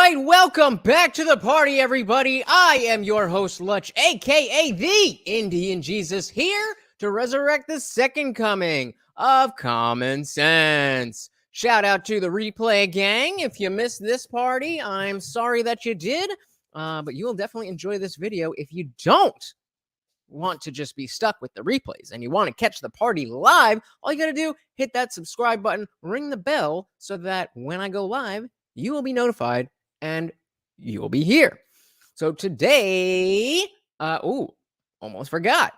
right, welcome back to the party, everybody. I am your host, Lutch, aka the Indian Jesus, here to resurrect the second coming of common sense. Shout out to the replay gang. If you missed this party, I'm sorry that you did, but you will definitely enjoy this video. If you don't want to just be stuck with the replays and you want to catch the party live, all you got to do, hit that subscribe button, ring the bell so that when I go live, you will be notified and you will be here. So today, almost forgot.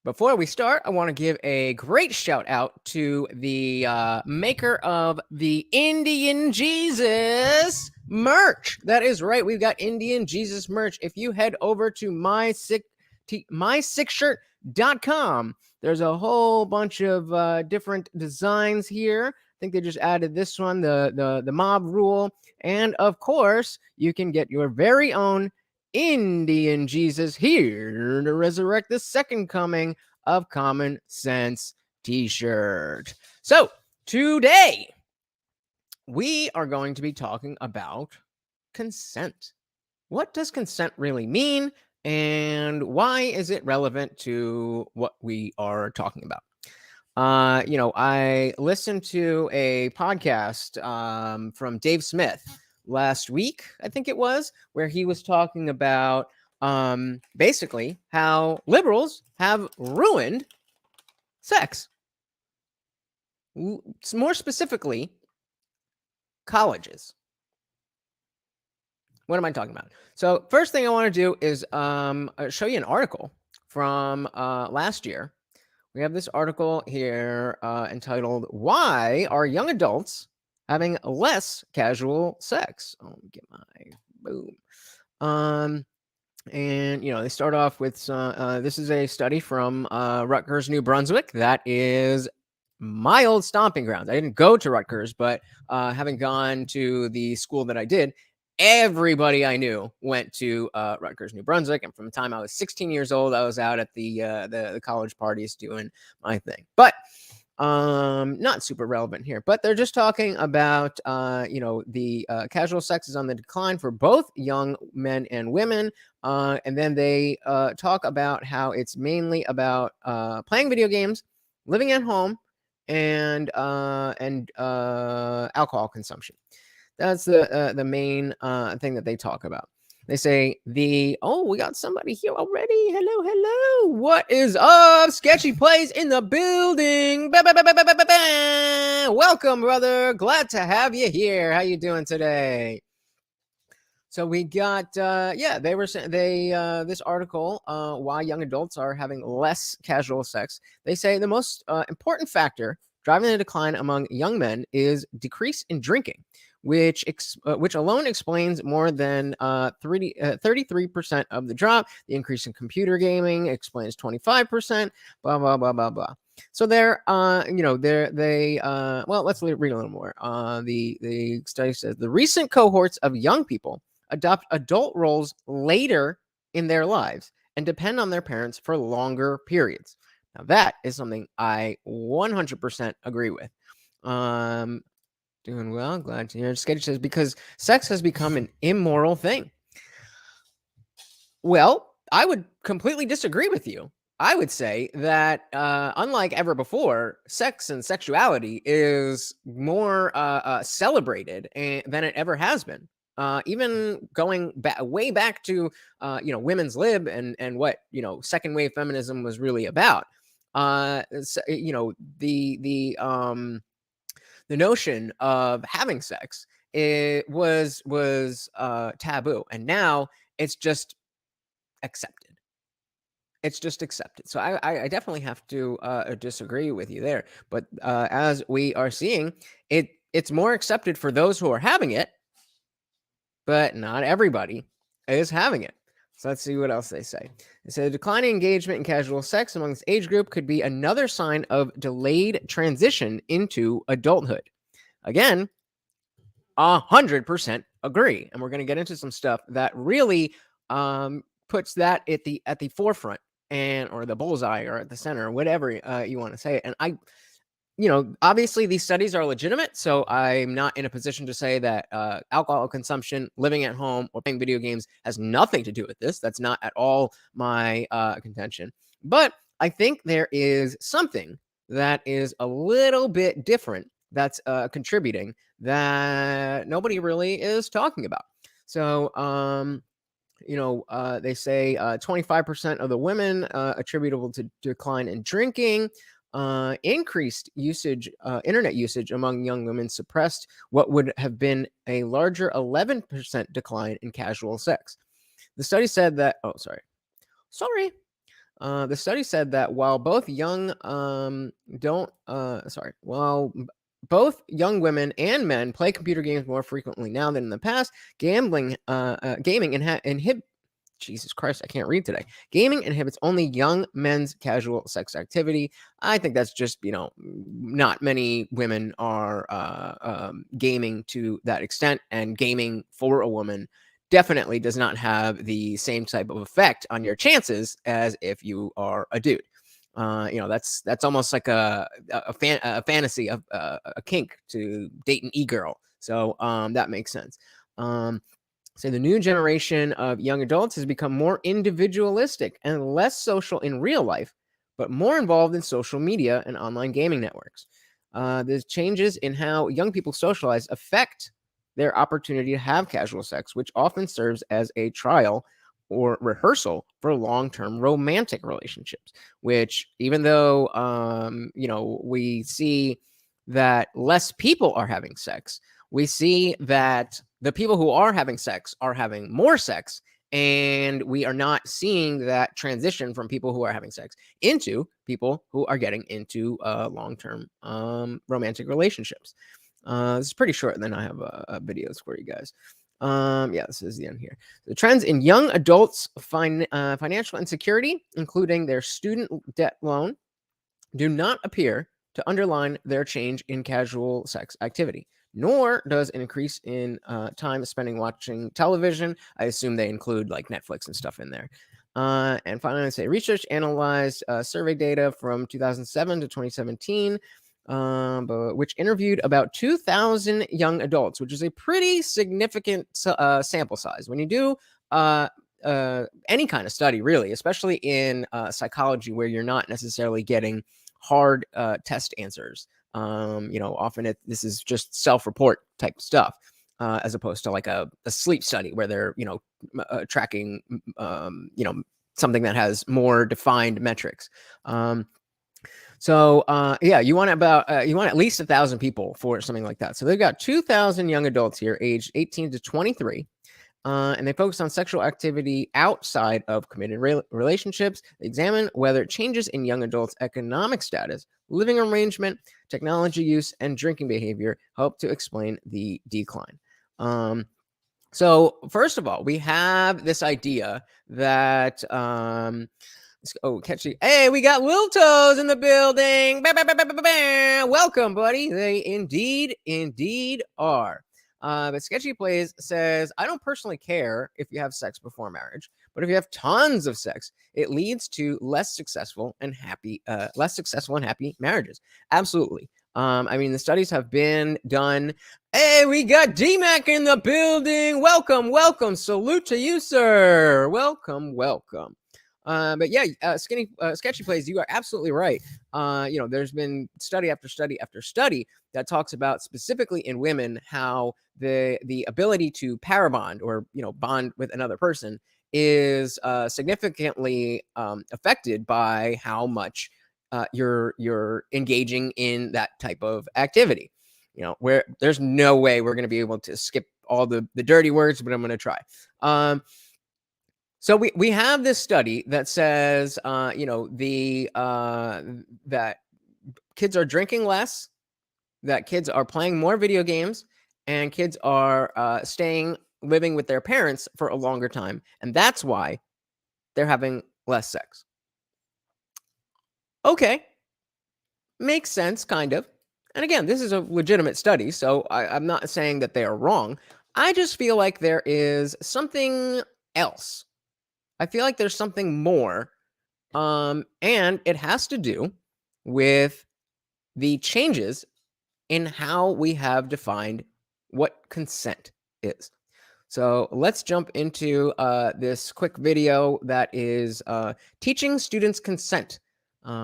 Before we start, I want to give a great shout out to the maker of the Indian Jesus merch. That is right. We've got Indian Jesus merch. If you head over to mysickshirt.com, there's a whole bunch of different designs here. I think they just added this one, the mob rule. And of course, you can get your very own Indian Jesus here to resurrect the second coming of common sense t-shirt. So today we are going to be talking about consent. What does consent really mean? And why is it relevant to what we are talking about? I listened to a podcast from Dave Smith last week, I think it was, where he was talking about basically how liberals have ruined sex. More specifically, colleges. What am I talking about? So first thing I want to do is show you an article from last year. We have this article here entitled, "Why Are Young Adults Having Less Casual Sex?" Oh, let me get my boom. And, they start off with, this is a study from Rutgers, New Brunswick. That is my old stomping grounds. I didn't go to Rutgers, but having gone to the school that I did, everybody I knew went to Rutgers, New Brunswick. And from the time I was 16 years old, I was out at the college parties doing my thing. But not super relevant here. But they're just talking about, the casual sex is on the decline for both young men and women. And then they talk about how it's mainly about playing video games, living at home, and alcohol consumption. That's the main thing that they talk about. They say we got somebody here already. Hello. What is up? Sketchy Plays in the building. Welcome, brother. Glad to have you here. How you doing today? So we got, they were saying this article, why young adults are having less casual sex. They say the most important factor driving the decline among young men is decrease in drinking, which alone explains more than 33% of the drop. The increase in computer gaming explains 25%. Blah blah blah blah blah. So let's read a little more. The study says the recent cohorts of young people adopt adult roles later in their lives and depend on their parents for longer periods. Now that is something I 100% agree with. Doing well, glad to hear. Sketch says, because sex has become an immoral thing. Well, I would completely disagree with you. I would say that unlike ever before, sex and sexuality is more celebrated than it ever has been. Even going way back to women's lib and what second wave feminism was really about. The notion of having sex was taboo, and now it's just accepted. It's just accepted. So I definitely have to disagree with you there. But as we are seeing, it's more accepted for those who are having it, but not everybody is having it. So let's see what else they say. They say declining engagement in casual sex among this age group could be another sign of delayed transition into adulthood. Again, 100% agree. And we're going to get into some stuff that really puts that at the forefront or the bullseye or at the center, whatever you want to say. And obviously these studies are legitimate, so I'm not in a position to say that alcohol consumption, living at home, or playing video games has nothing to do with this. That's not at all my contention. But I think there is something that is a little bit different that's contributing that nobody really is talking about. So, they say 25% of the women attributable to decline in drinking. Increased usage, internet usage among young women suppressed what would have been a larger 11% decline in casual sex. The study said that, the study said that while both young both young women and men play computer games more frequently now than in the past, gaming Jesus Christ, I can't read today. Gaming inhibits only young men's casual sex activity. I think that's just, not many women are gaming to that extent, and gaming for a woman definitely does not have the same type of effect on your chances as if you are a dude. That's almost like a fantasy of a kink to date an e-girl. So that makes sense. So the new generation of young adults has become more individualistic and less social in real life, but more involved in social media and online gaming networks. The changes in how young people socialize affect their opportunity to have casual sex, which often serves as a trial or rehearsal for long-term romantic relationships. Which, even though we see that less people are having sex, we see that the people who are having sex are having more sex, and we are not seeing that transition from people who are having sex into people who are getting into long-term romantic relationships. This is pretty short, and then I have videos for you guys. This is the end here. The trends in young adults' financial insecurity, including their student debt loan, do not appear to underline their change in casual sex activity, nor does an increase in time spending watching television. I assume they include like Netflix and stuff in there. And finally, I say research analyzed survey data from 2007 to 2017, which interviewed about 2,000 young adults, which is a pretty significant sample size. When you do any kind of study, really, especially in psychology, where you're not necessarily getting hard test answers. Often this is just self-report type stuff, as opposed to like a sleep study where they're, tracking, something that has more defined metrics. You want at least 1,000 people for something like that. So they've got 2,000 young adults here, aged 18 to 23. And they focus on sexual activity outside of committed relationships. They examine whether changes in young adults' economic status, living arrangement, technology use, and drinking behavior help to explain the decline. So first of all, we have this idea that catchy. Hey, we got Lil Toes in the building. Welcome, buddy. They indeed are. But Sketchy Plays says, I don't personally care if you have sex before marriage, but if you have tons of sex, it leads to less successful and happy marriages. Absolutely. The studies have been done. Hey, we got D-Mac in the building. Welcome. Salute to you, sir. Welcome. Sketchy Plays, you are absolutely right. There's been study after study after study that talks about, specifically in women, how the ability to parabond, or bond with another person, is significantly affected by how much you're engaging in that type of activity. Where there's no way we're going to be able to skip all the dirty words, but I'm going to try. So we have this study that says, that kids are drinking less, that kids are playing more video games, and kids are living with their parents for a longer time, and that's why they're having less sex. Okay, makes sense, kind of. And again, this is a legitimate study, so I'm not saying that they are wrong. I just feel like there is something else. I feel like there's something more, and it has to do with the changes in how we have defined what consent is. So let's jump into this quick video that is teaching students consent,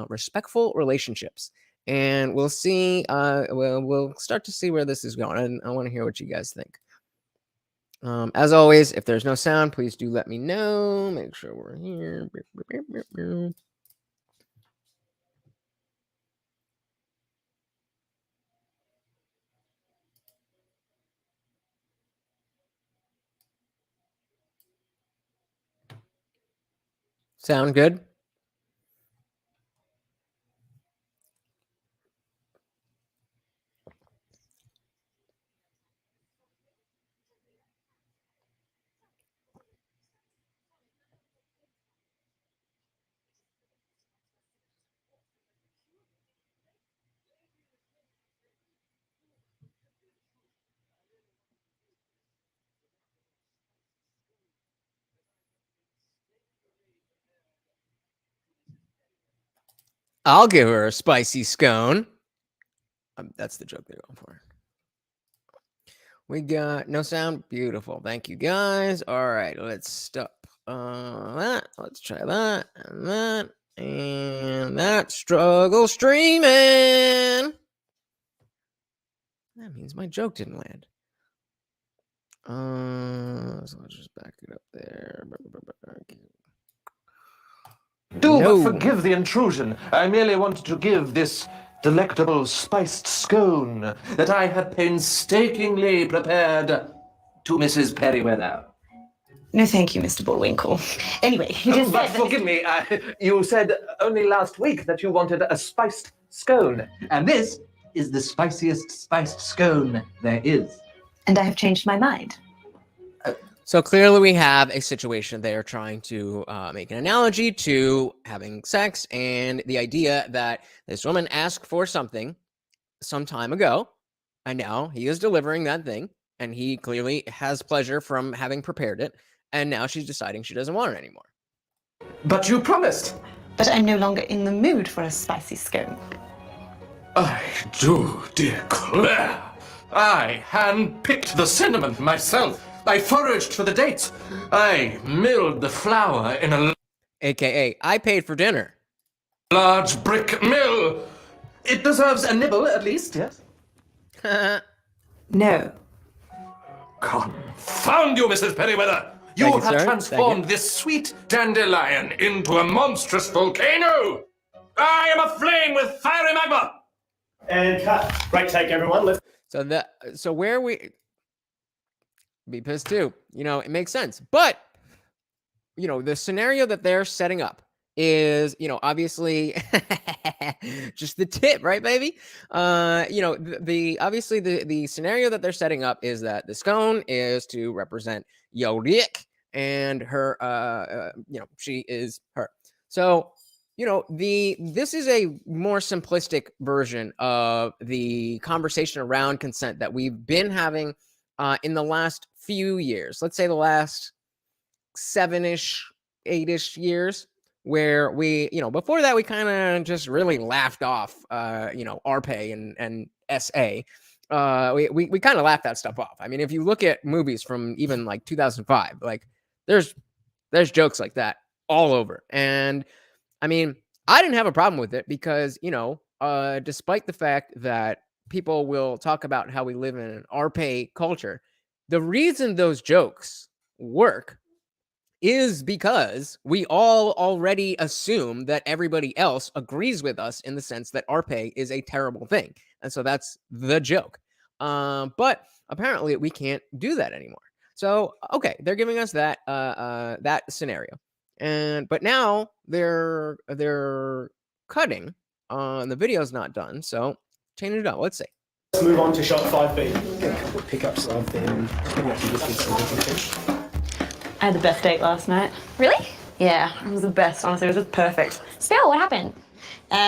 respectful relationships. And we'll see, we'll start to see where this is going. And I want to hear what you guys think. As always, if there's no sound, please do let me know. Make sure we're here. Sound good? I'll give her a spicy scone. That's the joke they're going for. We got no sound. Beautiful. Thank you, guys. All right, let's stop that. Let's try that and that and that. Struggle streaming. That means my joke didn't land. So let's just back it up there. But forgive the intrusion. I merely wanted to give this delectable spiced scone that I had painstakingly prepared to Mrs. Perryweather. No, thank you, Mr. Bullwinkle. Anyway, you just But said forgive me, you said only last week that you wanted a spiced scone. And this is the spiciest spiced scone there is. and I have changed my mind. So clearly we have a situation they are trying to make an analogy to having sex and the idea that this woman asked for something some time ago, and now he is delivering that thing, and he clearly has pleasure from having prepared it, and now she's deciding she doesn't want it anymore. But you promised. But I'm no longer in the mood for a spicy scone. I do declare. I hand-picked the cinnamon myself. I foraged for the dates. I milled the flour in a AKA, I paid for dinner. large brick mill. It deserves a nibble, at least, yes? No. Confound you, Mrs. Perryweather! You Thank you, have sir. transformed this sweet dandelion into a monstrous volcano! I am aflame with fiery magma! And cut. Great take, everyone. So where we be pissed too, it makes sense. But the scenario that they're setting up is, obviously just the tip, right, baby? Obviously the scenario that they're setting up is that the scone is to represent yo dick, and her, she is her. So, this is a more simplistic version of the conversation around consent that we've been having in the last few years. Let's say the last 7-ish, 8-ish years, where we, before that, we kind of just really laughed off, RPay and SA. We kind of laughed that stuff off. I mean, if you look at movies from even like 2005, like there's jokes like that all over. And I mean, I didn't have a problem with it because, despite the fact that people will talk about how we live in an RPay culture, the reason those jokes work is because we all already assume that everybody else agrees with us in the sense that RPay is a terrible thing. And so that's the joke. But apparently we can't do that anymore. So, okay, they're giving us that that scenario. But now they're cutting. The video's not done, so change it up. Let's see. Let's move on to shot 5B. Get a couple of pickups of them. I had the best date last night. Really? Yeah, it was the best. Honestly, it was just perfect. Still, what happened?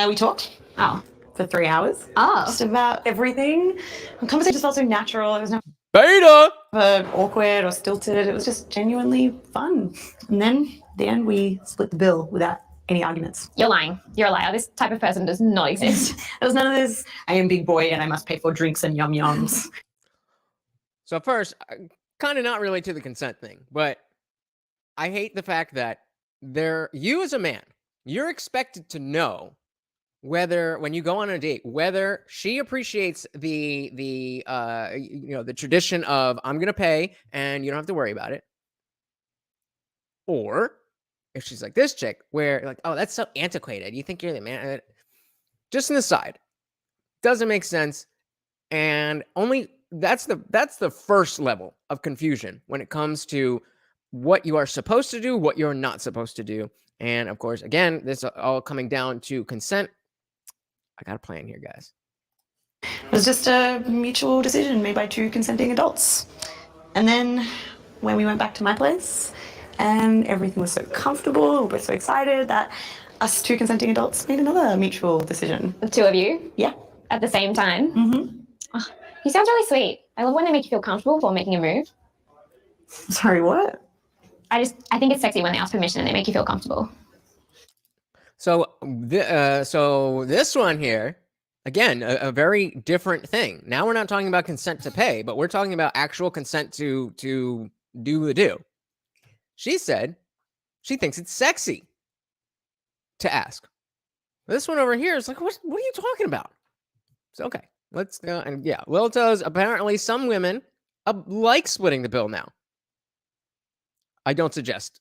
We talked Oh. for 3 hours. Oh. Just about everything. The conversation just felt so natural. It was Beta! never awkward or stilted. It was just genuinely fun. And then, at the end, we split the bill without any arguments. You're lying. You're a liar. This type of person does not exist. There was none of this, I am big boy and I must pay for drinks and yum-yums. So first, kind of not really to the consent thing, but I hate the fact that you as a man, you're expected to know whether, when you go on a date, whether she appreciates the tradition of I'm gonna pay and you don't have to worry about it, or if she's like this chick where like, oh, that's so antiquated. You think you're the man? Just an aside, doesn't make sense, and only that's the first level of confusion when it comes to what you are supposed to do, what you're not supposed to do, and of course, again, this all coming down to consent. I got a plan here, guys. It was just a mutual decision made by two consenting adults. And then when we went back to my place and everything was so comfortable, we were so excited that us two consenting adults made another mutual decision. The two of you? Yeah. At the same time? Mm-hmm. Oh, he sounds really sweet. I love when they make you feel comfortable before making a move. Sorry, what? I think it's sexy when they ask permission and they make you feel comfortable. So this one here, again, a very different thing. Now we're not talking about consent to pay, but we're talking about actual consent to do the do. She said she thinks it's sexy to ask. This one over here is like, what are you talking about? So, okay, let's go. And yeah, Lil Toes, apparently some women like splitting the bill now. I don't suggest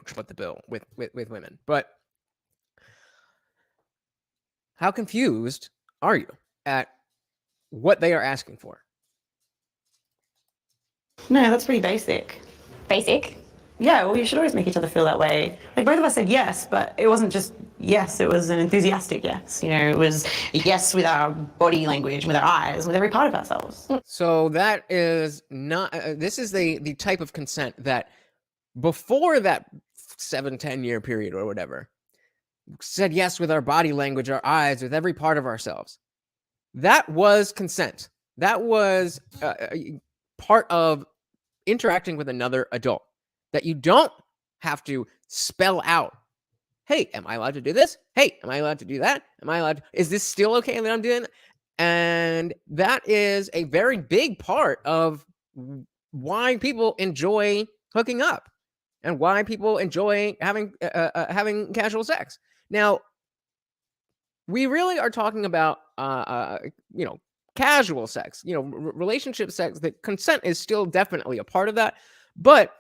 split the bill with women, but how confused are you at what they are asking for? No, that's pretty basic. Basic? Yeah, well, you should always make each other feel that way. Like, both of us said yes, but it wasn't just yes, it was an enthusiastic yes. You know, it was a yes with our body language, with our eyes, with every part of ourselves. So that is not, this is the type of consent that before that 7-10 year period or whatever, said yes with our body language, our eyes, with every part of ourselves. That was consent. That was part of interacting with another adult. That you don't have to spell out, hey, am I allowed to do this? Hey, am I allowed to do that? Am I allowed to, is this still okay that I'm doing that? And that is a very big part of why people enjoy hooking up and why people enjoy having casual sex. Now, we really are talking about casual sex, relationship sex. That consent is still definitely a part of that, but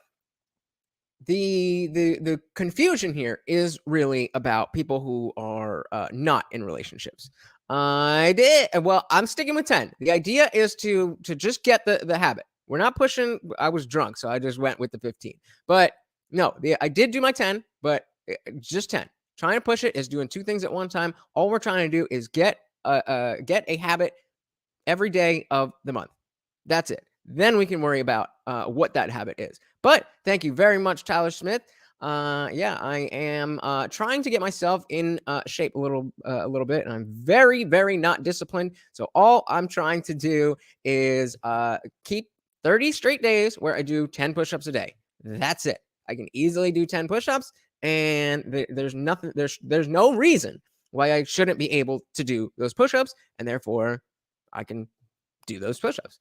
the confusion here is really about people who are not in relationships. I'm sticking with 10. The idea is to just get the habit. We're not pushing. I was drunk, so I just went with the 15. But no, I did do my 10, but just 10. Trying to push it is doing two things at one time. All we're trying to do is get a habit every day of the month. That's it. Then we can worry about what that habit is. But thank you very much, Tyler Smith. I am trying to get myself in shape a little bit, and I'm very, very not disciplined. So all I'm trying to do is keep 30 straight days where I do 10 push-ups a day. That's it. I can easily do 10 push-ups, and there's no reason why I shouldn't be able to do those push-ups, and therefore I can do those push-ups.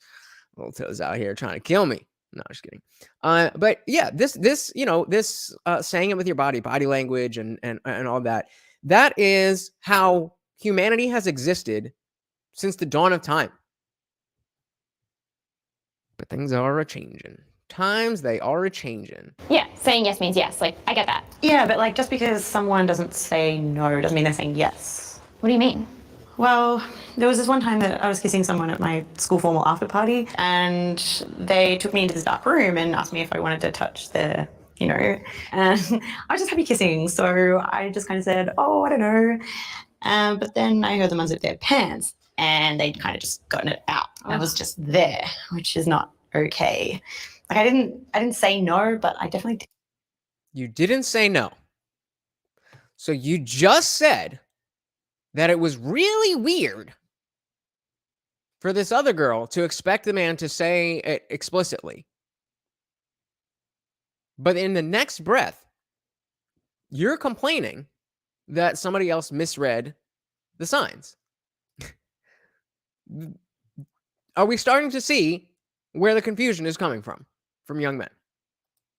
Little Toes out here trying to kill me. No, just kidding. But yeah, this saying it with your body language and all that is how humanity has existed since the dawn of time. But things are a-changing. Times, they are a-changing. Yeah, saying yes means yes. Like, I get that. Yeah, but like, just because someone doesn't say no doesn't mean they're saying yes. What do you mean? Well, there was this one time that I was kissing someone at my school formal after party, and they took me into this dark room and asked me if I wanted to touch their, and I was just happy kissing, so I just kind of said, oh, I don't know. But then I heard them unzip their pants, and they'd kind of just gotten it out. I was just there, which is not okay. Like, I didn't say no, but I definitely did. You didn't say no. So you just said that it was really weird for this other girl to expect the man to say it explicitly. But in the next breath, you're complaining that somebody else misread the signs. Are we starting to see where the confusion is coming from young men?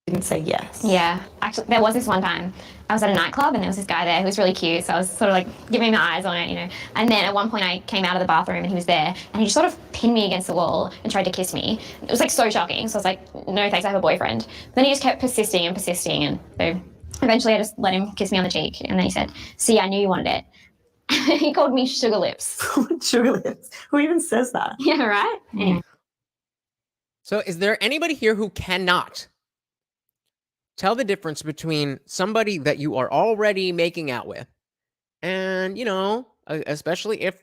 Didn't say yes. Yeah, actually, there was this one time I was at a nightclub and there was this guy there who was really cute. So I was sort of like giving him my eyes on it, you know. And then at one point I came out of the bathroom and he was there and he just sort of pinned me against the wall and tried to kiss me. It was like so shocking. So I was like, no thanks, I have a boyfriend. But then he just kept persisting and persisting. And so eventually I just let him kiss me on the cheek. And then he said, see, I knew you wanted it. He called me sugar lips. Sugar lips. Who even says that? Yeah, right? Anyway. So is there anybody here who cannot tell the difference between somebody that you are already making out with and, you know, especially if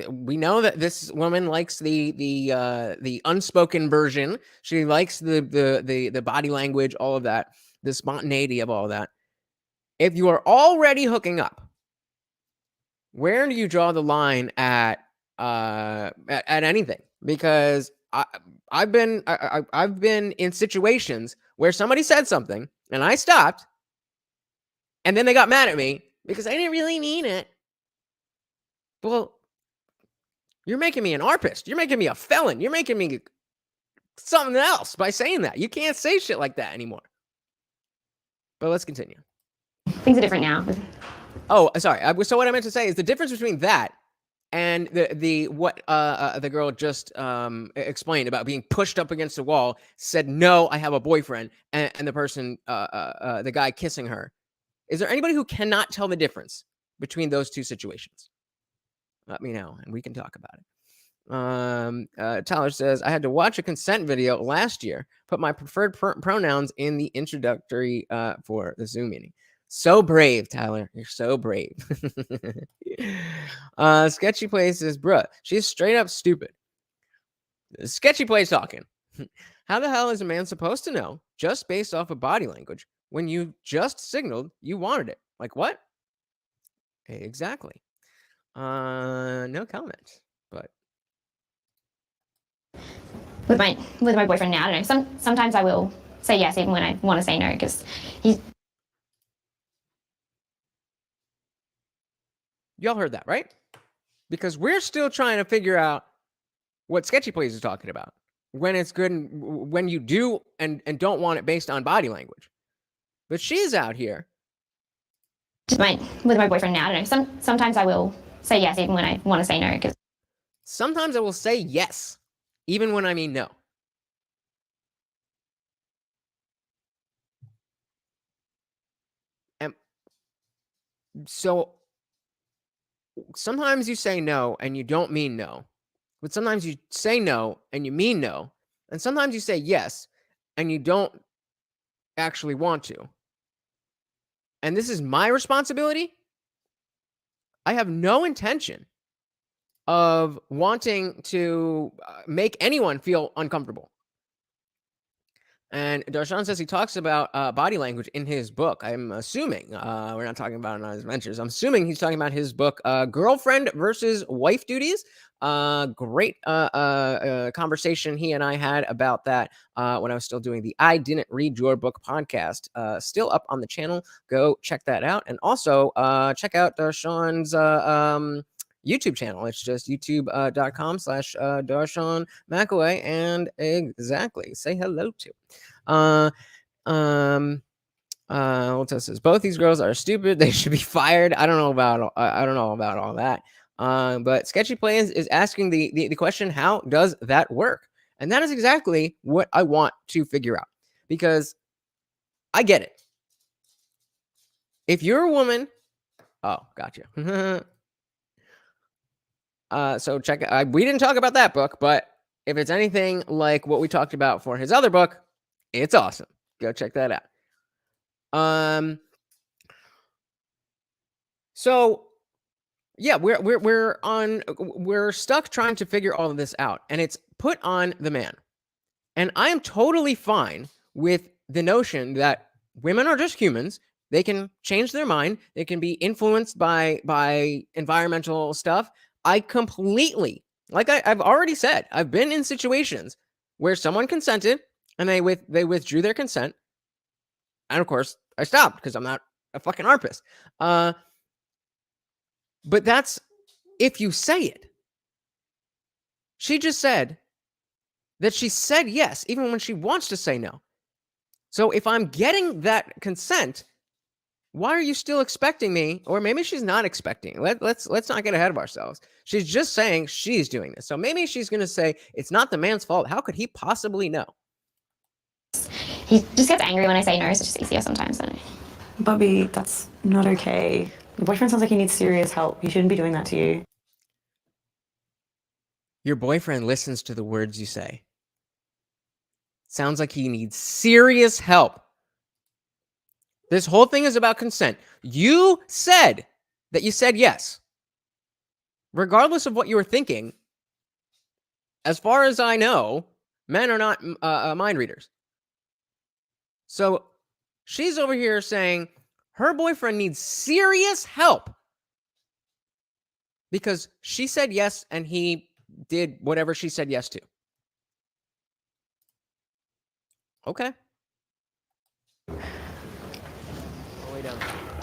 we know that this woman likes the unspoken version. She likes the body language, all of that, the spontaneity of all of that. If you are already hooking up, where do you draw the line at anything? Because I've been in situations where somebody said something and I stopped, and then they got mad at me because I didn't really mean it. Well, you're making me an arpist. You're making me a felon. You're making me something else by saying that. You can't say shit like that anymore. But let's continue. Things are different now. Oh, sorry. So what I meant to say is the difference between that and what the girl just explained about being pushed up against the wall, said, no, I have a boyfriend, and the person, the guy kissing her. Is there anybody who cannot tell the difference between those two situations? Let me know, and we can talk about it. Tyler says, I had to watch a consent video last year, put my preferred pronouns in the introductory for the Zoom meeting. So brave, Tyler. You're so brave. Sketchy Play says, bruh, she's straight up stupid. Sketchy Play's talking. How the hell is a man supposed to know, just based off of body language, when you just signaled you wanted it? Like what? Exactly. No comment, but With my boyfriend now, I don't know. Sometimes I will say yes even when I want to say no because he's. Y'all heard that, right? Because we're still trying to figure out what Sketchy Plays is talking about. When it's good and when you do and don't want it based on body language. But she's out here. With my boyfriend now, I don't know. Sometimes I will say yes even when I want to say no because. Sometimes I will say yes, even when I mean no. And so sometimes you say no and you don't mean no. But sometimes you say no and you mean no. And sometimes you say yes and you don't actually want to. And this is my responsibility. I have no intention of wanting to make anyone feel uncomfortable. And Darshan says he talks about body language in his book. I'm assuming, we're not talking about it on his ventures. I'm assuming he's talking about his book, Girlfriend versus Wife Duties. Great conversation he and I had about that when I was still doing the I Didn't Read Your Book podcast. Still up on the channel. Go check that out. And also check out Darshan's YouTube channel. It's just youtube.com/Darshan McAway. And exactly, say hello to. What else says? Both these girls are stupid. They should be fired. I don't know about all that. But Sketchy Plans is asking the question, how does that work? And that is exactly what I want to figure out, because I get it. If you're a woman, oh, gotcha. So check it. We didn't talk about that book, but if it's anything like what we talked about for his other book, it's awesome. Go check that out. So yeah, we're stuck trying to figure all of this out, and it's put on the man. And I am totally fine with the notion that women are just humans. They can change their mind. They can be influenced by environmental stuff. I completely, like I've already said, I've been in situations where someone consented and they withdrew their consent. And of course, I stopped because I'm not a fucking harpist. But that's if you say it. She just said that she said yes, even when she wants to say no. So if I'm getting that consent, why are you still expecting me? Or maybe she's not expecting. Let's not get ahead of ourselves. She's just saying she's doing this. So maybe she's going to say it's not the man's fault. How could he possibly know? He just gets angry when I say no, so it's just easier sometimes. Bobby, that's not okay. Your boyfriend sounds like he needs serious help. He shouldn't be doing that to you. Your boyfriend listens to the words you say. Sounds like he needs serious help. This whole thing is about consent. You said that you said yes. Regardless of what you were thinking, as far as I know, men are not mind readers. So she's over here saying her boyfriend needs serious help because she said yes and he did whatever she said yes to. Okay.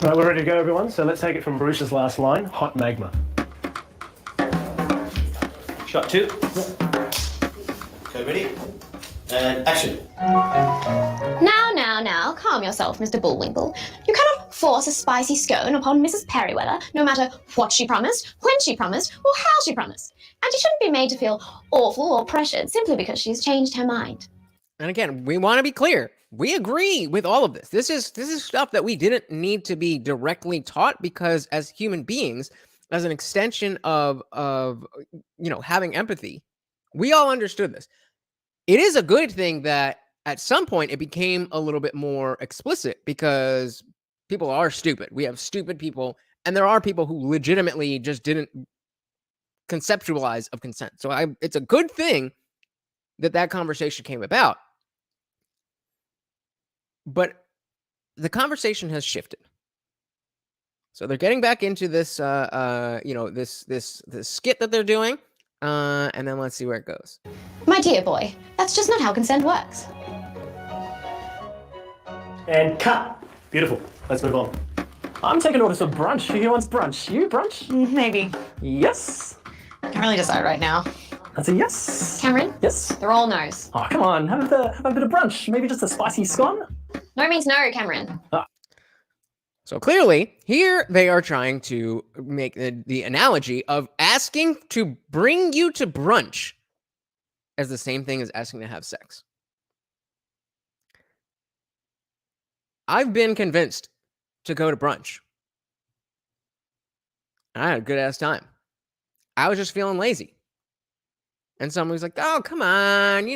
Right, we're ready to go, everyone. So let's take it from Bruce's last line, hot magma. Shot 2. Okay, ready? And action. Now, calm yourself, Mr. Bullwinkle. You cannot force a spicy scone upon Mrs. Perryweather, no matter what she promised, when she promised, or how she promised. And she shouldn't be made to feel awful or pressured simply because she's changed her mind. And again, we want to be clear. We agree with all of this. This is stuff that we didn't need to be directly taught because as human beings, as an extension of having empathy, we all understood this. It is a good thing that at some point it became a little bit more explicit because people are stupid. We have stupid people, and there are people who legitimately just didn't conceptualize of consent. So it's a good thing that conversation came about. But the conversation has shifted. So they're getting back into this, this skit that they're doing, and then let's see where it goes. My dear boy, that's just not how consent works. And cut. Beautiful. Let's move on. I'm taking orders for brunch. Who wants brunch? You brunch? Maybe. Yes. Can't really decide right now. That's a yes. Cameron? Yes. They're all no's. Oh, come on. Have a bit of brunch. Maybe just a spicy scone? No means no, Cameron. So clearly, here they are trying to make the analogy of asking to bring you to brunch as the same thing as asking to have sex. I've been convinced to go to brunch. I had a good-ass time. I was just feeling lazy. And someone was like, oh, come on.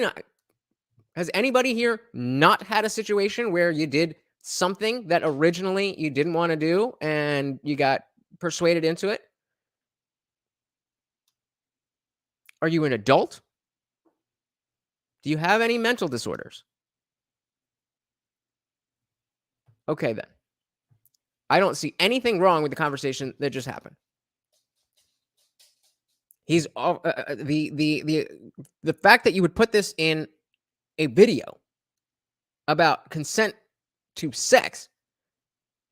Has anybody here not had a situation where you did something that originally you didn't want to do and you got persuaded into it? Are you an adult? Do you have any mental disorders? Okay, then. I don't see anything wrong with the conversation that just happened. He's the fact that you would put this in a video about consent to sex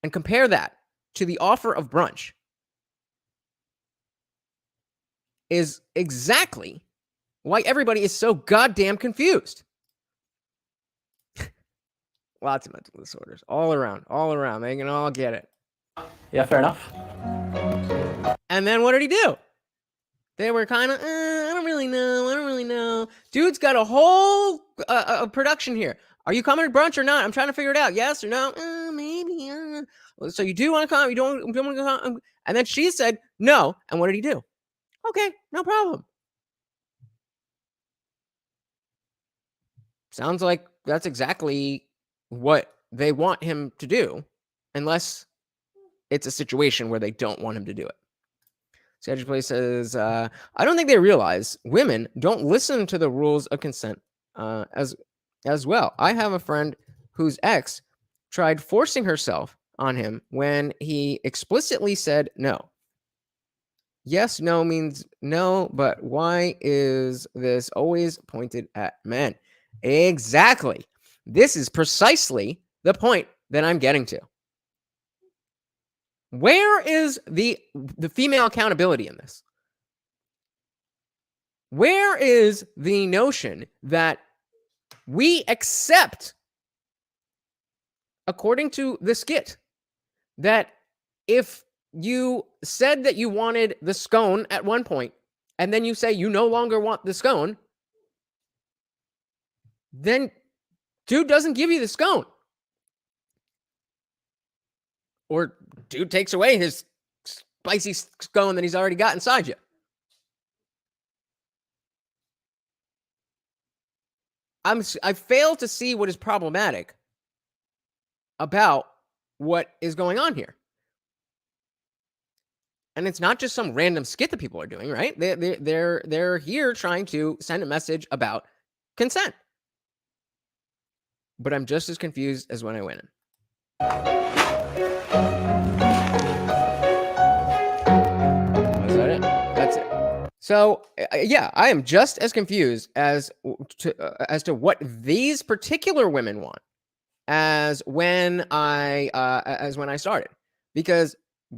and compare that to the offer of brunch is exactly why everybody is so goddamn confused. Lots of mental disorders all around. They can all get it. Yeah, fair enough. And then what did he do? They were kind of, I don't really know. Dude's got a whole production here. Are you coming to brunch or not? I'm trying to figure it out. Yes or no? Maybe. So you do want to come? You don't want to come? And then she said no. And what did he do? Okay, no problem. Sounds like that's exactly what they want him to do, unless it's a situation where they don't want him to do it. Sagittarius says, I don't think they realize women don't listen to the rules of consent as well. I have a friend whose ex tried forcing herself on him when he explicitly said no. Yes, no means no, but why is this always pointed at men? Exactly. This is precisely the point that I'm getting to. Where is the female accountability in this? Where is the notion that we accept, according to the skit, that if you said that you wanted the scone at one point, and then you say you no longer want the scone, then dude doesn't give you the scone. Or dude takes away his spicy scone that he's already got inside you. I fail to see what is problematic about what is going on here. And it's not just some random skit that people are doing, right? They're here trying to send a message about consent. But I'm just as confused as when I went in. Was that it? That's it. So yeah, I am just as confused as to what these particular women want as when I started, because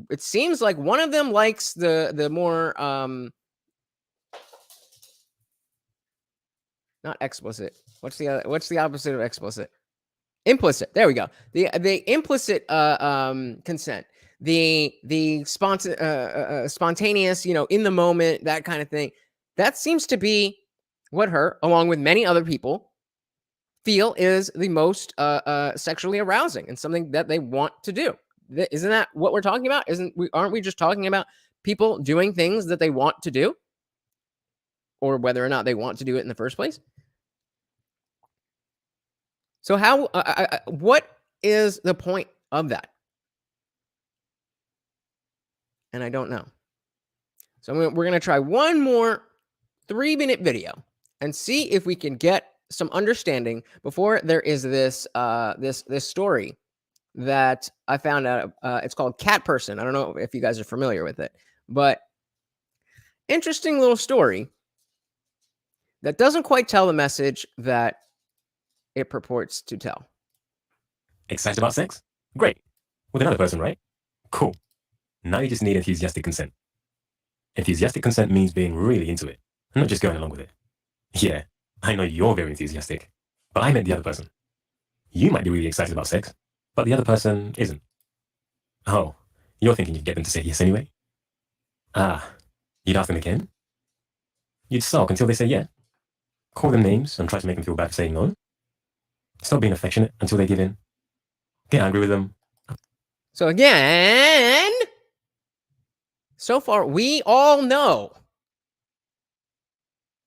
it seems like one of them likes the more not explicit. What's the opposite of explicit? Implicit. There we go. The implicit consent. The spontaneous, in the moment, that kind of thing. That seems to be what her, along with many other people, feel is the most sexually arousing and something that they want to do. Isn't that what we're talking about? Aren't we just talking about people doing things that they want to do, or whether or not they want to do it in the first place? So how? What is the point of that? And I don't know. So we're going to try one more 3-minute video and see if we can get some understanding before there is this this story that I found out. It's called Cat Person. I don't know if you guys are familiar with it, but interesting little story that doesn't quite tell the message that it purports to tell. Excited about sex? Great. With another person, right? Cool. Now you just need enthusiastic consent. Enthusiastic consent means being really into it, and not just going along with it. Yeah, I know you're very enthusiastic, but I meant the other person. You might be really excited about sex, but the other person isn't. Oh, you're thinking you'd get them to say yes anyway? Ah, you'd ask them again? You'd sulk until they say yeah? Call them names and try to make them feel bad for saying no? Stop being affectionate until they give in? Get angry with them? So again, so far, we all know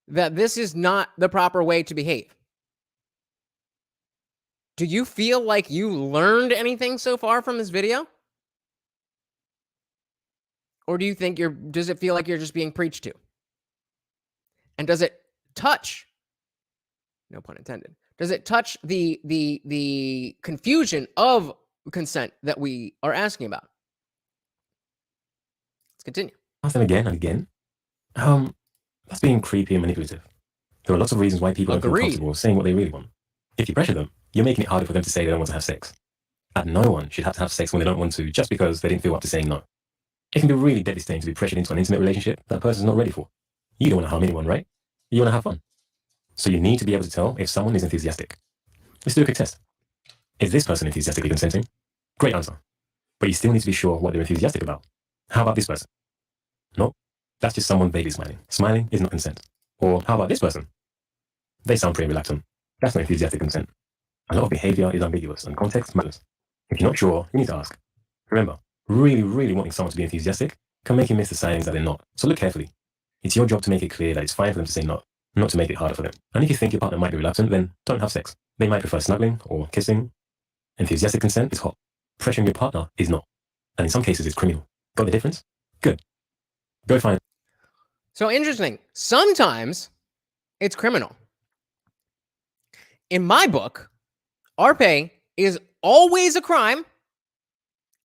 that this is not the proper way to behave. Do you feel like you learned anything so far from this video? Or do you think does it feel like you're just being preached to? And does it touch, no pun intended, does it touch the confusion of consent that we are asking about? Let's continue. Ask them again and again? That's being creepy and manipulative. There are lots of reasons why people don't feel comfortable saying what they really want. If you pressure them, you're making it harder for them to say they don't want to have sex. And no one should have to have sex when they don't want to just because they didn't feel up to saying no. It can be really devastating to be pressured into an intimate relationship that person's not ready for. You don't want to harm anyone, right? You want to have fun. So you need to be able to tell if someone is enthusiastic. Let's do a quick test. Is this person enthusiastically consenting? Great answer. But you still need to be sure what they're enthusiastic about. How about this person? Nope. That's just someone vaguely smiling. Smiling is not consent. Or how about this person? They sound pretty reluctant. That's not enthusiastic consent. A lot of behavior is ambiguous and context matters. If you're not sure, you need to ask. Remember, really wanting someone to be enthusiastic can make you miss the signs that they're not. So look carefully. It's your job to make it clear that it's fine for them to say no, not to make it harder for them. And if you think your partner might be reluctant, then don't have sex. They might prefer snuggling or kissing. Enthusiastic consent is hot. Pressuring your partner is not. And in some cases, it's criminal. Got the difference? Good. Go find. So interesting. Sometimes it's criminal. In my book, ARPE is always a crime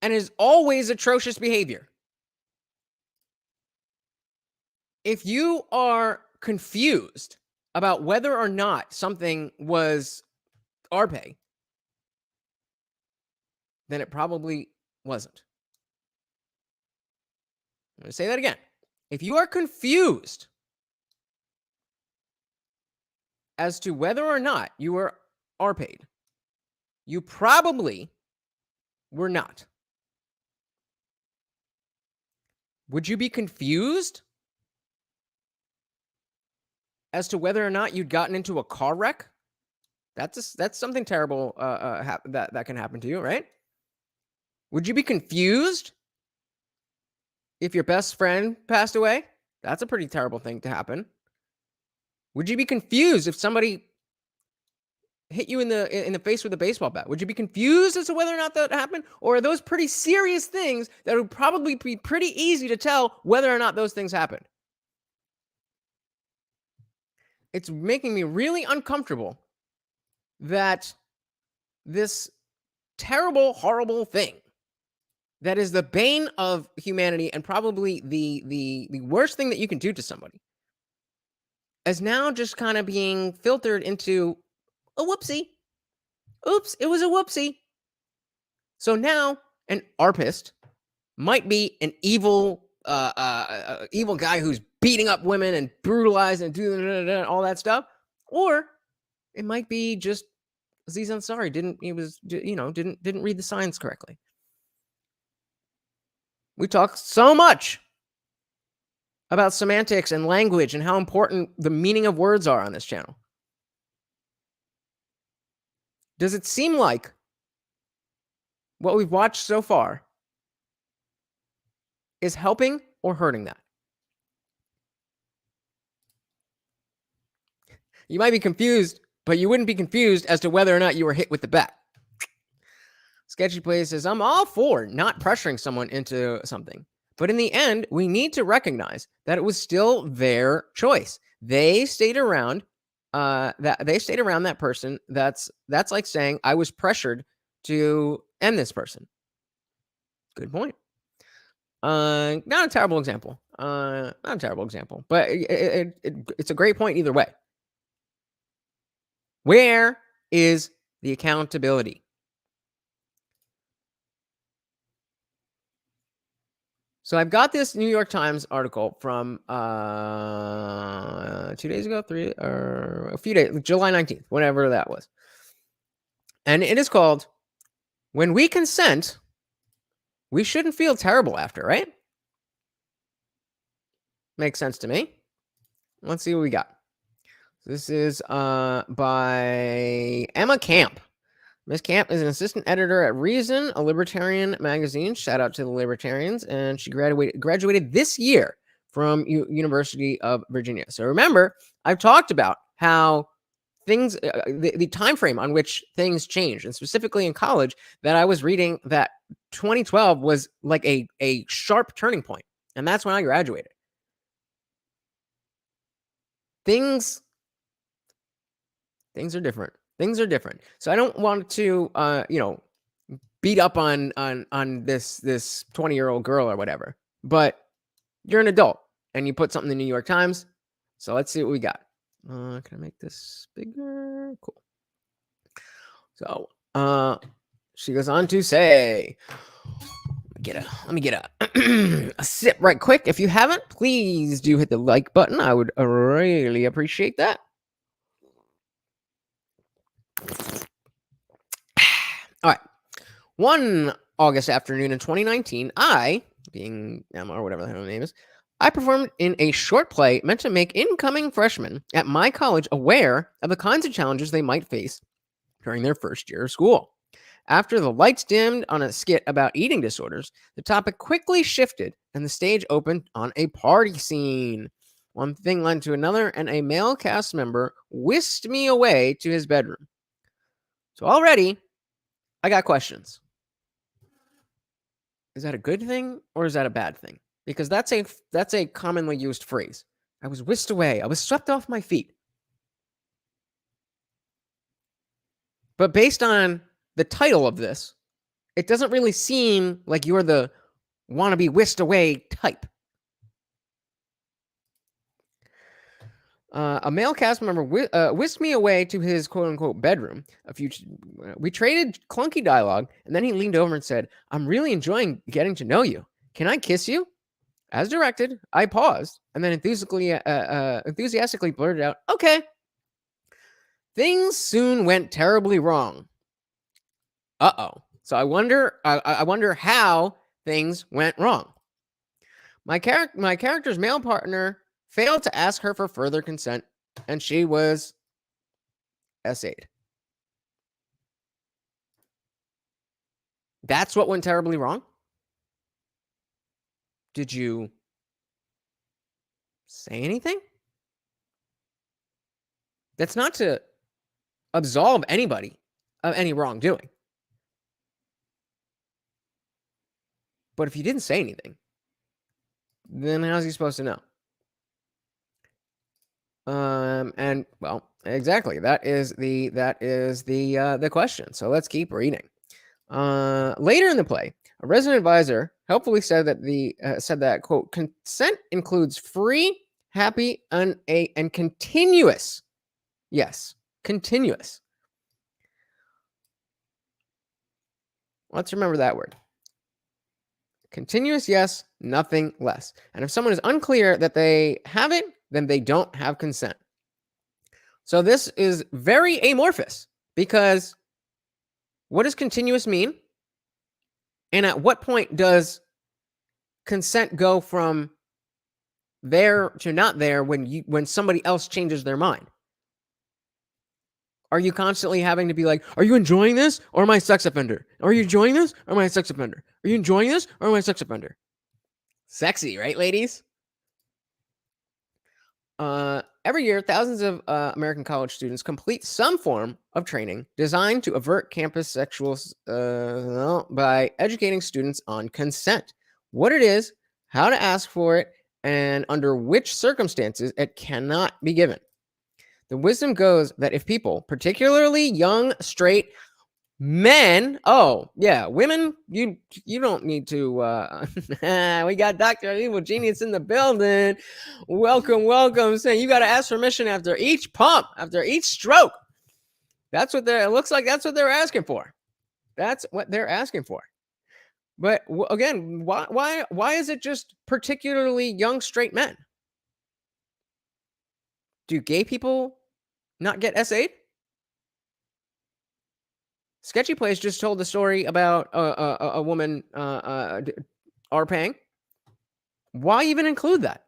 and is always atrocious behavior. If you are confused about whether or not something was ARPE, then it probably wasn't. I'm going to say that again. If you are confused as to whether or not you are paid, you probably were not. Would you be confused as to whether or not you'd gotten into a car wreck? That's something terrible that can happen to you, right? Would you be confused if your best friend passed away? That's a pretty terrible thing to happen. Would you be confused if somebody hit you in the face with a baseball bat? Would you be confused as to whether or not that happened? Or are those pretty serious things that would probably be pretty easy to tell whether or not those things happened? It's making me really uncomfortable that this terrible, horrible thing that is the bane of humanity and probably the worst thing that you can do to somebody is now just kind of being filtered into a whoopsie. Oops, it was a whoopsie. So now an ARPist might be an evil guy who's beating up women and brutalizing and doing all that stuff, or it might be just Aziz Ansari didn't read the signs correctly. We talk so much about semantics and language and how important the meaning of words are on this channel. Does it seem like what we've watched so far is helping or hurting that? You might be confused, but you wouldn't be confused as to whether or not you were hit with the bat. Sketchy Play says, I'm all for not pressuring someone into something. But in the end, we need to recognize that it was still their choice. They stayed around that person. That's like saying I was pressured to end this person. Good point. Not a terrible example. But it's a great point either way. Where is the accountability? So I've got this New York Times article from 2 days ago, a few days, July 19th, whatever that was. And it is called, When We Consent, We Shouldn't Feel Terrible After, right? Makes sense to me. Let's see what we got. This is by Emma Camp. Ms. Camp is an assistant editor at Reason, a libertarian magazine. Shout out to the libertarians. And she graduated this year from University of Virginia. So remember, I've talked about how things, the time frame on which things change, and specifically in college, that I was reading that 2012 was like a sharp turning point. And that's when I graduated. Things are different. Things are different. So I don't want to, beat up on this 20-year-old girl or whatever. But you're an adult and you put something in the New York Times. So let's see what we got. Can I make this bigger? Cool. So she goes on to say, let me get a sip right quick. If you haven't, please do hit the like button. I would really appreciate that. All right. One August afternoon in 2019, I, being Emma or whatever the hell her name is, I performed in a short play meant to make incoming freshmen at my college aware of the kinds of challenges they might face during their first year of school. After the lights dimmed on a skit about eating disorders, the topic quickly shifted and the stage opened on a party scene. One thing led to another, and a male cast member whisked me away to his bedroom. So already, I got questions. Is that a good thing or is that a bad thing? Because that's a commonly used phrase. I was whisked away. I was swept off my feet. But based on the title of this, it doesn't really seem like you're the want to be whisked away type. A male cast member whisked me away to his quote-unquote bedroom. We traded clunky dialogue, and then he leaned over and said, I'm really enjoying getting to know you. Can I kiss you? As directed, I paused and then enthusiastically blurted out, "Okay." Things soon went terribly wrong. Uh-oh. So I wonder how things went wrong. My character's male partner failed to ask her for further consent, and she was SA'd. That's what went terribly wrong? Did you say anything? That's not to absolve anybody of any wrongdoing. But if you didn't say anything, then how's he supposed to know? And well, exactly. That is the question. So let's keep reading. Later in the play, a resident advisor helpfully said that quote, consent includes free, happy, and continuous. Yes, continuous. Let's remember that word. Continuous, yes, nothing less. And if someone is unclear that they have it, then they don't have consent. So this is very amorphous because what does continuous mean? And at what point does consent go from there to not there when somebody else changes their mind? Are you constantly having to be like, are you enjoying this or am I a sex offender? Are you enjoying this or am I a sex offender? Are you enjoying this or am I a sex offender? Sexy, right, ladies? Every year, thousands of American college students complete some form of training designed to avert campus sexual by educating students on consent, what it is, how to ask for it, and under which circumstances it cannot be given. The wisdom goes that if people, particularly young, straight men, oh, yeah, women, you don't need to, we got Dr. Evil Genius in the building. Welcome, saying you got to ask permission after each pump, after each stroke. It looks like that's what they're asking for. That's what they're asking for. But again, why is it just particularly young, straight men? Do gay people not get SA'd? Sketchy Plays just told the story about a woman RPing. Why even include that?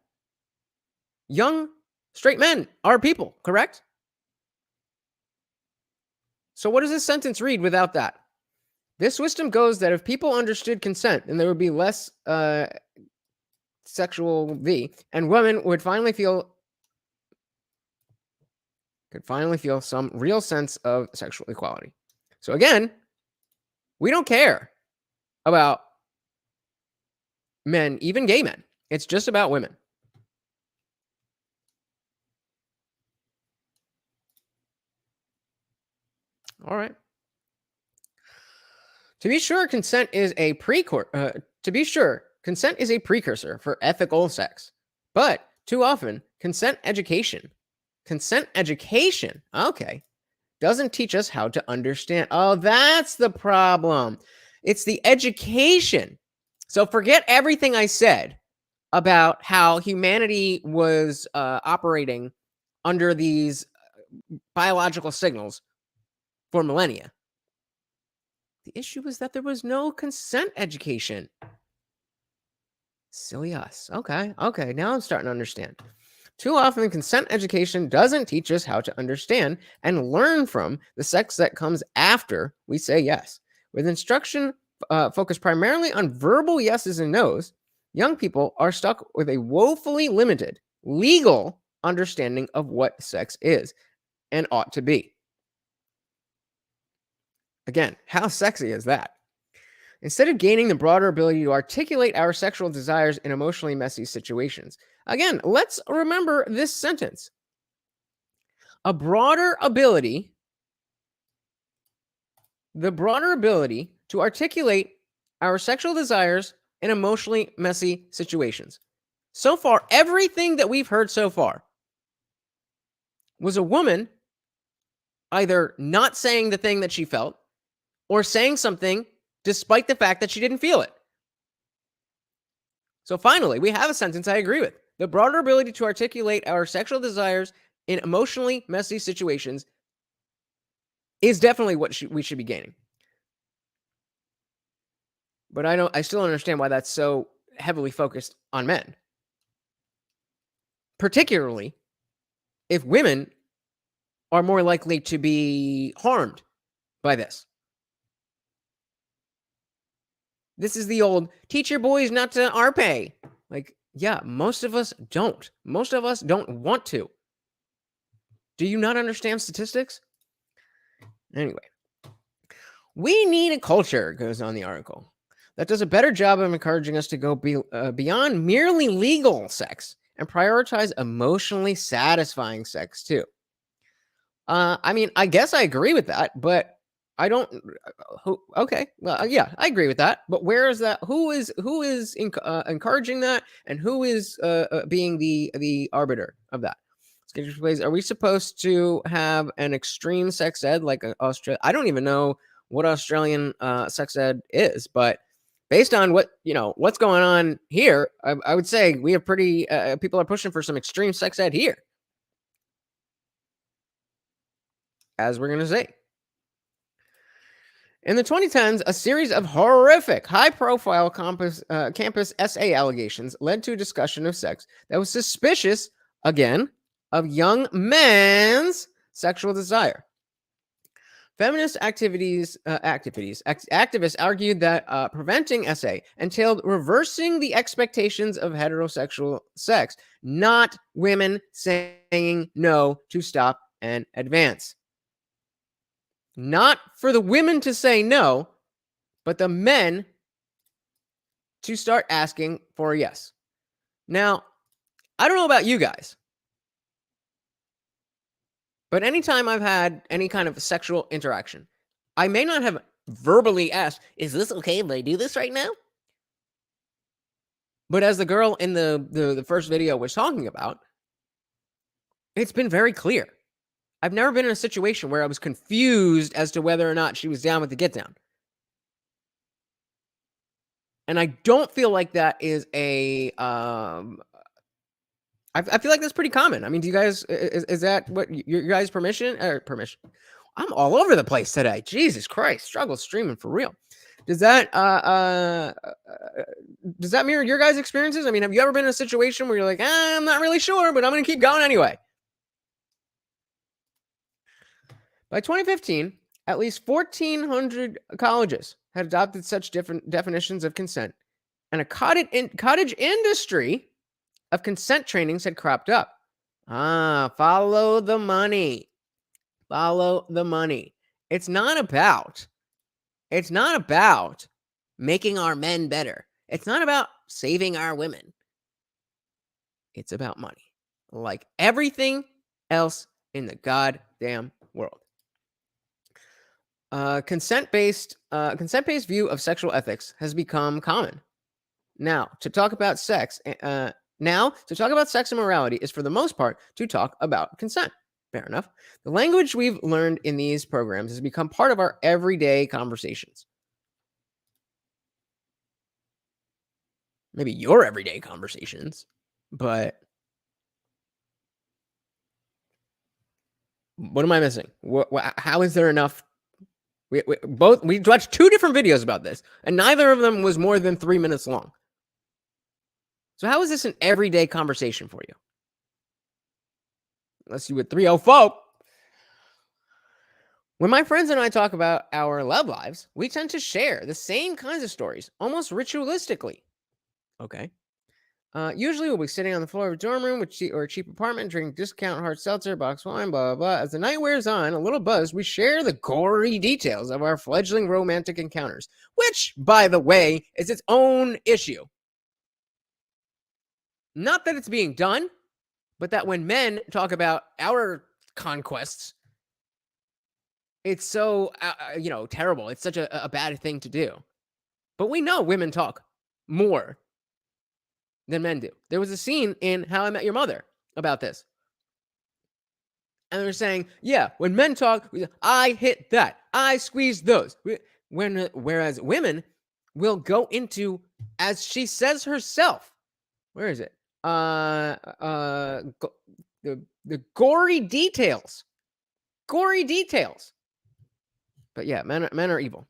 Young, straight men are people, correct? So what does this sentence read without that? This wisdom goes that if people understood consent, then there would be less sexual V, and women would finally feel some real sense of sexual equality. So again, we don't care about men, even gay men. It's just about women. All right. To be sure, consent is a precursor for ethical sex. But too often, consent education, okay, doesn't teach us how to understand. Oh, that's the problem. It's the education. So forget everything I said about how humanity was operating under these biological signals for millennia. The issue was that there was no consent education. Silly us. Okay, now I'm starting to understand. Too often, consent education doesn't teach us how to understand and learn from the sex that comes after we say yes. With instruction focused primarily on verbal yeses and nos, young people are stuck with a woefully limited legal understanding of what sex is and ought to be. Again, how sexy is that? Instead of gaining the broader ability to articulate our sexual desires in emotionally messy situations. Again, let's remember this sentence. The broader ability to articulate our sexual desires in emotionally messy situations. So far, everything that we've heard so far was a woman either not saying the thing that she felt or saying something despite the fact that she didn't feel it. So finally, we have a sentence I agree with. The broader ability to articulate our sexual desires in emotionally messy situations is definitely what we should be gaining. But I still don't understand why that's so heavily focused on men. Particularly if women are more likely to be harmed by this. This is the old teach your boys not to RP. Like, yeah, most of us don't. Most of us don't want to. Do you not understand statistics? Anyway, we need a culture, goes on the article, that does a better job of encouraging us to go beyond merely legal sex and prioritize emotionally satisfying sex too. I mean, I guess I agree with that, but I don't. Okay, well, yeah, I agree with that. But where is that? Who is encouraging that, and who is being the arbiter of that? Schedule plays. Are we supposed to have an extreme sex ed like Australia? I don't even know what Australian sex ed is, but based on what's going on here, I would say we have pretty people are pushing for some extreme sex ed here, as we're going to see. In the 2010s, a series of horrific, high-profile campus essay allegations led to a discussion of sex that was suspicious, again, of young men's sexual desire. Feminist activists argued that preventing SA entailed reversing the expectations of heterosexual sex, not women saying no to stop and advance. Not for the women to say no, but the men to start asking for a yes. Now, I don't know about you guys, but anytime I've had any kind of sexual interaction, I may not have verbally asked, is this okay if I do this right now? But as the girl in the first video was talking about, it's been very clear. I've never been in a situation where I was confused as to whether or not she was down with the get down. And I don't feel like that is a I feel like that's pretty common. I mean, do you guys is that what your guys' permission? I'm all over the place today. Jesus Christ, struggle streaming for real. Does that mirror your guys' experiences? I mean, have you ever been in a situation where you're like, I'm not really sure, but I'm going to keep going anyway? By 2015, at least 1,400 colleges had adopted such different definitions of consent, and a cottage industry of consent trainings had cropped up. Follow the money. Follow the money. It's not about making our men better. It's not about saving our women. It's about money. Like everything else in the goddamn world. Consent-based view of sexual ethics has become common. Now, to talk about sex and morality is for the most part to talk about consent. Fair enough. The language we've learned in these programs has become part of our everyday conversations. Maybe your everyday conversations, but what am I missing? How is there enough? We watched 2 different videos about this, and neither of them was more than 3 minutes long. So how is this an everyday conversation for you? Let's see what 304. When my friends and I talk about our love lives, we tend to share the same kinds of stories, almost ritualistically. Okay. Usually we'll be sitting on the floor of a dorm room or a cheap apartment, drinking discount hard seltzer, box wine, blah, blah, blah. As the night wears on, a little buzzed, we share the gory details of our fledgling romantic encounters, which, by the way, is its own issue. Not that it's being done, but that when men talk about our conquests, it's so, terrible. It's such a bad thing to do. But we know women talk more than men do. There was a scene in How I Met Your Mother about this. And they're saying, yeah, when men talk, I hit that. I squeeze those. Whereas women will go into, as she says herself, Where is it? The gory details. Gory details. But yeah, men are evil.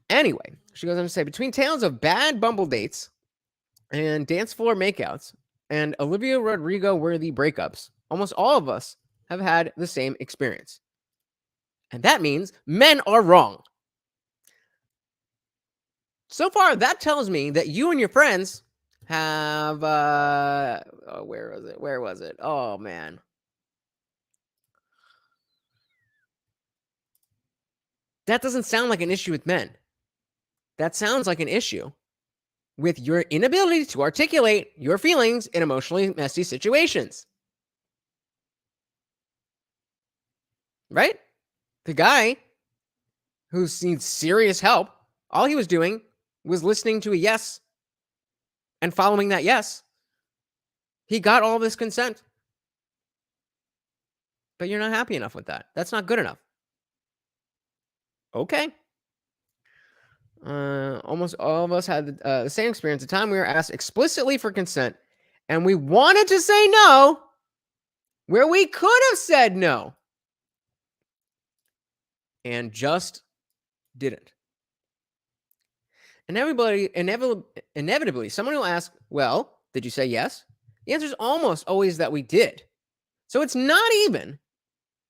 Anyway, she goes on to say, between tales of bad Bumble dates and dance floor makeouts and Olivia Rodrigo-worthy breakups, almost all of us have had the same experience. And that means men are wrong. So far, that tells me that you and your friends have, where was it? Oh, man. That doesn't sound like an issue with men. That sounds like an issue with your inability to articulate your feelings in emotionally messy situations. Right? The guy who needs serious help, all he was doing was listening to a yes and following that yes. He got all this consent. But you're not happy enough with that. That's not good enough. Okay. Almost all of us had the same experience. The time we were asked explicitly for consent, and we wanted to say no, where we could have said no, and just didn't. And inevitably, someone will ask, well, did you say yes? The answer is almost always that we did. So it's not even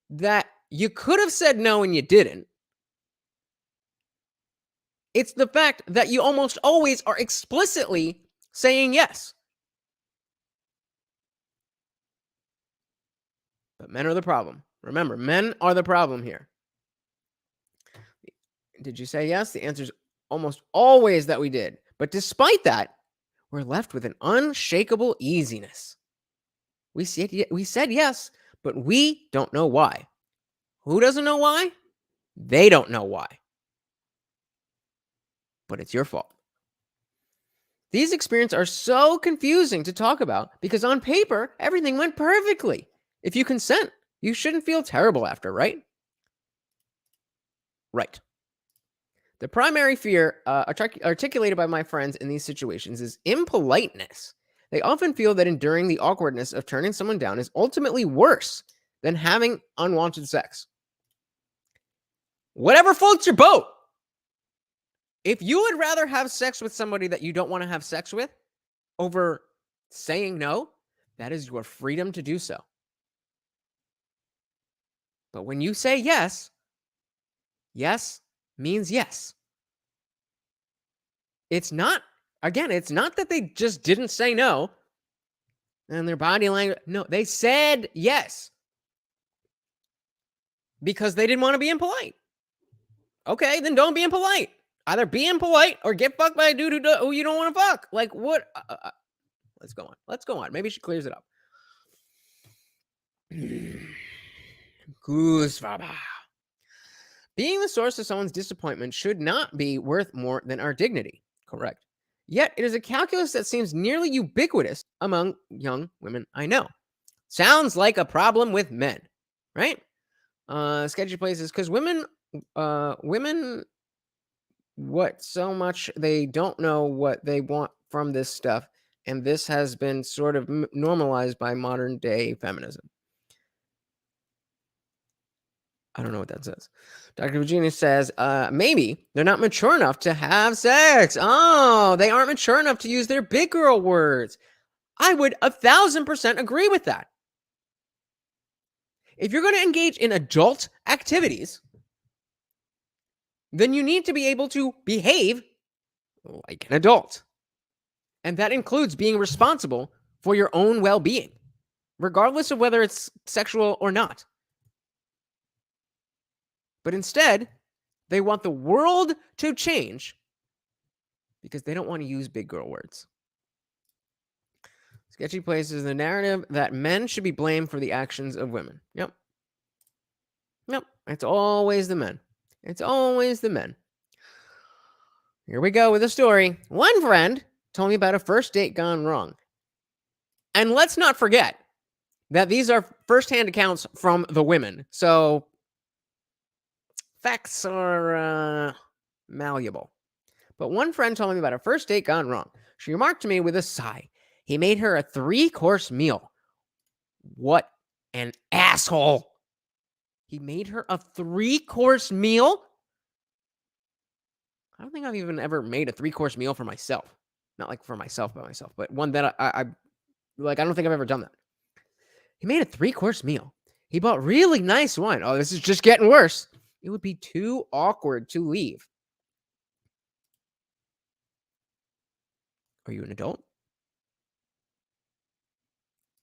that you could have said no and you didn't. It's the fact that you almost always are explicitly saying yes. But men are the problem. Remember, men are the problem here. Did you say yes? The answer is almost always that we did. But despite that, we're left with an unshakable easiness. We said yes, but we don't know why. Who doesn't know why? They don't know why. But it's your fault. These experiences are so confusing to talk about because on paper, everything went perfectly. If you consent, you shouldn't feel terrible after, right? Right. The primary fear articulated by my friends in these situations is impoliteness. They often feel that enduring the awkwardness of turning someone down is ultimately worse than having unwanted sex. Whatever floats your boat. If you would rather have sex with somebody that you don't want to have sex with over saying no, that is your freedom to do so. But when you say yes, yes means yes. It's not that they just didn't say no and their body language. No, they said yes because they didn't want to be impolite. Okay, then don't be impolite. Either be impolite or get fucked by a dude who you don't want to fuck. Like, what? Let's go on. Maybe she clears it up. Goosebaba. Being the source of someone's disappointment should not be worth more than our dignity. Correct. Yet it is a calculus that seems nearly ubiquitous among young women I know. Sounds like a problem with men, right? Sketchy places, because women, what so much they don't know what they want from this stuff, and this has been sort of normalized by modern day feminism. I don't know what that says. Dr. Virginia says, maybe they're not mature enough to have sex. Oh, they aren't mature enough to use their big girl words. I would 1,000% agree with that. If you're going to engage in adult activities, then you need to be able to behave like an adult. And that includes being responsible for your own well-being, regardless of whether it's sexual or not. But instead, they want the world to change because they don't want to use big girl words. Sketchy places the narrative that men should be blamed for the actions of women. Yep. It's always the men. It's always the men. Here we go with a story. One friend told me about a first date gone wrong. And let's not forget that these are firsthand accounts from the women. So facts are malleable. But one friend told me about a first date gone wrong. She remarked to me with a sigh, he made her a 3-course meal. What an asshole. He made her a 3-course meal? I don't think I've even ever made a 3-course meal for myself. Not like for myself by myself, but one that I don't think I've ever done that. He made a 3-course meal. He bought really nice wine. Oh, this is just getting worse. It would be too awkward to leave. Are you an adult?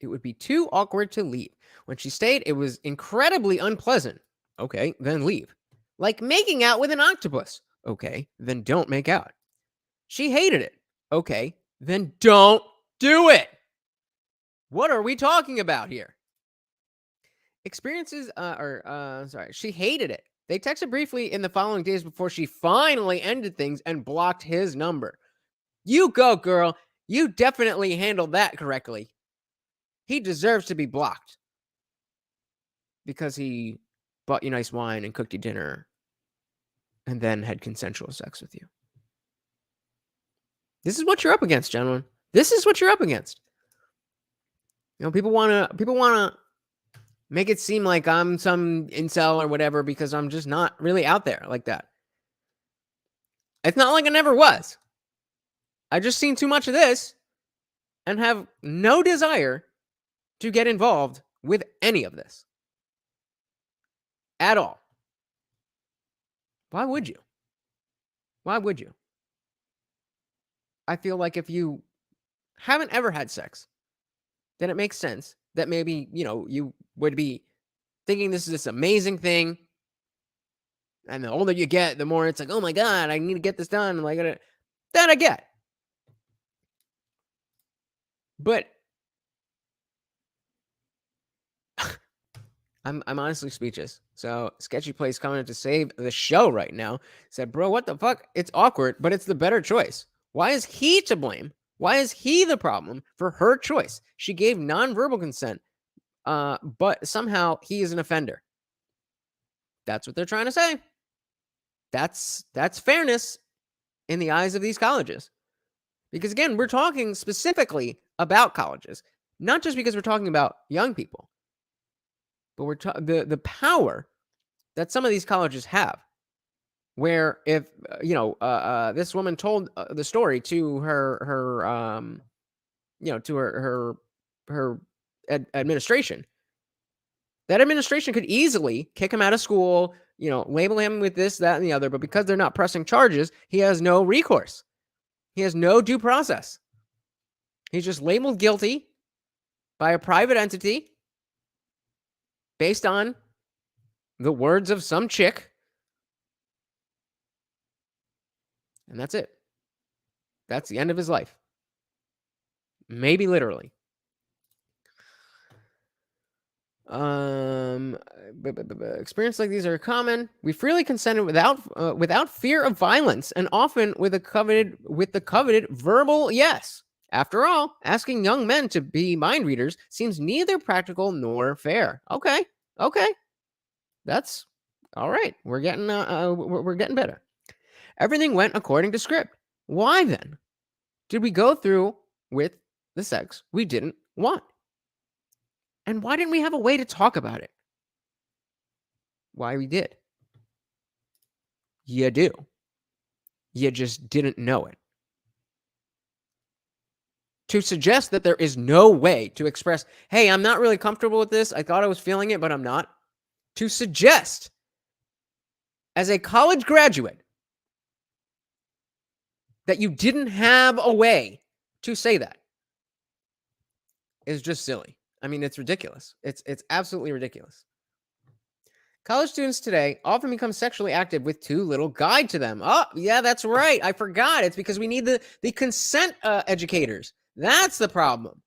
It would be too awkward to leave. When she stayed, it was incredibly unpleasant. Okay, then leave. Like making out with an octopus. Okay, then don't make out. She hated it. Okay, then don't do it. What are we talking about here? She hated it. They texted briefly in the following days before she finally ended things and blocked his number. You go, girl. You definitely handled that correctly. He deserves to be blocked because he bought you nice wine and cooked you dinner and then had consensual sex with you. This is what you're up against, gentlemen. This is what you're up against. You know, people want to make it seem like I'm some incel or whatever because I'm just not really out there like that. It's not like I never was. I just seen too much of this and have no desire to get involved with any of this at all. Why would you? Why would you? I feel like if you haven't ever had sex, then it makes sense that maybe, you would be thinking this is this amazing thing. And the older you get, the more it's like, oh my God, I need to get this done. Like that I get. But I'm honestly speechless. So Sketchy Place coming to save the show right now. Said, bro, what the fuck? It's awkward, but it's the better choice. Why is he to blame? Why is he the problem for her choice? She gave nonverbal consent, but somehow he is an offender. That's what they're trying to say. That's fairness in the eyes of these colleges. Because again, we're talking specifically about colleges, not just because we're talking about young people, but we're the power that some of these colleges have. Where if this woman told the story to her administration, that administration could easily kick him out of school, label him with this, that, and the other. But because they're not pressing charges, he has no recourse. He has no due process. He's just labeled guilty by a private entity based on the words of some chick. And that's it. That's the end of his life. Maybe literally. Experiences like these are common. We freely consented without fear of violence, and often with the coveted verbal yes. After all, asking young men to be mind readers seems neither practical nor fair. Okay, that's all right. We're getting better. Everything went according to script. Why then did we go through with the sex we didn't want? And why didn't we have a way to talk about it? Why we did? You do. You just didn't know it. To suggest that there is no way to express, hey, I'm not really comfortable with this. I thought I was feeling it, but I'm not. To suggest, as a college graduate, that you didn't have a way to say that is just silly. I mean, it's ridiculous. It's absolutely ridiculous. College students today often become sexually active with too little guide to them. Oh, yeah, that's right. I forgot. It's because we need the consent educators. That's the problem.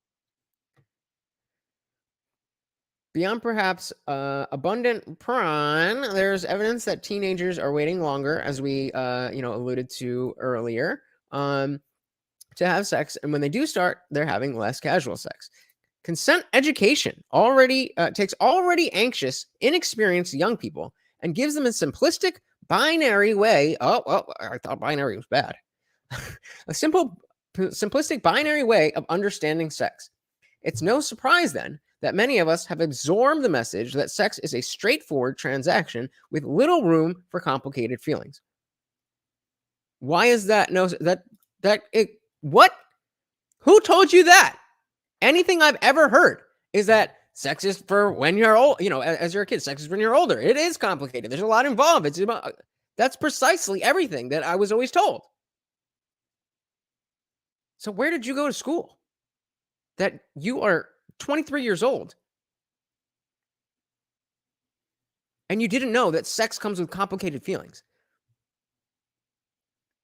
Beyond perhaps abundant prawn, there's evidence that teenagers are waiting longer, as we alluded to earlier, to have sex, and when they do start, they're having less casual sex. Consent education takes already anxious, inexperienced young people and gives them a simplistic binary way. Oh, well, I thought binary was bad. A simple simplistic binary way of understanding sex. It's no surprise then that many of us have absorbed the message that sex is a straightforward transaction with little room for complicated feelings. Why is that? What? Who told you that? Anything I've ever heard is that sex is for when you're old, as you're a kid. Sex is when you're older. It is complicated. There's a lot involved. That's precisely everything that I was always told. So where did you go to school? That you are 23 years old and you didn't know that sex comes with complicated feelings.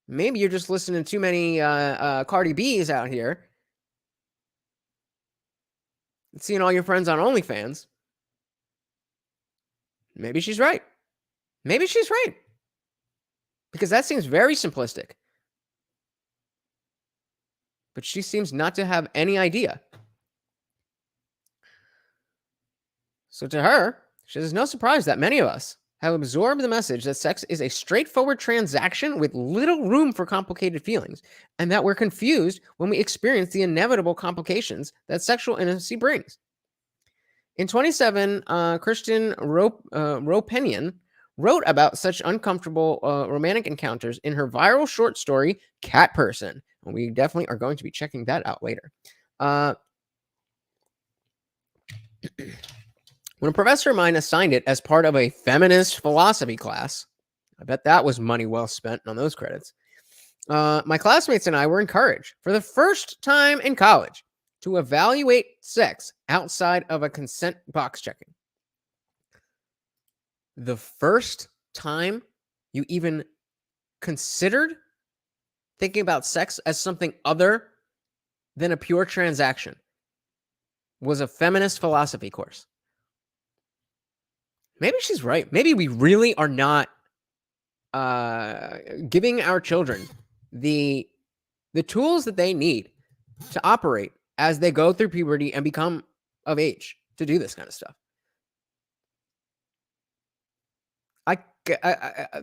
Maybe you're just listening to too many Cardi B's out here and seeing all your friends on OnlyFans. Maybe she's right. Maybe she's right. Because that seems very simplistic. But she seems not to have any idea. So to her, she says, no surprise that many of us have absorbed the message that sex is a straightforward transaction with little room for complicated feelings, and that we're confused when we experience the inevitable complications that sexual intimacy brings. In 2017, Christian Ropenian wrote about such uncomfortable romantic encounters in her viral short story, Cat Person. And we definitely are going to be checking that out later. When a professor of mine assigned it as part of a feminist philosophy class, I bet that was money well spent on those credits. My classmates and I were encouraged for the first time in college to evaluate sex outside of a consent box checking. The first time you even considered thinking about sex as something other than a pure transaction was a feminist philosophy course. Maybe she's right. Maybe we really are not giving our children the tools that they need to operate as they go through puberty and become of age to do this kind of stuff.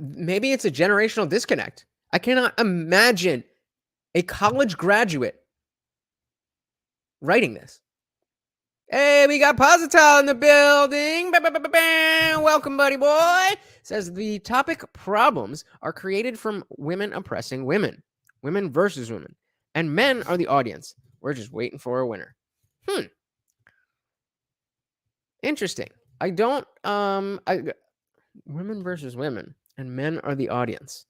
Maybe it's a generational disconnect. I cannot imagine a college graduate writing this. Hey, we got Posital in the building. Welcome, buddy boy. Says the topic problems are created from women oppressing women. Women versus women. And men are the audience. We're just waiting for a winner. Interesting. Women versus women. And men are the audience.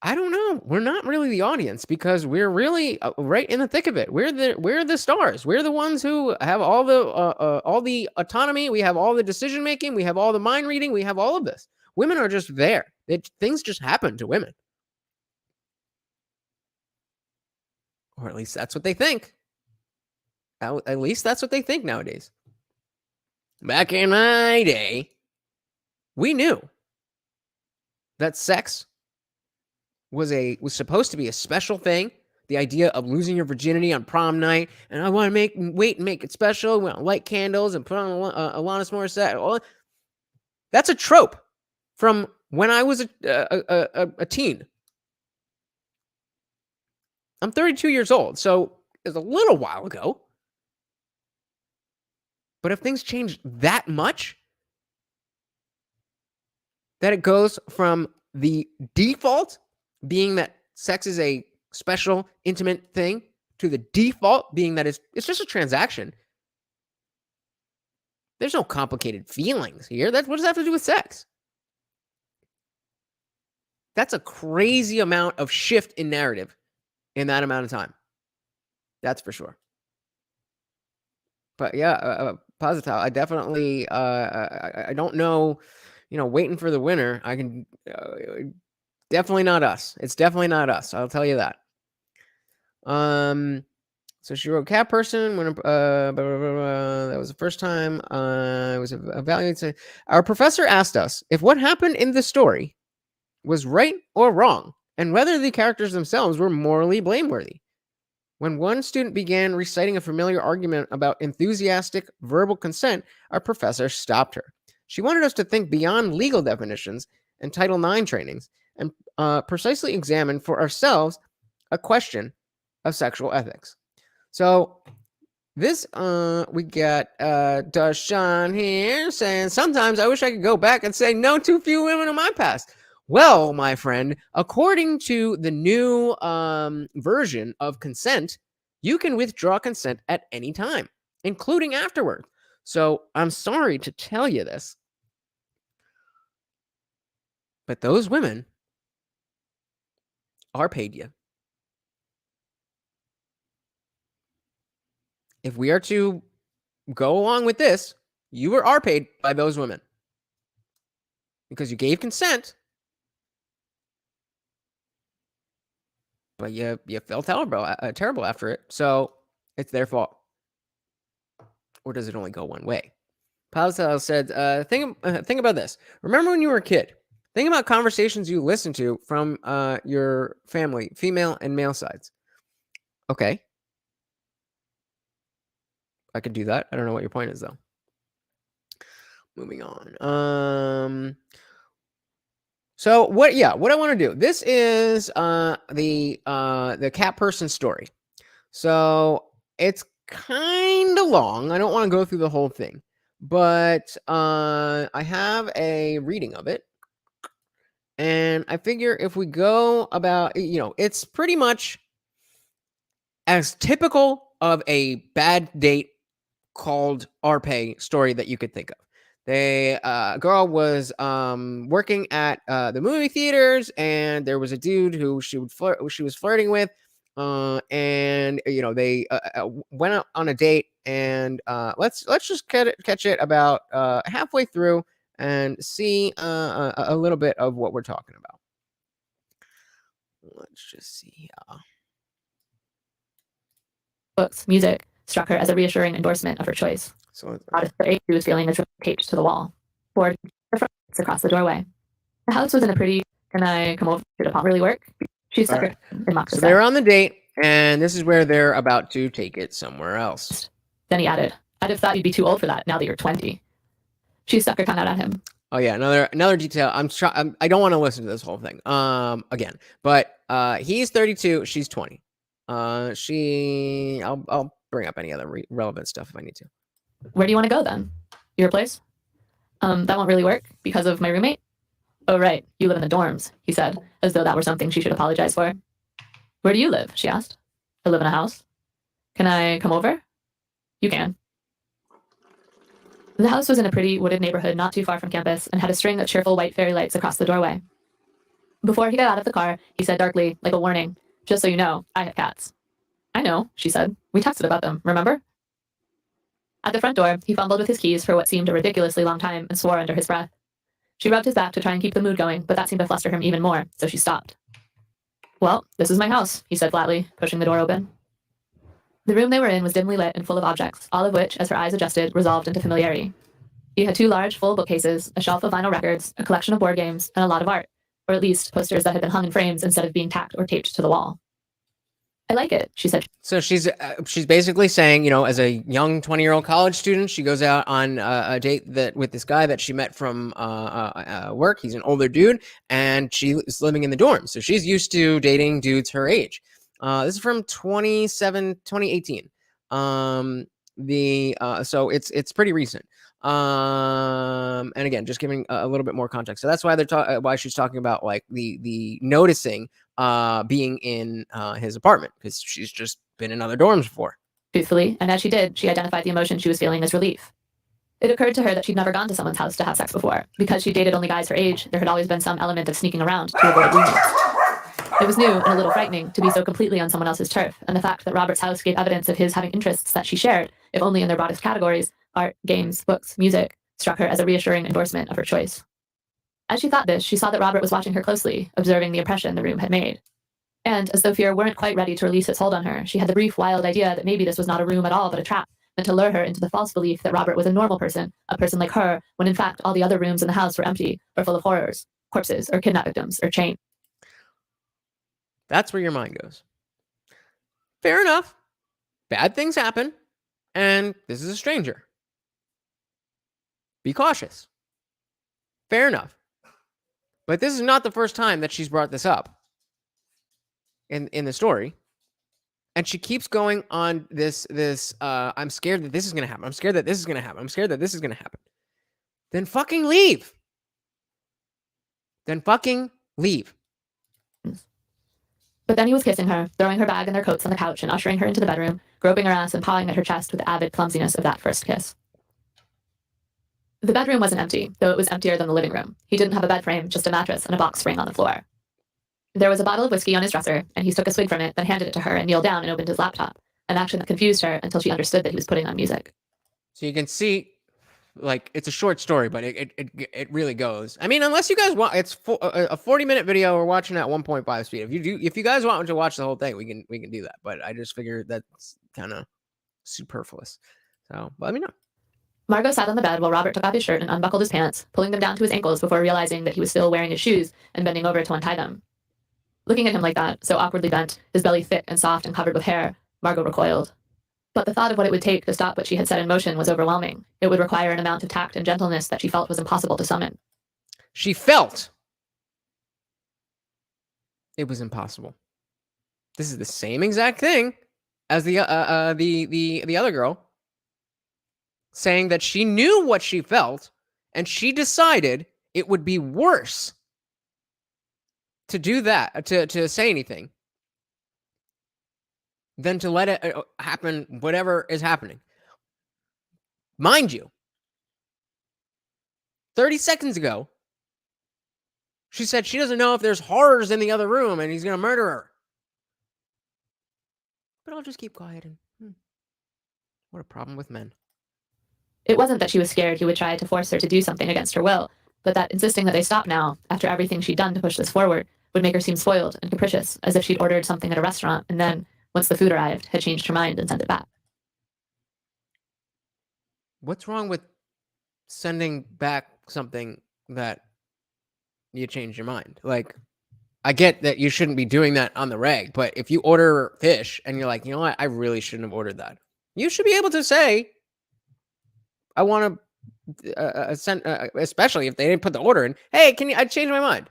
I don't know. We're not really the audience because we're really right in the thick of it. We're the stars. We're the ones who have all the autonomy. We have all the decision making. We have all the mind reading. We have all of this. Women are just there. Things just happen to women, or at least that's what they think. At least that's what they think nowadays. Back in my day, we knew that sex was supposed to be a special thing. The idea of losing your virginity on prom night, and I want to make it special. We want to light candles and put on Alanis Morissette. That's a trope from when I was a teen. I'm 32 years old, so it's a little while ago. But if things change that much, that it goes from the default being that sex is a special, intimate thing to the default being that it's just a transaction. There's no complicated feelings here. What does that have to do with sex? That's a crazy amount of shift in narrative in that amount of time. That's for sure. But yeah, Posital, I definitely, I don't know, waiting for the winner. I can... definitely not us. It's definitely not us. I'll tell you that. So she wrote Cat Person when that was the first time I was evaluated. Our professor asked us if what happened in the story was right or wrong, and whether the characters themselves were morally blameworthy. When one student began reciting a familiar argument about enthusiastic verbal consent, our professor stopped her. She wanted us to think beyond legal definitions and Title IX trainings and precisely examine for ourselves a question of sexual ethics. So this we got Dashan here saying, sometimes I wish I could go back and say no too few women in my past. Well, my friend, according to the new version of consent, you can withdraw consent at any time, including afterward. So I'm sorry to tell you this, but those women are paid you. If we are to go along with this, you are paid by those women because you gave consent, but you felt terrible after it. So it's their fault. Or does it only go one way? Pausal said, think about this. Remember when you were a kid? Think about conversations you listened to from your family, female and male sides. Okay. I could do that. I don't know what your point is, though. Moving on. So what I want to do. This is the cat person story. So it's kind of long. I don't want to go through the whole thing, but I have a reading of it. And I figure if we go about, it's pretty much as typical of a bad date called RPay story that you could think of. The girl was working at the movie theaters, and there was a dude who she was flirting with, and they went out on a date, and let's just catch it about halfway through and see a little bit of what we're talking about. Let's just see here. Books, music struck her as a reassuring endorsement of her choice. So She was feeling as taped to the wall. Board across the doorway. The house was in a pretty. Can I come over to pop really work? She stuck her in mock. So they're on the date, and this is where they're about to take it somewhere else. Then he added, "I'd have thought you'd be too old for that now that you're 20." She stuck her tongue out at him. Oh yeah, another detail. I don't want to listen to this whole thing again, but he's 32, she's 20. I'll bring up any other relevant stuff if I need to. Where do you want to go then? Your place? That won't really work because of my roommate. Oh right, you live in the dorms, he said, as though that were something she should apologize for. Where do you live? She asked. I live in a house. Can I come over? You can. The house was in a pretty wooded neighborhood not too far from campus and had a string of cheerful white fairy lights across the doorway. Before he got out of the car, he said darkly, like a warning, "Just so you know, I have cats." I know, she said. We texted about them, remember? At the front door, he fumbled with his keys for what seemed a ridiculously long time and swore under his breath. She rubbed his back to try and keep the mood going, but that seemed to fluster him even more, so she stopped. Well, this is my house, he said flatly, pushing the door open. The room they were in was dimly lit and full of objects, all of which, as her eyes adjusted, resolved into familiarity. He had 2 large, full bookcases, a shelf of vinyl records, a collection of board games, and a lot of art, or at least posters that had been hung in frames instead of being tacked or taped to the wall. I like it, she said. So she's basically saying, as a young 20-year-old college student, she goes out on a date with this guy that she met from work. He's an older dude, and she is living in the dorms. So she's used to dating dudes her age. This is from 2018. So it's pretty recent. And again, just giving a little bit more context. So that's why why she's talking about like the noticing being in his apartment, because she's just been in other dorms before. Truthfully, and as she did, she identified the emotion she was feeling as relief. It occurred to her that she'd never gone to someone's house to have sex before. Because she dated only guys her age, there had always been some element of sneaking around to avoid roommates. It was new and a little frightening to be so completely on someone else's turf, and the fact that Robert's house gave evidence of his having interests that she shared, if only in their broadest categories, art, games, books, music, struck her as a reassuring endorsement of her choice. As she thought this, she saw that Robert was watching her closely, observing the impression the room had made. And, as though fear weren't quite ready to release its hold on her, she had the brief, wild idea that maybe this was not a room at all but a trap, meant to lure her into the false belief that Robert was a normal person, a person like her, when in fact all the other rooms in the house were empty, or full of horrors, corpses, or kidnap victims, or chained. That's where your mind goes. Fair enough. Bad things happen, and this is a stranger. Be cautious. Fair enough. But this is not the first time that she's brought this up in the story. And she keeps going on this, I'm scared that this is going to happen. I'm scared that this is going to happen. I'm scared that this is going to happen. Then fucking leave. Then fucking leave. But then he was kissing her, throwing her bag and their coats on the couch and ushering her into the bedroom, groping her ass and pawing at her chest with the avid clumsiness of that first kiss. The bedroom wasn't empty, though it was emptier than the living room. He didn't have a bed frame, just a mattress and a box spring on the floor. There was a bottle of whiskey on his dresser, and he took a swig from it, then handed it to her and kneeled down and opened his laptop, an action that confused her until she understood that he was putting on music. So you can see, like, it's a short story, but it really goes. I mean, unless you guys want, it's a 40-minute video. We're watching at 1.5 speed. If you guys want to watch the whole thing, we can do that. But I just figured that's kind of superfluous. So let me know. Margot sat on the bed while Robert took off his shirt and unbuckled his pants, pulling them down to his ankles before realizing that he was still wearing his shoes and bending over to untie them. Looking at him like that, so awkwardly bent, his belly thick and soft and covered with hair, Margot recoiled. But the thought of what it would take to stop what she had set in motion was overwhelming. It would require an amount of tact and gentleness that she felt was impossible to summon. She felt it was impossible. This is the same exact thing as the other girl saying that she knew what she felt and she decided it would be worse to do that, to say anything, than to let it happen, whatever is happening. Mind you, 30 seconds ago, she said she doesn't know if there's horrors in the other room and he's going to murder her. But I'll just keep quiet. And what a problem with men. It wasn't that she was scared he would try to force her to do something against her will, but that insisting that they stop now, after everything she'd done to push this forward, would make her seem spoiled and capricious, as if she'd ordered something at a restaurant and then, once the food arrived, had changed her mind and sent it back. What's wrong with sending back something that you changed your mind? Like, I get that you shouldn't be doing that on the reg, but if you order fish and you're like, you know what, I really shouldn't have ordered that, you should be able to say, I want to send, especially if they didn't put the order in. Hey, I changed my mind.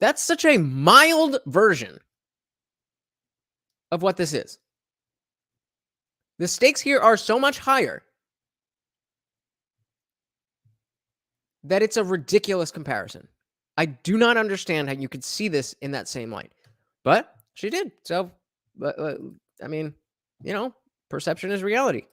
That's such a mild version of what this is. The stakes here are so much higher that it's a ridiculous comparison. I do not understand how you could see this in that same light. But she did. So, I mean, perception is reality.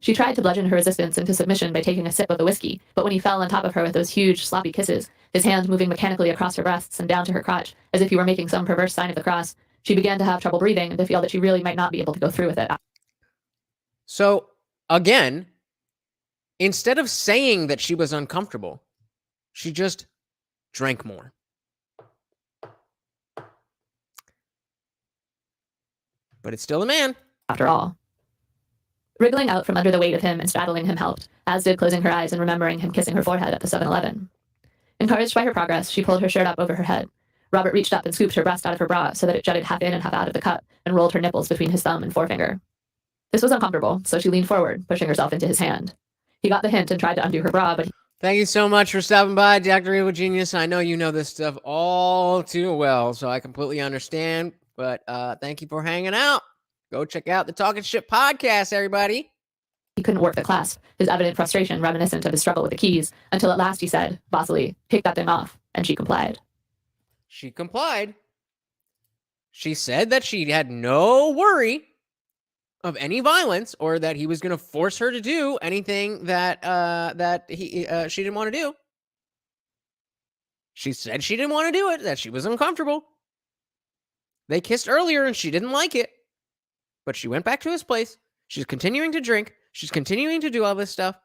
She tried to bludgeon her resistance into submission by taking a sip of the whiskey, but when he fell on top of her with those huge, sloppy kisses, his hand moving mechanically across her breasts and down to her crotch, as if he were making some perverse sign of the cross, she began to have trouble breathing and to feel that she really might not be able to go through with it. So, again, instead of saying that she was uncomfortable, she just drank more. But it's still a man. After all. Wriggling out from under the weight of him and straddling him helped, as did closing her eyes and remembering him kissing her forehead at the 7-Eleven. Encouraged by her progress, she pulled her shirt up over her head. Robert reached up and scooped her breast out of her bra so that it jutted half in and half out of the cup and rolled her nipples between his thumb and forefinger. This was uncomfortable, so she leaned forward, pushing herself into his hand. He got the hint and tried to undo her bra, but Thank you so much for stopping by, Dr. Evil Genius. I know you know this stuff all too well, so I completely understand. But thank you for hanging out. Go check out the Talking Shit podcast, everybody. he couldn't work the clasp, his evident frustration reminiscent of his struggle with the keys, until at last he said, bossily, "Take that thing off," and she complied. She complied. She said that she had no worry of any violence or that he was going to force her to do anything that she didn't want to do. She said she didn't want to do it, that she was uncomfortable. They kissed earlier and she didn't like it, but she went back to his place. She's continuing to drink. She's continuing to do all this stuff.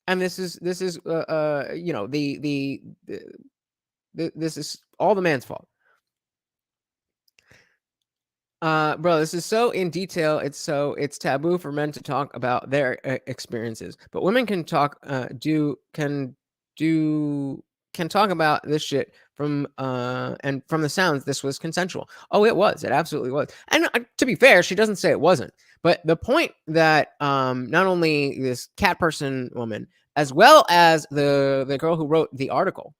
And this is this is all the man's fault. Bro, this is so in detail. It's taboo for men to talk about their experiences, but women can talk can talk about this shit from and from the sounds this was consensual. Oh, it was. It absolutely was. And to be fair, she doesn't say it wasn't. But the point that not only this cat person woman as well as the girl who wrote the article,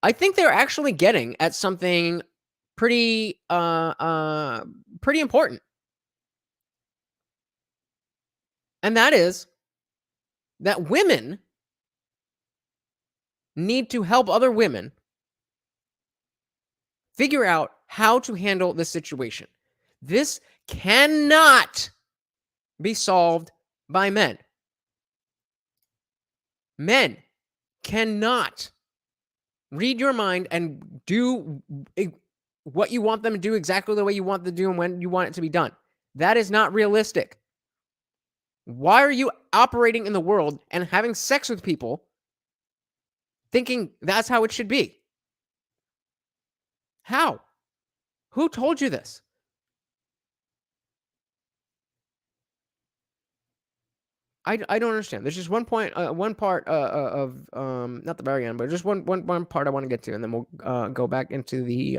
I think they're actually getting at something pretty important. And that is that women need to help other women figure out how to handle this situation. This cannot be solved by men. Men cannot read your mind and do what you want them to do exactly the way you want them to do and when you want it to be done. That is not realistic. Why are you operating in the world and having sex with people thinking that's how it should be? How? Who told you this? I don't understand. There's just one part of not the very end, but just one part I want to get to, and then we'll go back into the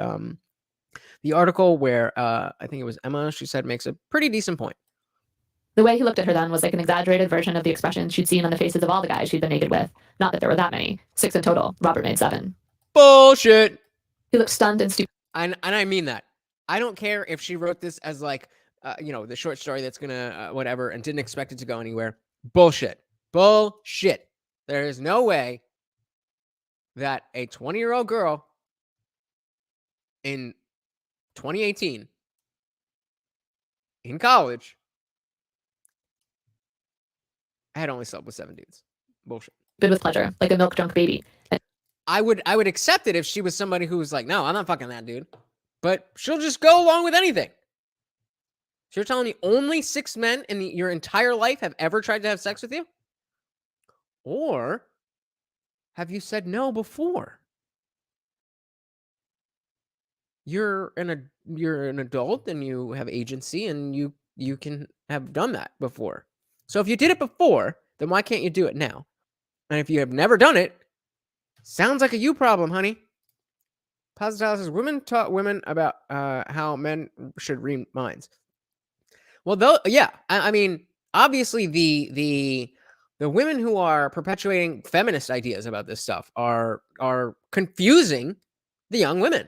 article where I think it was Emma. She said makes a pretty decent point. The way he looked at her then was like an exaggerated version of the expression she'd seen on the faces of all the guys she'd been naked with. Not that there were that many. 6 in total. Robert made 7. Bullshit. He looked stunned and stupid. And I mean that. I don't care if she wrote this as like, the short story that's gonna whatever and didn't expect it to go anywhere. Bullshit. Bullshit. There is no way that a 20-year-old girl in 2018 in college had only slept with 7 dudes. Bullshit. With pleasure, like a milk drunk baby. I would accept it if she was somebody who was like, no, I'm not fucking that dude. But she'll just go along with anything. So you're telling me only 6 men in your entire life have ever tried to have sex with you? Or have you said no before? You're an adult and you have agency and you can have done that before. So if you did it before, then why can't you do it now? And if you have never done it, sounds like a you problem, honey. Positalis says, women taught women about how men should read minds. Well, though, yeah, I mean, obviously the women who are perpetuating feminist ideas about this stuff are confusing the young women.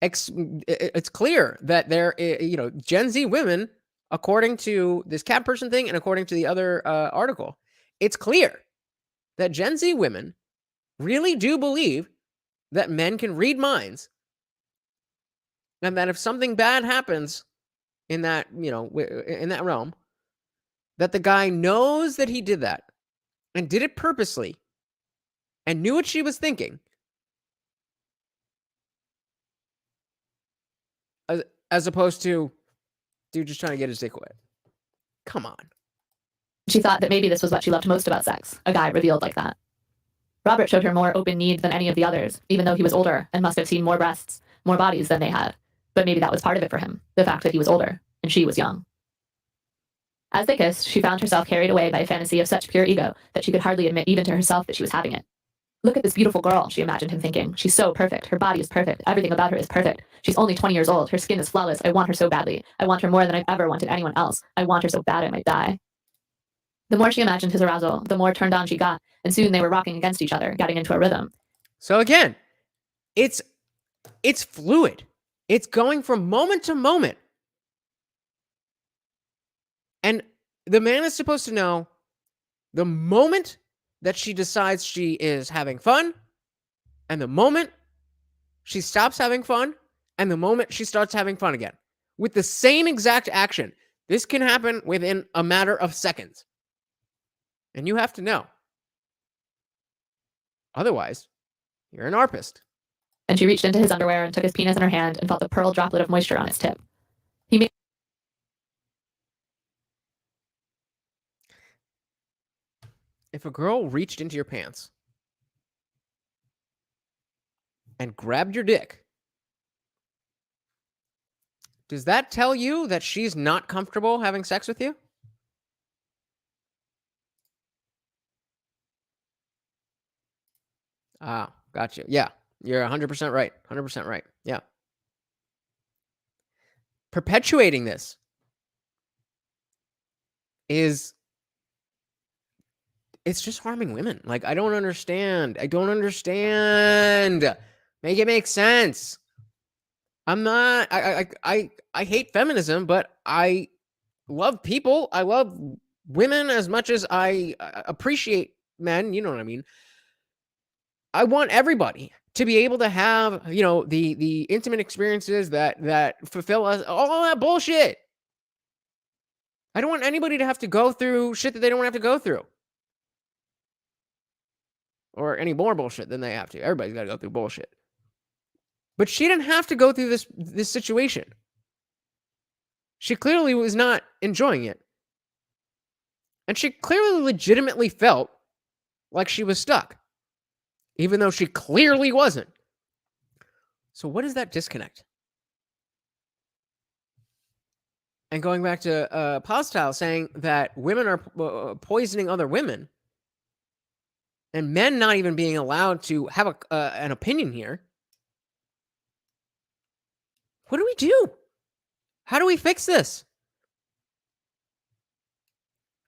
It's clear that they're, Gen Z women, according to this cat person thing and according to the other article, it's clear that Gen Z women really do believe that men can read minds, and that if something bad happens in that, in that realm, that the guy knows that he did that and did it purposely and knew what she was thinking, as opposed to dude just trying to get his dick wet. Come on. She thought that maybe this was what she loved most about sex, a guy revealed like that. Robert showed her more open need than any of the others, even though he was older and must have seen more breasts, more bodies than they had. But maybe that was part of it for him, the fact that he was older, and she was young. As they kissed, she found herself carried away by a fantasy of such pure ego that she could hardly admit even to herself that she was having it. Look at this beautiful girl, she imagined him thinking. She's so perfect. Her body is perfect. Everything about her is perfect. She's only 20 years old. Her skin is flawless. I want her so badly. I want her more than I've ever wanted anyone else. I want her so bad I might die. The more she imagined his arousal, the more turned on she got, and soon they were rocking against each other, getting into a rhythm. So again, it's fluid. It's going from moment to moment. And the man is supposed to know the moment that she decides she is having fun, and the moment she stops having fun, and the moment she starts having fun again. With the same exact action. This can happen within a matter of seconds. And you have to know. Otherwise, you're an arpist. And she reached into his underwear and took his penis in her hand and felt the pearl droplet of moisture on its tip. He made If a girl reached into your pants and grabbed your dick, does that tell you that she's not comfortable having sex with you? Ah, gotcha. Yeah, you're 100% right. 100% right. Yeah. Perpetuating this it's just harming women. Like, I don't understand. Make it make sense. I'm not. I hate feminism, but I love people. I love women as much as I appreciate men. You know what I mean? I want everybody to be able to have, the intimate experiences that fulfill us. All that bullshit. I don't want anybody to have to go through shit that they don't have to go through. Or any more bullshit than they have to. Everybody's got to go through bullshit. But she didn't have to go through this situation. She clearly was not enjoying it. And she clearly legitimately felt like she was stuck. Even though she clearly wasn't. So what is that disconnect? And going back to Postal saying that women are poisoning other women, and men not even being allowed to have an opinion here. What do we do? How do we fix this?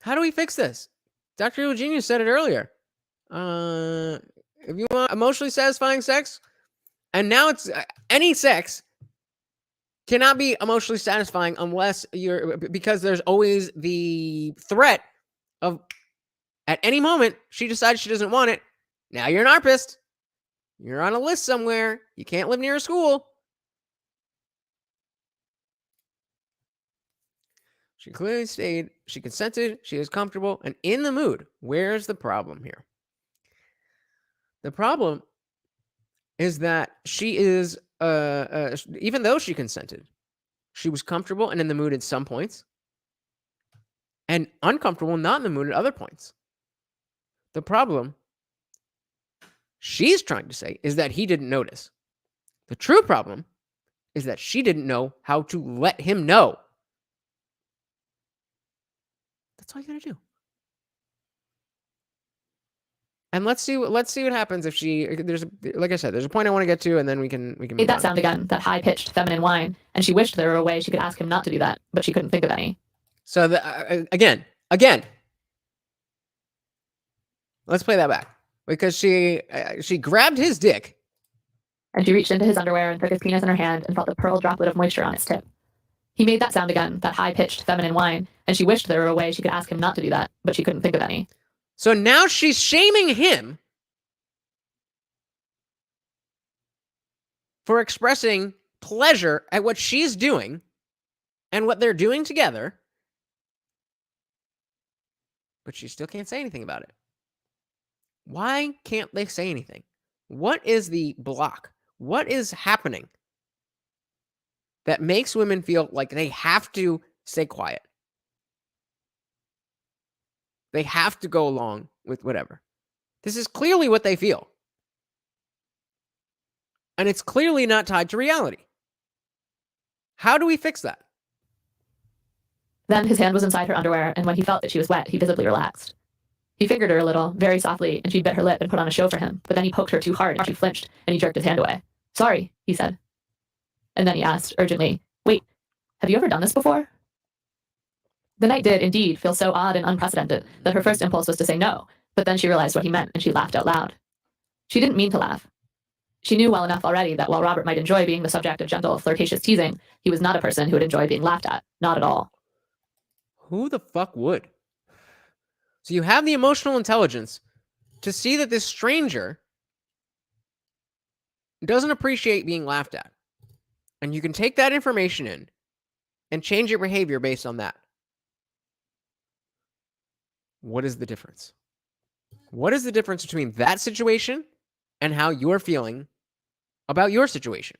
How do we fix this? Dr. Eugenia said it earlier. If you want emotionally satisfying sex, and now it's any sex cannot be emotionally satisfying unless because there's always the threat of at any moment she decides she doesn't want it. Now you're an ARPist. You're on a list somewhere. You can't live near a school. She clearly stayed. She consented. She was comfortable and in the mood. Where's the problem here? The problem is that she is, even though she consented, she was comfortable and in the mood at some points, and uncomfortable, not in the mood at other points. The problem she's trying to say is that he didn't notice. The true problem is that she didn't know how to let him know. That's all you gotta do. And let's see what happens if like I said, there's a point I want to get to, and then we can Made that sound again, that high-pitched feminine whine, and she wished there were a way she could ask him not to do that, but she couldn't think of any. So again, let's play that back, because she grabbed his dick, and she reached into his underwear and took his penis in her hand and felt a pearl droplet of moisture on its tip. He made that sound again, that high-pitched feminine whine, and she wished there were a way she could ask him not to do that, but she couldn't think of any. So now she's shaming him for expressing pleasure at what she's doing and what they're doing together, but she still can't say anything about it. Why can't they say anything? What is the block? What is happening that makes women feel like they have to stay quiet? They have to go along with whatever. This is clearly what they feel. And it's clearly not tied to reality. How do we fix that? Then his hand was inside her underwear, and when he felt that she was wet, he visibly relaxed. He fingered her a little, very softly, and she bit her lip and put on a show for him, but then he poked her too hard and she flinched, and he jerked his hand away. "Sorry," he said. And then he asked, urgently, "Wait, have you ever done this before?" The night did, indeed, feel so odd and unprecedented that her first impulse was to say no, but then she realized what he meant, and she laughed out loud. She didn't mean to laugh. She knew well enough already that while Robert might enjoy being the subject of gentle, flirtatious teasing, he was not a person who would enjoy being laughed at. Not at all. Who the fuck would? So you have the emotional intelligence to see that this stranger doesn't appreciate being laughed at. And you can take that information in and change your behavior based on that. What is the difference? What is the difference between that situation and how you're feeling about your situation?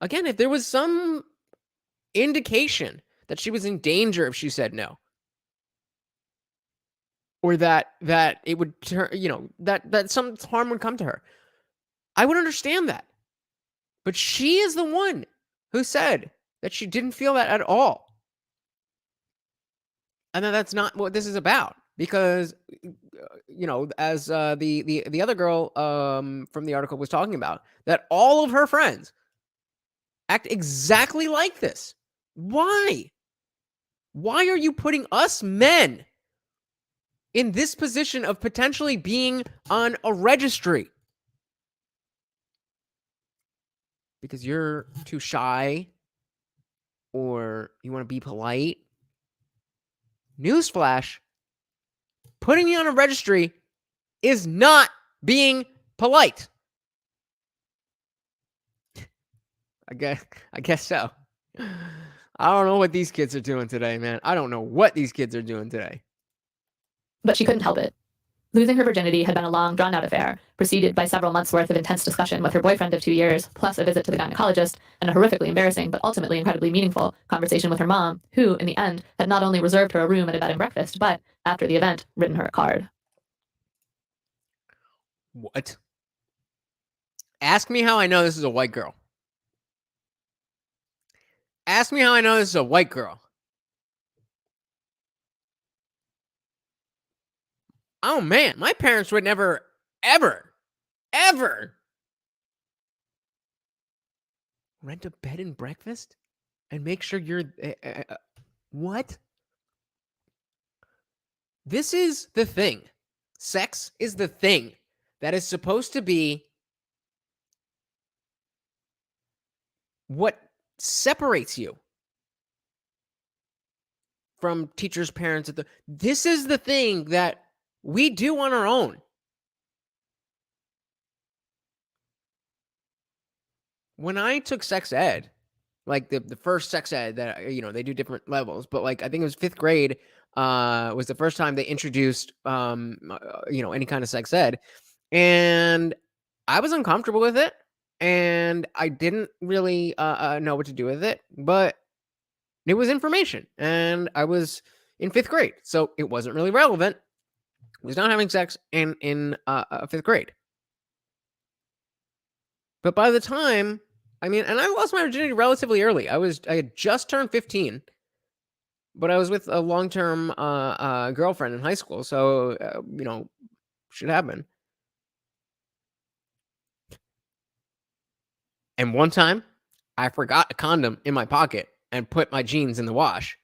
Again, if there was some indication that she was in danger if she said no, or that it would turn, that some harm would come to her, I would understand that. But she is the one who said that she didn't feel that at all. And that's not what this is about, because as the other girl from the article was talking about, that all of her friends act exactly like this. Why? Why are you putting us men in this position of potentially being on a registry? because you're too shy or you want to be polite. Newsflash, putting me on a registry is not being polite. I guess so. I don't know what these kids are doing today, man. I don't know what these kids are doing today. But she couldn't help it. Losing her virginity had been a long, drawn-out affair, preceded by several months' worth of intense discussion with her boyfriend of 2 years, plus a visit to the gynecologist, and a horrifically embarrassing but ultimately incredibly meaningful conversation with her mom, who, in the end, had not only reserved her a room and a bed and breakfast, but, after the event, written her a card. What? Ask me how I know this is a white girl. Ask me how I know this is a white girl. Oh man, my parents would never, ever rent a bed and breakfast and make sure you're what? This is the thing. Sex is the thing that is supposed to be what separates you from teachers, parents. This is the thing that we do on our own. When I took sex ed, like the first sex ed that, they do different levels, but like I think it was 5th grade was the first time they introduced, any kind of sex ed. And I was uncomfortable with it. And I didn't really know what to do with it, but it was information. And I was in 5th grade, so it wasn't really relevant. I was not having sex in 5th grade. But by the time, and I lost my virginity relatively early. I had just turned 15, but I was with a long-term girlfriend in high school, so should happen. And one time, I forgot a condom in my pocket and put my jeans in the wash.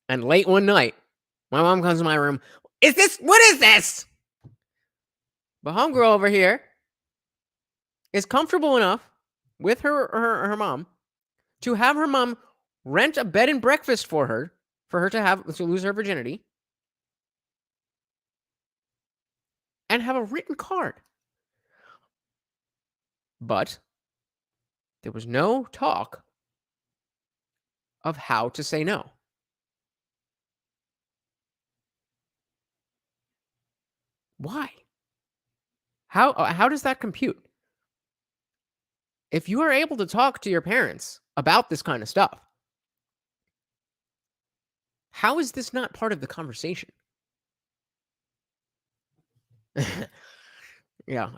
And late one night, my mom comes to my room. What is this? But homegirl over here is comfortable enough with her mom to have her mom rent a bed and breakfast for her to lose her virginity and have a written card. But there was no talk of how to say no. Why? How does that compute? If you are able to talk to your parents about this kind of stuff, how is this not part of the conversation? Yeah,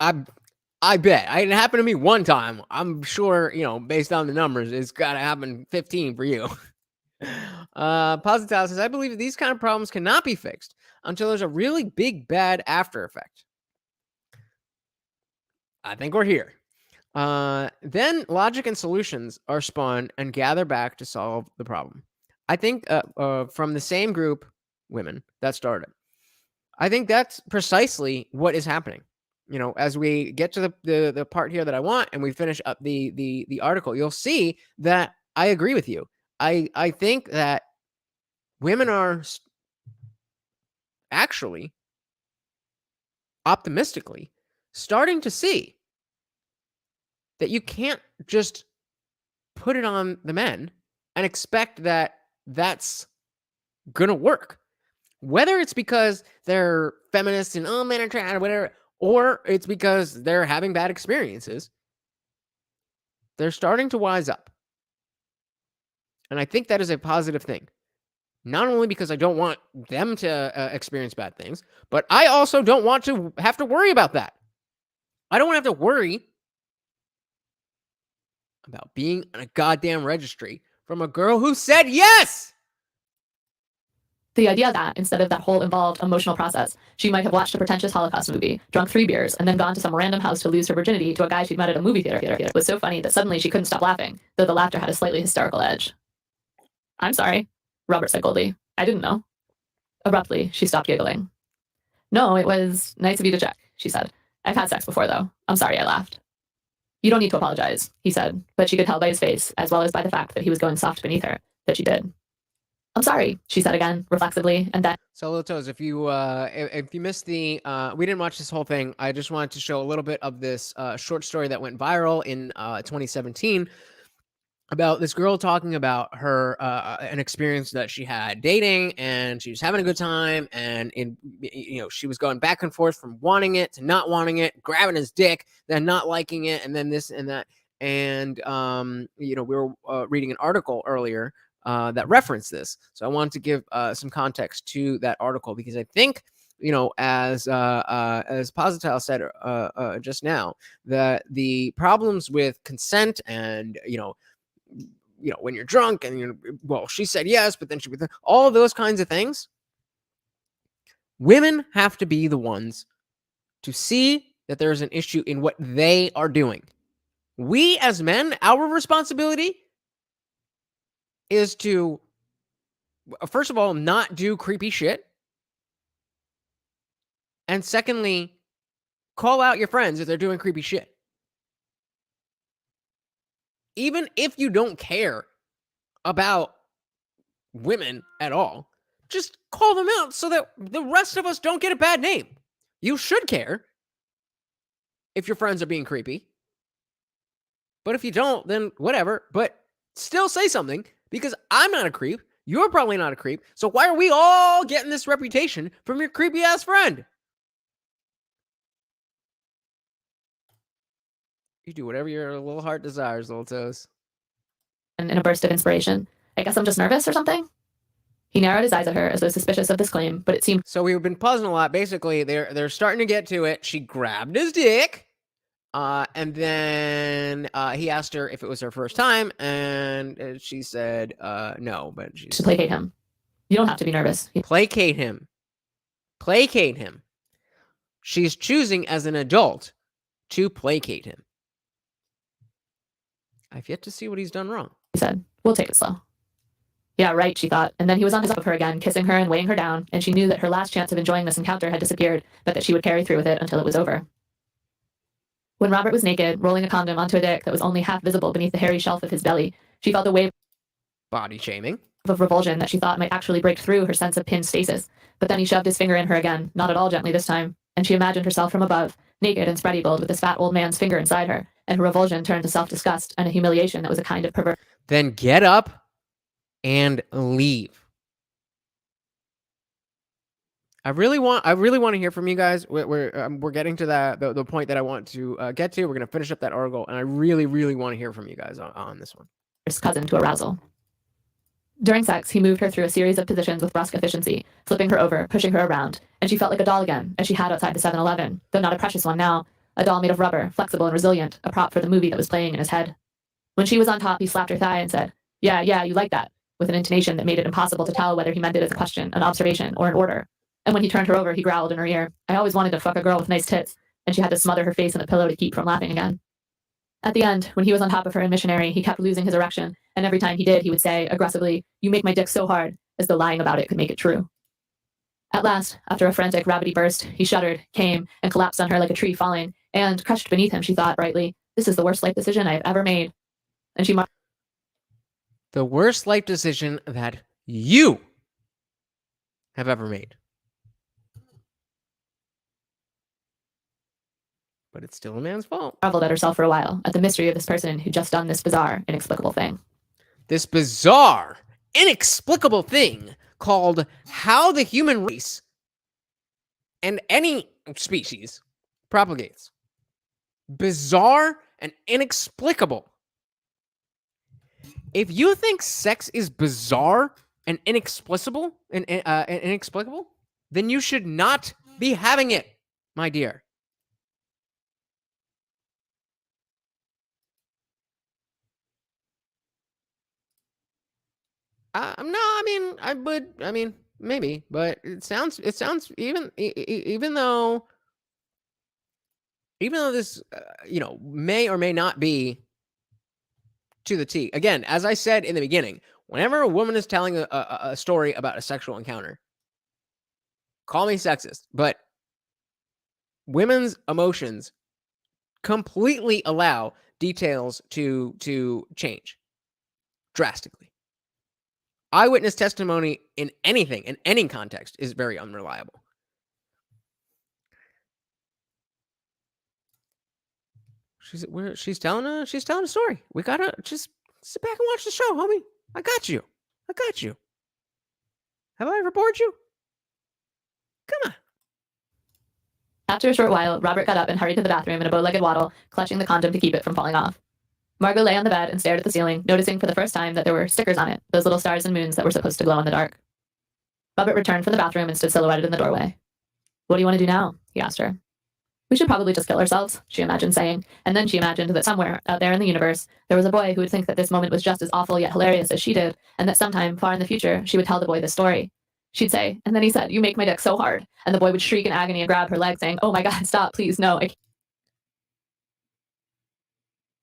I bet. It happened to me one time. I'm sure, based on the numbers, it's got to happen 15 for you. Positive says, I believe that these kind of problems cannot be fixed until there's a really big, bad after effect. I think we're here. Then logic and solutions are spun and gather back to solve the problem. I think from the same group, women, that started. I think that's precisely what is happening. As we get to the part here that I want and we finish up the article, you'll see that I agree with you. I think that women are actually optimistically starting to see that you can't just put it on the men and expect that that's going to work. Whether it's because they're feminists and, men are trash or whatever, or it's because they're having bad experiences, they're starting to wise up. And I think that is a positive thing. Not only because I don't want them to experience bad things, but I also don't want to have to worry about that. I don't want to have to worry about being on a goddamn registry from a girl who said yes. The idea that, instead of that whole involved emotional process, she might have watched a pretentious Holocaust movie, drunk 3 beers, and then gone to some random house to lose her virginity to a guy she'd met at a movie theater was so funny that suddenly she couldn't stop laughing, though the laughter had a slightly hysterical edge. I'm sorry, Robert said coldly. I didn't know. Abruptly, she stopped giggling. No, it was nice of you to check, she said. I've had sex before, though. I'm sorry I laughed. You don't need to apologize, he said, but she could tell by his face, as well as by the fact that he was going soft beneath her, that she did. I'm sorry, she said again, reflexively, and then... So, Little Toes, if you missed the, we didn't watch this whole thing. I just wanted to show a little bit of this short story that went viral in 2017 about this girl talking about her an experience that she had dating, and she was having a good time, and she was going back and forth from wanting it to not wanting it, grabbing his dick, then not liking it, and then this and that. And we were reading an article earlier that referenced this, so I wanted to give some context to that article, because I think, as Positile said just now, that the problems with consent and when you're drunk and she said yes, but then all those kinds of things, women have to be the ones to see that there's an issue in what they are doing. We as men, our responsibility is to, first of all, not do creepy shit, and secondly, call out your friends if they're doing creepy shit. Even if you don't care about women at all, just call them out so that the rest of us don't get a bad name. You should care if your friends are being creepy. But if you don't, then whatever. But still say something, because I'm not a creep. You're probably not a creep. So why are we all getting this reputation from your creepy ass friend? You do whatever your little heart desires, Little Toes. And in a burst of inspiration, I guess I'm just nervous or something? He narrowed his eyes at her as though suspicious of this claim, but it seemed... So we've been pausing a lot. Basically, they're starting to get to it. She grabbed his dick, and then he asked her if it was her first time, and she said no, but she's... To placate him. You don't have to be nervous. Placate him. Placate him. She's choosing as an adult to placate him. I've yet to see what he's done wrong. He said, we'll take it slow. Yeah, right, she thought, and then he was on his up of her again, kissing her and weighing her down, and she knew that her last chance of enjoying this encounter had disappeared, but that she would carry through with it until it was over. When Robert was naked, rolling a condom onto a dick that was only half visible beneath the hairy shelf of his belly, she felt a wave Body shaming. Of revulsion that she thought might actually break through her sense of pinned stasis. But then he shoved his finger in her again, not at all gently this time, and she imagined herself from above, naked and spread-eagled with this fat old man's finger inside her, and her revulsion turned to self-disgust and a humiliation that was a kind of perversion. Then get up and leave. I really want to hear from you guys. We're getting to the point that I want to get to. We're going to finish up that article, and I really want to hear from you guys on this one. His cousin to arousal. During sex, he moved her through a series of positions with brusque efficiency, flipping her over, pushing her around, and she felt like a doll again, as she had outside the 7-Eleven, though not a precious one now, a doll made of rubber, flexible and resilient, a prop for the movie that was playing in his head. When she was on top, he slapped her thigh and said, yeah, you like that, with an intonation that made it impossible to tell whether he meant it as a question, an observation, or an order. And when he turned her over, he growled in her ear, I always wanted to fuck a girl with nice tits, and she had to smother her face in the pillow to keep from laughing again. At the end, when he was on top of her in missionary, he kept losing his erection, and every time he did, he would say, aggressively, you make my dick so hard, as though lying about it could make it true. At last, after a frantic, rabbity burst, he shuddered, came, and collapsed on her like a tree falling, and, crushed beneath him, she thought brightly, this is the worst life decision I have ever made. And she marked the worst life decision that you have ever made. But it's still a man's fault. Marveled at herself for a while, at the mystery of this person who'd just done this bizarre, inexplicable thing. This bizarre, inexplicable thing called how the human race and any species propagates. Bizarre and inexplicable. If you think sex is bizarre and inexplicable, then you should not be having it, my dear. Maybe, but it sounds even though this may or may not be to the T. Again, as I said in the beginning, whenever a woman is telling a story about a sexual encounter, call me sexist, but women's emotions completely allow details to change drastically. Eyewitness testimony in anything, in any context, is very unreliable. She's telling a story. We gotta just sit back and watch the show, homie. I got you. Have I ever bored you? Come on. After a short while, Robert got up and hurried to the bathroom in a bow-legged waddle, clutching the condom to keep it from falling off. Margot lay on the bed and stared at the ceiling, noticing for the first time that there were stickers on it, those little stars and moons that were supposed to glow in the dark. Robert returned from the bathroom and stood silhouetted in the doorway. "What do you want to do now?" he asked her. "We should probably just kill ourselves," she imagined saying, and then she imagined that somewhere, out there in the universe, there was a boy who would think that this moment was just as awful yet hilarious as she did, and that sometime, far in the future, she would tell the boy this story. She'd say, "And then he said, 'You make my dick so hard,' and the boy would shriek in agony and grab her leg, saying, 'Oh my God, stop, please, no, I can't.'"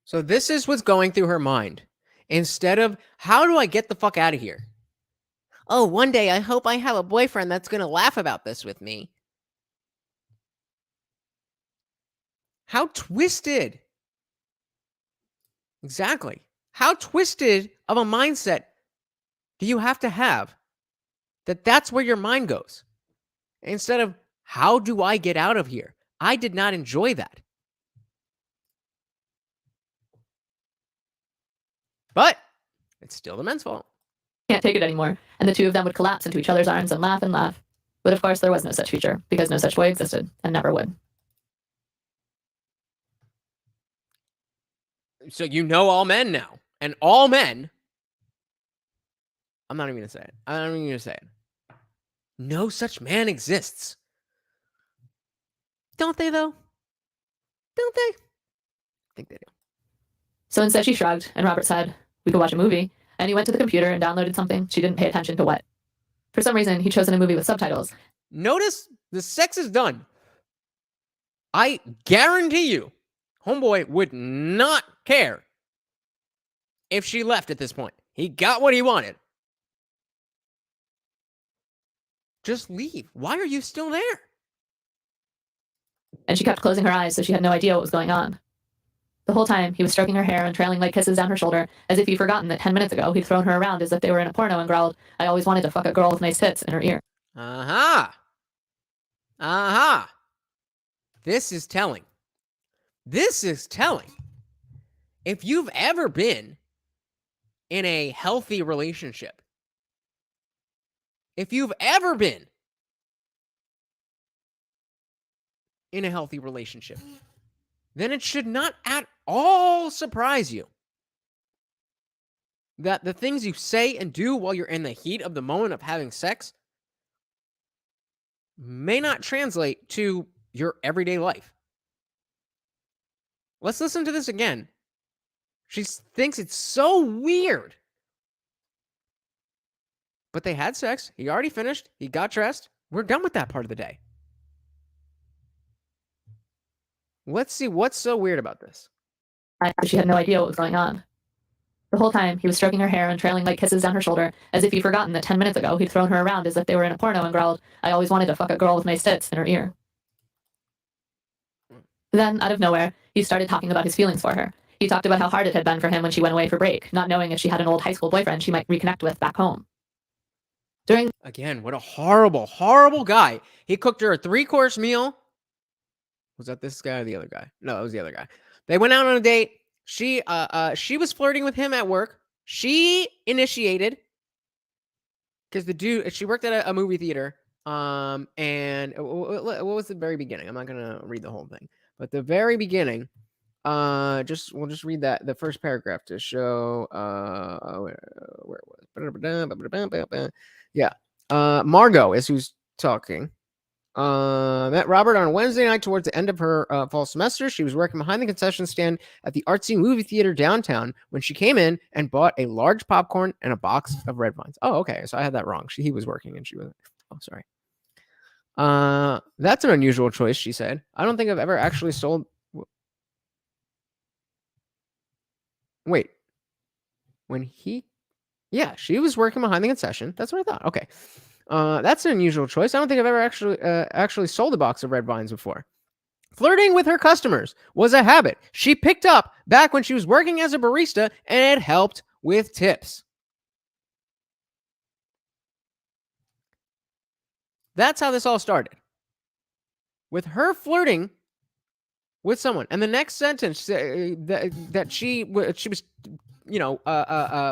So this is what's going through her mind. Instead of, how do I get the fuck out of here? Oh, one day I hope I have a boyfriend that's going to laugh about this with me. How twisted. Exactly. How twisted of a mindset do you have that that's where your mind goes? Instead of, how do I get out of here? I did not enjoy that. But it's still the men's fault. Can't take it anymore, and the two of them would collapse into each other's arms and laugh and laugh. But of course, there was no such future, because no such boy existed, and never would. So you know all men now. And all men, I'm not even going to say it. No such man exists. Don't they, though? Don't they? I think they do. So instead she shrugged, and Robert said, "We could watch a movie," and he went to the computer and downloaded something. She didn't pay attention to what. For some reason, he'd chosen a movie with subtitles. Notice the sex is done. I guarantee you, homeboy would not care if she left at this point. He got what he wanted. Just leave. Why are you still there? And she kept closing her eyes, so she had no idea what was going on. The whole time, he was stroking her hair and trailing light kisses down her shoulder, as if he'd forgotten that 10 minutes ago he'd thrown her around as if they were in a porno and growled, "I always wanted to fuck a girl with nice tits," in her ear. Aha. This is telling. If you've ever been in a healthy relationship, then it should not at all surprise you that the things you say and do while you're in the heat of the moment of having sex may not translate to your everyday life. Let's listen to this again. She thinks it's so weird. But they had sex. He already finished. He got dressed. We're done with that part of the day. Let's see what's so weird about this. She had no idea what was going on. The whole time, he was stroking her hair and trailing light kisses down her shoulder, as if he'd forgotten that 10 minutes ago he'd thrown her around as if they were in a porno and growled, "I always wanted to fuck a girl with nice tits," in her ear. Then, out of nowhere, he started talking about his feelings for her. He talked about how hard it had been for him when she went away for break, not knowing if she had an old high school boyfriend she might reconnect with back home. Again, what a horrible, horrible guy. He cooked her a 3-course meal. Was that this guy or the other guy? No, it was the other guy. They went out on a date. She was flirting with him at work. She initiated because the dude, she worked at a movie theater. And what was the very beginning? I'm not gonna read the whole thing, but the very beginning, we'll just read the first paragraph to show where it was. Yeah. Margot is who's talking. Met Robert on a Wednesday night towards the end of her fall semester. She was working behind the concession stand at the artsy movie theater downtown when she came in and bought a large popcorn and a box of red vines. Oh, okay. So I had that wrong. He was working and she was. Oh, sorry. That's an unusual choice, she said. I don't think I've ever actually sold. Wait. Yeah, she was working behind the concession. That's what I thought. Okay. That's an unusual choice. I don't think I've ever actually sold a box of red vines before. Flirting with her customers was a habit she picked up back when she was working as a barista, and it helped with tips. That's how this all started. With her flirting with someone. And the next sentence that she was,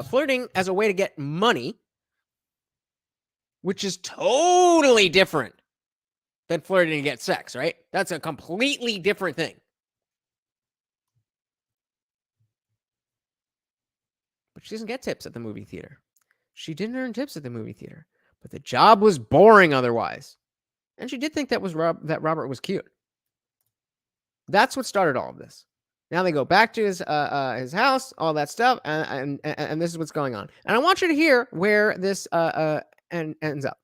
flirting as a way to get money, which is totally different than flirting to get sex, right? That's a completely different thing. But she doesn't get tips at the movie theater. She didn't earn tips at the movie theater, but the job was boring otherwise. And she did think that Robert was cute. That's what started all of this. Now they go back to his house, all that stuff, and this is what's going on. And I want you to hear where this ends up.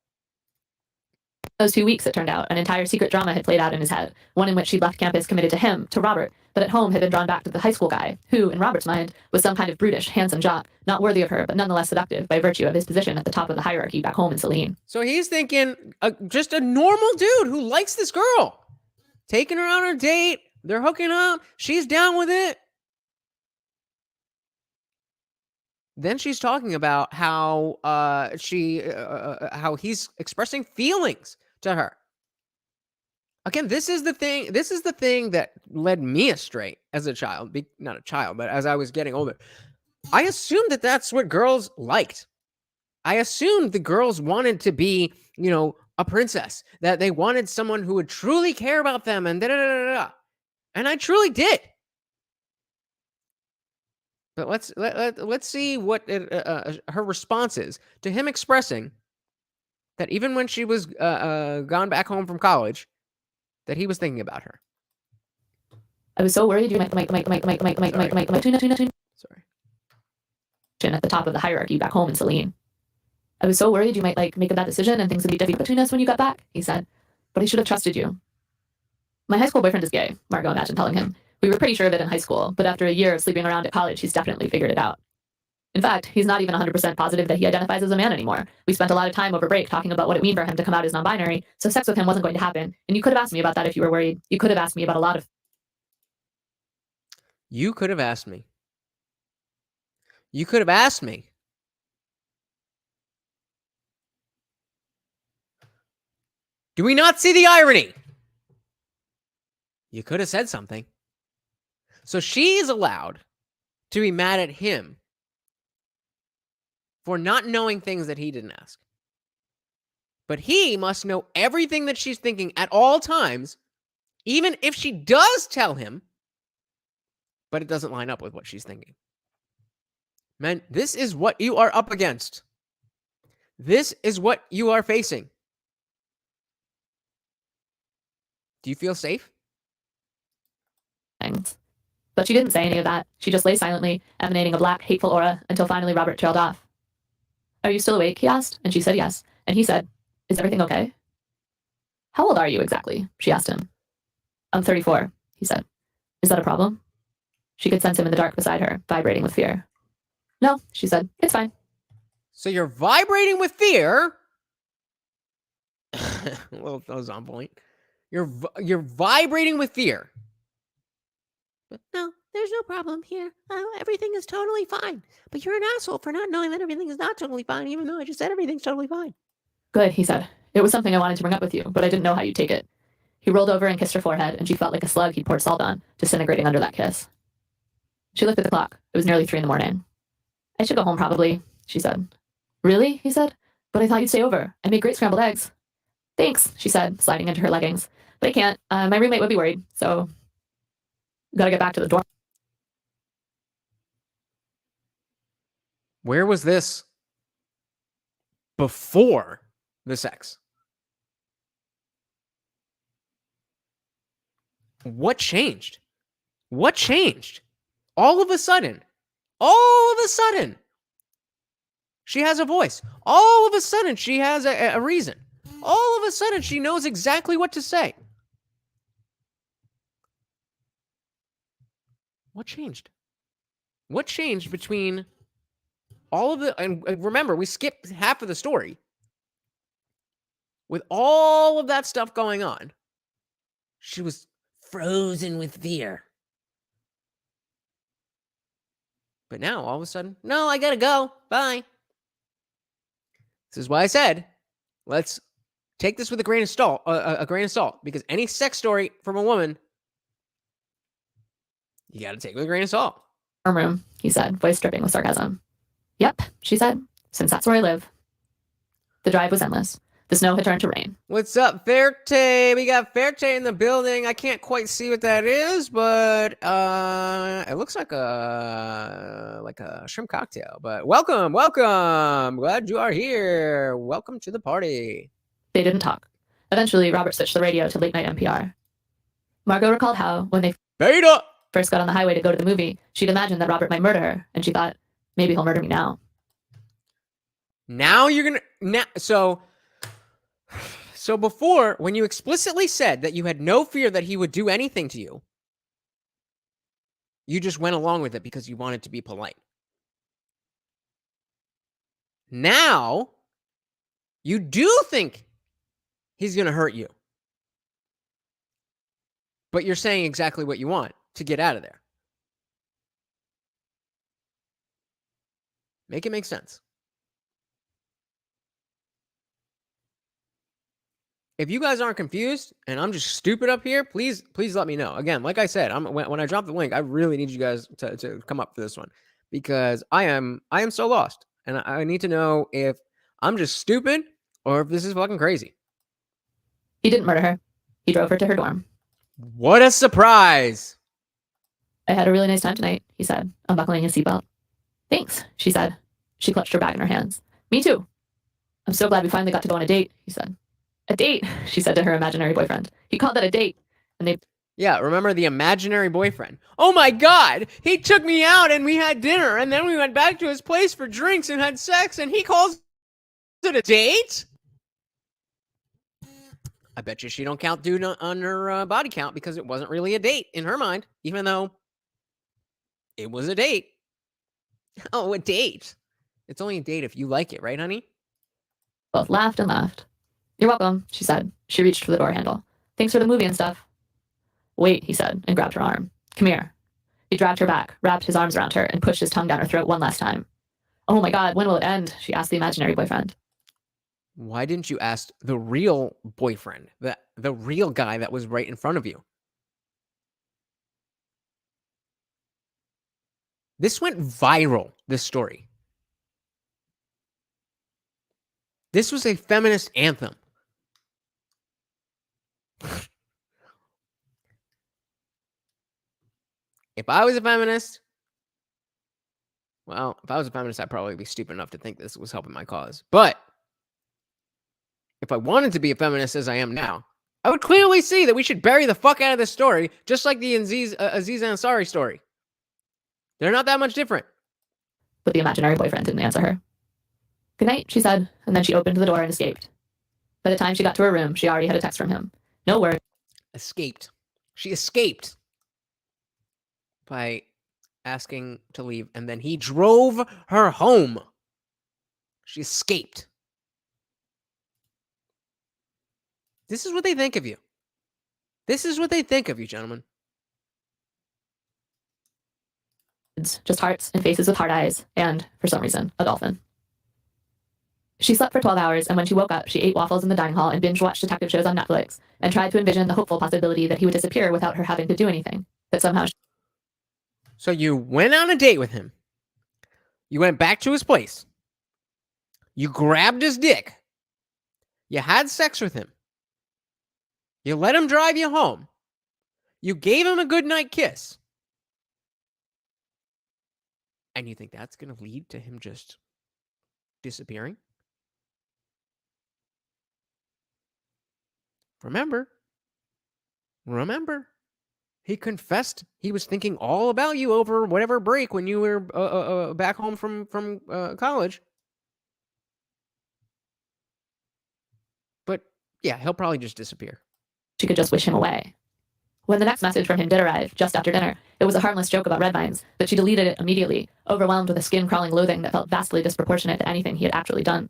Those 2 weeks, it turned out, an entire secret drama had played out in his head, one in which she'd left campus committed to him, to Robert, but at home had been drawn back to the high school guy, who, in Robert's mind, was some kind of brutish, handsome jock, not worthy of her, but nonetheless seductive by virtue of his position at the top of the hierarchy back home in Saline. So he's thinking just a normal dude who likes this girl. Taking her on a date, they're hooking up, she's down with it. Then she's talking about how how he's expressing feelings to her. Again, this is the thing that led me astray as a child. Not a child, but as I was getting older. I assumed that that's what girls liked. I assumed the girls wanted to be, a princess, that they wanted someone who would truly care about them, and da-da-da-da-da. And I truly did. But let's see what her response is to him expressing that even when she was gone back home from college, that he was thinking about her. I was so worried you might Sorry. at the top of the hierarchy back home in Saline. I was so worried you might make a bad decision and things would be difficult between us when you got back, he said. But I should have trusted you. My high school boyfriend is gay, Margot imagined telling him. We were pretty sure of it in high school, but after a year of sleeping around at college, he's definitely figured it out. In fact, he's not even 100% positive that he identifies as a man anymore. We spent a lot of time over break talking about what it mean for him to come out as non-binary, so sex with him wasn't going to happen. And you could have asked me about that if you were worried. You could have asked me about a lot of... You could have asked me. You could have asked me. Do we not see the irony? You could have said something. So she is allowed to be mad at him for not knowing things that he didn't ask. But he must know everything that she's thinking at all times, even if she does tell him, but it doesn't line up with what she's thinking. Man, this is what you are up against. This is what you are facing. Do you feel safe? But she didn't say any of that. She just lay silently, emanating a black, hateful aura, until finally Robert trailed off. Are you still awake? He asked, and she said yes. And he said, is everything okay? How old are you exactly? She asked him. I'm 34, he said. Is that a problem? She could sense him in the dark beside her, vibrating with fear. No, she said, it's fine. So you're vibrating with fear. Well, that was on point. You're vibrating with fear. But no, there's no problem here. Everything is totally fine. But you're an asshole for not knowing that everything is not totally fine, even though I just said everything's totally fine. Good, he said. It was something I wanted to bring up with you, but I didn't know how you'd take it. He rolled over and kissed her forehead, and she felt like a slug he'd poured salt on, disintegrating under that kiss. She looked at the clock. It was nearly 3 a.m. I should go home probably, she said. Really? He said. But I thought you'd stay over. I made great scrambled eggs. Thanks, she said, sliding into her leggings. But I can't. My roommate would be worried, so... Gotta get back to the dorm. Where was this before the sex? What changed? What changed? All of a sudden, she has a voice. All of a sudden, she has a reason. All of a sudden, she knows exactly what to say. What changed? What changed between all of the... And remember, we skipped half of the story. With all of that stuff going on, she was frozen with fear. But now, all of a sudden, no, I gotta go. Bye. This is why I said, let's take this with a grain of salt, because any sex story from a woman, you gotta take with a grain of salt. Room, he said, voice dripping with sarcasm. Yep, she said, since that's where I live. The drive was endless. The snow had turned to rain. What's up, Ferte? We got Ferte in the building. I can't quite see what that is, but it looks like a shrimp cocktail. But welcome. Glad you are here. Welcome to the party. They didn't talk. Eventually, Robert switched the radio to late-night NPR. Margot recalled how, when they first got on the highway to go to the movie, she'd imagined that Robert might murder her, and she thought, maybe he'll murder me now. Now you're gonna... So before, when you explicitly said that you had no fear that he would do anything to you, you just went along with it because you wanted to be polite. Now, you do think he's going to hurt you. But you're saying exactly what you want to get out of there. Make it make sense. If you guys aren't confused and I'm just stupid up here, please let me know. Again, like I said, when I drop the link, I really need you guys to come up for this one because I am so lost, and I need to know if I'm just stupid or if this is fucking crazy. He didn't murder her. He drove her to her dorm. What a surprise! I had a really nice time tonight, he said, unbuckling his seatbelt. Thanks, she said. She clutched her bag in her hands. Me too. I'm so glad we finally got to go on a date, he said. A date, she said to her imaginary boyfriend. He called that a date. And they... Yeah, remember the imaginary boyfriend. Oh my God, he took me out and we had dinner and then we went back to his place for drinks and had sex and he calls it a date? I bet you she don't count dude on her body count because it wasn't really a date in her mind, even though it was a date. Oh, a date. It's only a date if you like it, right, honey? Both laughed and laughed. You're welcome, she said. She reached for the door handle. Thanks for the movie and stuff. Wait, he said, and grabbed her arm. Come here. He dragged her back, wrapped his arms around her, and pushed his tongue down her throat one last time. Oh my God, when will it end? She asked the imaginary boyfriend. Why didn't you ask the real boyfriend, the real guy that was right in front of you? This went viral, this story. This was a feminist anthem. If I was a feminist, I'd probably be stupid enough to think this was helping my cause. But if I wanted to be a feminist as I am now, I would clearly see that we should bury the fuck out of this story, just like the Aziz Ansari story. They're not that much different. But the imaginary boyfriend didn't answer her. Good night, she said, and then she opened the door and escaped. By the time she got to her room, she already had a text from him. No word. Escaped. She escaped by asking to leave, and then he drove her home. She escaped. This is what they think of you. This is what they think of you, gentlemen. Just hearts and faces with hard eyes, and, for some reason, a dolphin. She slept for 12 hours, and when she woke up, she ate waffles in the dining hall and binge-watched detective shows on Netflix, and tried to envision the hopeful possibility that he would disappear without her having to do anything. That somehow... So you went on a date with him. You went back to his place. You grabbed his dick. You had sex with him. You let him drive you home. You gave him a goodnight kiss. And you think that's going to lead to him just disappearing? Remember, he confessed he was thinking all about you over whatever break when you were back home from college. But yeah, he'll probably just disappear. She could just wish him away. When the next message from him did arrive, just after dinner, it was a harmless joke about red vines, but she deleted it immediately, overwhelmed with a skin-crawling loathing that felt vastly disproportionate to anything he had actually done.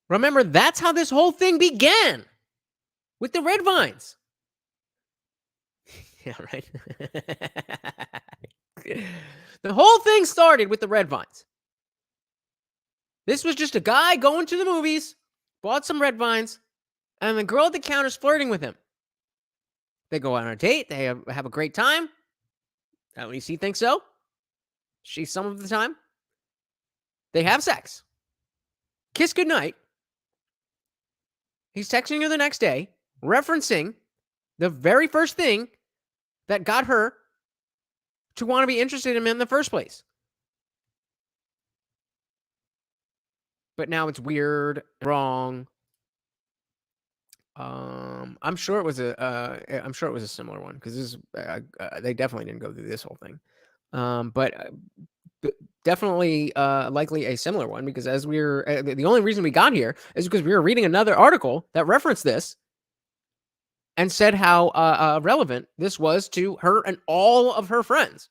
Remember, that's how this whole thing began. With the red vines. Yeah, right. The whole thing started with the red vines. This was just a guy going to the movies, bought some red vines, and the girl at the counter's flirting with him. They go on a date. They have a great time. At least he thinks so. She some of the time. They have sex. Kiss goodnight. He's texting her the next day, referencing the very first thing that got her to want to be interested in him in the first place. But now it's weird, wrong. I'm sure it was a similar one because this they definitely didn't go through this whole thing. But definitely likely a similar one because as we're the only reason we got here is because we were reading another article that referenced this and said how relevant this was to her and all of her friends.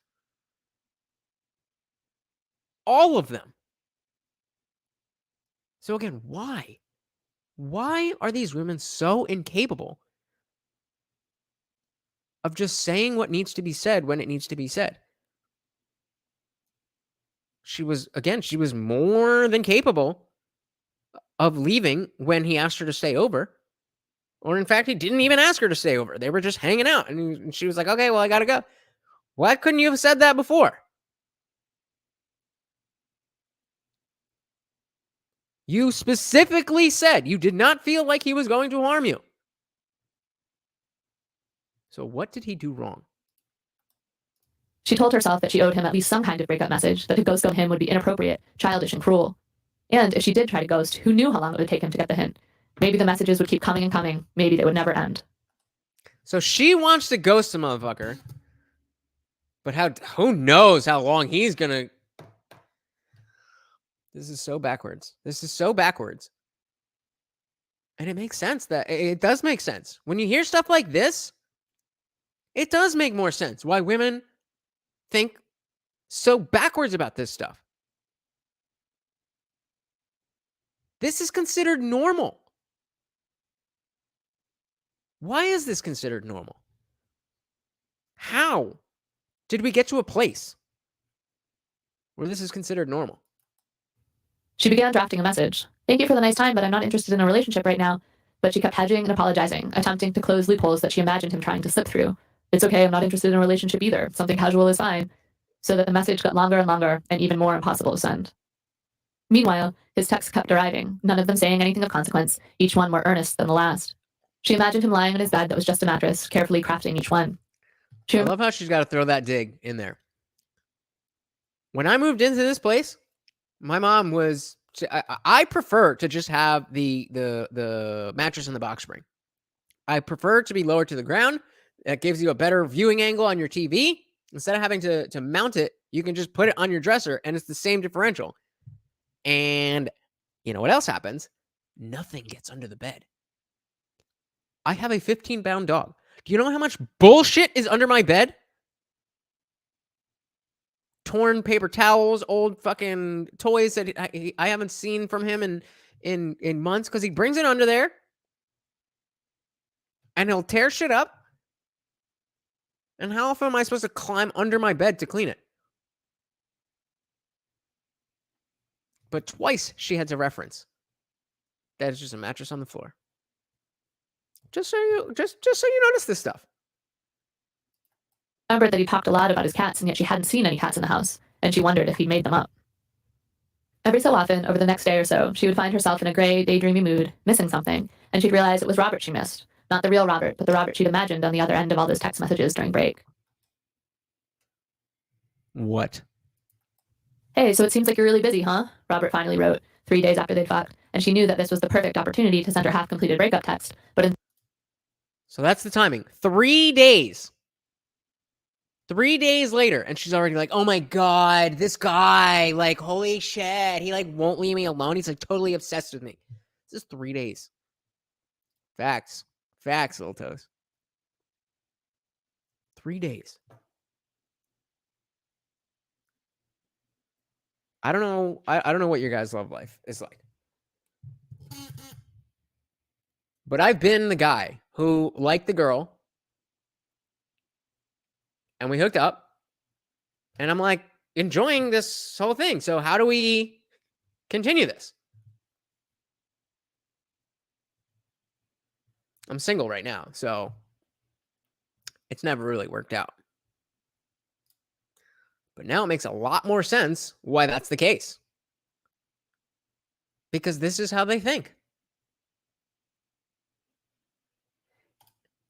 All of them. So again, why? Why are these women so incapable of just saying what needs to be said when it needs to be said? She was more than capable of leaving when he asked her to stay over. Or in fact, he didn't even ask her to stay over. They were just hanging out. And she was like, okay, well, I got to go. Why couldn't you have said that before? You specifically said you did not feel like he was going to harm you. So what did he do wrong? She told herself that she owed him at least some kind of breakup message, that to ghost on him would be inappropriate, childish, and cruel. And if she did try to ghost, who knew how long it would take him to get the hint? Maybe the messages would keep coming and coming. Maybe they would never end. So she wants to ghost the motherfucker. But who knows how long he's going to... This is so backwards. And it makes sense it does make sense. When you hear stuff like this, it does make more sense why women think so backwards about this stuff. This is considered normal. Why is this considered normal? How did we get to a place where this is considered normal? She began drafting a message. Thank you for the nice time, but I'm not interested in a relationship right now. But she kept hedging and apologizing, attempting to close loopholes that she imagined him trying to slip through. It's okay, I'm not interested in a relationship either. Something casual is fine. So that the message got longer and longer and even more impossible to send. Meanwhile, his texts kept arriving, none of them saying anything of consequence, each one more earnest than the last. She imagined him lying on his bed that was just a mattress, carefully crafting each one. I love how she's got to throw that dig in there. When I moved into this place, my mom was... I prefer to just have the mattress in the box spring. I prefer to be lower to the ground. That gives you a better viewing angle on your TV. Instead of having to mount it, you can just put it on your dresser, and it's the same differential. And you know what else happens? Nothing gets under the bed. I have a 15-pound dog. Do you know how much bullshit is under my bed? Torn paper towels, old fucking toys that I haven't seen from him in months because he brings it under there and he'll tear shit up. And how often am I supposed to climb under my bed to clean it? But twice she had to reference that it's just a mattress on the floor. Just so you notice this stuff. Remembered that he talked a lot about his cats, and yet she hadn't seen any cats in the house, and she wondered if he'd made them up. Every so often, over the next day or so, she would find herself in a gray, daydreamy mood, missing something, and she'd realize it was Robert she missed. Not the real Robert, but the Robert she'd imagined on the other end of all those text messages during break. What? Hey, so it seems like you're really busy, huh? Robert finally wrote, 3 days after they'd fucked, and she knew that this was the perfect opportunity to send her half-completed breakup text, but So that's the timing. 3 days. 3 days later, and she's already like, oh my God, this guy, like, holy shit, he like won't leave me alone. He's like totally obsessed with me. This is 3 days. Facts, little toes. 3 days. I don't know. I don't know what your guys' love life is like. But I've been the guy who liked the girl and we hooked up, and I'm like enjoying this whole thing. So how do we continue this? I'm single right now, so it's never really worked out. But now it makes a lot more sense why that's the case. Because this is how they think.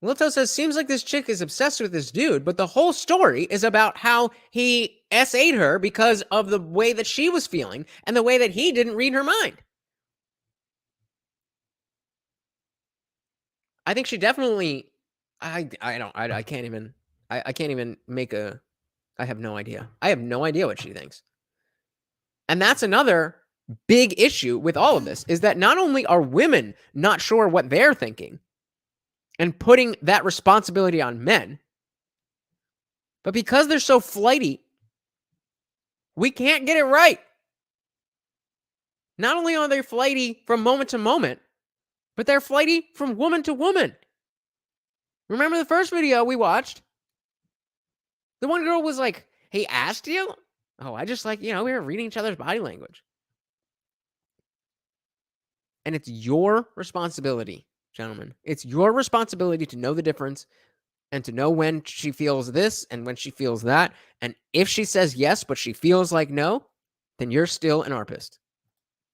Lito says, seems like this chick is obsessed with this dude, but the whole story is about how he SA'd her because of the way that she was feeling and the way that he didn't read her mind. I think she definitely, I can't even make a, I have no idea. I have no idea what she thinks. And that's another big issue with all of this, is that not only are women not sure what they're thinking and putting that responsibility on men, but because they're so flighty, we can't get it right. Not only are they flighty from moment to moment, but they're flighty from woman to woman. Remember the first video we watched? The one girl was like, he asked you? Oh, I just like, we were reading each other's body language. And it's your responsibility, gentlemen. It's your responsibility to know the difference and to know when she feels this and when she feels that. And if she says yes, but she feels like no, then you're still an ARPist.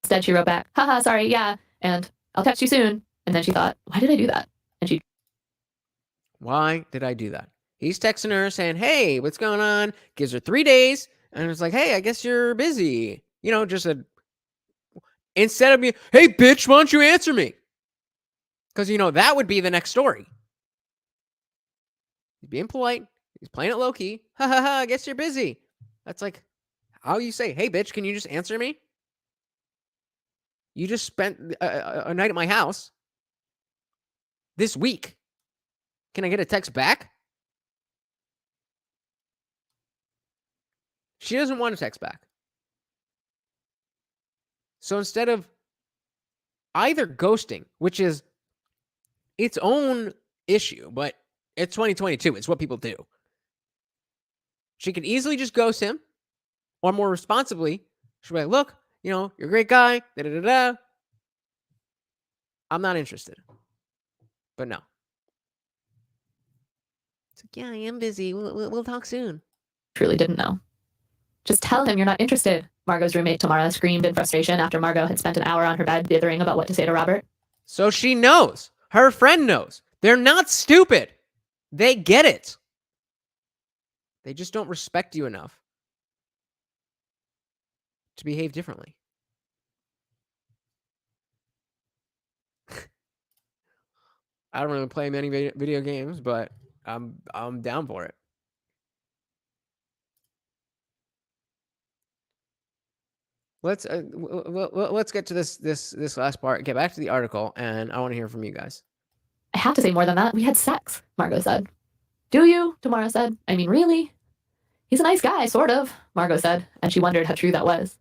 Instead, she wrote back, haha, sorry, yeah, and I'll text you soon. And then she thought, why did I do that? And why did I do that? He's texting her saying, hey, what's going on? Gives her 3 days. And it's like, hey, I guess you're busy. Instead of being, hey, bitch, why don't you answer me? Because, that would be the next story. He's being polite. He's playing it low key. Ha ha ha, I guess you're busy. That's like how you say, hey, bitch, can you just answer me? You just spent a night at my house this week. Can I get a text back? She doesn't want a text back. So instead of either ghosting, which is its own issue, but it's 2022. It's what people do. She could easily just ghost him, or more responsibly, she'll be like, look, you're a great guy, da-da-da-da. I'm not interested. But no. It's like, yeah, I am busy. We'll talk soon. truly didn't know. Just tell him you're not interested, Margot's roommate Tamara screamed in frustration after Margot had spent an hour on her bed dithering about what to say to Robert. So she knows. Her friend knows. They're not stupid. They get it. They just don't respect you enough to behave differently. I don't really play many video games, but I'm down for it. Let's get to this last part. Get back to the article, and I want to hear from you guys. I have to say more than that. We had sex, Margot said. Do you? Tamara said. I mean, really? He's a nice guy, sort of, Margot said, and she wondered how true that was.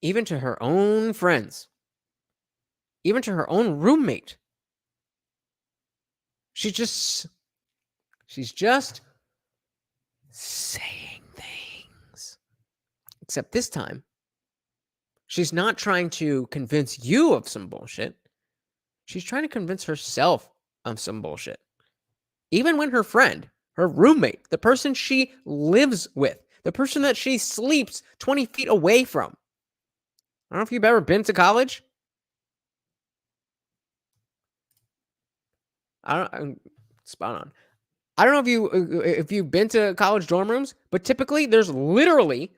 Even to her own friends. Even to her own roommate. She's just saying things. Except this time, she's not trying to convince you of some bullshit. She's trying to convince herself of some bullshit. Even when her friend, her roommate, the person she lives with, the person that she sleeps 20 feet away from. I don't know if you've ever been to college. Spot on. I don't know if you've been to college dorm rooms, but typically there's literally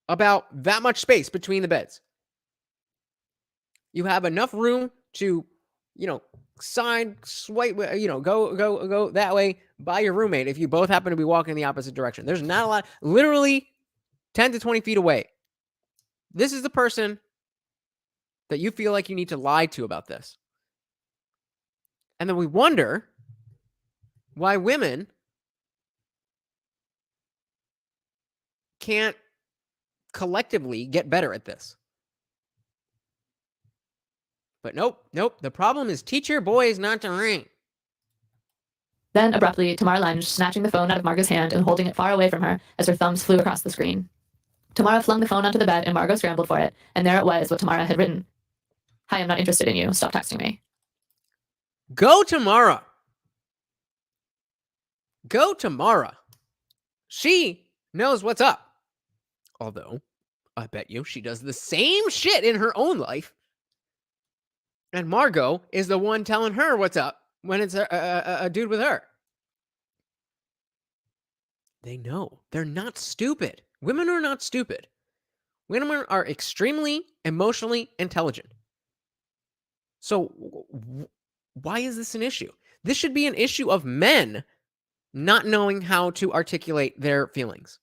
about that much space between the beds. You have enough room to, side swipe, go that way by your roommate if you both happen to be walking in the opposite direction. There's not a lot, literally 10 to 20 feet away. This is the person that you feel like you need to lie to about this. And then we wonder why women can't collectively get better at this. But nope. The problem is teach your boys not to ring. Then, abruptly, Tamara lunged, snatching the phone out of Margot's hand and holding it far away from her as her thumbs flew across the screen. Tamara flung the phone onto the bed and Margot scrambled for it, and there it was, what Tamara had written. Hi, I'm not interested in you. Stop texting me. Go Tamara. Go Tamara. She knows what's up. Although, I bet you she does the same shit in her own life. And Margot is the one telling her what's up when it's a dude with her. They know. They're not stupid. Women are not stupid. Women are extremely emotionally intelligent. So why is this an issue? This should be an issue of men not knowing how to articulate their feelings.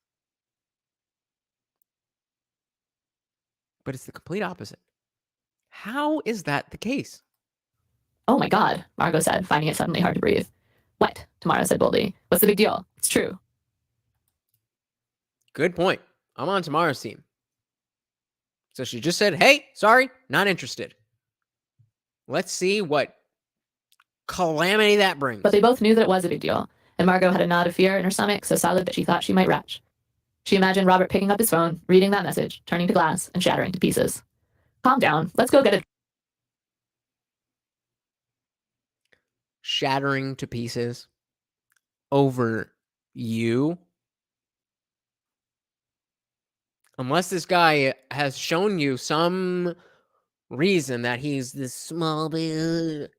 But it's the complete opposite. How is that the case? Oh my God, Margot said, finding it suddenly hard to breathe. What? Tamara said boldly. What's the big deal? It's true. Good point. I'm on Tamara's team. So she just said, hey, sorry, not interested. Let's see what calamity that brings. But they both knew that it was a big deal, and Margot had a knot of fear in her stomach so solid that she thought she might retch. She imagined Robert picking up his phone, reading that message, turning to glass, and shattering to pieces. Calm down. Let's go get a... Shattering to pieces over you? Unless this guy has shown you some reason that he's this small bit,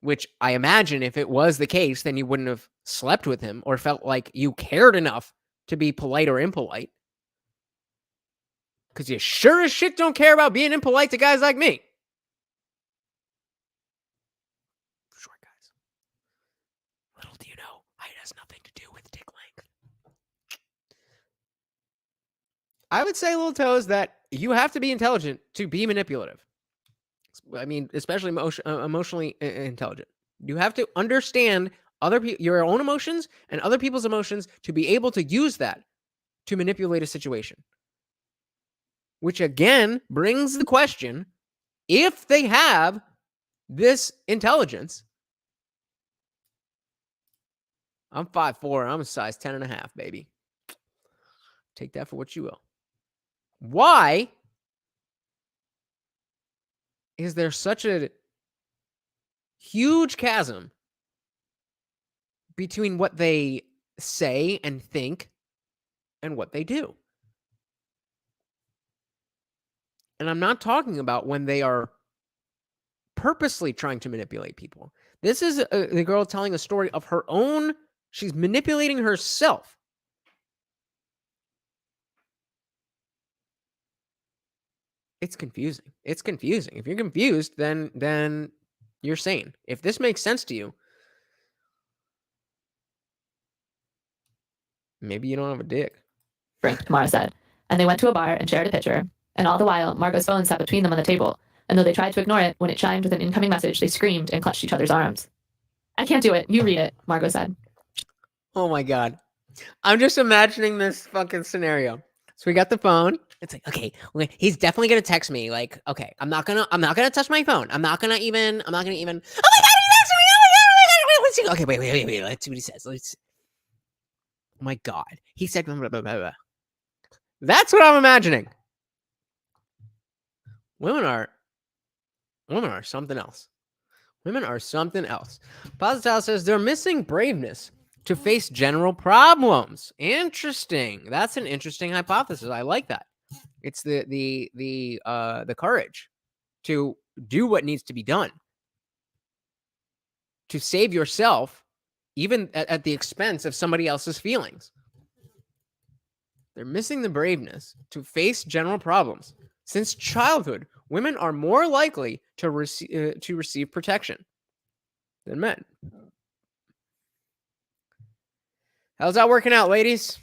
which I imagine if it was the case, then you wouldn't have slept with him or felt like you cared enough to be polite or impolite. Because you sure as shit don't care about being impolite to guys like me. Short guys. Little do you know, height has nothing to do with dick length. I would say, Little Toes, that you have to be intelligent to be manipulative. I mean, especially emotionally intelligent. You have to understand your own emotions and other people's emotions to be able to use that to manipulate a situation. Which again brings the question, if they have this intelligence, I'm 5'4", I'm a size 10.5, baby. Take that for what you will. Why is there such a huge chasm between what they say and think and what they do? And I'm not talking about when they are purposely trying to manipulate people. This is the girl telling a story of her own. She's manipulating herself. It's confusing. It's confusing. If you're confused, then you're sane. If this makes sense to you, maybe you don't have a dick. Drink, Tamara said, and they went to a bar and shared a pitcher. And all the while, Margot's phone sat between them on the table, and though they tried to ignore it, when it chimed with an incoming message, they screamed and clutched each other's arms. I can't do it. You read it, Margot said. Oh my God. I'm just imagining this fucking scenario. So we got the phone. It's like, okay, he's definitely gonna text me. Like, okay, I'm not gonna touch my phone. I'm not gonna even. Oh my God, he texted me. Let's see. Okay, wait. Let's see what he says. Oh my God, he said blah, blah, blah, blah. That's what I'm imagining. Women are something else. Women are something else. Posital says they're missing braveness to face general problems. Interesting. That's an interesting hypothesis. I like that. It's the courage to do what needs to be done, to save yourself, even at the expense of somebody else's feelings. They're missing the braveness to face general problems. Since childhood, women are more likely to receive protection than men. How's that working out, ladies?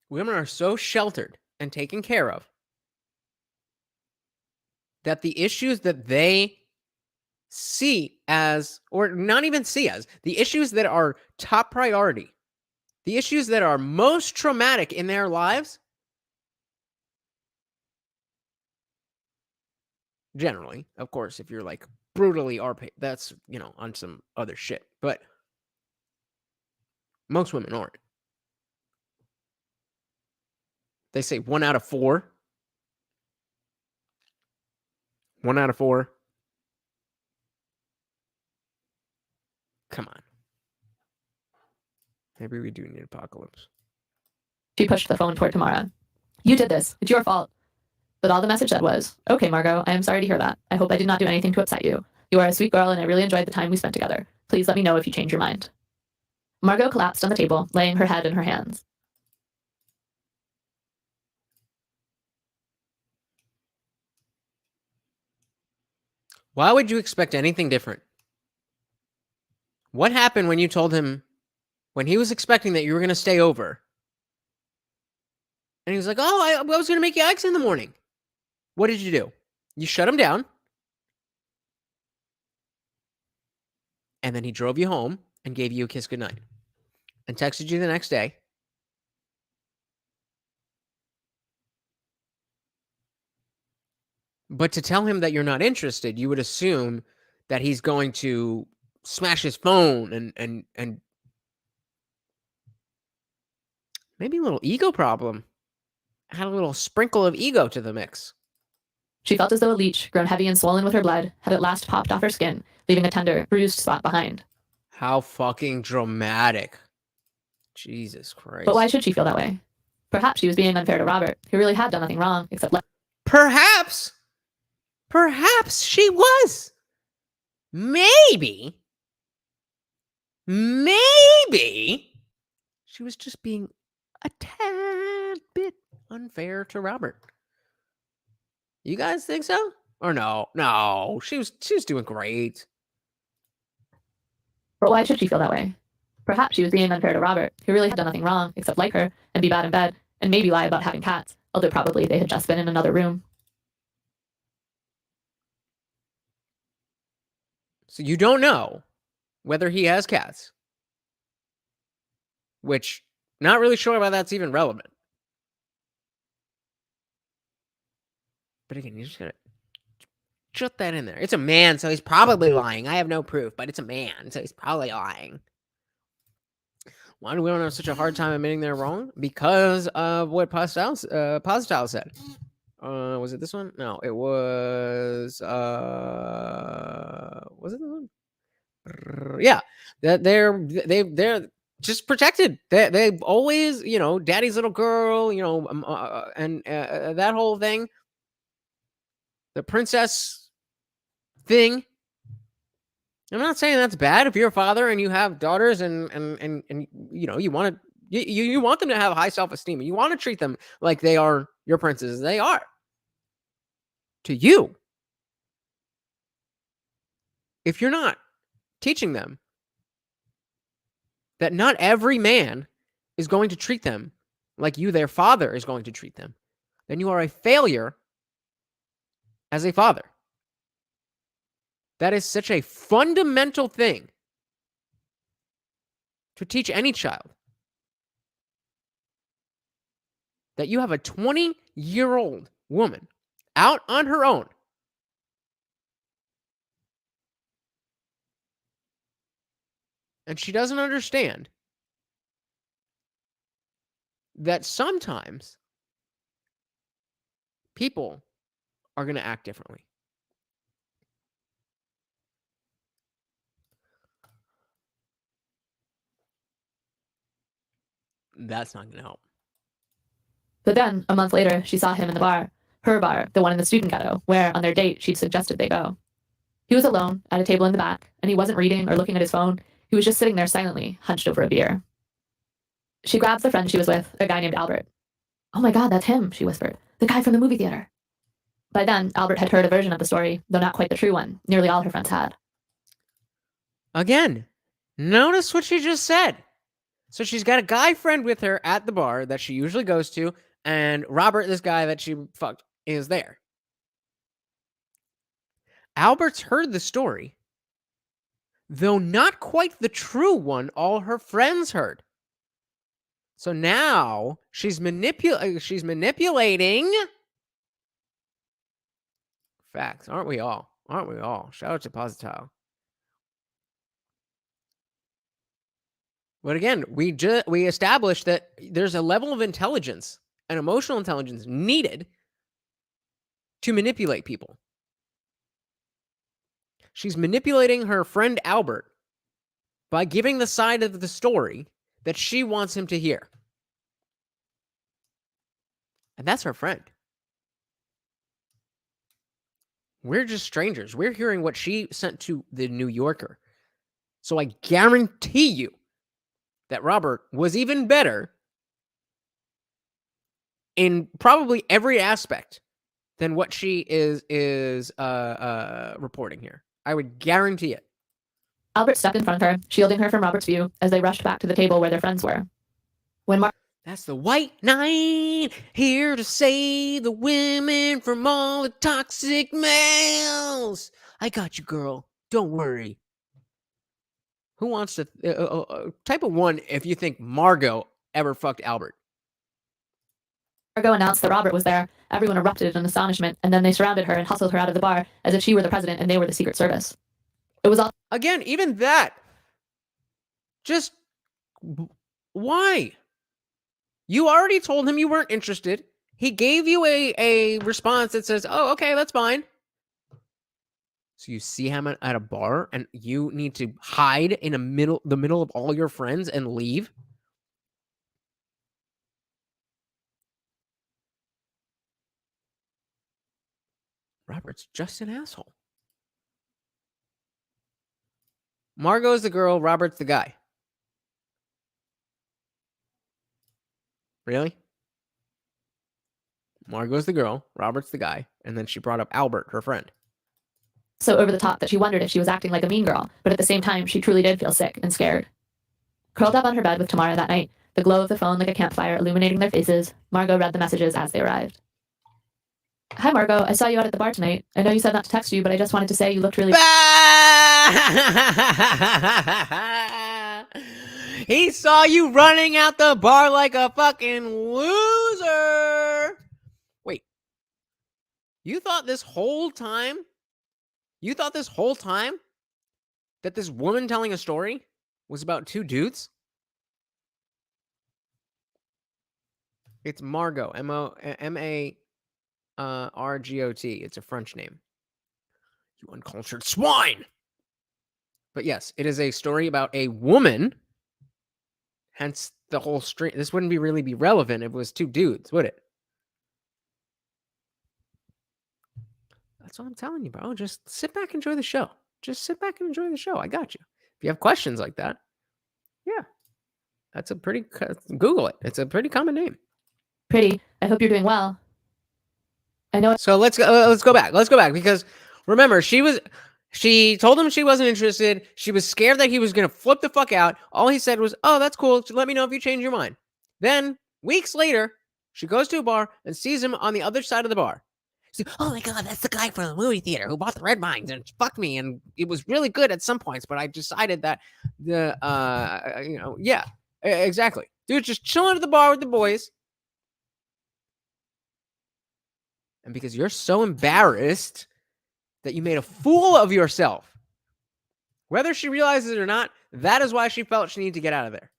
Women are so sheltered and taken care of that the issues that they see as, or not even see as, the issues that are top priority, the issues that are most traumatic in their lives, generally, of course, if you're like brutally are paid. That's, on some other shit. But most women aren't. They say 1 out of 4. 1 out of 4. Come on. Maybe we do need apocalypse. She pushed the phone toward Tamara. You did this. It's your fault. But all the message said was, okay, Margot, I am sorry to hear that. I hope I did not do anything to upset you. You are a sweet girl and I really enjoyed the time we spent together. Please let me know if you change your mind. Margot collapsed on the table, laying her head in her hands. Why would you expect anything different? What happened when you told him, when he was expecting that you were going to stay over? And he was like, oh, I was going to make you eggs in the morning. What did you do? You shut him down. And then he drove you home and gave you a kiss goodnight. And texted you the next day. But to tell him that you're not interested, you would assume that he's going to smash his phone and maybe a little ego problem. Add a little sprinkle of ego to the mix. She felt as though a leech, grown heavy and swollen with her blood, had at last popped off her skin, leaving a tender, bruised spot behind. How fucking dramatic. Jesus Christ. But why should she feel that way? Perhaps she was being unfair to Robert, who really had done nothing wrong except Perhaps she was. Maybe she was just being a tad bit unfair to Robert. You guys think so? Or no, she was doing great. But why should she feel that way? Perhaps she was being unfair to Robert, who really had done nothing wrong except like her and be bad in bed and maybe lie about having cats, although probably they had just been in another room. So you don't know whether he has cats. Which, not really sure why that's even relevant. But again, you just gotta jot that in there. It's a man, so he's probably lying. I have no proof, but it's a man, so he's probably lying. Why do we have such a hard time admitting they're wrong? Because of what Postal said. Was it this one? No, it was. Was it this one? Yeah, that they're just protected. They always, daddy's little girl, and that whole thing. The princess thing. I'm not saying that's bad if you're a father and you have daughters and you want to you want them to have high self-esteem and you want to treat them like they are your princesses. They are to you. If you're not teaching them that not every man is going to treat them like you, their father, is going to treat them, then you are a failure as a father. That is such a fundamental thing to teach any child. That you have a 20-year-old woman out on her own and she doesn't understand that sometimes people are going to act differently. That's not going to help. But then, a month later, she saw him in the bar. Her bar, the one in the student ghetto, where, on their date, she'd suggested they go. He was alone, at a table in the back, and he wasn't reading or looking at his phone. He was just sitting there silently, hunched over a beer. She grabbed the friend she was with, a guy named Albert. Oh my God, that's him, she whispered. The guy from the movie theater. By then, Albert had heard a version of the story, though not quite the true one. Nearly all her friends had. Again, notice what she just said. So she's got a guy friend with her at the bar that she usually goes to, and Robert, this guy that she fucked, is there. Albert's heard the story, though not quite the true one all her friends heard. So now she's manipulating facts, aren't we all? Aren't we all? Shout out to Positile. But again, we established that there's a level of intelligence and emotional intelligence needed to manipulate people. She's manipulating her friend Albert by giving the side of the story that she wants him to hear. And that's her friend. We're just strangers. We're hearing what she sent to the New Yorker. So I guarantee you that Robert was even better in probably every aspect than what she is reporting here. I would guarantee it. Albert stepped in front of her, shielding her from Robert's view as they rushed back to the table where their friends were. When That's the White Knight, here to save the women from all the toxic males. I got you, girl. Don't worry. Who wants to... type of 1 if you think Margot ever fucked Albert. Margot announced that Robert was there, everyone erupted in astonishment, and then they surrounded her and hustled her out of the bar as if she were the president and they were the Secret Service. It was all... Again, even that. Just... why? You already told him you weren't interested. He gave you a response that says, oh, okay, that's fine. So you see him at a bar and you need to hide in the middle of all your friends and leave? Robert's just an asshole. Margot's the girl, Robert's the guy. Really? Margot's the girl, Robert's the guy, and then she brought up Albert, her friend. So over the top that she wondered if she was acting like a mean girl, but at the same time, she truly did feel sick and scared. Curled up on her bed with Tamara that night, the glow of the phone like a campfire illuminating their faces, Margot read the messages as they arrived. Hi, Margot. I saw you out at the bar tonight. I know you said not to text you, but I just wanted to say you looked really... He saw you running out the bar like a fucking loser. Wait. You thought this whole time that this woman telling a story was about 2 dudes? It's Margot, M-A-R-G-O-T. It's a French name. You uncultured swine! But yes, it is a story about a woman. Hence the whole string. This wouldn't really be relevant if it was 2 dudes, would it? That's what I'm telling you, bro. Just sit back and enjoy the show. Just sit back and enjoy the show. I got you. If you have questions like that, yeah. That's a pretty... Google it. It's a pretty common name. Pretty. I hope you're doing well. I know... So let's go back. Let's go back because remember, she told him she wasn't interested. She was scared that he was going to flip the fuck out. All he said was, oh, that's cool. Let me know if you change your mind. Then, weeks later, she goes to a bar and sees him on the other side of the bar. She's like, oh my God, that's the guy from the movie theater who bought the red vines and fucked me. And it was really good at some points, but I decided that yeah, exactly. Dude, just chilling at the bar with the boys. And because you're so embarrassed that you made a fool of yourself, whether she realizes it or not, that is why she felt she needed to get out of there.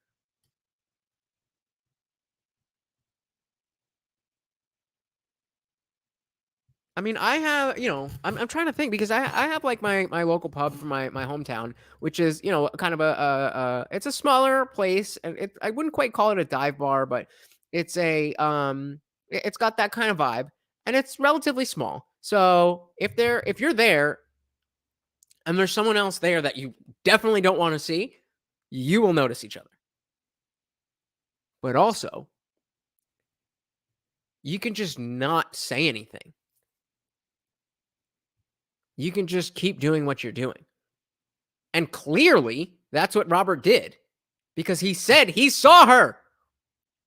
I mean, I have, I'm trying to think because I have like my local pub from my hometown, which is, kind of it's a smaller place, and I wouldn't quite call it a dive bar, but it's it's got that kind of vibe, and it's relatively small. So if you're there and there's someone else there that you definitely don't want to see, you will notice each other. But also, you can just not say anything. You can just keep doing what you're doing. And clearly, that's what Robert did. Because he said he saw her.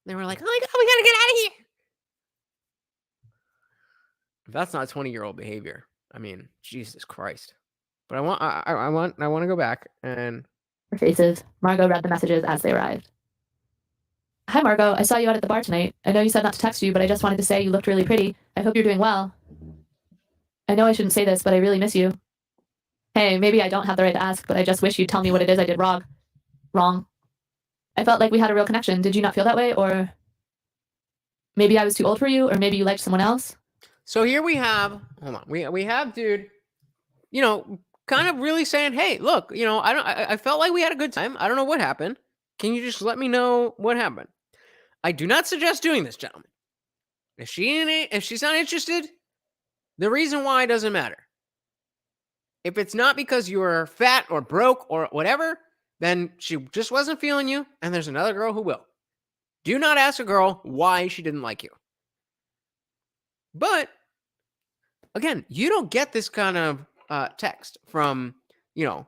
They were like, oh my God, we gotta get out of here. If that's not 20-year-old behavior, I mean, Jesus Christ. But I want to go back and... Her faces. Margot read the messages as they arrived. Hi, Margot. I saw you out at the bar tonight. I know you said not to text you, but I just wanted to say you looked really pretty. I hope you're doing well. I know I shouldn't say this, but I really miss you. Hey, maybe I don't have the right to ask, but I just wish you'd tell me what it is I did wrong. Wrong. I felt like we had a real connection. Did you not feel that way? Or maybe I was too old for you, or maybe you liked someone else? So here we have, hold on, we have dude, kind of really saying, hey, look, I felt like we had a good time. I don't know what happened. Can you just let me know what happened? I do not suggest doing this, gentlemen. If she's not interested, the reason why doesn't matter. If it's not because you're fat or broke or whatever, then she just wasn't feeling you, and there's another girl who will. Do not ask a girl why she didn't like you. But again, you don't get this kind of text from, Giga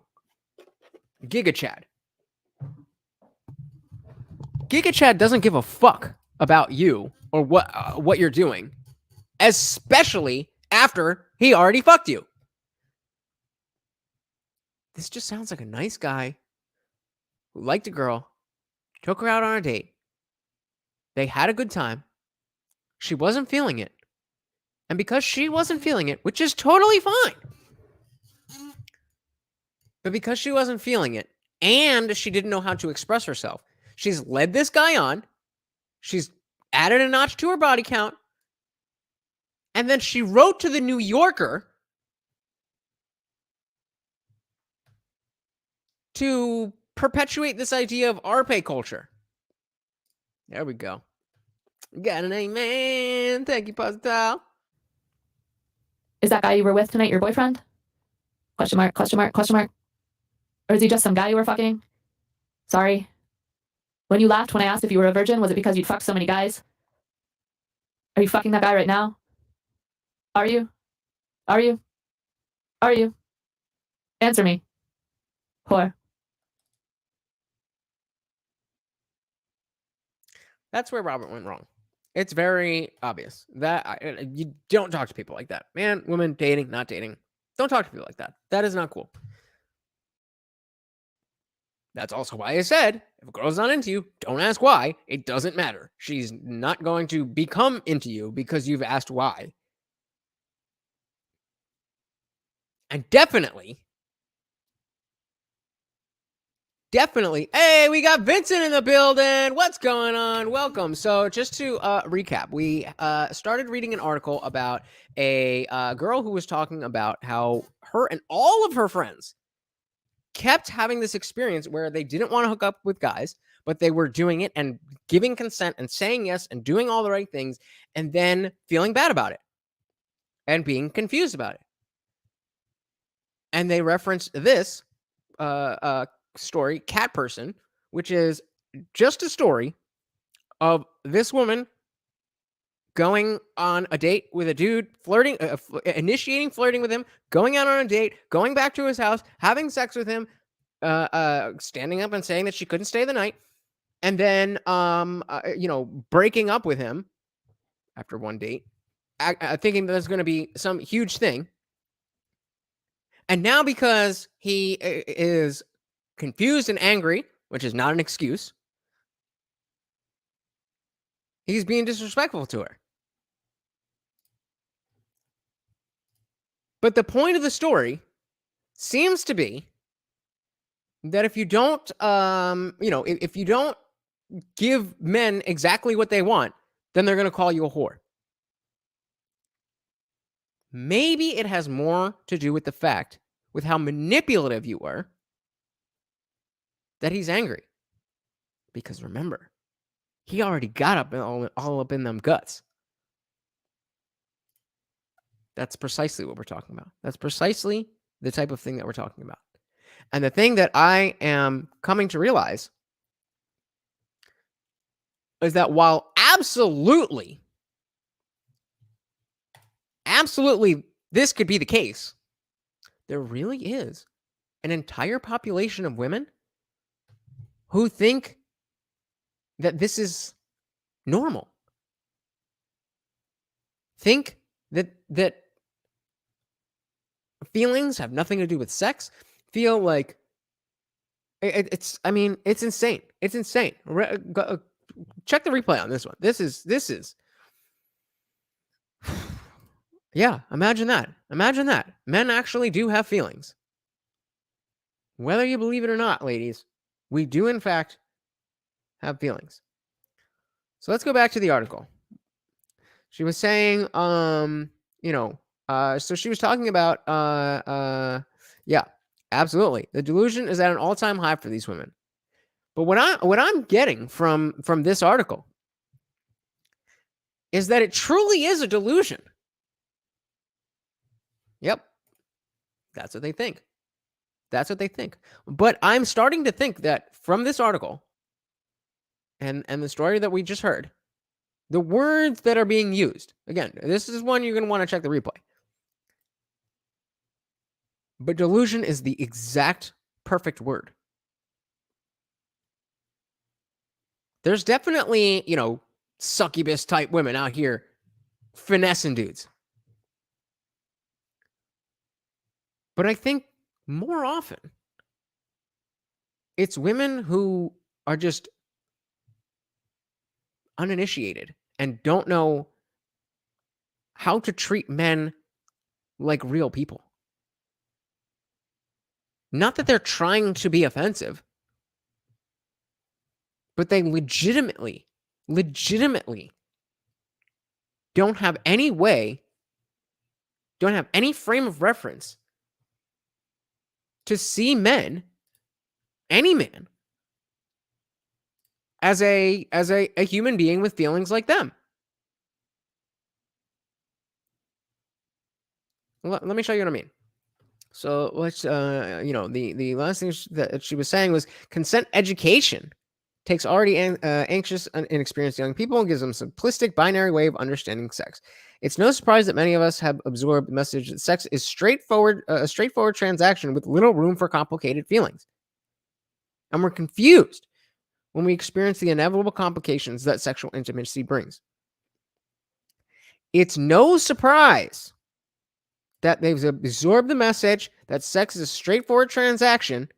Chad. Giga Chad doesn't give a fuck about you or what you're doing, especially after he already fucked you. This just sounds like a nice guy who liked a girl, took her out on a date. They had a good time. She wasn't feeling it. And because she wasn't feeling it, which is totally fine, but because she wasn't feeling it and she didn't know how to express herself, she's led this guy on. She's added a notch to her body count. And then she wrote to the New Yorker to perpetuate this idea of RP culture. There we go. Got an amen. Thank you, Pastor. Is that guy you were with tonight your boyfriend? Question mark, question mark, question mark. Or is he just some guy you were fucking? Sorry. When you laughed when I asked if you were a virgin, was it because you'd fucked so many guys? Are you fucking that guy right now? Are you? Are you? Are you? Answer me. Whore. That's where Robert went wrong. It's very obvious that you don't talk to people like that. Man, woman, dating, not dating. Don't talk to people like that. That is not cool. That's also why I said, if a girl's not into you, don't ask why. It doesn't matter. She's not going to become into you because you've asked why. And definitely, hey, we got Vincent in the building. What's going on? Welcome. So just to recap, we started reading an article about a girl who was talking about how her and all of her friends kept having this experience where they didn't want to hook up with guys, but they were doing it and giving consent and saying yes and doing all the right things and then feeling bad about it and being confused about it. And they referenced this story, Cat Person, which is just a story of this woman going on a date with a dude, flirting, initiating flirting with him, going out on a date, going back to his house, having sex with him, standing up and saying that she couldn't stay the night, and then breaking up with him after one date, thinking there's going to be some huge thing. And now because he is confused and angry, which is not an excuse, he's being disrespectful to her. But the point of the story seems to be that if you don't, if you don't give men exactly what they want, then they're going to call you a whore. Maybe it has more to do with the fact, with how manipulative you were, that he's angry. Because remember, he already got up all up in them guts. That's precisely what we're talking about. That's precisely the type of thing that we're talking about. And the thing that I am coming to realize is that while absolutely, this could be the case, there really is an entire population of women who think that this is normal. Think that feelings have nothing to do with sex. Feel like it's insane. It's insane. Check the replay on this one. This is. Yeah, imagine that. Men actually do have feelings. Whether you believe it or not, ladies, we do in fact have feelings. So let's go back to the article. She was saying, so she was talking about, yeah, absolutely. The delusion is at an all-time high for these women. But what I'm getting from this article is that it truly is a delusion. Yep. That's what they think. That's what they think. But I'm starting to think that from this article and the story that we just heard, the words that are being used, again, this is one you're going to want to check the replay. But delusion is the exact perfect word. There's definitely, succubus type women out here finessing dudes. But I think more often, it's women who are just uninitiated and don't know how to treat men like real people. Not that they're trying to be offensive, but they legitimately don't have any frame of reference to see men, any man, as a human being with feelings like them. Let me show you what I mean. So let's, the last thing that she was saying was consent education takes already anxious and inexperienced young people and gives them a simplistic binary way of understanding sex. It's no surprise that many of us have absorbed the message that sex is a straightforward transaction with little room for complicated feelings. And we're confused when we experience the inevitable complications that sexual intimacy brings. It's no surprise that they've absorbed the message that sex is a straightforward transaction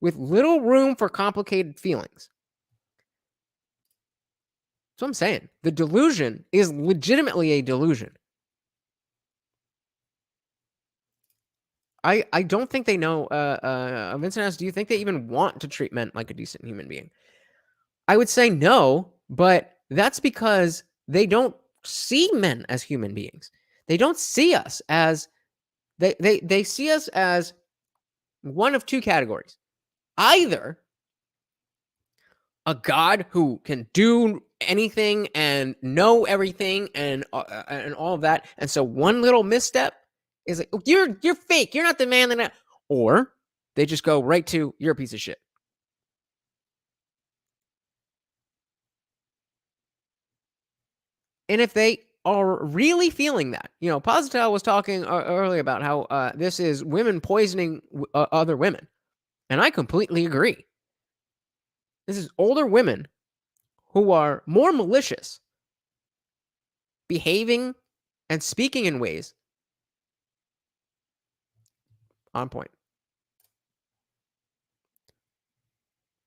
with little room for complicated feelings. That's what I'm saying. The delusion is legitimately a delusion. I don't think they know. Vincent asks, do you think they even want to treat men like a decent human being? I would say no, but that's because they don't see men as human beings. They don't see us as they see us as one of two categories. Either a god who can do anything and know everything and all of that, and so one little misstep is like, you're fake. You're not the man that. Or they just go right to, you're a piece of shit. And if they are really feeling that, Positel was talking earlier about how this is women poisoning other women. And I completely agree. This is older women who are more malicious, behaving and speaking in ways on point.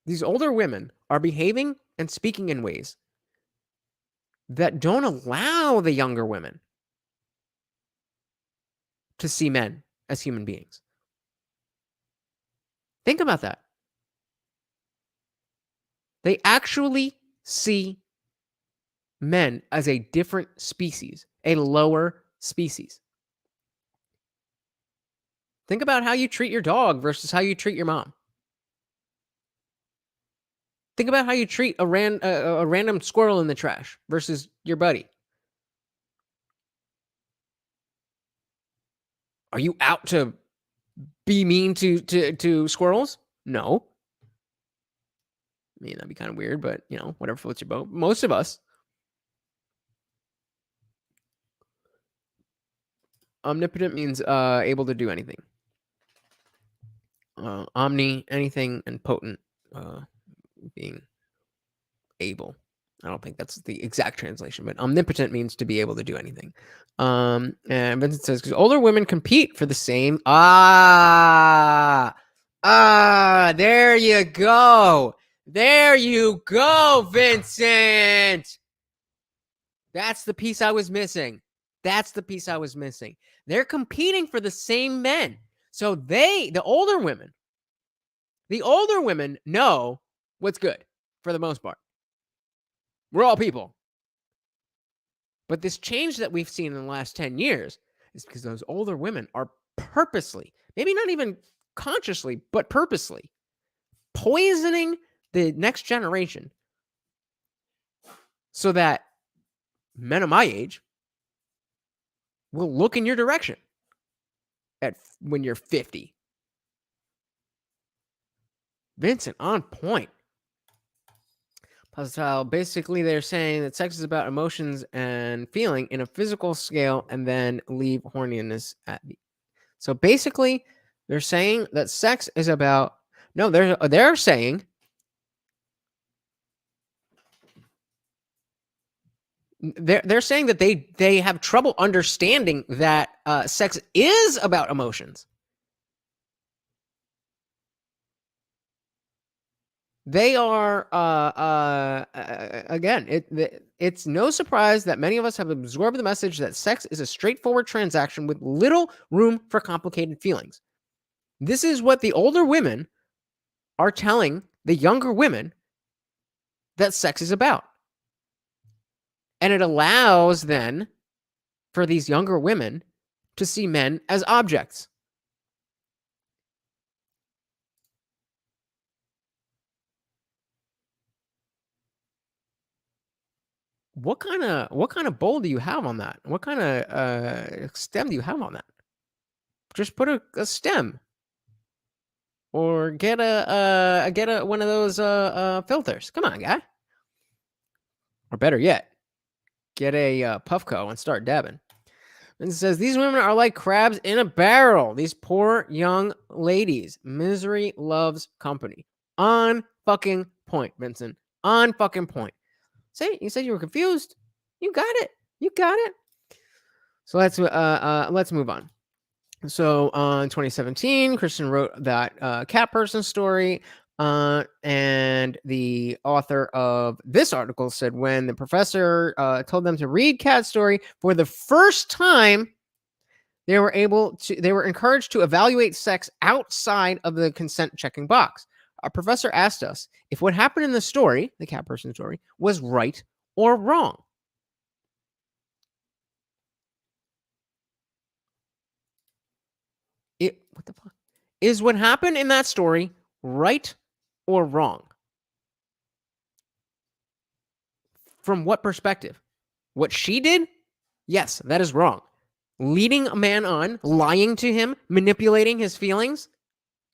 These older women are behaving and speaking in ways that don't allow the younger women to see men as human beings. Think about that. They actually see men as a different species, a lower species. Think about how you treat your dog versus how you treat your mom. Think about how you treat a random squirrel in the trash versus your buddy. Are you out to be mean to squirrels? No. I mean, that'd be kind of weird, but, whatever floats your boat. Most of us. Omnipotent means able to do anything. Omni, anything, and potent, being able. I don't think that's the exact translation, but omnipotent means to be able to do anything. And Vincent says, because older women compete for the same. There you go. There you go, Vincent. That's the piece I was missing. They're competing for the same men. So the older women, The older women know what's good for the most part. We're all people. But this change that we've seen in the last 10 years is because those older women are purposely, maybe not even consciously, but purposely poisoning the next generation so that men of my age will look in your direction when you're 50. Vincent, on point. Pascal, basically they're saying that sex is about emotions and feeling in a physical scale and then leave horniness at the... So basically they're saying that sex is about... No, they're saying... They're saying that they have trouble understanding that sex is about emotions. They are, again, it's no surprise that many of us have absorbed the message that sex is a straightforward transaction with little room for complicated feelings. This is what the older women are telling the younger women that sex is about. And it allows then for these younger women to see men as objects. What kind of bowl do you have on that? What kind of stem do you have on that? Just put a stem, or get a one of those filters. Come on, guy. Or better yet, get a Puffco and start dabbing. And it says these women are like crabs in a barrel. These poor young ladies. Misery loves company. On fucking point, Vincent. On fucking point. See, you said you were confused. You got it. You got it. So let's move on. So in 2017, Kristen wrote that cat person story. And the author of this article said when the professor told them to read Cat's story for the first time, they were encouraged to evaluate sex outside of the consent checking box. Our professor asked us if what happened in the story, the cat person story, was right or wrong. What the fuck? Is what happened in that story right or wrong? From what perspective? What she did? Yes, that is wrong. Leading a man on, lying to him, manipulating his feelings?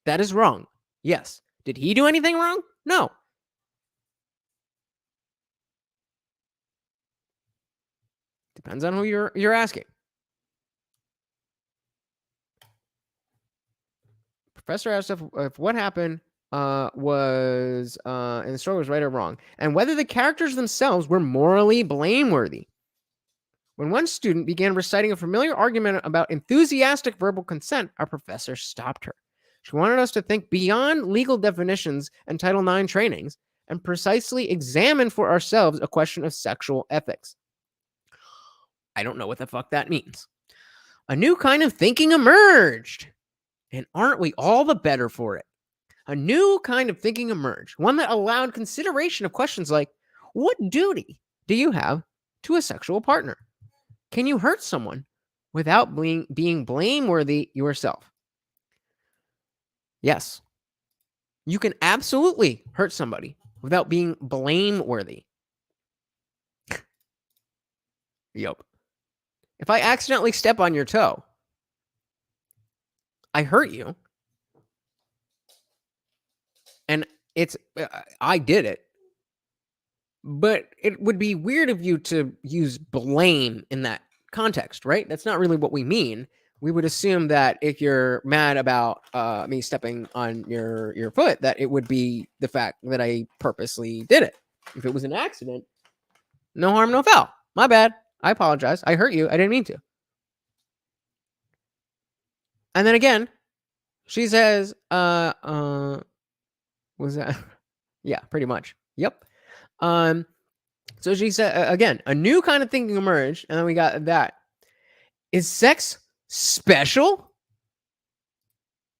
That is wrong. Yes. Did he do anything wrong? No. Depends on who you're asking. Professor asked if what happened was in the story was right or wrong, and whether the characters themselves were morally blameworthy. When one student began reciting a familiar argument about enthusiastic verbal consent, our professor stopped her. She wanted us to think beyond legal definitions and Title IX trainings and precisely examine for ourselves a question of sexual ethics. I don't know what the fuck that means. A new kind of thinking emerged. And aren't we all the better for it? A new kind of thinking emerged, one that allowed consideration of questions like, what duty do you have to a sexual partner? Can you hurt someone without being blameworthy yourself? Yes. You can absolutely hurt somebody without being blameworthy. Yup. If I accidentally step on your toe, I hurt you. And I did it. But it would be weird of you to use blame in that context, right? That's not really what we mean. We would assume that if you're mad about me stepping on your foot, that it would be the fact that I purposely did it. If it was an accident, no harm, no foul. My bad. I apologize. I hurt you. I didn't mean to. And then again, she says, was that? Yeah, pretty much. Yep. So she said, again, a new kind of thinking emerged, and then we got that. Is sex special?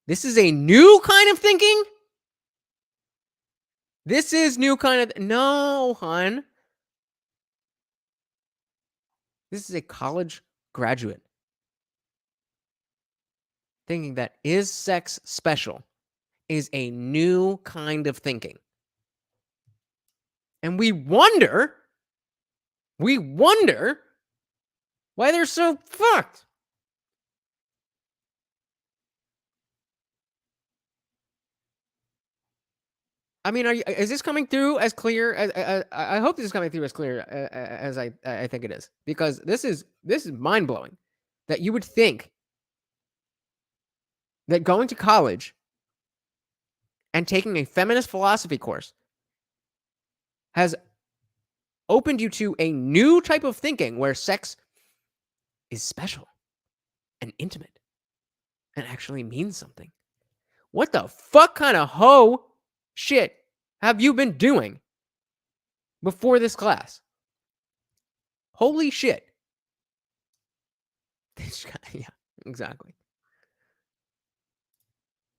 This is a new kind of thinking? This is new kind of... No, hun. This is a college graduate thinking that is sex special is a new kind of thinking. And we wonder why they're so fucked. I mean, is this coming through as clear as I hope this is coming through as clear as I think it is, because this is mind blowing that you would think that going to college and taking a feminist philosophy course has opened you to a new type of thinking where sex is special and intimate and actually means something. What the fuck kind of hoe shit have you been doing before this class? Holy shit. Yeah, exactly.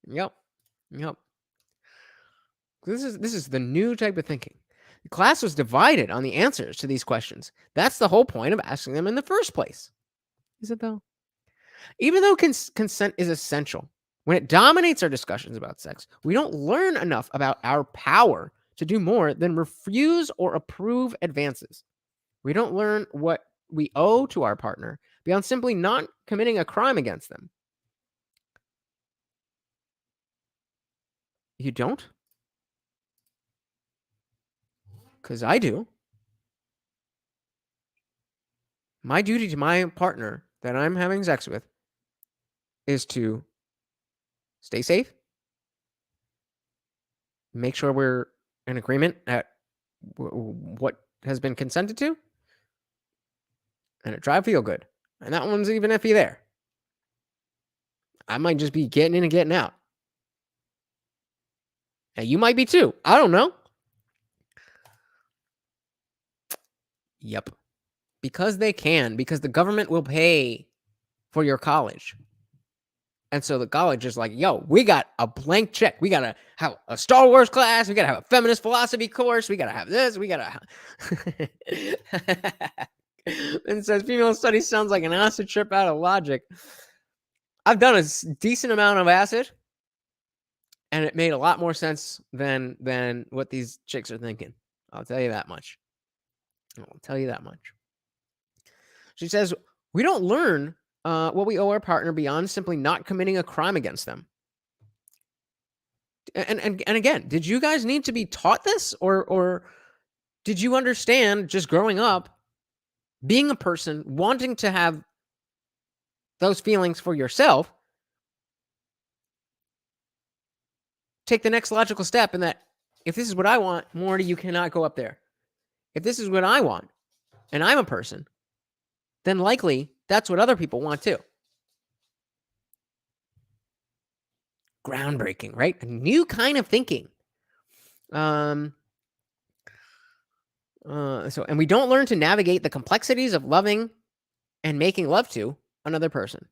Yep. This is the new type of thinking. The class was divided on the answers to these questions. That's the whole point of asking them in the first place. Is it though? Even though consent is essential, when it dominates our discussions about sex, we don't learn enough about our power to do more than refuse or approve advances. We don't learn what we owe to our partner beyond simply not committing a crime against them. You don't? Because I do. My duty to my partner that I'm having sex with is to stay safe, make sure we're in agreement at what has been consented to, and it try to feel good. And that one's even iffy there. I might just be getting in and getting out. And you might be too. I don't know. Yep. Because they can. Because the government will pay for your college. And so the college is like, yo, we got a blank check. We got to have a Star Wars class. We got to have a feminist philosophy course. We got to have this. We got to... And says, female studies sounds like an acid trip out of logic. I've done a decent amount of acid. And it made a lot more sense than what these chicks are thinking. I'll tell you that much. She says, we don't learn what we owe our partner beyond simply not committing a crime against them. And again, did you guys need to be taught this? Or did you understand just growing up, being a person, wanting to have those feelings for yourself, take the next logical step in that if this is what I want, Morty, you cannot go up there. If this is what I want, and I'm a person, then likely that's what other people want too. Groundbreaking, right? A new kind of thinking. And we don't learn to navigate the complexities of loving and making love to another person.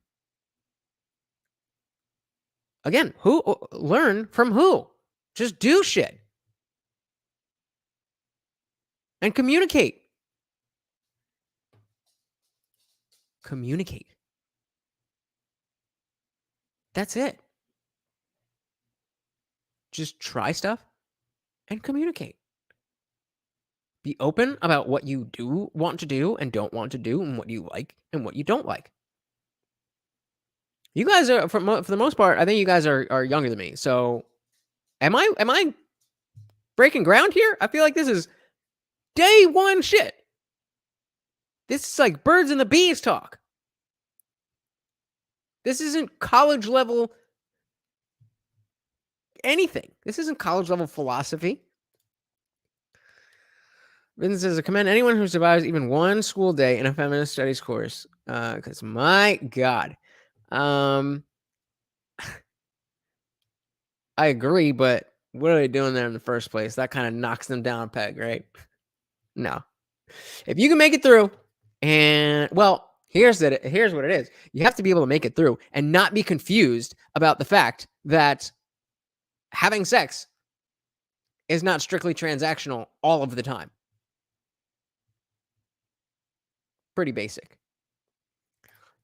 Again, learn from who? Just do shit. And communicate. That's it. Just try stuff and communicate. Be open about what you do want to do and don't want to do, and what you like and what you don't like. You guys are, for the most part, I think you guys are younger than me. So, am I breaking ground here? I feel like this is day one shit. This is like birds and the bees talk. This isn't college level anything. This isn't college level philosophy. Vince says, I commend anyone who survives even one school day in a feminist studies course. Because my God. I agree, but what are they doing there in the first place? That kind of knocks them down a peg, right? No. If you can make it through, and well, here's what it is. You have to be able to make it through and not be confused about the fact that having sex is not strictly transactional all of the time. Pretty basic.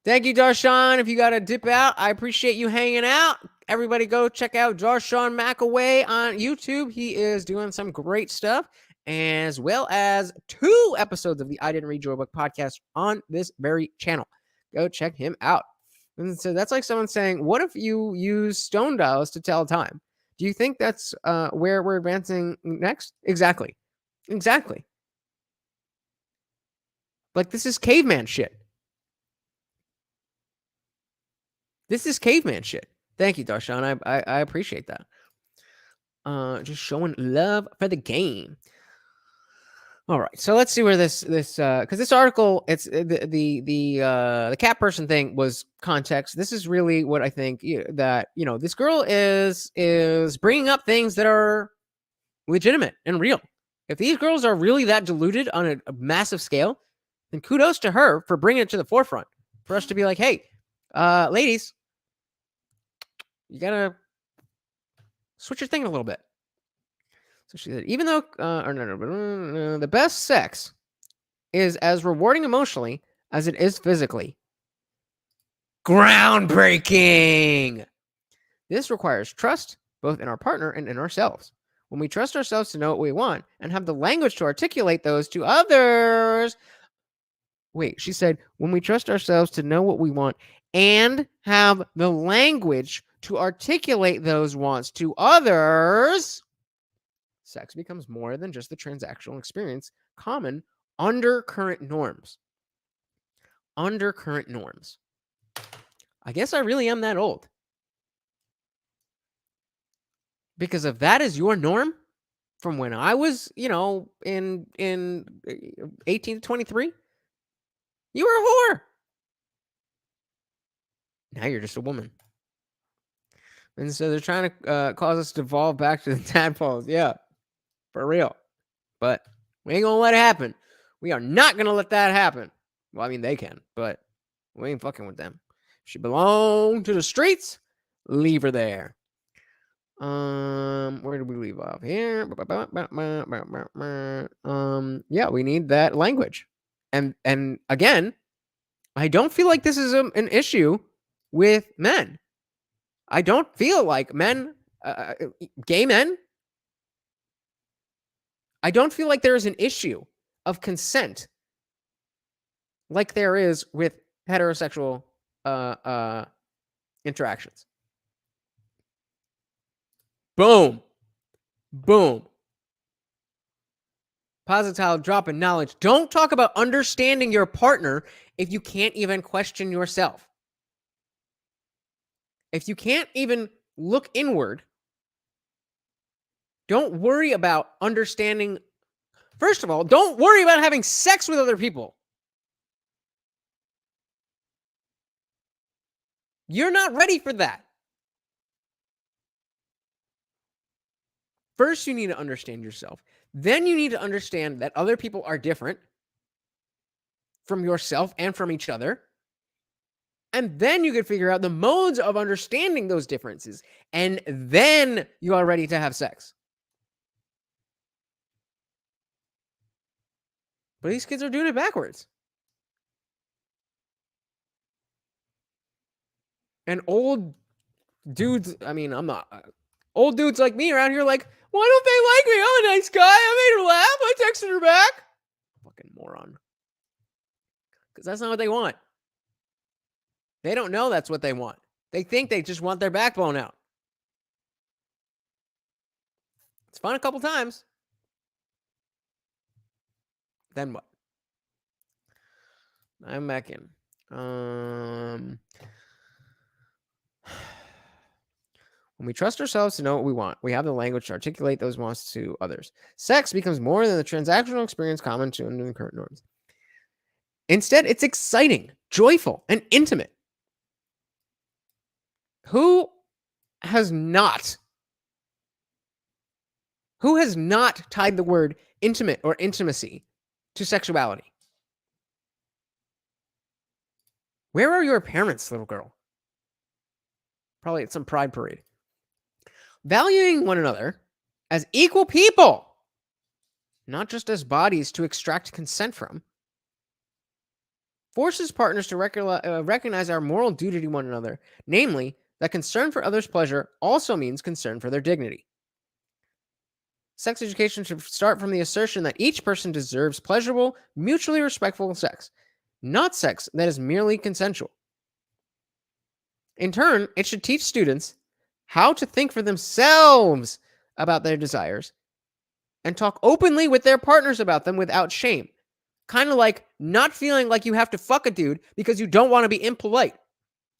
Thank you, Darshan. If you got to dip out, I appreciate you hanging out. Everybody go check out Darshan McAway on YouTube. He is doing some great stuff, as well as 2 episodes of the I Didn't Read Your Book podcast on this very channel. Go check him out. And so that's like someone saying, what if you use stone dials to tell time? Do you think that's where we're advancing next? Exactly. Like, this is caveman shit. Thank you, Darshan. I appreciate that. Just showing love for the game. All right, so let's see where this because this article, it's the cat person thing was context. This is really what I think that this girl is bringing up things that are legitimate and real. If these girls are really that deluded on a massive scale, then kudos to her for bringing it to the forefront for us to be like, hey, ladies, you gotta switch your thing a little bit. So she said, even though, the best sex is as rewarding emotionally as it is physically. Groundbreaking! This requires trust, both in our partner and in ourselves. When we trust ourselves to know what we want and have the language to articulate those to others. Wait, she said, when we trust ourselves to know what we want and have the language to articulate those wants to others, sex becomes more than just the transactional experience common under current norms. I guess I really am that old. Because if that is your norm from when I was, in 18 to 23, you were a whore. Now you're just a woman. And so they're trying to cause us to evolve back to the tadpoles. Yeah, for real. But we ain't going to let it happen. We are not going to let that happen. Well, I mean, they can, but we ain't fucking with them. If she belong to the streets, leave her there. Where did we leave off here? Yeah, we need that language. And again, I don't feel like this is an issue with men. I don't feel like men, gay men, I don't feel like there is an issue of consent like there is with heterosexual interactions. Boom. Positile dropping knowledge. Don't talk about understanding your partner if you can't even question yourself. If you can't even look inward, don't worry about understanding. First of all, don't worry about having sex with other people. You're not ready for that. First, you need to understand yourself. Then you need to understand that other people are different from yourself and from each other. And then you can figure out the modes of understanding those differences. And then you are ready to have sex. But these kids are doing it backwards. And old dudes, old dudes like me around here like, why don't they like me? I'm a nice guy. I made her laugh. I texted her back. Fucking moron. Because that's not what they want. They don't know that's what they want. They think they just want their backbone out. It's fun a couple times. Then what? I'm back in. When we trust ourselves to know what we want, we have the language to articulate those wants to others. Sex becomes more than the transactional experience common to under the current norms. Instead, it's exciting, joyful, and intimate. Who has not tied the word intimate or intimacy to sexuality? Where are your parents, little girl? Probably at some pride parade. Valuing one another as equal people, not just as bodies to extract consent from. Forces partners to recognize our moral duty to one another, namely, that concern for others' pleasure also means concern for their dignity. Sex education should start from the assertion that each person deserves pleasurable, mutually respectful sex, not sex that is merely consensual. In turn, it should teach students how to think for themselves about their desires and talk openly with their partners about them without shame. Kind of like not feeling like you have to fuck a dude because you don't want to be impolite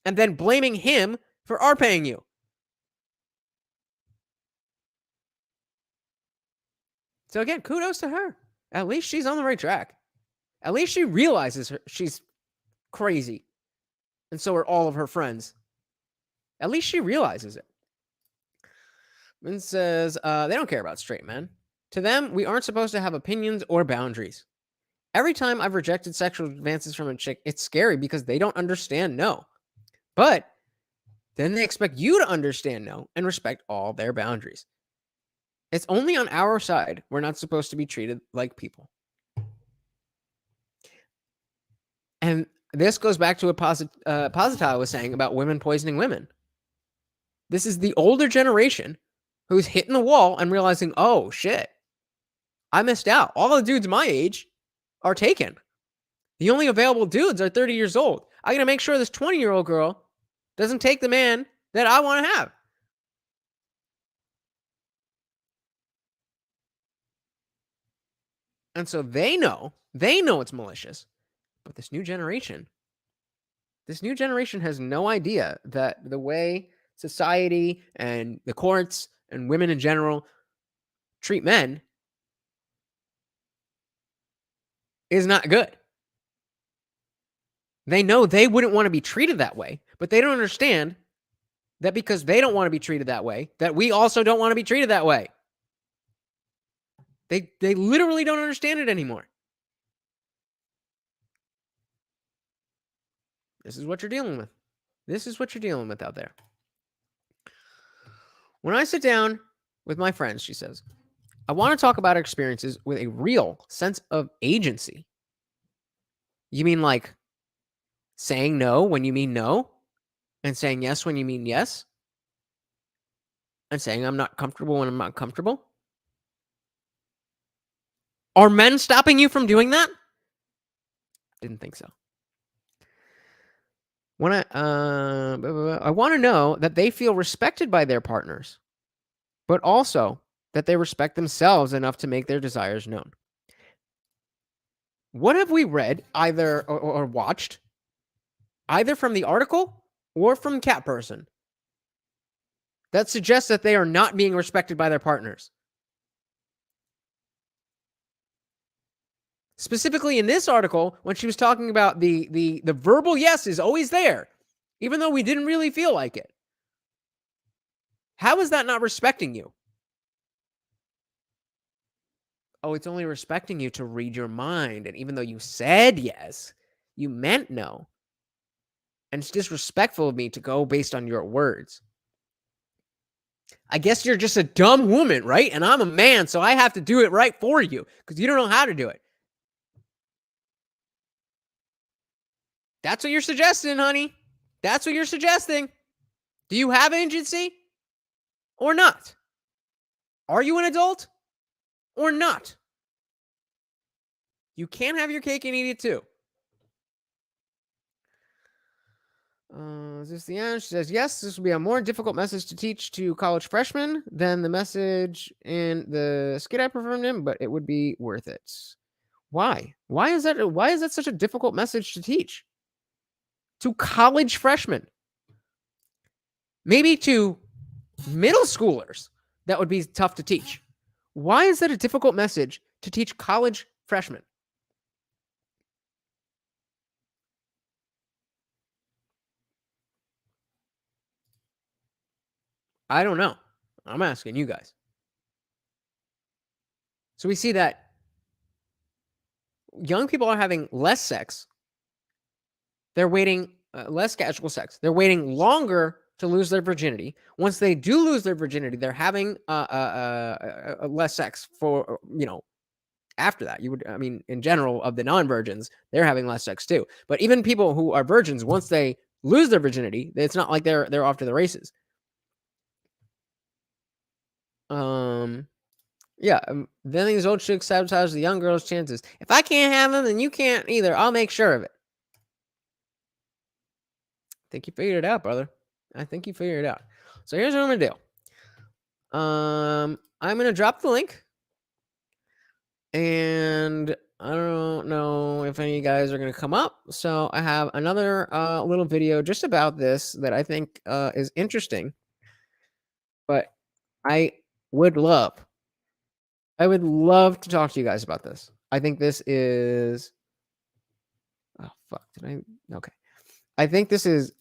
and then blaming him for RPing you. So again, kudos to her. At least she's on the right track. At least she realizes she's crazy. And so are all of her friends. At least she realizes it. And says, they don't care about straight men. To them, we aren't supposed to have opinions or boundaries. Every time I've rejected sexual advances from a chick, it's scary because they don't understand no. But then they expect you to understand no and respect all their boundaries. It's only on our side we're not supposed to be treated like people. And this goes back to what Positile was saying about women poisoning women. This is the older generation who's hitting the wall and realizing, oh, shit, I missed out. All the dudes my age are taken. The only available dudes are 30 years old. I got to make sure this 20-year-old girl doesn't take the man that I want to have. And so they know it's malicious. But this new generation has no idea that the way society and the courts and women in general treat men is not good. They know they wouldn't want to be treated that way, but they don't understand that because they don't want to be treated that way, that we also don't want to be treated that way. They literally don't understand it anymore. This is what you're dealing with. This is what you're dealing with out there. When I sit down with my friends, she says, I want to talk about our experiences with a real sense of agency. You mean like saying no when you mean no? And saying yes when you mean yes? And saying I'm not comfortable when I'm not comfortable? Are men stopping you from doing that? Didn't think so. When I want to know that they feel respected by their partners, but also that they respect themselves enough to make their desires known. What have we read either or watched, either from the article or from Cat Person, that suggests that they are not being respected by their partners? Specifically in this article, when she was talking about the verbal yes is always there, even though we didn't really feel like it. How is that not respecting you? Oh, it's only respecting you to read your mind. And even though you said yes, you meant no. And it's disrespectful of me to go based on your words. I guess you're just a dumb woman, right? And I'm a man, so I have to do it right for you because you don't know how to do it. That's what you're suggesting, honey. That's what you're suggesting. Do you have agency or not? Are you an adult or not? You can't have your cake and eat it too. Is this the end? She says, yes, this will be a more difficult message to teach to college freshmen than the message in the skit I performed in, but it would be worth it. Why? Why is that such a difficult message to teach? To college freshmen. Maybe to middle schoolers, that would be tough to teach. Why is that a difficult message to teach college freshmen? I don't know. I'm asking you guys. So we see that young people are having less sex. They're waiting, less casual sex. They're waiting longer to lose their virginity. Once they do lose their virginity, they're having less sex for, after that. In general, of the non-virgins, they're having less sex too. But even people who are virgins, once they lose their virginity, it's not like they're off to the races. Then these old chicks sabotage the young girl's chances. If I can't have them, then you can't either. I'll make sure of it. I think you figured it out, brother. I think you figured it out. So here's what I'm gonna do. I'm gonna drop the link, and I don't know if any of you guys are gonna come up. So I have another little video just about this that I think is interesting. But I would love to talk to you guys about this. I think this is. Oh fuck! Did I? Okay. I think this is,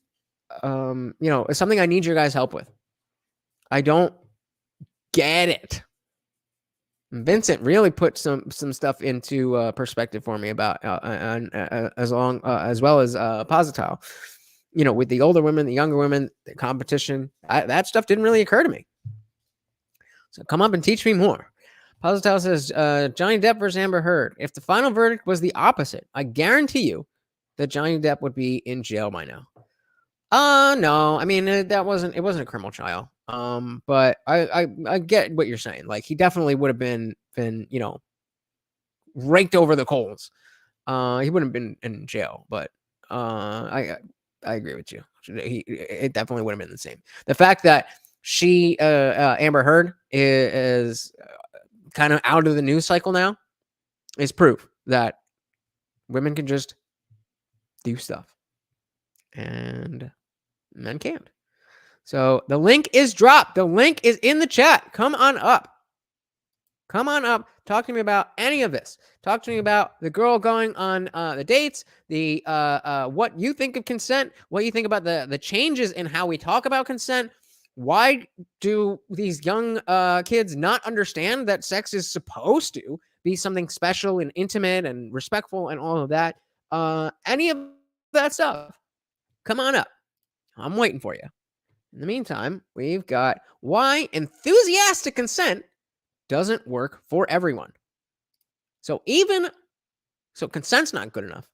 it's something I need your guys' help with. I don't get it. Vincent really put some stuff into perspective for me about as well as Positile. With the older women, the younger women, the competition. That stuff didn't really occur to me. So come up and teach me more. Positile says Johnny Depp versus Amber Heard. If the final verdict was the opposite, I guarantee you that Johnny Depp would be in jail by now. No, it wasn't a criminal trial. But I get what you're saying. Like, he definitely would have been raked over the coals. He wouldn't have been in jail, but I agree with you. It definitely would have been the same. The fact that she Amber Heard is kind of out of the news cycle now is proof that women can just do stuff and men can't. So the link is dropped. The link is in the chat. Come on up. Come on up. Talk to me about any of this. Talk to me about the girl going on the dates, the what you think of consent, what you think about the changes in how we talk about consent. Why do these young kids not understand that sex is supposed to be something special and intimate and respectful and all of that? Any of that stuff. Come on up. I'm waiting for you. In the meantime, we've got why enthusiastic consent doesn't work for everyone. So consent's not good enough,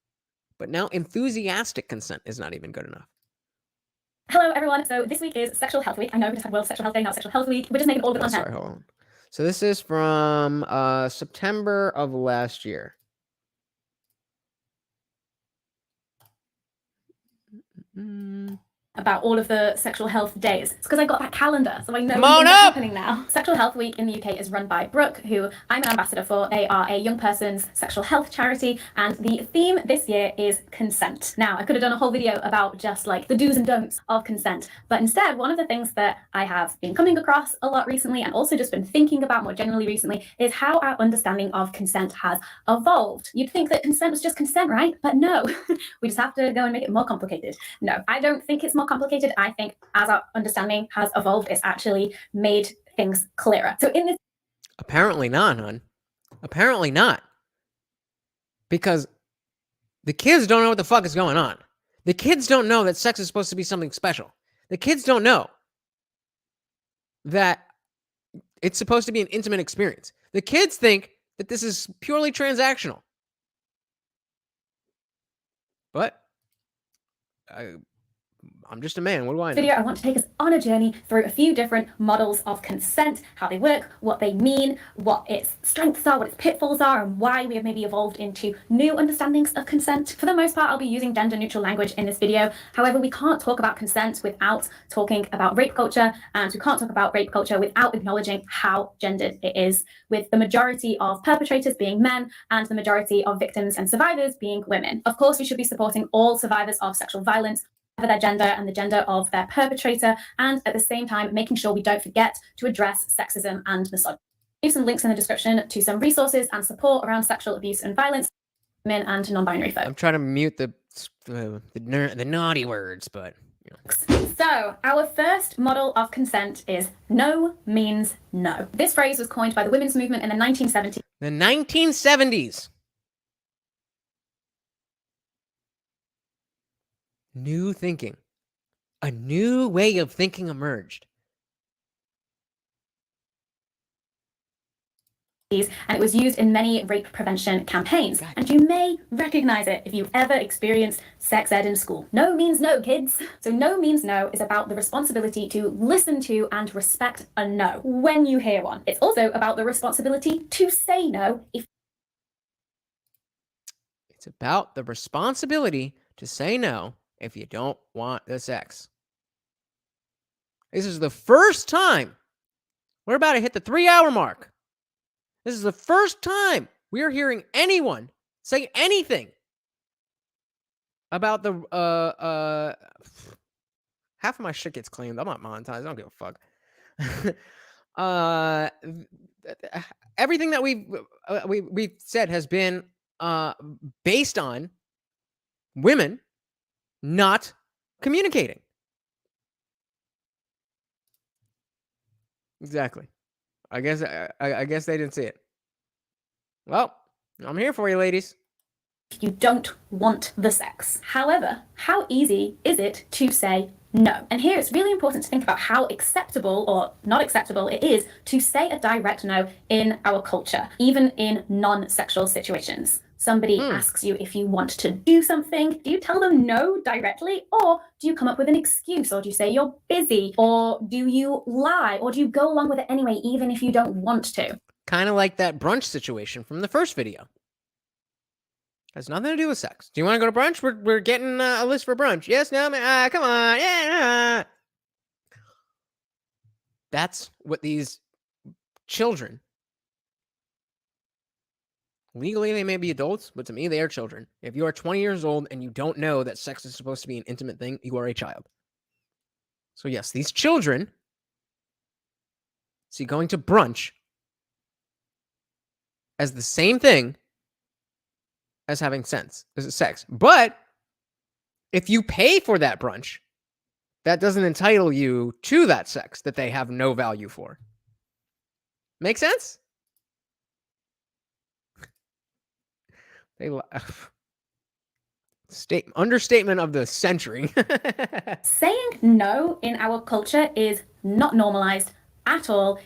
but now enthusiastic consent is not even good enough. Hello, everyone. So this week is Sexual Health Week. I know we just had World Sexual Health Day, not Sexual Health Week. We're just making all the content. Sorry, hold on. So this is from September of last year. About all of the sexual health days. It's because I got that calendar, so I know Come on things up! are happening now. Sexual Health Week in the UK is run by Brooke, who I'm an ambassador for. They are a young person's sexual health charity, and the theme this year is consent. Now, I could have done a whole video about just like the do's and don'ts of consent, but instead, one of the things that I have been coming across a lot recently, and also just been thinking about more generally recently, is how our understanding of consent has evolved. You'd think that consent was just consent, right? But no, we just have to go and make it more complicated. No, I don't think it's more complicated. I think as our understanding has evolved, it's actually made things clearer. So in this... Apparently not, hon. Apparently not. Because the kids don't know what the fuck is going on. The kids don't know that sex is supposed to be something special. The kids don't know that it's supposed to be an intimate experience. The kids think that this is purely transactional. But I'm just a man. What do I know? Video, I want to take us on a journey through a few different models of consent, how they work, what they mean, what its strengths are, what its pitfalls are, and why we have maybe evolved into new understandings of consent. For the most part, I'll be using gender-neutral language in this video. However, we can't talk about consent without talking about rape culture, and we can't talk about rape culture without acknowledging how gendered it is, with the majority of perpetrators being men and the majority of victims and survivors being women. Of course, we should be supporting all survivors of sexual violence, their gender and the gender of their perpetrator, and at the same time making sure we don't forget to address sexism and misogyny. Leave some links in the description to some resources and support around sexual abuse and violence, women and non-binary folks. I'm trying to mute the naughty words, but you know. So our first model of consent is no means no. This phrase was coined by the women's movement in the 1970s. The 1970s. New thinking. A new way of thinking emerged. And it was used in many rape prevention campaigns. And you may recognize it if you've ever experienced sex ed in school. No means no, kids. So no means no is about the responsibility to listen to and respect a no when you hear one. It's also about the responsibility to say no if It's about the responsibility to say no if you don't want the sex. This is the first time we're about to hit the 3-hour mark. This is the first time we are hearing anyone say anything about the half of my shit gets claimed. I'm not monetized. I don't give a fuck. Everything that we've said has been based on women not communicating. Exactly. I guess they didn't see it. Well, I'm here for you, ladies. you don't want the sex. However, how easy is it to say no? And here it's really important to think about how acceptable or not acceptable it is to say a direct no in our culture, even in non-sexual situations. Somebody asks you if you want to do something. Do you tell them no directly, or do you come up with an excuse, or do you say you're busy, or do you lie, or do you go along with it anyway, even if you don't want to? Kind of like that brunch situation from the first video. Has nothing to do with sex. Do you want to go to brunch? We're getting a list for brunch. Yes, no, come on. Yeah. That's what these children, legally they may be adults, but to me they are children. If you are 20 years old and you don't know that sex is supposed to be an intimate thing, you are a child. So yes, these children see going to brunch as the same thing as having sex. But if you pay for that brunch, that doesn't entitle you to that sex that they have no value for. Make sense? Understatement of the century. Saying no in our culture is not normalized at all.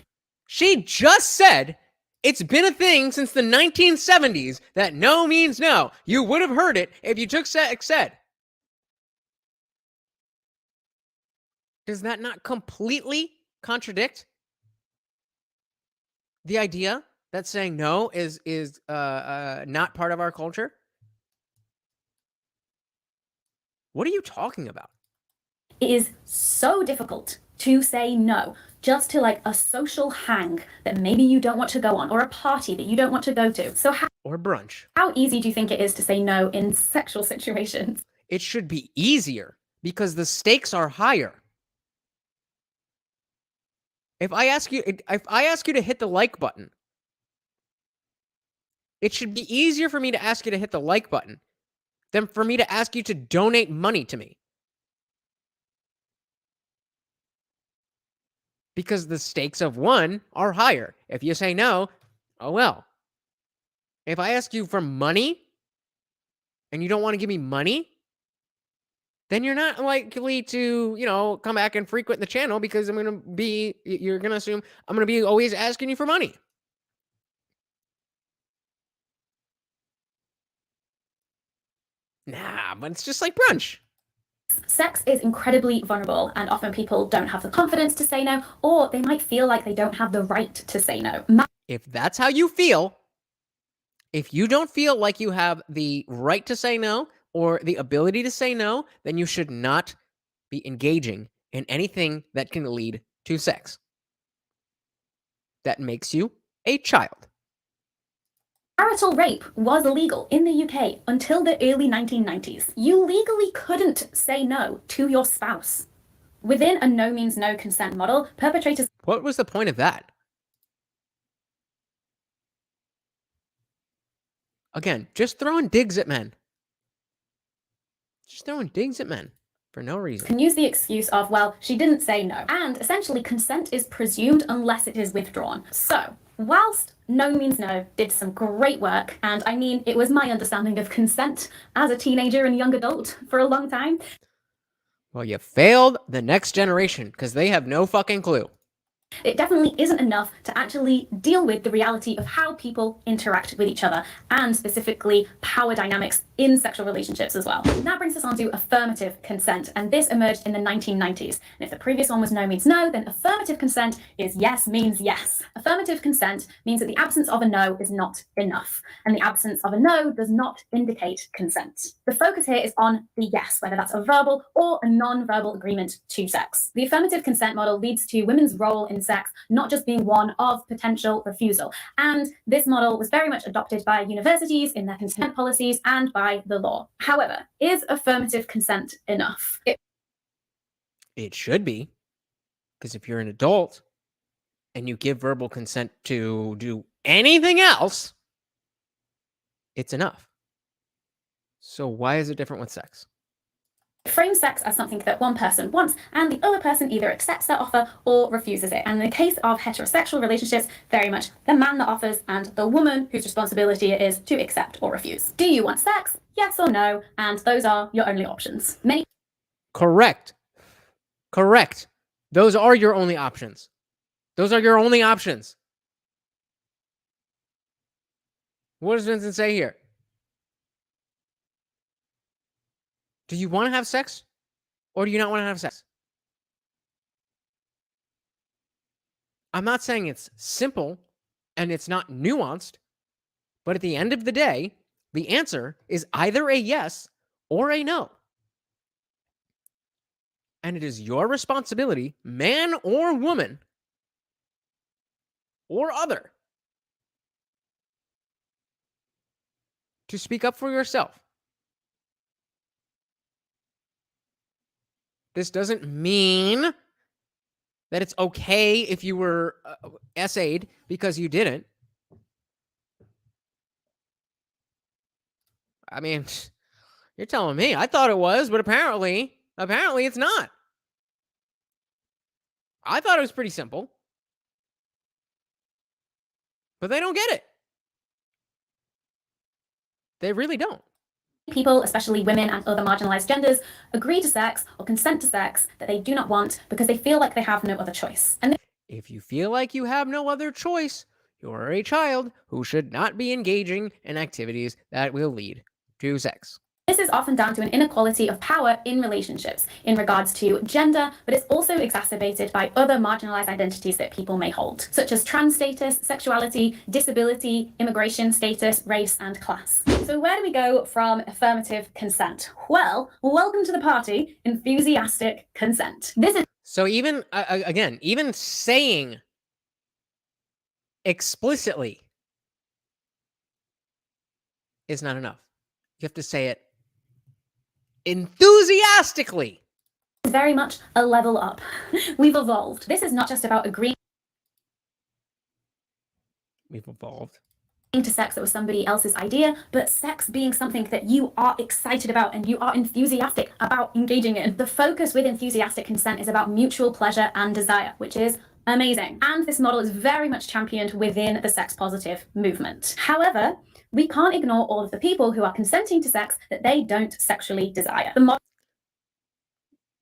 She just said it's been a thing since the 1970s that no means no. You would have heard it if you took sex ed. Does that not completely contradict the idea that saying no is not part of our culture? What are you talking about? It is so difficult to say no just to like a social hang that maybe you don't want to go on, or a party that you don't want to go to. So or brunch. How easy do you think it is to say no in sexual situations? It should be easier because the stakes are higher. If I ask you to hit the like button, it should be easier for me to ask you to hit the like button than for me to ask you to donate money to me. Because the stakes of one are higher. If you say no, oh well. If I ask you for money and you don't want to give me money, then you're not likely to, come back and frequent the channel because you're going to assume I'm going to be always asking you for money. Nah, but it's just like brunch. Sex is incredibly vulnerable, and often people don't have the confidence to say no, or they might feel like they don't have the right to say no. If that's how you feel, if you don't feel like you have the right to say no or the ability to say no, then you should not be engaging in anything that can lead to sex. That makes you a child. Marital rape was illegal in the UK until the early 1990s. You legally couldn't say no to your spouse. Within a no means no consent model, perpetrators... What was the point of that? Again, just throwing digs at men. Just throwing digs at men for no reason. Can use the excuse of, well, she didn't say no. And essentially, consent is presumed unless it is withdrawn. So, whilst no means no did some great work, and I mean, it was my understanding of consent as a teenager and young adult for a long time. Well, you failed the next generation because they have no fucking clue. It definitely isn't enough to actually deal with the reality of how people interact with each other, and specifically power dynamics in sexual relationships as well. That brings us on to affirmative consent, and this emerged in the 1990s. And if the previous one was no means no, then affirmative consent is yes means yes. Affirmative consent means that the absence of a no is not enough, and the absence of a no does not indicate consent. The focus here is on the yes, whether that's a verbal or a non-verbal agreement to sex. The affirmative consent model leads to women's role in sex not just being one of potential refusal. And this model was very much adopted by universities in their consent policies and by the law. However, is affirmative consent enough? It should be, because if you're an adult and you give verbal consent to do anything else, it's enough. So why is it different with sex? Frame sex as something that one person wants and the other person either accepts that offer or refuses it. And in the case of heterosexual relationships, very much the man that offers and the woman whose responsibility it is to accept or refuse. Do you want sex? Yes or no? And those are your only options. Correct. Those are your only options. Those are your only options. What does Vincent say here? Do you want to have sex or do you not want to have sex? I'm not saying it's simple and it's not nuanced, but at the end of the day, the answer is either a yes or a no. And it is your responsibility, man or woman, or other, to speak up for yourself. This doesn't mean that it's okay if you were essayed because you didn't. I mean, you're telling me. I thought it was, but apparently it's not. I thought it was pretty simple. But they don't get it. They really don't. People, especially women and other marginalized genders, agree to sex or consent to sex that they do not want because they feel like they have no other choice. And if you feel like you have no other choice, you're a child who should not be engaging in activities that will lead to sex. this is often down to an inequality of power in relationships in regards to gender, but it's also exacerbated by other marginalized identities that people may hold, such as trans status, sexuality, disability, immigration status, race, and class. So where do we go from affirmative consent? Well, welcome to the party, enthusiastic consent. This is so even again, even saying explicitly is not enough. You have to say it enthusiastically. very much a level up. We've evolved. This is not just about agreeing We've evolved to sex that was somebody else's idea, but sex being something that you are excited about and you are enthusiastic about engaging in. The focus with enthusiastic consent is about mutual pleasure and desire, which is amazing. And this model is very much championed within the sex positive movement. However, we can't ignore all of the people who are consenting to sex that they don't sexually desire.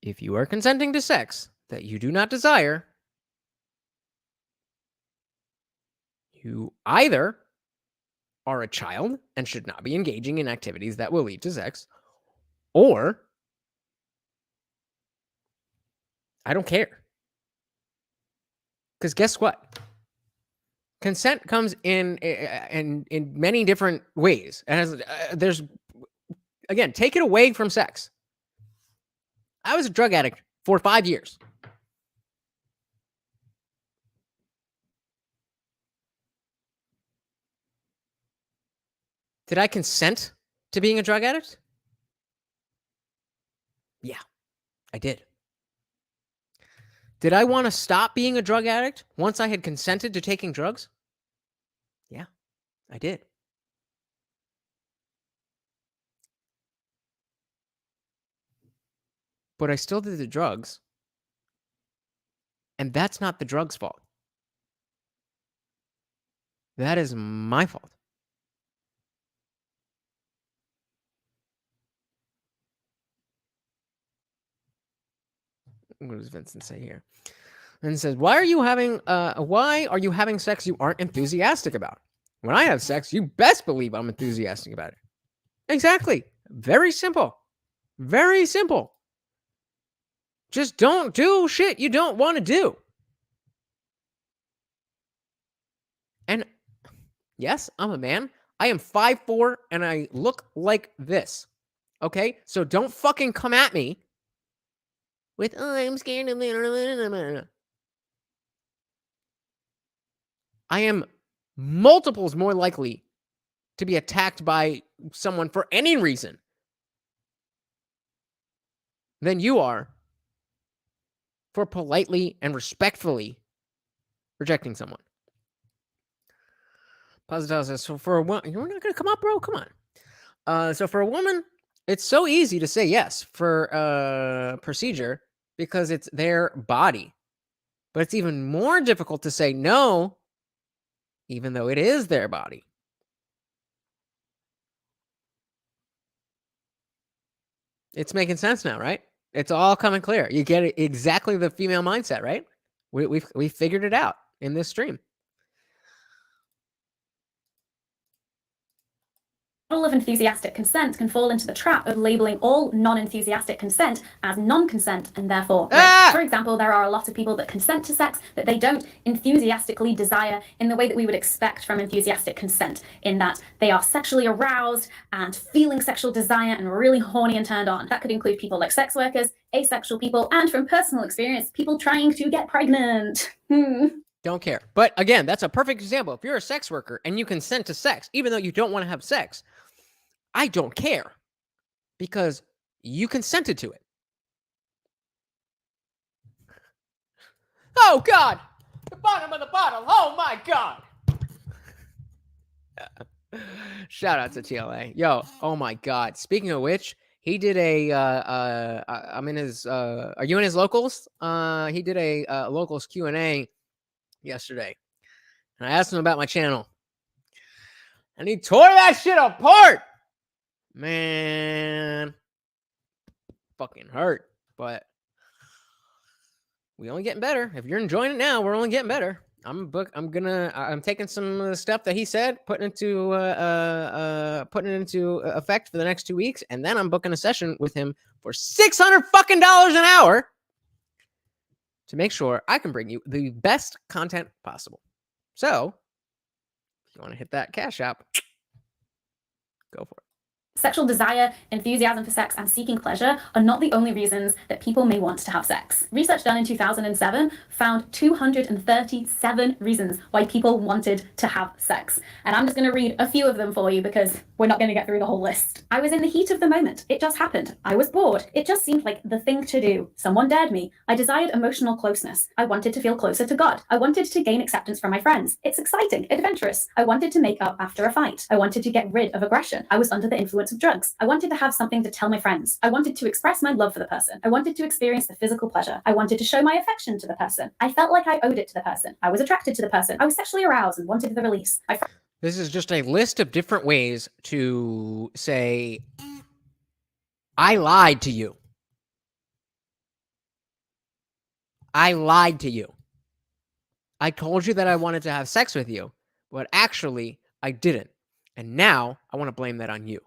If you are consenting to sex that you do not desire, you either are a child and should not be engaging in activities that will lead to sex, or I don't care. Because guess what? Consent comes in many different ways. And there's, again, take it away from sex. I was a drug addict for 5 years. Did I consent to being a drug addict? Yeah, I did. Did I want to stop being a drug addict once I had consented to taking drugs? Yeah, I did. But I still did the drugs. And that's not the drug's fault. That is my fault. what does Vincent say here? And it says, why are you having sex you aren't enthusiastic about? When I have sex, you best believe I'm enthusiastic about it. Exactly. Very simple. Very simple. Just don't do shit you don't want to do. And yes, I'm a man. I am 5'4" and I look like this. Okay? So don't fucking come at me with, oh, I'm scared of it. I am multiples more likely to be attacked by someone for any reason than you are for politely and respectfully rejecting someone. Positive says, so for a woman, you're not going to come up, bro? Come on. So for a woman, it's so easy to say yes for procedure because it's their body. But it's even more difficult to say no, even though it is their body. It's making sense now, right? It's all coming clear. You get it, exactly the female mindset, right? We figured it out in this stream. Model of enthusiastic consent can fall into the trap of labeling all non-enthusiastic consent as non-consent and therefore rape. For example, there are a lot of people that consent to sex that they don't enthusiastically desire in the way that we would expect from enthusiastic consent, in that they are sexually aroused and feeling sexual desire and really horny and turned on. That could include people like sex workers, asexual people, and from personal experience, people trying to get pregnant. Don't care. But again, that's a perfect example. If you're a sex worker and you consent to sex, even though you don't want to have sex, I don't care because you consented to it. Oh, God. The bottom of the bottle. Oh, my God. Shout out to TLA. Yo, oh, my God. Speaking of which, he did I'm in his, are you in his locals? He did a locals Q&A yesterday. And I asked him about my channel. And he tore that shit apart. Man, fucking hurt, but we only getting better. If you're enjoying it now, we're only getting better. I'm taking some of the stuff that he said, putting it into effect for the next 2 weeks, and then I'm booking a session with him for $600 fucking an hour to make sure I can bring you the best content possible. So, if you want to hit that Cash App, go for it. Sexual desire, enthusiasm for sex, and seeking pleasure are not the only reasons that people may want to have sex. Research done in 2007 found 237 reasons why people wanted to have sex. And I'm just going to read a few of them for you because we're not going to get through the whole list. I was in the heat of the moment. It just happened. I was bored. It just seemed like the thing to do. Someone dared me. I desired emotional closeness. I wanted to feel closer to God. I wanted to gain acceptance from my friends. It's exciting, adventurous. I wanted to make up after a fight. I wanted to get rid of aggression. I was under the influence of drugs. I wanted to have something to tell my friends. I wanted to express my love for the person. I wanted to experience the physical pleasure. I wanted to show my affection to the person. I felt like I owed it to the person. I was attracted to the person. I was sexually aroused and wanted the release. This is just a list of different ways to say, I lied to you. I lied to you. I told you that I wanted to have sex with you, but actually I didn't. And now I want to blame that on you.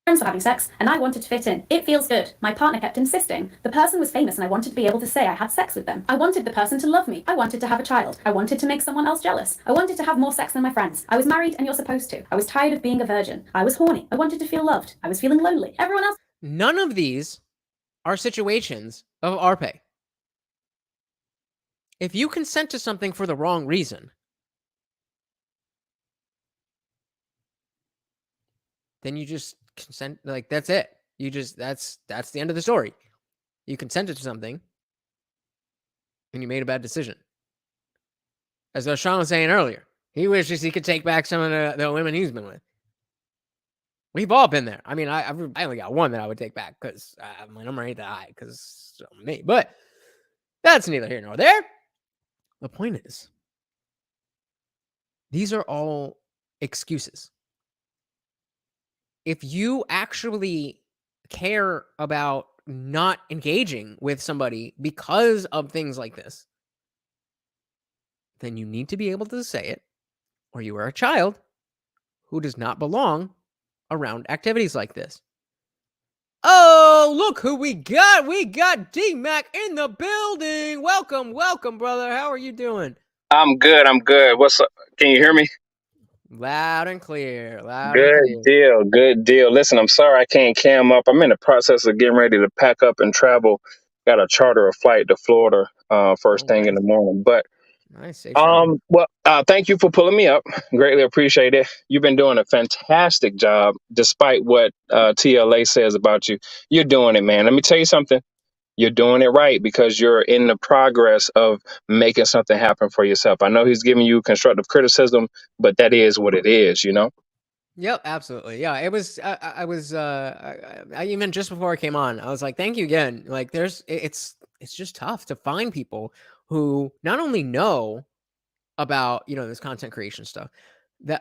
Friends were having sex, and I wanted to fit in. It feels good. My partner kept insisting. The person was famous, and I wanted to be able to say I had sex with them. I wanted the person to love me. I wanted to have a child. I wanted to make someone else jealous. I wanted to have more sex than my friends. I was married, and you're supposed to. I was tired of being a virgin. I was horny. I wanted to feel loved. I was feeling lonely. Everyone else. None of these are situations of RPay. If you consent to something for the wrong reason, then you just consent, like that's it. You just that's the end of the story. You consented to something and you made a bad decision. As Sean was saying earlier, he wishes he could take back some of the women he's been with. We've all been there. I mean, I only got one that I would take back because I'm ready to die because me. But that's neither here nor there. The point is, these are all excuses. If you actually care about not engaging with somebody because of things like this, then you need to be able to say it, or you are a child who does not belong around activities like this. Oh, look who we got. We got D-Mac in the building. Welcome, brother. How are you doing? I'm good. What's up? Can you hear me? Loud and clear. Good deal. Good deal. Listen, I'm sorry I can't cam up. I'm in the process of getting ready to pack up and travel. Got to charter a flight to Florida first thing in the morning. But Nice. Safe travel. thank you for pulling me up. Greatly appreciate it. You've been doing a fantastic job, despite what TLA says about you. You're doing it, man. Let me tell you something. You're doing it right because you're in the progress of making something happen for yourself. I know he's giving you constructive criticism, but that is what it is, you know? Yep, absolutely. Yeah, it was. I was. I even just before I came on, I was like, "Thank you again." Like, it's just tough to find people who not only know about this content creation stuff,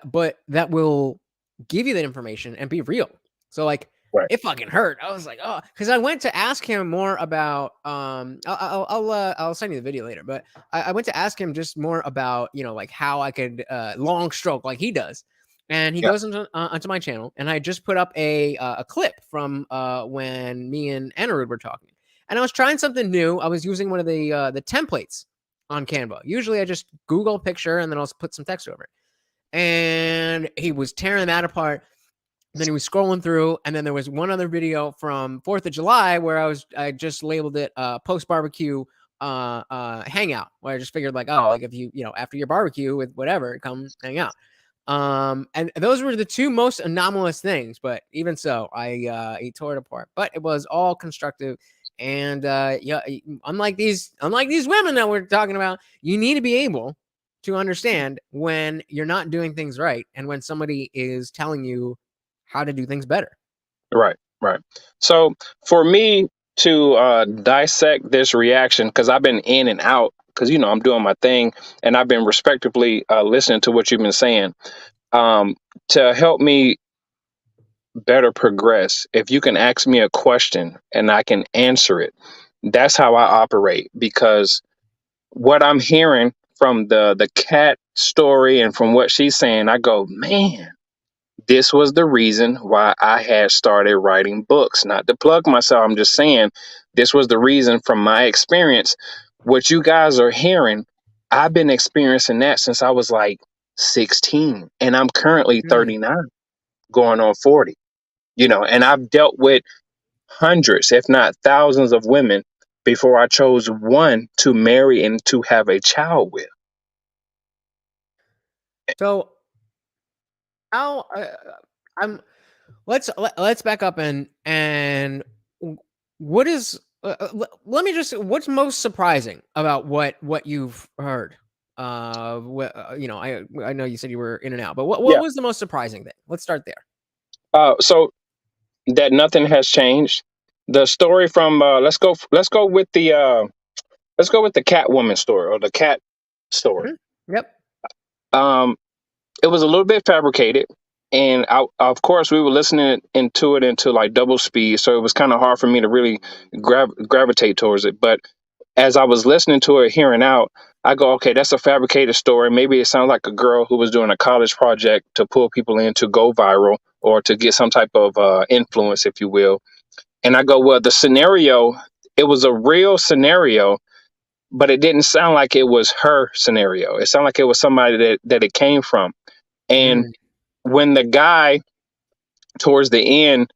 but that will give you that information and be real. So like, Right. it fucking hurt. I was like, oh, because I went to ask him more about. I'll send you the video later, but I went to ask him just more about like how I could long stroke like he does. And he goes onto my channel, and I just put up a clip from when me and Anirudh were talking. And I was trying something new. I was using one of the templates on Canva. Usually I just Google a picture and then I'll put some text over it. And he was tearing that apart. Then he was scrolling through, and then there was one other video from 4th of July where I just labeled it post barbecue hangout, where I just figured like, oh, like if you after your barbecue with whatever, come hang out. And those were the two most anomalous things, but even so, he tore it apart. But it was all constructive. And unlike these women that we're talking about, you need to be able to understand when you're not doing things right and when somebody is telling you how to do things better. Right. So for me to dissect this reaction, because I've been in and out, because I'm doing my thing, and I've been respectively listening to what you've been saying, to help me better progress. If you can ask me a question and I can answer it, that's how I operate. Because what I'm hearing from the cat story and from what she's saying, I go, man, this was the reason why I had started writing books. Not to plug myself, I'm just saying this was the reason from my experience. What you guys are hearing, I've been experiencing that since I was like 16, and I'm currently 39, going on 40. And I've dealt with hundreds, if not thousands of women before I chose one to marry and to have a child with. So how let's back up and what is let me just what's most surprising about what you've heard? I know you said you were in and out, but what was the most surprising thing? Let's start there. So that nothing has changed. The story from let's go with the Catwoman story, or the cat story. Yep. It was a little bit fabricated, and of course we were listening into it into like double speed, so it was kind of hard for me to really gravitate towards it. But as I was listening to it, hearing out, I go, okay, that's a fabricated story. Maybe it sounds like a girl who was doing a college project to pull people in to go viral or to get some type of influence, if you will. And I go, well, the scenario, it was a real scenario, but it didn't sound like it was her scenario. It sounded like it was somebody that it came from. And when the guy towards the end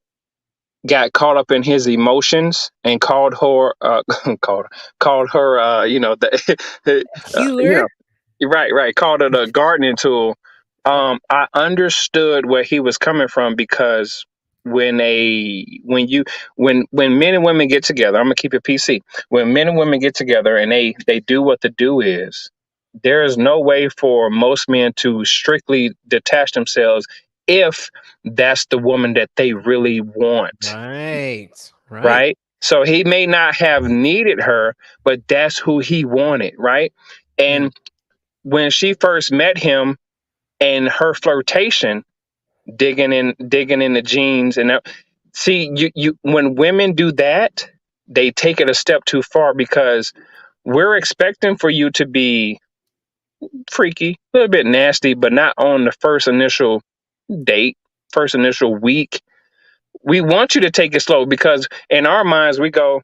got caught up in his emotions and called her, the healer. Right. Called it a gardening tool. I understood where he was coming from, because when men and women get together, I'm gonna keep it PC. When men and women get together and they do what the do is, there is no way for most men to strictly detach themselves if that's the woman that they really want. Right. So he may not have needed her, but that's who he wanted. Right. And when she first met him and her flirtation, digging in the jeans, and see, you when women do that, they take it a step too far, because we're expecting for you to be freaky, a little bit nasty, but not on the first initial date, first initial week. We want you to take it slow, because in our minds we go,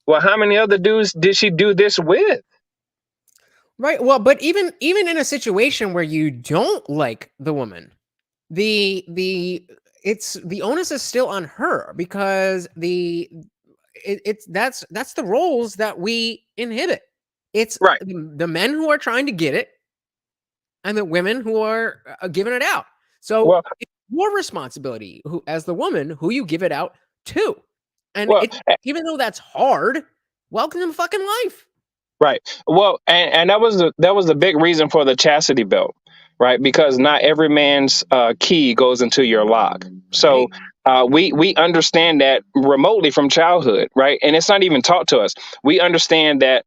well, how many other dudes did she do this with? Right. Well, but even in a situation where you don't like the woman, the onus is still on her, because that's the roles that we inhibit. It's Right. the men who are trying to get it, and the women who are giving it out. So Well, it's your responsibility, who, as the woman, who you give it out to. And well, even though that's hard, welcome to fucking life. right. Well, and that was the big reason for the chastity belt, right? Because not every man's key goes into your lock. So we understand that remotely from childhood, right? And it's not even taught to us. We understand that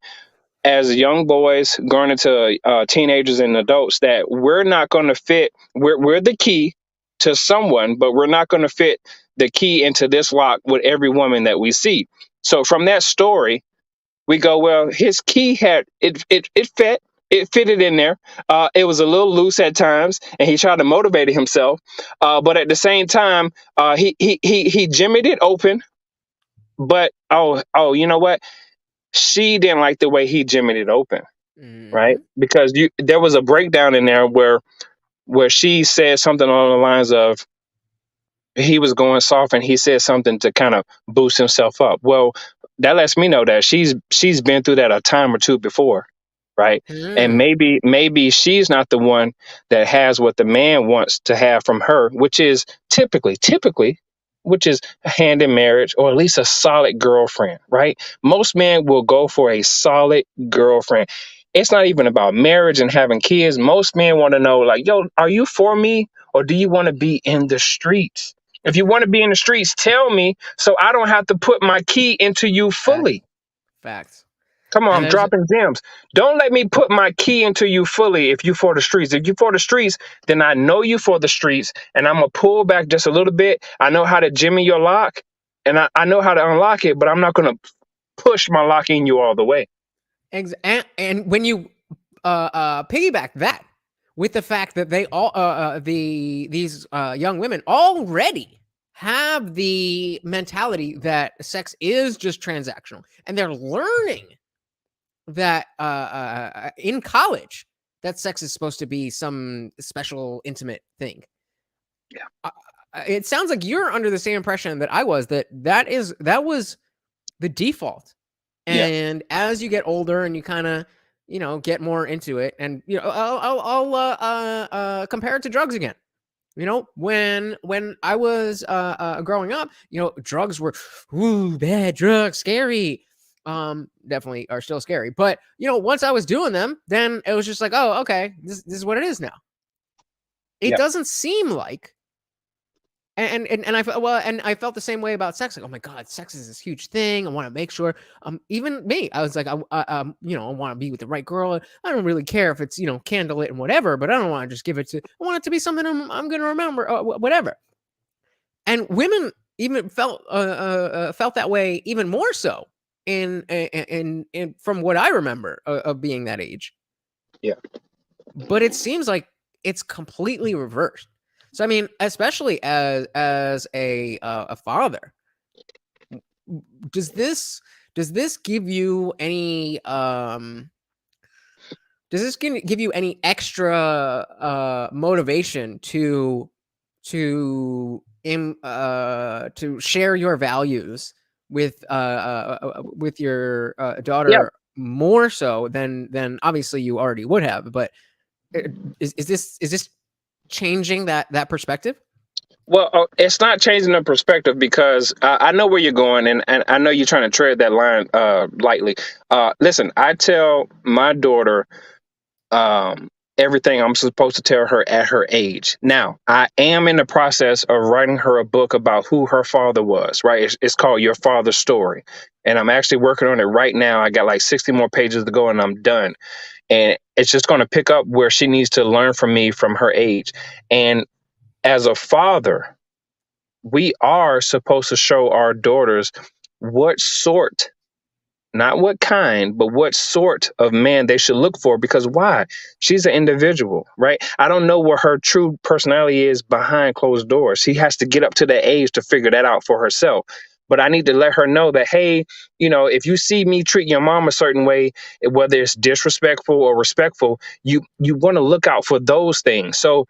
as young boys going into teenagers and adults, that we're not going to fit. We're the key to someone, but we're not going to fit the key into this lock with every woman that we see. So from that story, we go, well, his key had it fitted in there. It was a little loose at times, and he tried to motivate himself. But at the same time, he jimmied it open. But you know what? She didn't like the way he jimmied it open, right? Because there was a breakdown in there where she said something along the lines of, he was going soft, and he said something to kind of boost himself up. Well, that lets me know that she's been through that a time or two before, right? And maybe she's not the one that has what the man wants to have from her, which is typically, which is a hand in marriage, or at least a solid girlfriend, right? Most men will go for a solid girlfriend. It's not even about marriage and having kids. Most men want to know, like, yo, are you for me, or do you want to be in the streets? If you want to be in the streets, tell me, so I don't have to put my key into you fully. Facts. Come on, And I'm dropping gems. Don't let me put my key into you fully if you for the streets. If you for the streets, then I know you for the streets, and I'm going to pull back just a little bit. I know how to jimmy your lock, and I know how to unlock it, but I'm not going to push my lock in you all the way. And when you piggyback that with the fact that they all these young women already have the mentality that sex is just transactional, and they're learning that in college that sex is supposed to be some special intimate thing. Yeah. It sounds like you're under the same impression that I was, that was the default. And as you get older and you kind of, get more into it, and I'll compare it to drugs again. When I was growing up, drugs were bad drugs, scary. Definitely are still scary. But once I was doing them, then it was just like, oh, okay, this is what it is now. It doesn't seem like. And I felt the same way about sex. Like, oh my God, sex is this huge thing. I want to make sure. Even me, I was like, I want to be with the right girl. I don't really care if it's candlelit and whatever, but I don't want to just give it to. I want it to be something I'm gonna remember, whatever. And women even felt that way even more so in from what I remember of being that age. Yeah. But it seems like it's completely reversed. So I mean, especially as a father, does this give you any give you any extra motivation to share your values with your daughter more so than obviously you already would have? But is this changing that perspective? Well, it's not changing the perspective, because I know where you're going, and I know you're trying to tread that line lightly. Listen, I tell my daughter everything I'm supposed to tell her at her age. Now, I am in the process of writing her a book about who her father was, right? It's called Your Father's Story. And I'm actually working on it right now. I got like 60 more pages to go, and I'm done. And it's just going to pick up where she needs to learn from me from her age. And as a father, we are supposed to show our daughters what sort not what kind, but what sort of man they should look for. Because why? She's an individual, right? I don't know what her true personality is behind closed doors. She has to get up to that age to figure that out for herself. But I need to let her know that, hey, if you see me treat your mom a certain way, whether it's disrespectful or respectful, you want to look out for those things. So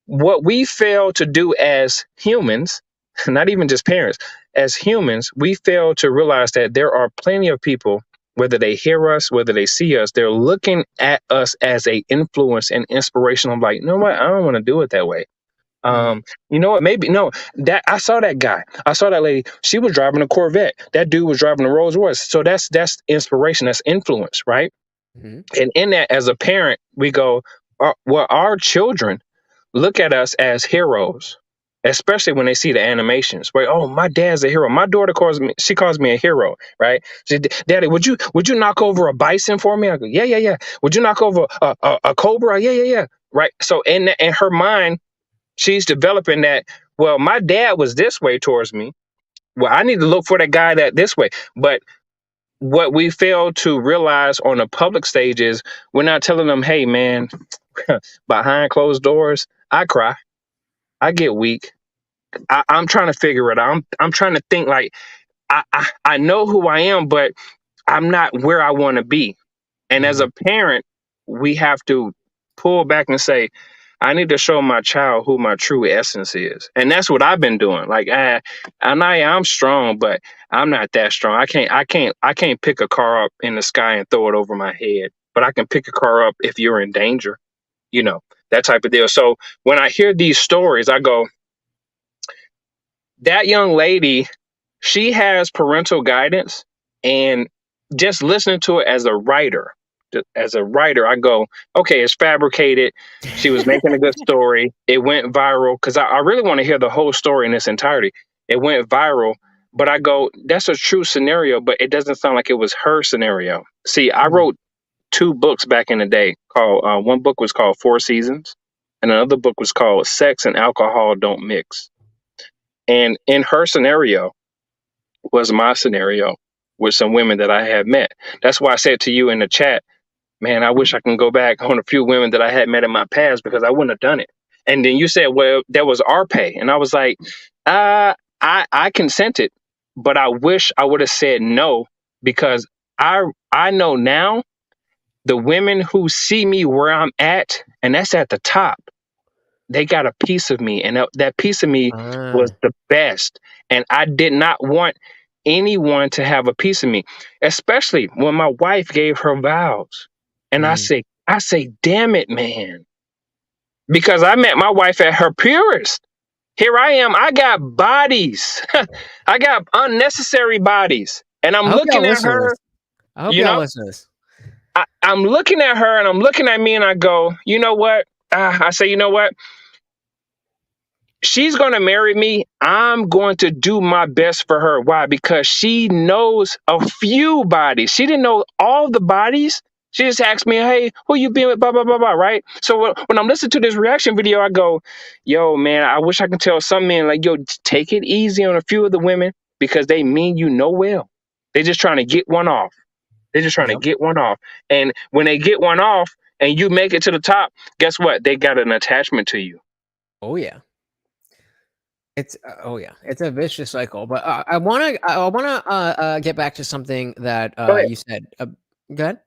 what we fail to do as humans, not even just parents, as humans, we fail to realize that there are plenty of people, whether they hear us, whether they see us, they're looking at us as a influence and inspiration. I'm like, you know what? I don't want to do it that way. You know what? Maybe no. That I saw that guy. I saw that lady. She was driving a Corvette. That dude was driving a Rolls Royce. So that's inspiration. That's influence, right? Mhm. And in that, as a parent, we go, well, our children look at us as heroes, especially when they see the animations. Where, oh, my dad's a hero. My daughter calls me a hero, right? She, Daddy, would you knock over a bison for me? I go, yeah. Would you knock over a cobra? Yeah. Right. So in her mind, she's developing that. Well, my dad was this way towards me. Well, I need to look for that guy that this way. But what we fail to realize on the public stage is we're not telling them, hey, man, behind closed doors, I cry. I get weak. I'm trying to figure it out. I'm trying to think like I know who I am, but I'm not where I want to be. And as a parent, we have to pull back and say, I need to show my child who my true essence is. And that's what I've been doing. Like, I'm strong, but I'm not that strong. I can't pick a car up in the sky and throw it over my head. But I can pick a car up if you're in danger, that type of deal. So when I hear these stories, I go, that young lady, she has parental guidance, and just listening to it as a writer, I go, okay, it's fabricated. She was making a good story. It went viral because I really want to hear the whole story in its entirety. It went viral, but I go, that's a true scenario, but it doesn't sound like it was her scenario. See, I wrote 2 books back in the day called, one book was called 4 Seasons, and another book was called Sex and Alcohol Don't Mix. And in her scenario was my scenario with some women that I had met. That's why I said to you in the chat, man, I wish I can go back on a few women that I had met in my past because I wouldn't have done it. And then you said, well, that was our pay. And I was like, I consented, but I wish I would have said no, because I know now the women who see me where I'm at, and that's at the top, they got a piece of me, and that piece of me was the best. And I did not want anyone to have a piece of me, especially when my wife gave her vows. And I say, damn it, man. Because I met my wife at her purest. Here I am. I got bodies. I got unnecessary bodies. And I'm looking at her. I hope y'all listen to this. I'm looking at her and I'm looking at me and I go, you know what? I say, you know what? She's going to marry me. I'm going to do my best for her. Why? Because she knows a few bodies. She didn't know all the bodies. She just asked me, hey, who you been with, blah, blah, blah, blah, right? So when I'm listening to this reaction video, I go, yo, man, I wish I could tell some men, like, yo, take it easy on a few of the women because they mean you no well. They're just trying to get one off. Get one off. And when they get one off and you make it to the top, guess what? They got an attachment to you. Oh, yeah. It's a vicious cycle. But I wanna get back to something that you said. Go ahead.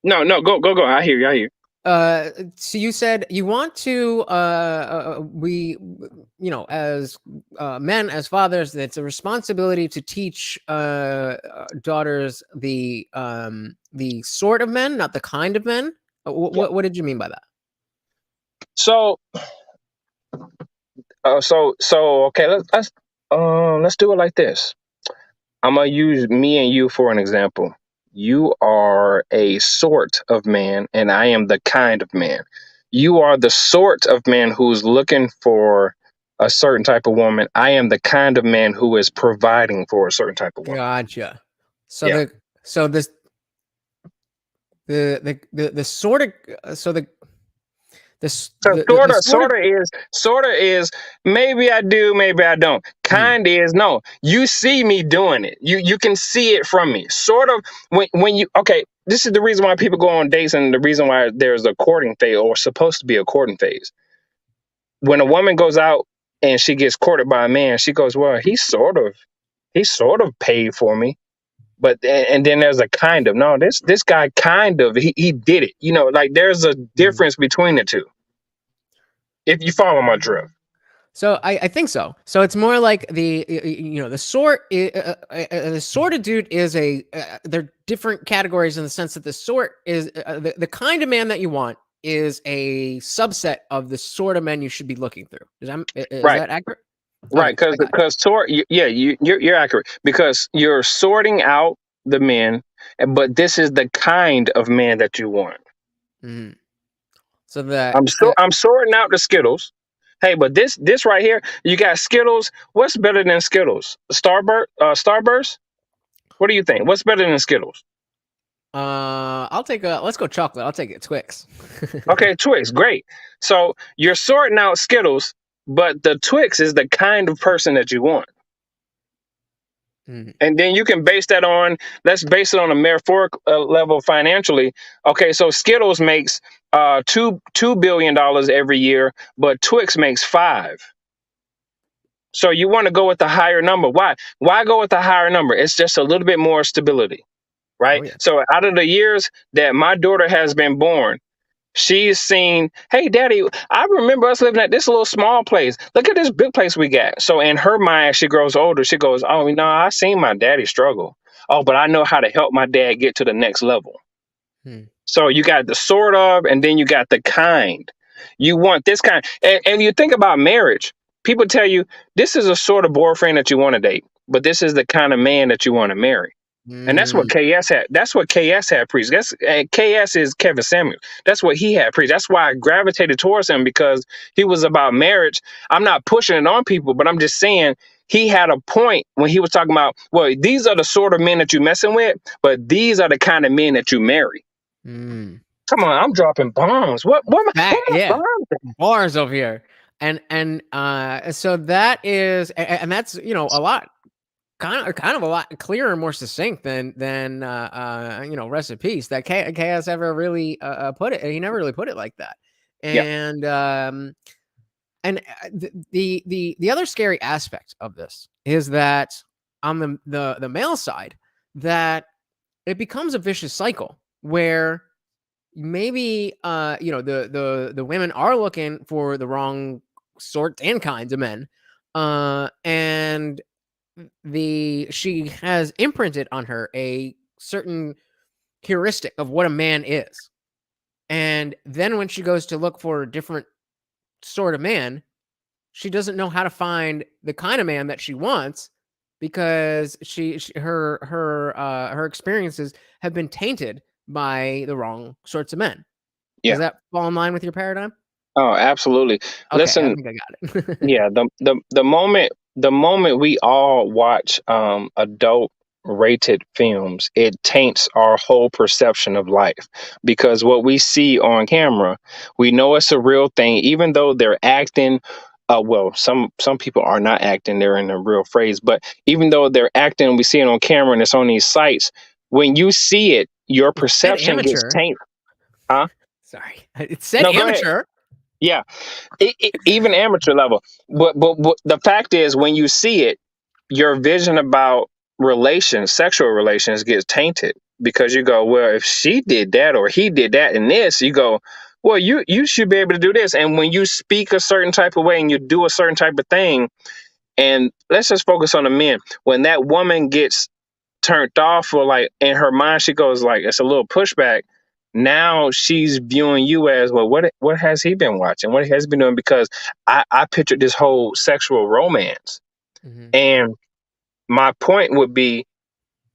No, go. I hear you. So you said you want to as men, as fathers, it's a responsibility to teach daughters the sort of men, not the kind of men. What did you mean by that? So okay, let's do it like this. I'm gonna use me and you for an example. You are a sort of man, and I am the kind of man. You are the sort of man who's looking for a certain type of woman. I am the kind of man who is providing for a certain type of woman. Gotcha. So Yeah. the sort of This So the sort of sort of is maybe I do, maybe I don't. Kind is no. You see me doing it. You can see it from me. Sort of when you okay. This is the reason why people go on dates, and the reason why there's a courting phase, or supposed to be a courting phase. When a woman goes out and she gets courted by a man, she goes, "Well, he sort of paid for me." But and then there's a kind of no. This guy kind of he did it. You know, like there's a difference between the two. If you follow my drift. So I think so. So it's more like the sorted dude is they're different categories in the sense that the sort is the kind of man that you want is a subset of the sort of men you should be looking through. Is Right. that accurate? Right, Okay, because you're accurate because you're sorting out the men, but this is the kind of man that you want. Mhm. So that I'm sorting out the Skittles. Hey, but this right here, you got Skittles. What's better than Skittles? Starburst? What do you think? What's better than Skittles? let's go chocolate. I'll take it Twix. Okay, Twix, great. So you're sorting out Skittles, but the Twix is the kind of person that you want. And then you can base that on, let's base it on a metaphoric level financially. Okay, so Skittles makes $2 billion every year, but Twix makes $5 billion. So you want to go with the higher number. Why? Why go with the higher number? It's just a little bit more stability, right? Oh, yeah. So out of the years that my daughter has been born, she's seen, hey, Daddy, I remember us living at this little small place. Look at this big place we got. So in her mind, as she grows older, she goes, oh, you know, I seen my daddy struggle. Oh, but I know how to help my dad get to the next level. So you got the sort of, and then you got the kind. You want this kind. And you think about marriage. People tell you, this is a sort of boyfriend that you want to date, but this is the kind of man that you want to marry. And that's what KS had. That's what KS had preached. KS is Kevin Samuel. That's what he had preached. That's why I gravitated towards him, because he was about marriage. I'm not pushing it on people, but I'm just saying he had a point when he was talking about, well, these are the sort of men that you're messing with, but these are the kind of men that you marry. Come on, I'm dropping bombs. What yeah, bars over here. And so that is, and that's, you know, a lot. Kind of a lot clearer and more succinct than rest in peace that KS ever really put it. He never really put it like that. And the other scary aspect of this is that on the male side, that it becomes a vicious cycle where maybe the women are looking for the wrong sorts and kinds of men, and she has imprinted on her a certain heuristic of what a man is. And then when she goes to look for a different sort of man, she doesn't know how to find the kind of man that she wants, because her experiences have been tainted by the wrong sorts of men. Yeah. Does that fall in line with your paradigm? Oh, absolutely. Okay, Listen, I think I got it. yeah, the moment we all watch adult rated films, it taints our whole perception of life, because what we see on camera, we know it's a real thing, even though they're acting. Well, some people are not acting; they're in a real phrase. But even though they're acting, we see it on camera and it's on these sites. When you see it, your perception gets tainted. Huh? Sorry, it said amateur. Yeah, even amateur level. But the fact is, when you see it, your vision about sexual relations gets tainted, because you go, well, if she did that or he did that in this, you go, well, you should be able to do this. And when you speak a certain type of way and you do a certain type of thing, and let's just focus on the men. When that woman gets turned off, or like in her mind, she goes like, it's a little pushback. Now she's viewing you as, well, what has he been watching? What has he been doing? Because I pictured this whole sexual romance. And my point would be,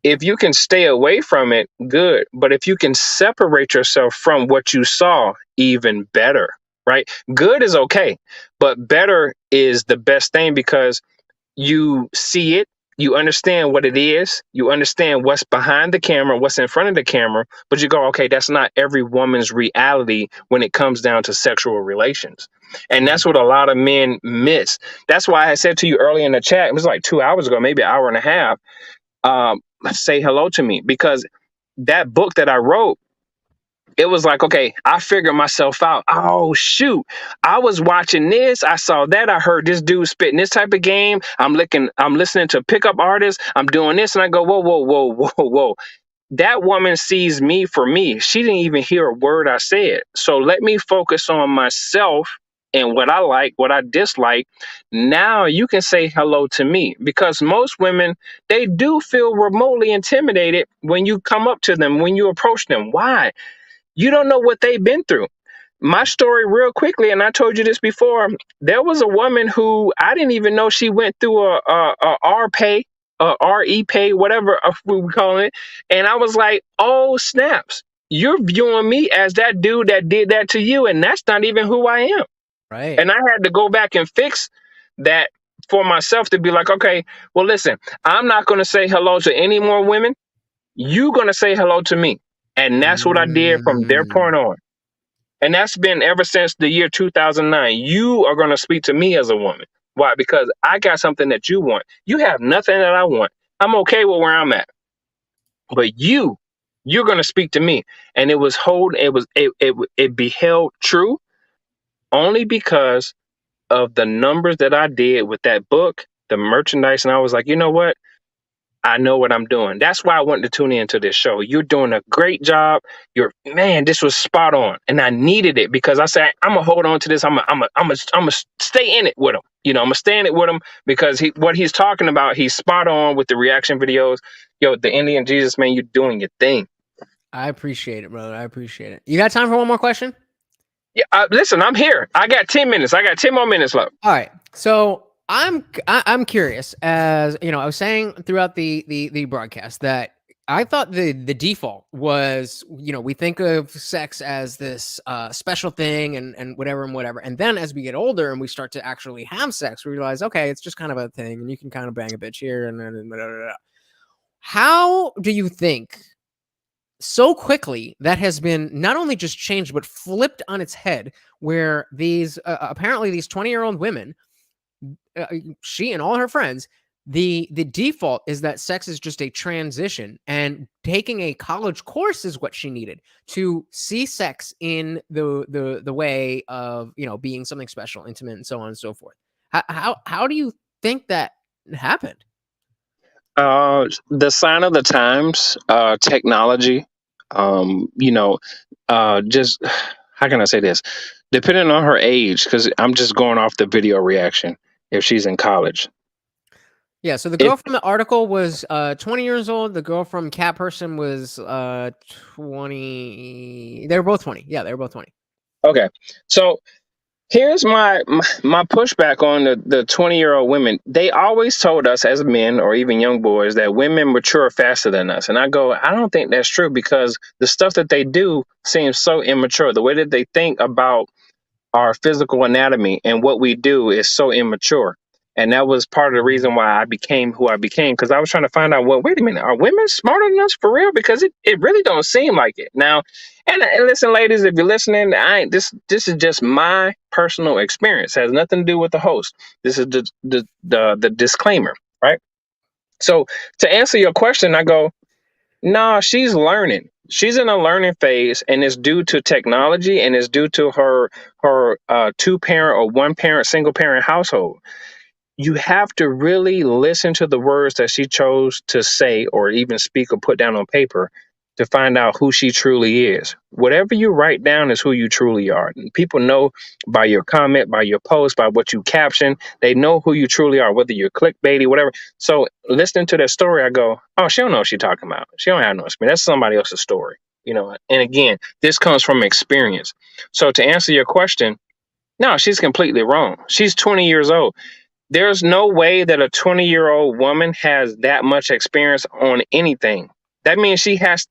if you can stay away from it, good. But if you can separate yourself from what you saw, even better, right? Good is okay, but better is the best thing, because you see it, You understand what it is. You understand what's behind the camera, what's in front of the camera, but you go, okay, that's not every woman's reality when it comes down to sexual relations. And that's what a lot of men miss. That's why I said to you earlier in the chat, it was like 2 hours ago, maybe an hour and a half, say hello to me, because that book that I wrote, it was like, okay, I figured myself out. Oh, shoot. I was watching this. I saw that. I heard this dude spitting this type of game. I'm listening to pickup artists. I'm doing this. And I go, whoa, whoa, whoa, whoa, whoa. That woman sees me for me. She didn't even hear a word I said. So let me focus on myself and what I like, what I dislike. Now you can say hello to me, because most women, they do feel remotely intimidated when you come up to them, when you approach them. Why? You don't know what they've been through. My story, real quickly, and I told you this before, there was a woman who I didn't even know she went through a RPay, a RE-pay, whatever we call it. And I was like, oh, snaps. You're viewing me as that dude that did that to you, and that's not even who I am. Right. And I had to go back and fix that for myself, to be like, okay, well, listen, I'm not going to say hello to any more women. You're going to say hello to me. And that's what I did from their point on. And that's been ever since the year 2009. You are going to speak to me as a woman. Why? Because I got something that you want. You have nothing that I want. I'm okay with where I'm at. But you're going to speak to me. And it beheld true only because of the numbers that I did with that book, the merchandise. And I was like, you know what? I know what I'm doing. That's why I wanted to tune into this show. You're doing a great job. This was spot on. And I needed it, because I said, I'm going to hold on to this. I'm going to stay in it with him. I'm going to stay in it with him, because what he's talking about, he's spot on with the reaction videos. Yo, the Indian Jesus, man, you're doing your thing. I appreciate it, brother. I appreciate it. You got time for one more question? Yeah, listen, I'm here. I got 10 minutes. I got 10 more minutes left. All right. So I'm curious, as you know, I was saying throughout the broadcast that I thought the default was, we think of sex as this special thing and whatever. And then as we get older and we start to actually have sex, we realize, okay, it's just kind of a thing, and you can kind of bang a bitch here and then blah, blah, blah. How do you think so quickly that has been not only just changed but flipped on its head, where these apparently these 20-year-old women, she and all her friends, the default is that sex is just a transition, and taking a college course is what she needed to see sex in the way of, being something special, intimate, and so on and so forth. How do you think that happened? The sign of the times, technology, just, how can I say this? Depending on her age, because I'm just going off the video reaction, if she's in college. Yeah, so the girl from the article was 20 years old. The girl from Cat Person was 20. They were both 20. Yeah, they were both 20. Okay. So here's my pushback on the 20-year-old women. They always told us as men, or even young boys, that women mature faster than us. And I go, I don't think that's true, because the stuff that they do seems so immature. The way that they think about our physical anatomy and what we do is so immature. And that was part of the reason why I became who I became, because I was trying to find out, well, wait a minute, are women smarter than us for real? Because it really don't seem like it. Now, and listen, ladies, if you're listening, this is just my personal experience. It has nothing to do with the host. This is the disclaimer, right? So to answer your question, I go, no, she's learning. She's in a learning phase, and it's due to technology, and it's due to her two-parent or one-parent, single-parent household. You have to really listen to the words that she chose to say or even speak or put down on paper to find out who she truly is. Whatever you write down is who you truly are. And people know by your comment, by your post, by what you caption. They know who you truly are, whether you're clickbaity, whatever. So listening to that story, I go, oh, she don't know what she's talking about. She don't have no experience. That's somebody else's story. And again, this comes from experience. So to answer your question, no, she's completely wrong. She's 20 years old. There's no way that a 20-year-old woman has that much experience on anything. That means she has,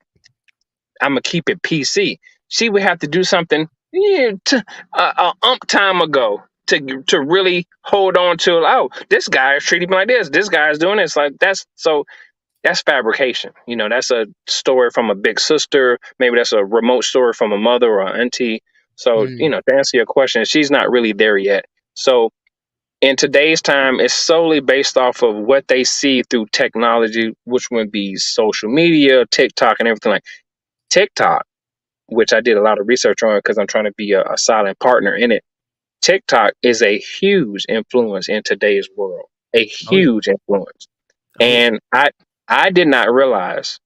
I'm going to keep it PC. She would have to do something time ago to really hold on to, oh, this guy is treating me like this guy is doing this, like that's fabrication. That's a story from a big sister, maybe that's a remote story from a mother or an auntie. So to answer your question, she's not really there yet. So in today's time, it's solely based off of what they see through technology, which would be social media, TikTok, and everything. Like TikTok, which I did a lot of research on because I'm trying to be a silent partner in it. TikTok is a huge influence in today's world, a huge influence. And I did not realize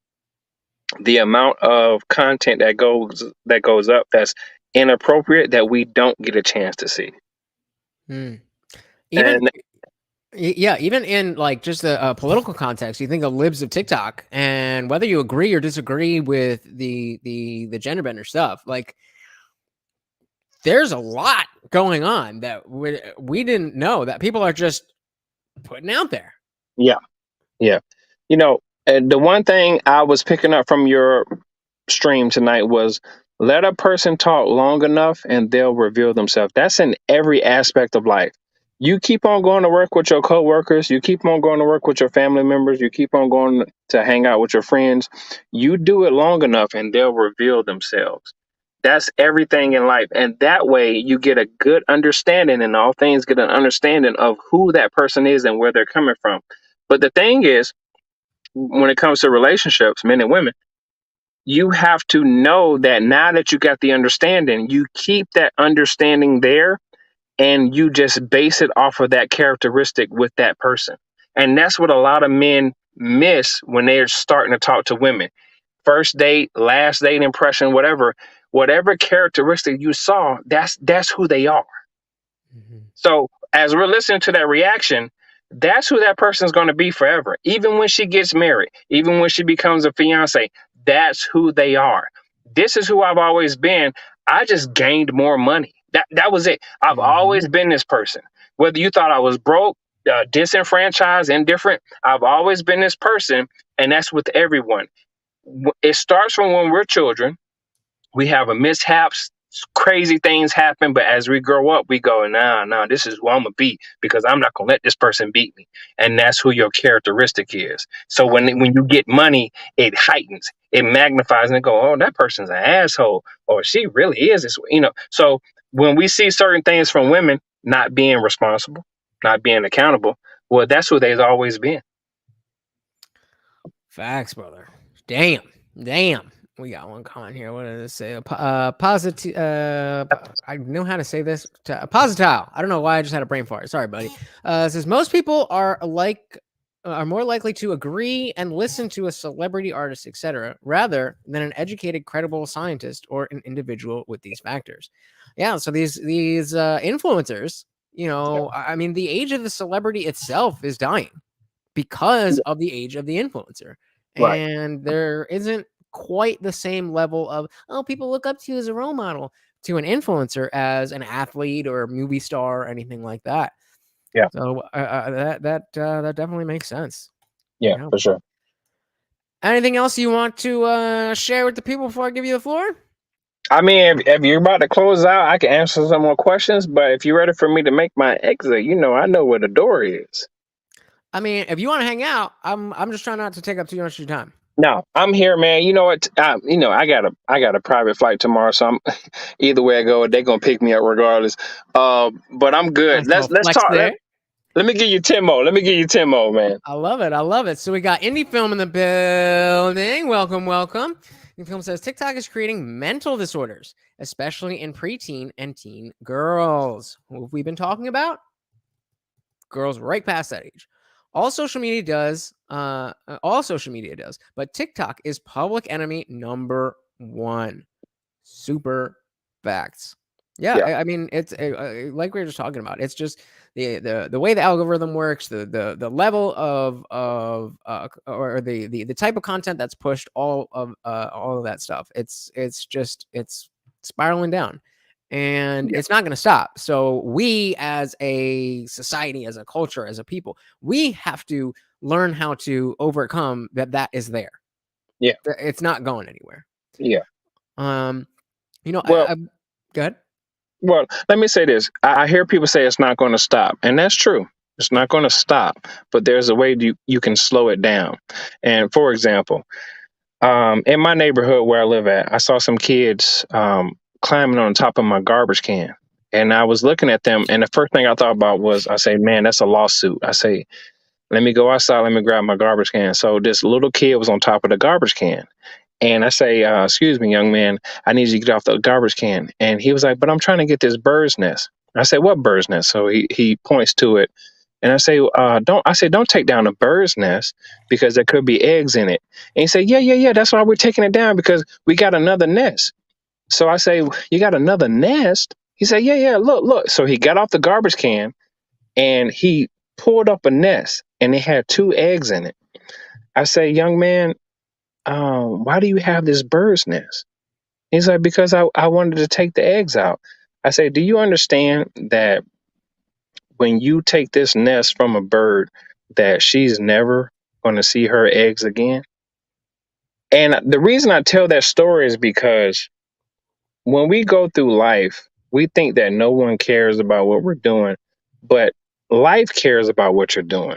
the amount of content that goes up that's inappropriate that we don't get a chance to see. Even in like just a political context, you think of libs of TikTok, and whether you agree or disagree with the gender bender stuff, like there's a lot going on that we didn't know that people are just putting out there. Yeah. And the one thing I was picking up from your stream tonight was let a person talk long enough and they'll reveal themselves. That's in every aspect of life. You keep on going to work with your coworkers, you keep on going to work with your family members, you keep on going to hang out with your friends. You do it long enough and they'll reveal themselves. That's everything in life. And that way you get a good understanding, and all things get an understanding of who that person is and where they're coming from. But the thing is, when it comes to relationships, men and women, you have to know that now that you got the understanding, you keep that understanding there and you just base it off of that characteristic with that person. And that's what a lot of men miss when they're starting to talk to women. First date, last date impression, whatever characteristic you saw, that's who they are. So as we're listening to that reaction, that's who that person is going to be forever. Even when she gets married, even when she becomes a fiance, that's who they are. This is who I've always been. I just gained more money. That was it. I've always been this person. Whether you thought I was broke, disenfranchised, indifferent, I've always been this person. And that's with everyone. It starts from when we're children. We have a mishaps, crazy things happen, but as we grow up, we go, nah, this is who I'm gonna be, because I'm not gonna let this person beat me. And that's who your characteristic is. So when you get money, it heightens, it magnifies, and it go, oh, that person's an asshole, or she really is this, So when we see certain things from women not being responsible, not being accountable, well, that's who they've always been. Facts, brother. Damn. We got one comment here. What did it say? Positive. I know how to say this. Positile. I don't know why I just had a brain fart. Sorry, buddy. It says most people are more likely to agree and listen to a celebrity, artist, etc., rather than an educated, credible scientist or an individual with these factors. Yeah. So these influencers, I mean, the age of the celebrity itself is dying because of the age of the influencer, and there isn't quite the same level of, people look up to you as a role model to an influencer as an athlete or a movie star or anything like that. So that definitely makes sense. For sure. Anything else you want to share with the people before I give you the floor? I mean, if you're about to close out, I can answer some more questions, but if you're ready for me to make my exit, I know where the door is. I mean, if you want to hang out, I'm just trying not to take up too much of your time. No, I'm here, man. You know what? I got a private flight tomorrow, so I'm either way I go, they're gonna pick me up regardless. But I'm good. Let's talk. Let me give you 10 more. Man. I love it. So we got Indie Film in the building. Welcome. Indie Film says TikTok is creating mental disorders, especially in preteen and teen girls. Who have we been talking about? Girls right past that age. All social media does, but TikTok is public enemy number one. Super facts. Yeah. I mean, it's like we were just talking about. It's just the way the algorithm works, the level of or the type of content that's pushed, all of that stuff. It's spiraling down. And it's not going to stop. So we as a society, as a culture, as a people, we have to learn how to overcome that is there. Yeah. It's not going anywhere. Yeah. Go ahead. Well, let me say this. I hear people say it's not going to stop, and that's true. It's not going to stop, but there's a way you can slow it down. And for example, in my neighborhood where I live at, I saw some kids climbing on top of my garbage can. And I was looking at them, and the first thing I thought about was, I say, man, that's a lawsuit. I say, let me go outside, let me grab my garbage can. So this little kid was on top of the garbage can. And I say, excuse me, young man, I need you to get off the garbage can. And he was like, but I'm trying to get this bird's nest. I said, what bird's nest? So he points to it. And I say, don't take down the bird's nest because there could be eggs in it. And he said, yeah. That's why we're taking it down, because we got another nest. So I say, you got another nest? He said, yeah, look. So he got off the garbage can and he pulled up a nest and it had 2 eggs in it. I say, young man, why do you have this bird's nest? He's like, because I wanted to take the eggs out. I say, do you understand that when you take this nest from a bird, that she's never going to see her eggs again? And the reason I tell that story is because when we go through life, we think that no one cares about what we're doing, but life cares about what you're doing.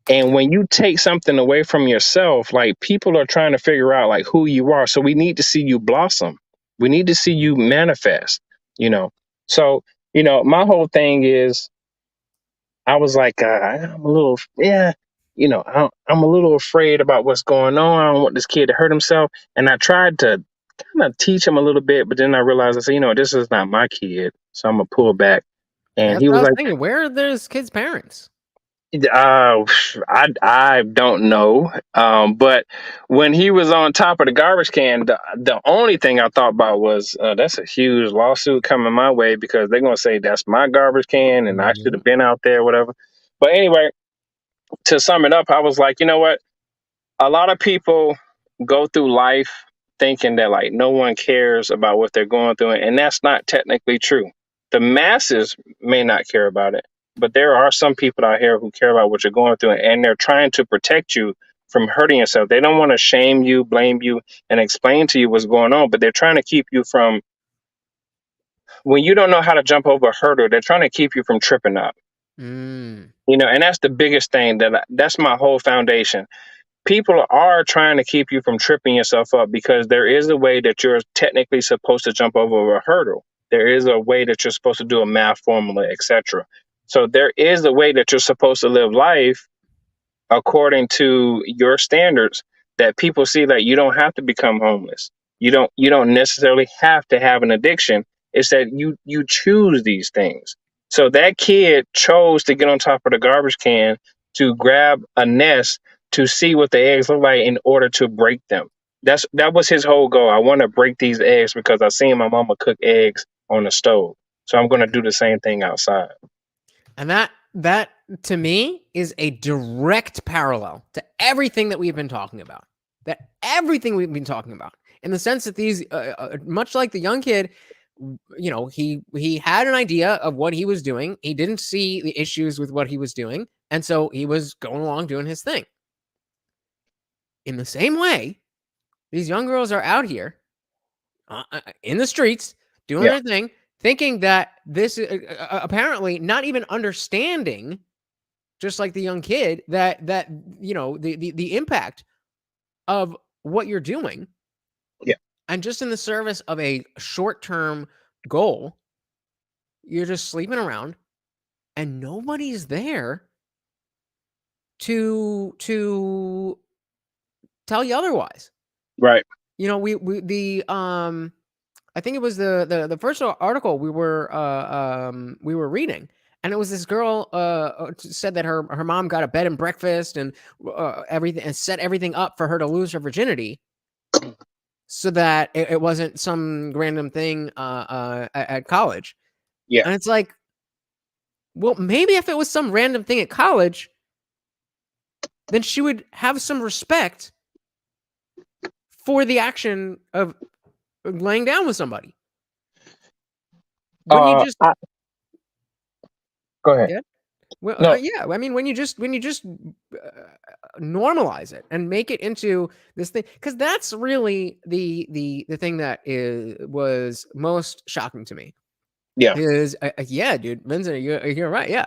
And when you take something away from yourself, like, people are trying to figure out like who you are. So we need to see you blossom. We need to see you manifest, you know? So, my whole thing is, I was like, I'm a little, I'm a little afraid about what's going on. I don't want this kid to hurt himself. And I tried to kind of teach him a little bit, but then I realized, I said, this is not my kid. So I'm going to pull back. And That's he what I was was like, thinking. Where are those kids' parents? I don't know. But when he was on top of the garbage can, the only thing I thought about was, that's a huge lawsuit coming my way, because they're going to say that's my garbage can and I should have been out there, whatever. But anyway, to sum it up, I was like, you know what? A lot of people go through life thinking that like no one cares about what they're going through, and that's not technically true. The masses may not care about it, but there are some people out here who care about what you're going through, and they're trying to protect you from hurting yourself. They don't want to shame you, blame you, and explain to you what's going on, but they're trying to keep you from, when you don't know how to jump over a hurdle, they're trying to keep you from tripping up. Mm. And that's the biggest thing, that's my whole foundation. People are trying to keep you from tripping yourself up, because there is a way that you're technically supposed to jump over a hurdle. There is a way that you're supposed to do a math formula, etc. So there is a way that you're supposed to live life according to your standards, that people see that you don't have to become homeless. You don't necessarily have to have an addiction. It's that you choose these things. So that kid chose to get on top of the garbage can to grab a nest to see what the eggs look like in order to break them. That was his whole goal. I want to break these eggs because I seen my mama cook eggs on the stove. So I'm going to do the same thing outside. And that to me is a direct parallel to everything that we've been talking about. In the sense that these, much like the young kid, he had an idea of what he was doing. He didn't see the issues with what he was doing, and so he was going along doing his thing. In the same way, these young girls are out here in the streets doing their thing, thinking that this apparently not even understanding, just like the young kid, that the impact of what you're doing. Yeah. And just in the service of a short-term goal, you're just sleeping around and nobody's there to tell you otherwise. Right. I think it was the first article we were reading, and it was this girl said that her mom got a bed and breakfast and everything, and set everything up for her to lose her virginity, so that it wasn't some random thing at college. Yeah. And it's like, well, maybe if it was some random thing at college, then she would have some respect for the action of laying down with somebody. When you just go ahead. Yeah. Well, No. yeah. I mean, when you just normalize it and make it into this thing, because that's really the thing that was most shocking to me. Yeah. Is yeah, dude, Vincent, you're right. Yeah.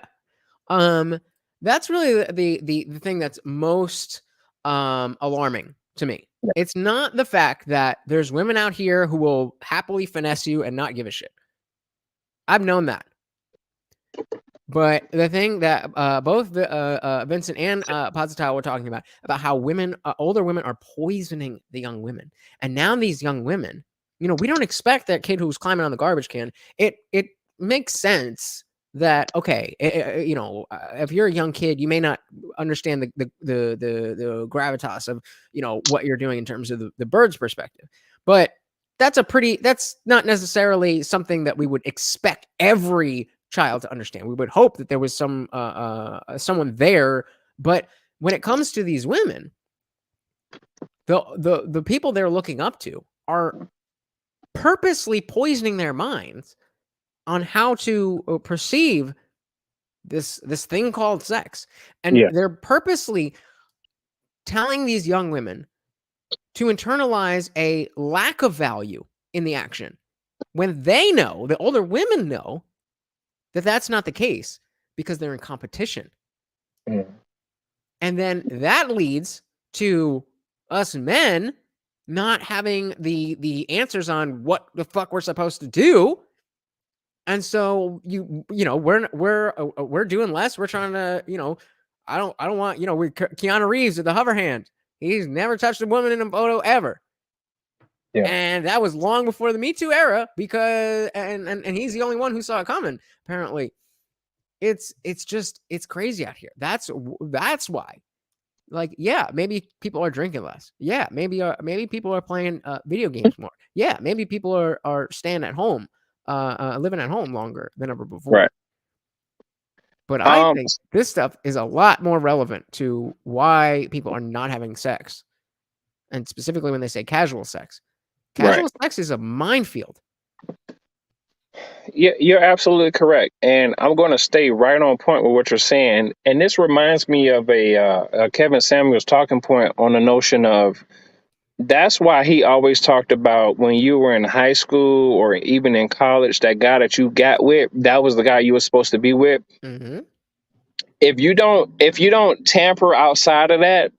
That's really the thing that's most alarming to me. Yeah. It's not the fact that there's women out here who will happily finesse you and not give a shit. I've known that. But the thing that both Vincent and Positile were talking about how women, older women, are poisoning the young women, and now these young women, we don't expect that kid who's climbing on the garbage can. It makes sense that if you're a young kid, you may not understand the gravitas of what you're doing in terms of the bird's perspective, but that's not necessarily something that we would expect every child to understand. We would hope that there was someone there, but when it comes to these women, the people they're looking up to are purposely poisoning their minds on how to perceive this thing called sex, and they're purposely telling these young women to internalize a lack of value in the action when they know, the older women know, that that's not the case because they're in competition. And then that leads to us men not having the answers on what the fuck we're supposed to do. And so we're doing less. We're trying to, I don't want, we Keanu Reeves with the hover hand. He's never touched a woman in a photo ever. Yeah. And that was long before the Me Too era, because and he's the only one who saw it coming, apparently. It's crazy out here. That's why. Like, yeah, maybe people are drinking less. Yeah, maybe people are playing video games more. Yeah, maybe people are staying at home, living at home longer than ever before. Right. But I think this stuff is a lot more relevant to why people are not having sex, and specifically when they say casual sex. Casual sex is a minefield. Yeah, you're absolutely correct, and I'm going to stay right on point with what you're saying. And this reminds me of a Kevin Samuels talking point on the notion of that's why he always talked about when you were in high school or even in college, that guy that you got with, that was the guy you were supposed to be with. Mm-hmm. If you don't tamper outside of that,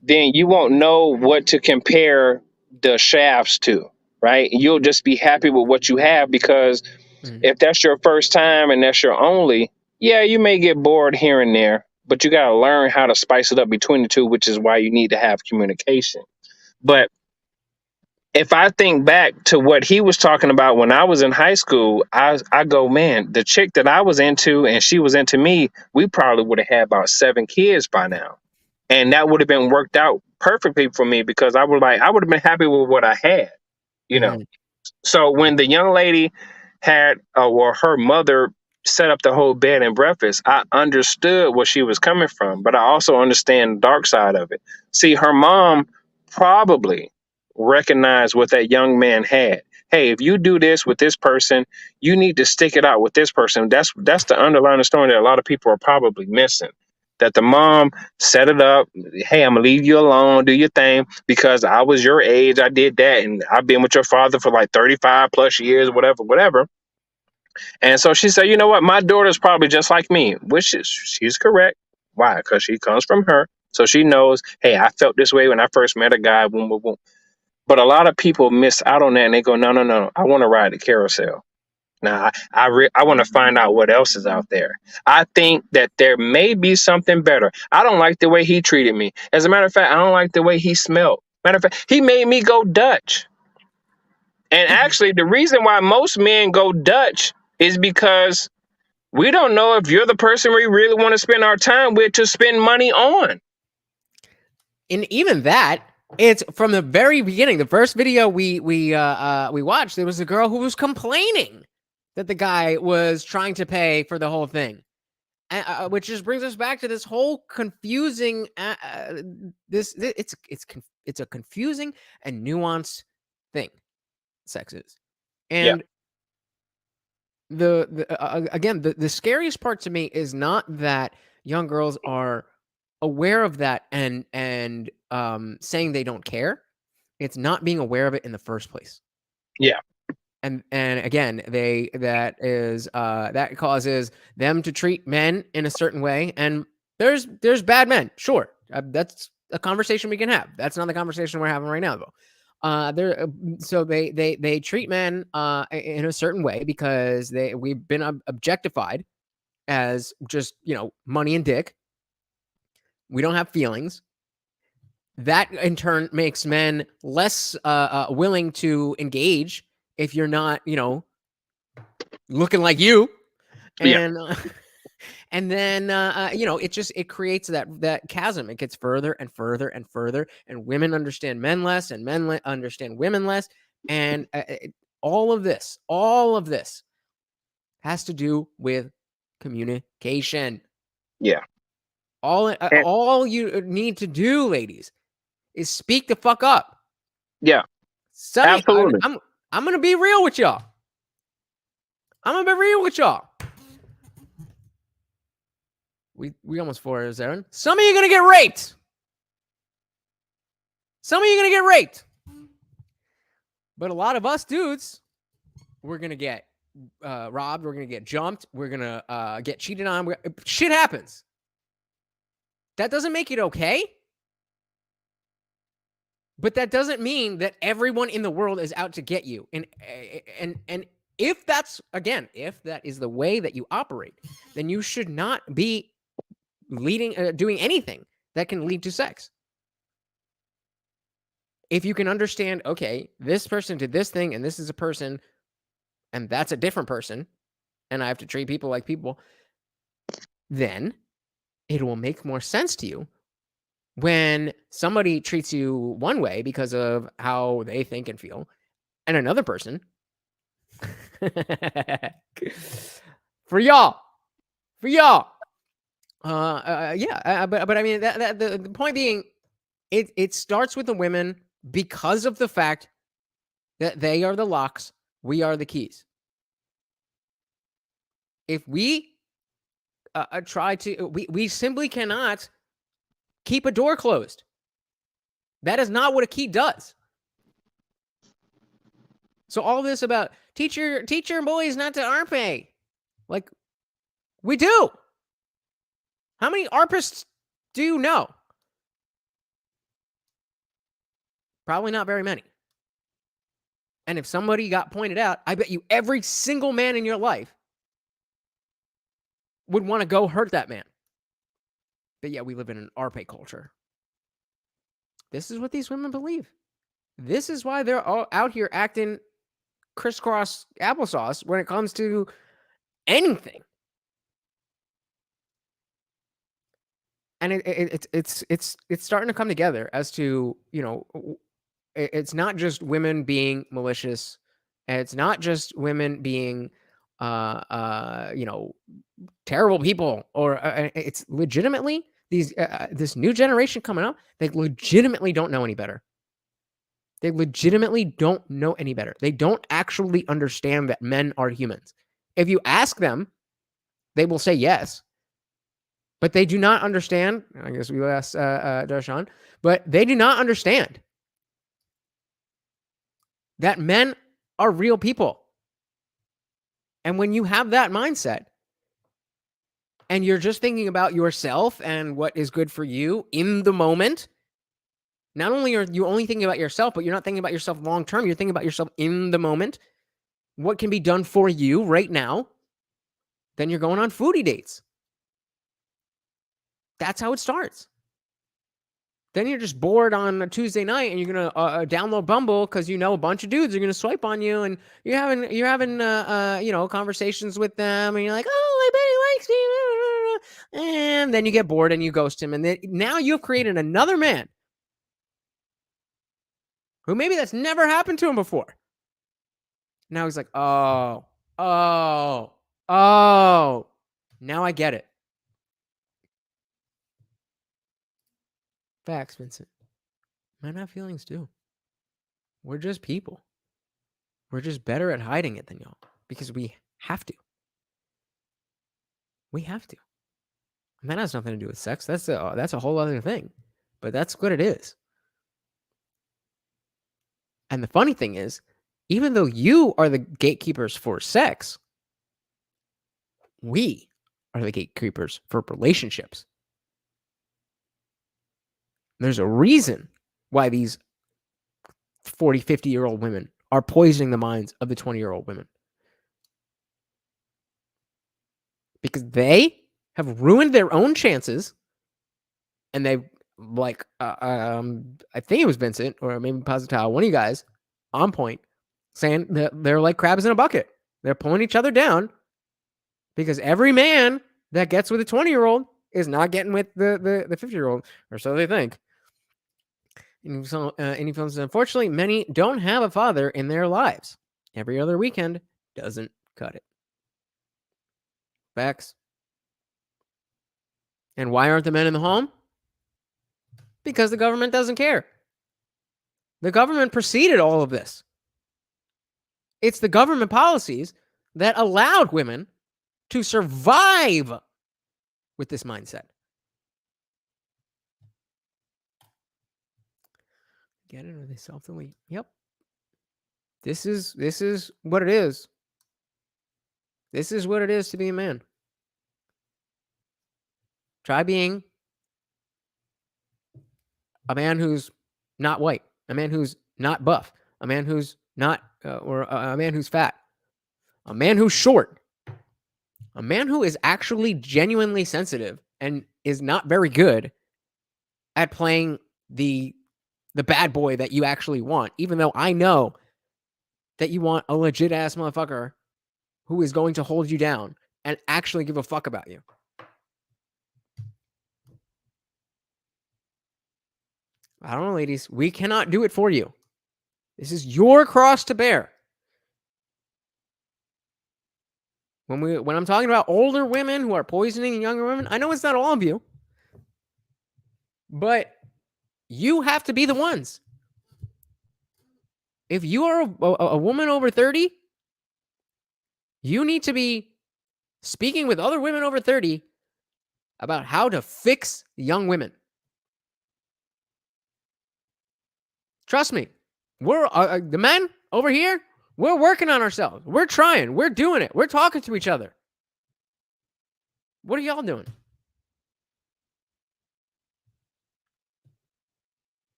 then you won't know what to compare the shafts to, right? You'll just be happy with what you have, because if that's your first time and that's your only, yeah, you may get bored here and there, but you got to learn how to spice it up between the two, which is why you need to have communication. But if I think back to what he was talking about when I was in high school, I go, man, the chick that I was into and she was into me, we probably would have had about 7 kids by now. And that would have been worked out perfectly for me, because I would have been happy with what I had, So when the young lady had or her mother set up the whole bed and breakfast, I understood where she was coming from, but I also understand the dark side of it. See, her mom probably recognized what that young man had. Hey, if you do this with this person, you need to stick it out with this person. That's the underlying story that a lot of people are probably missing. That the mom set it up. Hey, I'm gonna leave you alone, do your thing, because I was your age, I did that, and I've been with your father for like 35 plus years, whatever. And so she said, you know what, my daughter's probably just like me, which is, she's correct. Why? Because she comes from her. So she knows, hey, I felt this way when I first met a guy, boom, boom, boom. But a lot of people miss out on that, and they go, no, I want to ride the carousel. Now, I want to find out what else is out there. I think that there may be something better. I don't like the way he treated me. As a matter of fact, I don't like the way he smelled. Matter of fact, he made me go Dutch. And actually, the reason why most men go Dutch is because we don't know if you're the person we really want to spend our time with to spend money on. And even that, it's from the very beginning. The first video we watched, there was a girl who was complaining that the guy was trying to pay for the whole thing, which just brings us back to this whole confusing. It's a confusing and nuanced thing. Sex is, and the scariest part to me is not that young girls are aware of that and saying they don't care. It's not being aware of it in the first place. Yeah. And again, that causes them to treat men in a certain way. And there's bad men, sure. That's a conversation we can have. That's not the conversation we're having right now, though. So they treat men in a certain way because we've been objectified as just, money and dick. We don't have feelings. That in turn makes men less willing to engage if you're not, looking like you. And and then it creates that chasm. It gets further and further and further, and women understand men less, and men understand women less, and all of this has to do with communication. Yeah. All you need to do, ladies, is speak the fuck up. Yeah. Sonny, Absolutely. I'm gonna be real with y'all. We almost 4 hours, Aaron. Some of you are gonna get raped. But a lot of us dudes, we're gonna get robbed. We're gonna get jumped. We're gonna get cheated on. Shit happens. That doesn't make it okay. But that doesn't mean that everyone in the world is out to get you. And if that is the way that you operate, then you should not be doing anything that can lead to sex. If you can understand, okay, this person did this thing, and this is a person, and that's a different person, and I have to treat people like people, then it will make more sense to you when somebody treats you one way because of how they think and feel, and another person for y'all. But I mean, the point being, it starts with the women because of the fact that they are the locks, we are the keys. If we we simply cannot keep a door closed. That is not what a key does. So all this about teach your boys not to ARPA. Like, we do. How many ARPists do you know? Probably not very many. And if somebody got pointed out, I bet you every single man in your life would want to go hurt that man. But yeah, we live in an ARPA culture. This is what these women believe. This is why they're all out here acting crisscross applesauce when it comes to anything. And it's starting to come together as to, it's not just women being malicious, and it's not just women being terrible people, or it's legitimately this new generation coming up. They legitimately don't know any better. They don't actually understand that men are humans. If you ask them, they will say yes, but they do not understand. I guess we will ask Darshan, but they do not understand that men are real people. And when you have that mindset, and you're just thinking about yourself and what is good for you in the moment, not only are you only thinking about yourself, but you're not thinking about yourself long term. You're thinking about yourself in the moment. What can be done for you right now? Then you're going on foodie dates. That's how it starts. Then you're just bored on a Tuesday night, and you're gonna download Bumble because a bunch of dudes are gonna swipe on you, and you're having conversations with them, and you're like, oh, I bet he likes me, and then you get bored and you ghost him, and then now you've created another man who maybe that's never happened to him before. Now he's like, oh, now I get it. Facts, Vincent. Men have feelings too. We're just people. We're just better at hiding it than y'all because we have to. And that has nothing to do with sex. That's a whole other thing. But that's what it is. And the funny thing is, even though you are the gatekeepers for sex, we are the gatekeepers for relationships. There's a reason why these 40, 50-year-old women are poisoning the minds of the 20-year-old women. Because they have ruined their own chances, and they, like, I think it was Vincent, or maybe Positao, one of you guys, on point, saying that they're like crabs in a bucket. They're pulling each other down because every man that gets with a 20-year-old is not getting with the 50-year-old, or so they think. And so, unfortunately, many don't have a father in their lives. Every other weekend doesn't cut it. Facts. And why aren't the men in the home? Because the government doesn't care. The government preceded all of this. It's the government policies that allowed women to survive with this mindset. Get it, or they self-delete? Yep. This is what it is. This is what it is to be a man. Try being a man who's not white, a man who's not buff, a man who's not, or a man who's fat, a man who's short, a man who is actually genuinely sensitive and is not very good at playing the bad boy that you actually want, even though I know that you want a legit ass motherfucker who is going to hold you down and actually give a fuck about you. I don't know, ladies. We cannot do it for you. This is your cross to bear. When I'm talking about older women who are poisoning younger women, I know it's not all of you, but you have to be the ones. If you are a woman over 30, you need to be speaking with other women over 30 about how to fix young women. Trust me, we're the men over here. We're working on ourselves. We're trying. We're doing it. We're talking to each other. What are y'all doing?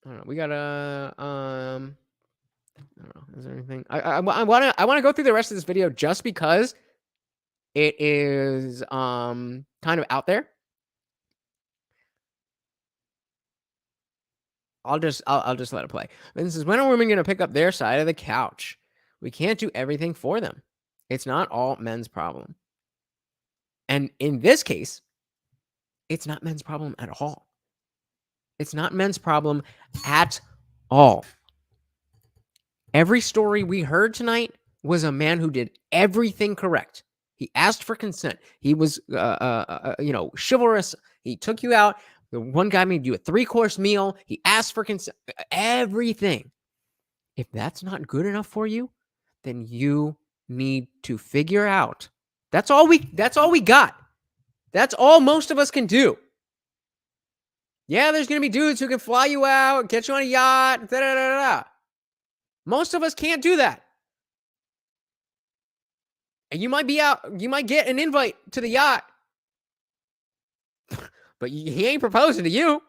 I don't know. We gotta I don't know. Is there anything? I want to go through the rest of this video just because it is kind of out there. I'll just let it play. And this is, when are women going to pick up their side of the couch? We can't do everything for them. It's not all men's problem. And in this case, it's not men's problem at all. It's not men's problem at all. Every story we heard tonight was a man who did everything correct. He asked for consent. He was, chivalrous. He took you out. The one guy made you a 3-course meal. He asked for consent. Everything. If that's not good enough for you, then you need to figure out. That's all we got. That's all most of us can do. Yeah, there's going to be dudes who can fly you out, get you on a yacht, da-da-da-da-da. Most of us can't do that. And you might be out, you might get an invite to the yacht, but he ain't proposing to you.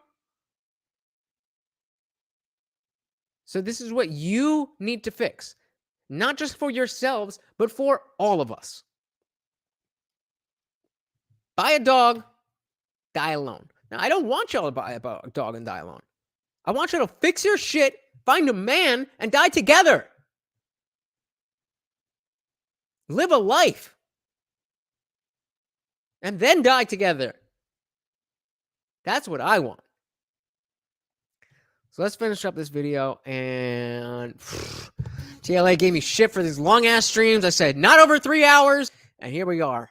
So this is what you need to fix. Not just for yourselves, but for all of us. Buy a dog, die alone. Now, I don't want y'all to buy a dog and die alone. I want you to fix your shit, find a man, and die together. Live a life. And then die together. That's what I want. So let's finish up this video. And TLA gave me shit for these long ass streams. I said not over 3 hours. And here we are.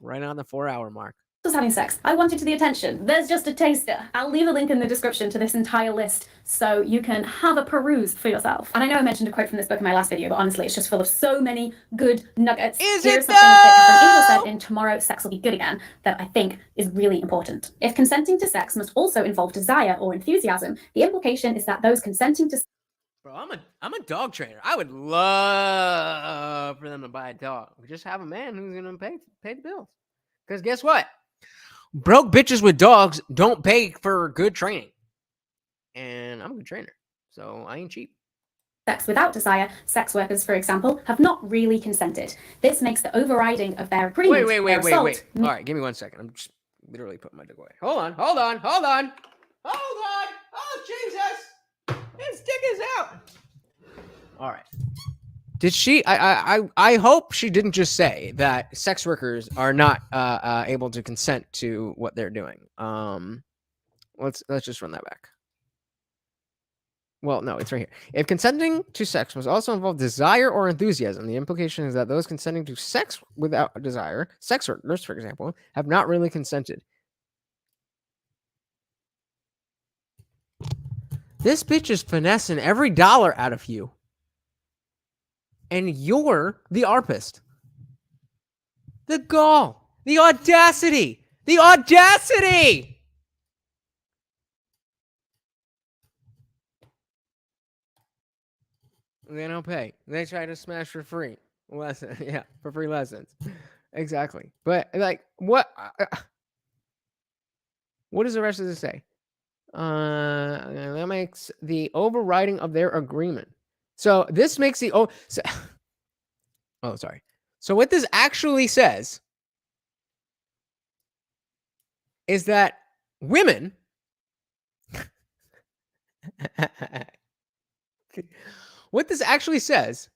Right on the 4-hour mark. Was having sex. I wanted the attention. There's just a taster. I'll leave a link in the description to this entire list so you can have a peruse for yourself. And I know I mentioned a quote from this book in my last video, but honestly, it's just full of so many good nuggets. Is Here's it something that Angel said in Tomorrow Sex Will Be Good Again that I think is really important. If consenting to sex must also involve desire or enthusiasm, the implication is that those consenting to Bro, I'm a dog trainer. I would love for them to buy a dog. Just have a man who's gonna pay the bills. Because guess what? Broke bitches with dogs don't pay for good training. And I'm a good trainer, so I ain't cheap. Sex without desire, sex workers, for example, have not really consented. This makes the overriding of their agreement. Wait. All right, give me 1 second. I'm just literally putting my dick away. Hold on. Oh, Jesus. His dick is out. All right. Did she? I hope she didn't just say that sex workers are not able to consent to what they're doing. Let's just run that back. Well, no, it's right here. If consenting to sex must also involve desire or enthusiasm, the implication is that those consenting to sex without desire, sex workers, for example, have not really consented. This bitch is finessing every dollar out of you. And you're the arpist. The gall. The audacity. The audacity! They don't pay. They try to smash for free. For free lessons. Exactly. But, like, what? What does the rest of this say? That makes the overriding of their agreement. So this makes the sorry. So what this actually says is that women what this actually says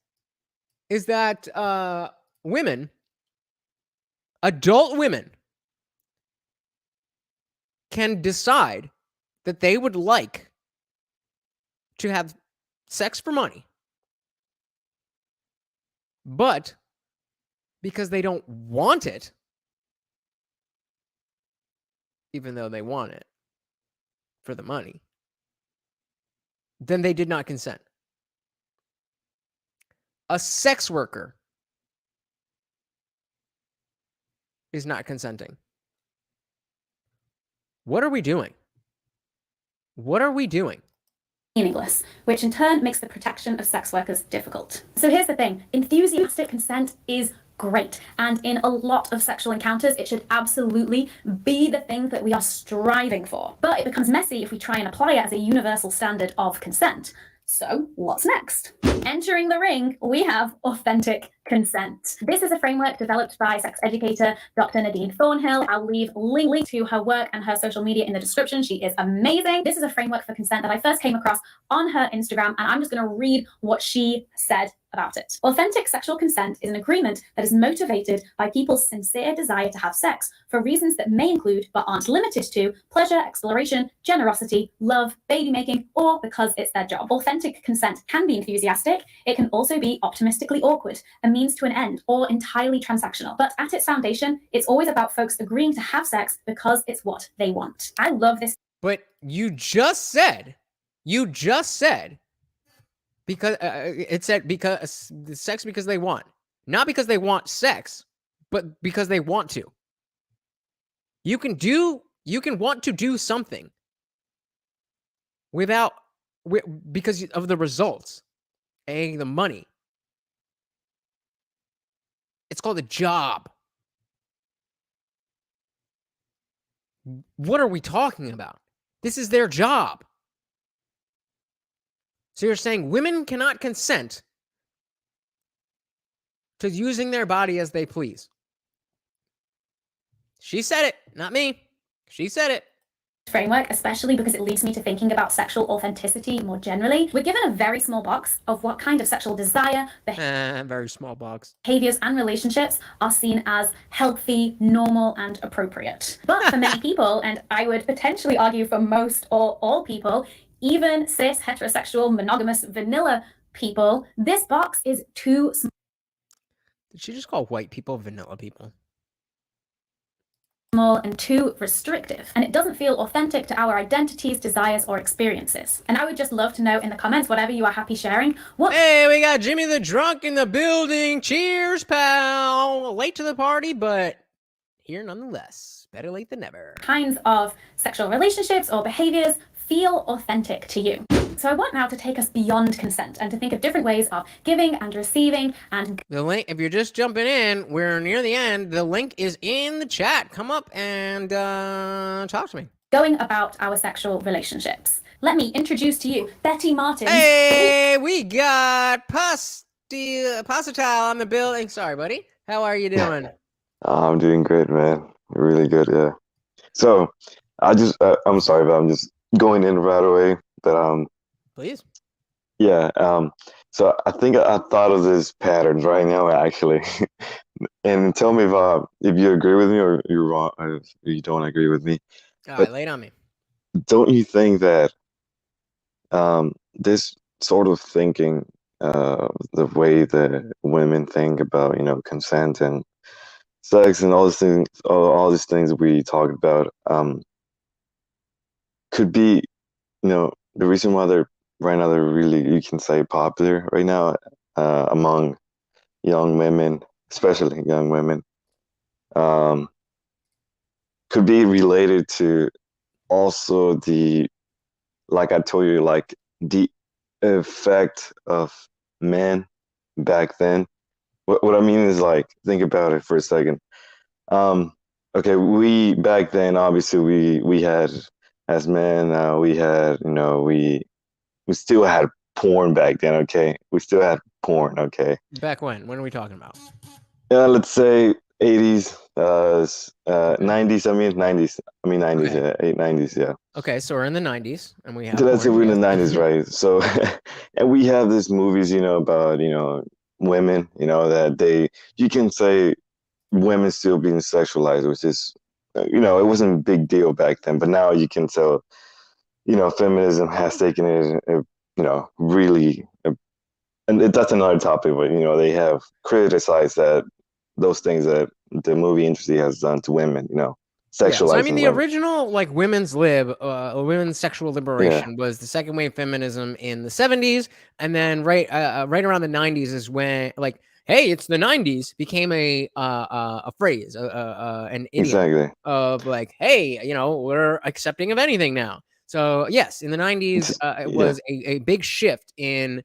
is that women, adult women, can decide that they would like to have sex for money, but because they don't want it, even though they want it for the money, then they did not consent. A sex worker is not consenting. What are we doing? What are we doing? Meaningless, which in turn makes the protection of sex workers difficult. So here's the thing, enthusiastic consent is great, and in a lot of sexual encounters it should absolutely be the thing that we are striving for. But it becomes messy if we try and apply it as a universal standard of consent. So what's next? Entering the ring, we have authentic consent. This is a framework developed by sex educator Dr. Nadine Thornhill. I'll leave link to her work and her social media in the description. She is amazing. This is a framework for consent that I first came across on her Instagram, and I'm just going to read what she said about it. Authentic sexual consent is an agreement that is motivated by people's sincere desire to have sex for reasons that may include, but aren't limited to, pleasure, exploration, generosity, love, baby making, or because it's their job. Authentic consent can be enthusiastic. It can also be optimistically awkward, a means to an end, or entirely transactional. But at its foundation, it's always about folks agreeing to have sex because it's what they want. I love this. But you just said, because it said because sex because they want, not because they want sex, but because they want to. You can want to do something because of the results, the money. It's called a job. What are we talking about? This is their job. So you're saying women cannot consent to using their body as they please. She said it, not me. She said it. Framework, especially because it leads me to thinking about sexual authenticity more generally. We're given a very small box of what kind of sexual desire, very small box, behaviors and relationships are seen as healthy, normal, and appropriate. But for many people, and I would potentially argue for most or all people, even cis, heterosexual, monogamous, vanilla people, this box is too small. Did she just call white people vanilla people? Small and too restrictive, and it doesn't feel authentic to our identities, desires, or experiences. And I would just love to know in the comments, whatever you are happy sharing, Hey, we got Jimmy the Drunk in the building. Cheers, pal. Late to the party, but here nonetheless. Better late than never. Kinds of sexual relationships or behaviors feel authentic to you. So I want now to take us beyond consent and to think of different ways of giving and receiving and... The link, if you're just jumping in, we're near the end. The link is in the chat. Come up and talk to me. Going about our sexual relationships. Let me introduce to you Betty Martin. Hey, we got Pasatile on the building. Sorry, buddy. How are you doing? I'm doing great, man. Really good, yeah. So, I'm sorry, but I'm just going in right away. But Please. yeah. So I think I thought of this pattern right now, actually, and tell me if you agree with me or you're wrong, or if you don't agree with me. All But right, lay it on me. don't you think that this sort of thinking, the way that women think about, consent and sex and all these things we talked about, could be, the reason why they're right now they're really, you can say, popular right now among young women, especially young women, could be related to also like I told you, like the effect of men back then. What I mean is, like, think about it for a second. Okay, we back then, obviously we had, as men, we had, we still had porn back then. Okay, we still had porn. Okay, Back when? When are we talking about? let's say 80s, 90s. I mean 90s. I mean 90s. Okay. Yeah, 90s. Yeah. Okay, so we're in the 90s, and we have. Let's say we're in the porn, 90s, right? So, and we have these movies, about, women, that you can say women still being sexualized, which is, it wasn't a big deal back then, but now you can tell, feminism has taken it, really, and that's another topic, but, they have criticized those things that the movie industry has done to women, sexualizing so I mean, the women. original, like, women's sexual liberation was the second wave feminism in the 70s, and then right around the 90s is when, like, hey, it's the 90s became a phrase, an idiom Exactly. of, like, hey, we're accepting of anything now. So yes, in the 90s, it was a big shift in.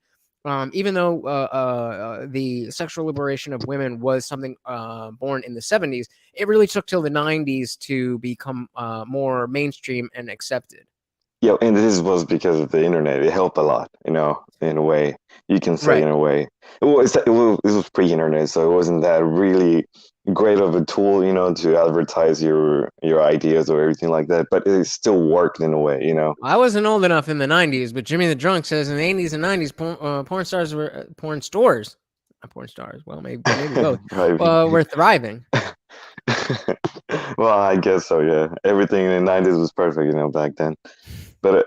Even though the sexual liberation of women was something born in the 70s, it really took till the 90s to become more mainstream and accepted. Yeah, and this was because of the internet. It helped a lot, in a way. You can say, Right. in a way. It was pre-internet, so it wasn't that really great of a tool, to advertise your ideas or everything like that. But it still worked in a way, I wasn't old enough in the 90s, but Jimmy the Drunk says in the 80s and 90s, porn stars were porn stores. Not porn stars. Well, maybe both. Were thriving. Well, I guess so. Yeah, everything in the 90s was perfect, back then. But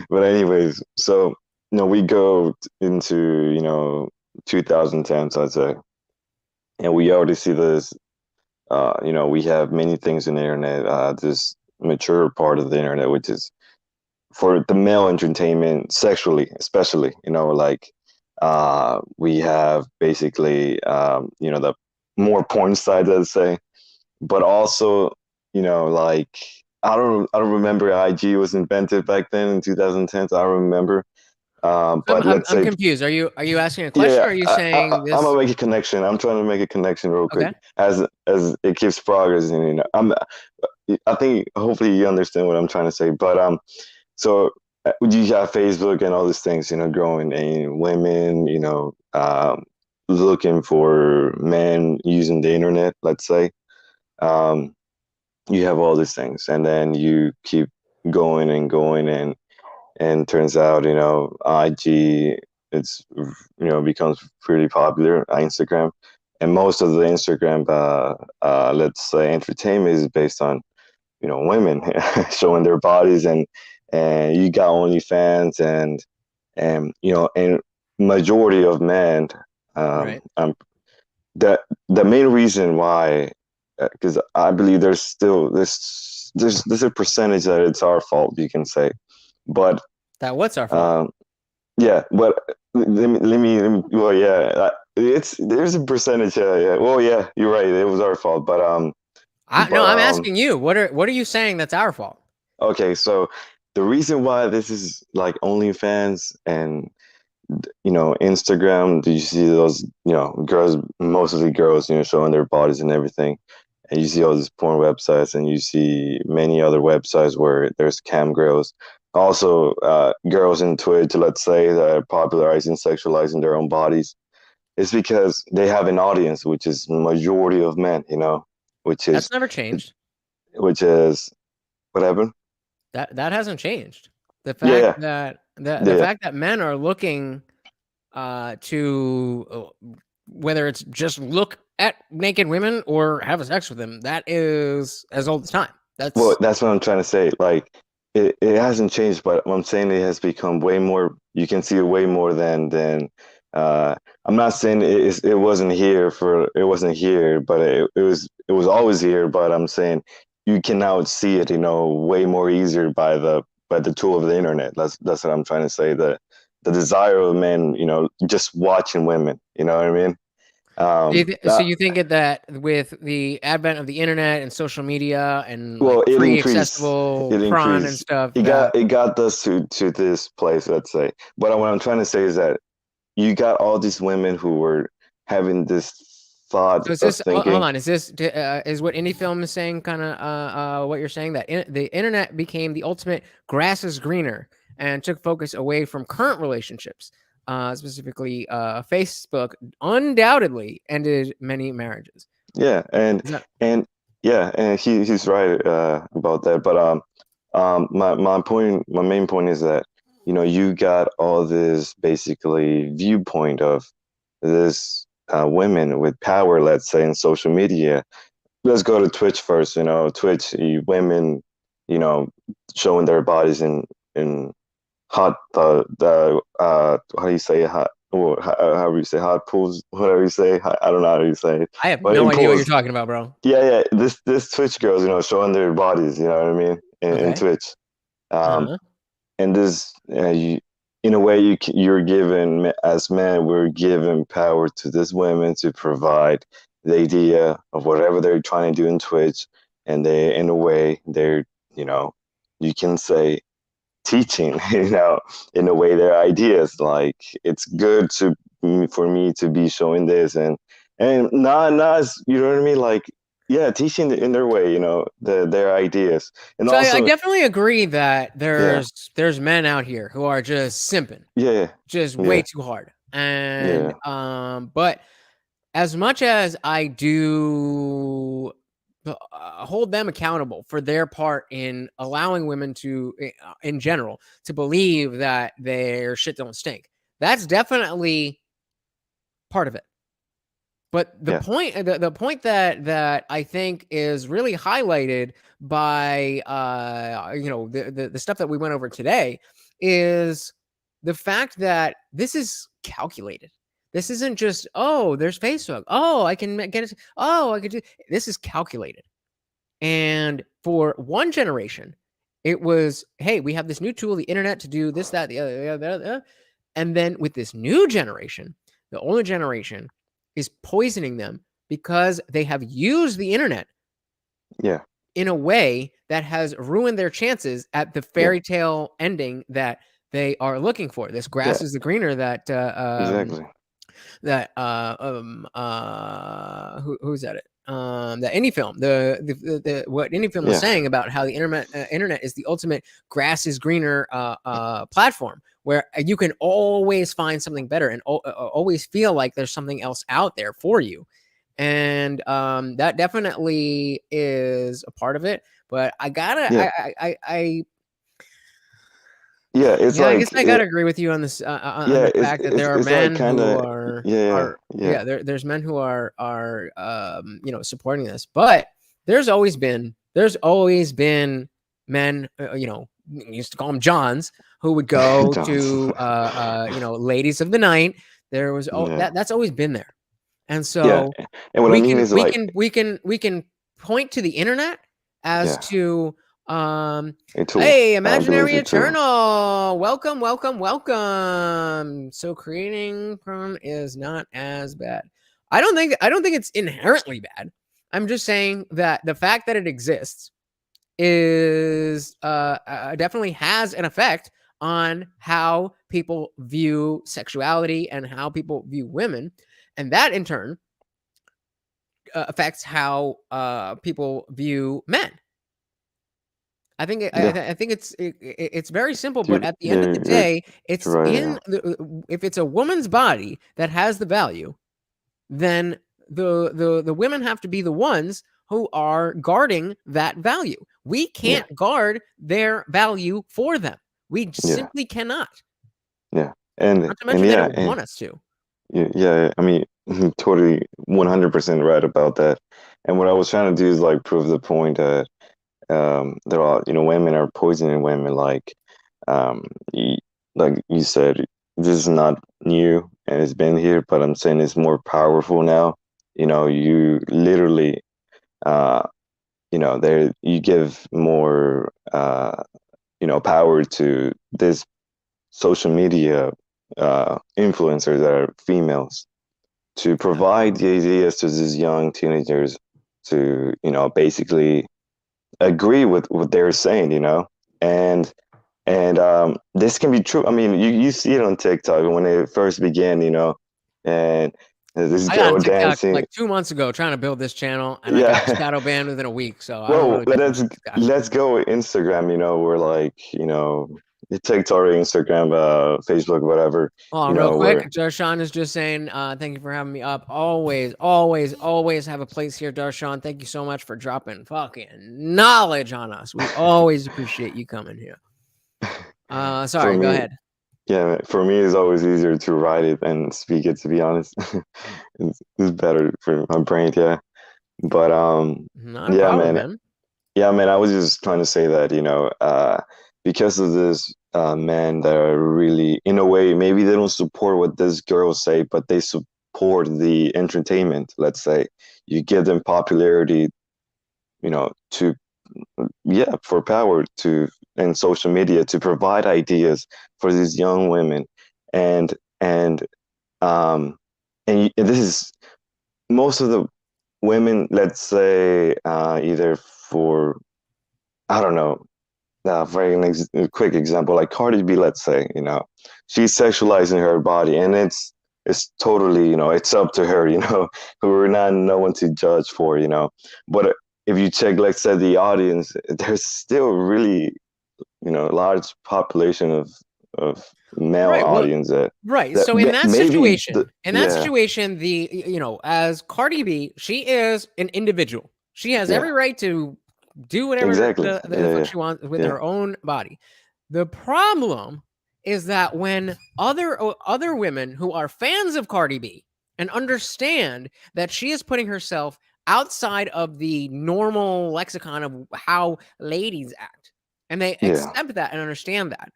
but anyways, so we go into 2010s, I'd say, and we already see this. We have many things in the internet. This mature part of the internet, which is for the male entertainment, sexually, especially. Like we have basically the more porn side, let's say, but also like. I don't remember IG was invented back then in 2010. So I don't remember. But I'm confused. Are you asking a question, or are you saying this? I'm gonna make a connection. I'm trying to make a connection real quick as it keeps progressing. I think hopefully you understand what I'm trying to say. But so you got Facebook and all these things, growing, and women, looking for men using the internet, let's say. You have all these things, and then you keep going and going, and turns out, IG, it's, becomes pretty popular, Instagram, and most of the Instagram, let's say, entertainment is based on, women showing their bodies, and you got OnlyFans, and and majority of men, Right. that the main reason why, because I believe there's still there's a percentage that it's our fault, you can say, but that what's our fault? Yeah, but let me well, yeah, there's a percentage. Yeah. Well, yeah, you're right. It was our fault, but no, I'm asking you. What are you saying that's our fault? Okay, so the reason why this is like OnlyFans and Instagram, do you see those girls, mostly girls, showing their bodies and everything, and you see all these porn websites, and you see many other websites where there's cam girls, also girls in Twitch, let's say, that are popularizing, sexualizing their own bodies. It's because they have an audience, which is majority of men, That's never changed. Which is what happened. That hasn't changed. The fact that the fact that men are looking to whether it's just look at naked women or have sex with them, that is as old as time. That's what I'm trying to say. Like it hasn't changed, but I'm saying it has become way more. You can see it way more than. I'm not saying it wasn't here, but it was always here. But I'm saying you can now see it, way more easier by the tool of the internet. That's what I'm trying to say. The desire of men, just watching women. You know what I mean? So you think that with the advent of the internet and social media and free accessible porn and stuff, it got us to this place, let's say. But what I'm trying to say is that you got all these women who were having this thought of thinking. Hold on, is this is what indie film is saying? Kind of what you're saying, that the internet became the ultimate grass is greener and took focus away from current relationships. Specifically, Facebook undoubtedly ended many marriages. Yeah, and he's right about that. But my main point is that you got all this basically viewpoint of this women with power, let's say, in social media. Let's go to Twitch first. Twitch, women, showing their bodies in hot how do you say hot, or however you say hot pools, whatever you say. I don't know how you say it. I have no idea what you're talking about, bro. Yeah. This Twitch girls, showing their bodies. You know what I mean? In Twitch, and this in a way you're given, as men, we're given power to these women to provide the idea of whatever they're trying to do in Twitch, and they, in a way, they're you can say, teaching, in a way, their ideas. Like, it's good for me to be showing this and not you know what I mean, like, teaching in their way, their ideas. And so also, I definitely agree that there's men out here who are just simping, just way too hard, and but as much as I do hold them accountable for their part in allowing women to, in general, to believe that their shit don't stink, that's definitely part of it. But the point, the point that I think is really highlighted by the stuff that we went over today is the fact that this is calculated. This isn't just, oh, there's Facebook. Oh, I can get it. Oh, I could do. This is calculated. And for one generation, it was, hey, we have this new tool, the internet, to do this, that, the other. And then with this new generation, the older generation is poisoning them because they have used the internet in a way that has ruined their chances at the fairy tale ending that they are looking for. This grass is the greener that exactly. That who's at it? The indie film, the what indie film was saying about how the internet is the ultimate grass is greener platform, where you can always find something better and always feel like there's something else out there for you. And that definitely is a part of it. But I gotta, it's I guess I gotta agree with you on this. On the fact that there are men who are, there's men who are supporting this, but there's always been men, used to call them Johns, who would go to ladies of the night. There was that's always been there, and so and what I mean is, we can point to the internet as to. Hey, Imaginary Eternal, welcome. So creating porn is not as bad. I don't think it's inherently bad. I'm just saying that the fact that it exists is definitely has an effect on how people view sexuality and how people view women, and that in turn affects how people view men. I think I think it's very simple, but at the end of the day, it's right, in if it's a woman's body that has the value, then the women have to be the ones who are guarding that value. We can't guard their value for them. We simply cannot. Yeah, and Not to mention they don't want us to. yeah. I mean, totally 100% right about that. And what I was trying to do is like prove the point that there are, women are poisoning women. Like, like you said, this is not new and it's been here, but I'm saying it's more powerful now. You literally, there you give more, power to this social media influencers that are females to provide the ideas to these young teenagers to, basically agree with what they're saying, and this can be true. I mean, you see it on TikTok when it first began, and this I got girl on TikTok dancing like 2 months ago trying to build this channel, and I got shadow banned within a week. So I don't well, really trust this guy. let's go with Instagram. We're like, TikTok, Instagram, Facebook, whatever. Oh, real quick, Darshan is just saying, thank you for having me up. Always, always, always have a place here, Darshan. Thank you so much for dropping fucking knowledge on us. We always appreciate you coming here. Sorry, go ahead. Yeah, for me, it's always easier to write it and speak it, to be honest. It's better for my brain, yeah. But Not a problem, man. Yeah, man, I was just trying to say that, because of this, men that are really, in a way, maybe they don't support what this girls say, but they support the entertainment, let's say. You give them popularity, for power and social media to provide ideas for these young women. And this is most of the women, let's say, either for, I don't know, for a quick example, like Cardi B, let's say, she's sexualizing her body, and it's totally, it's up to her, we're not no one to judge for, but if you check, let's say, the audience, there's still really, large population of male audience So in that situation, as Cardi B, she is an individual. She has every right to do whatever the fuck she wants with her own body. The problem is that when other women who are fans of Cardi B and understand that she is putting herself outside of the normal lexicon of how ladies act, and they accept that and understand that,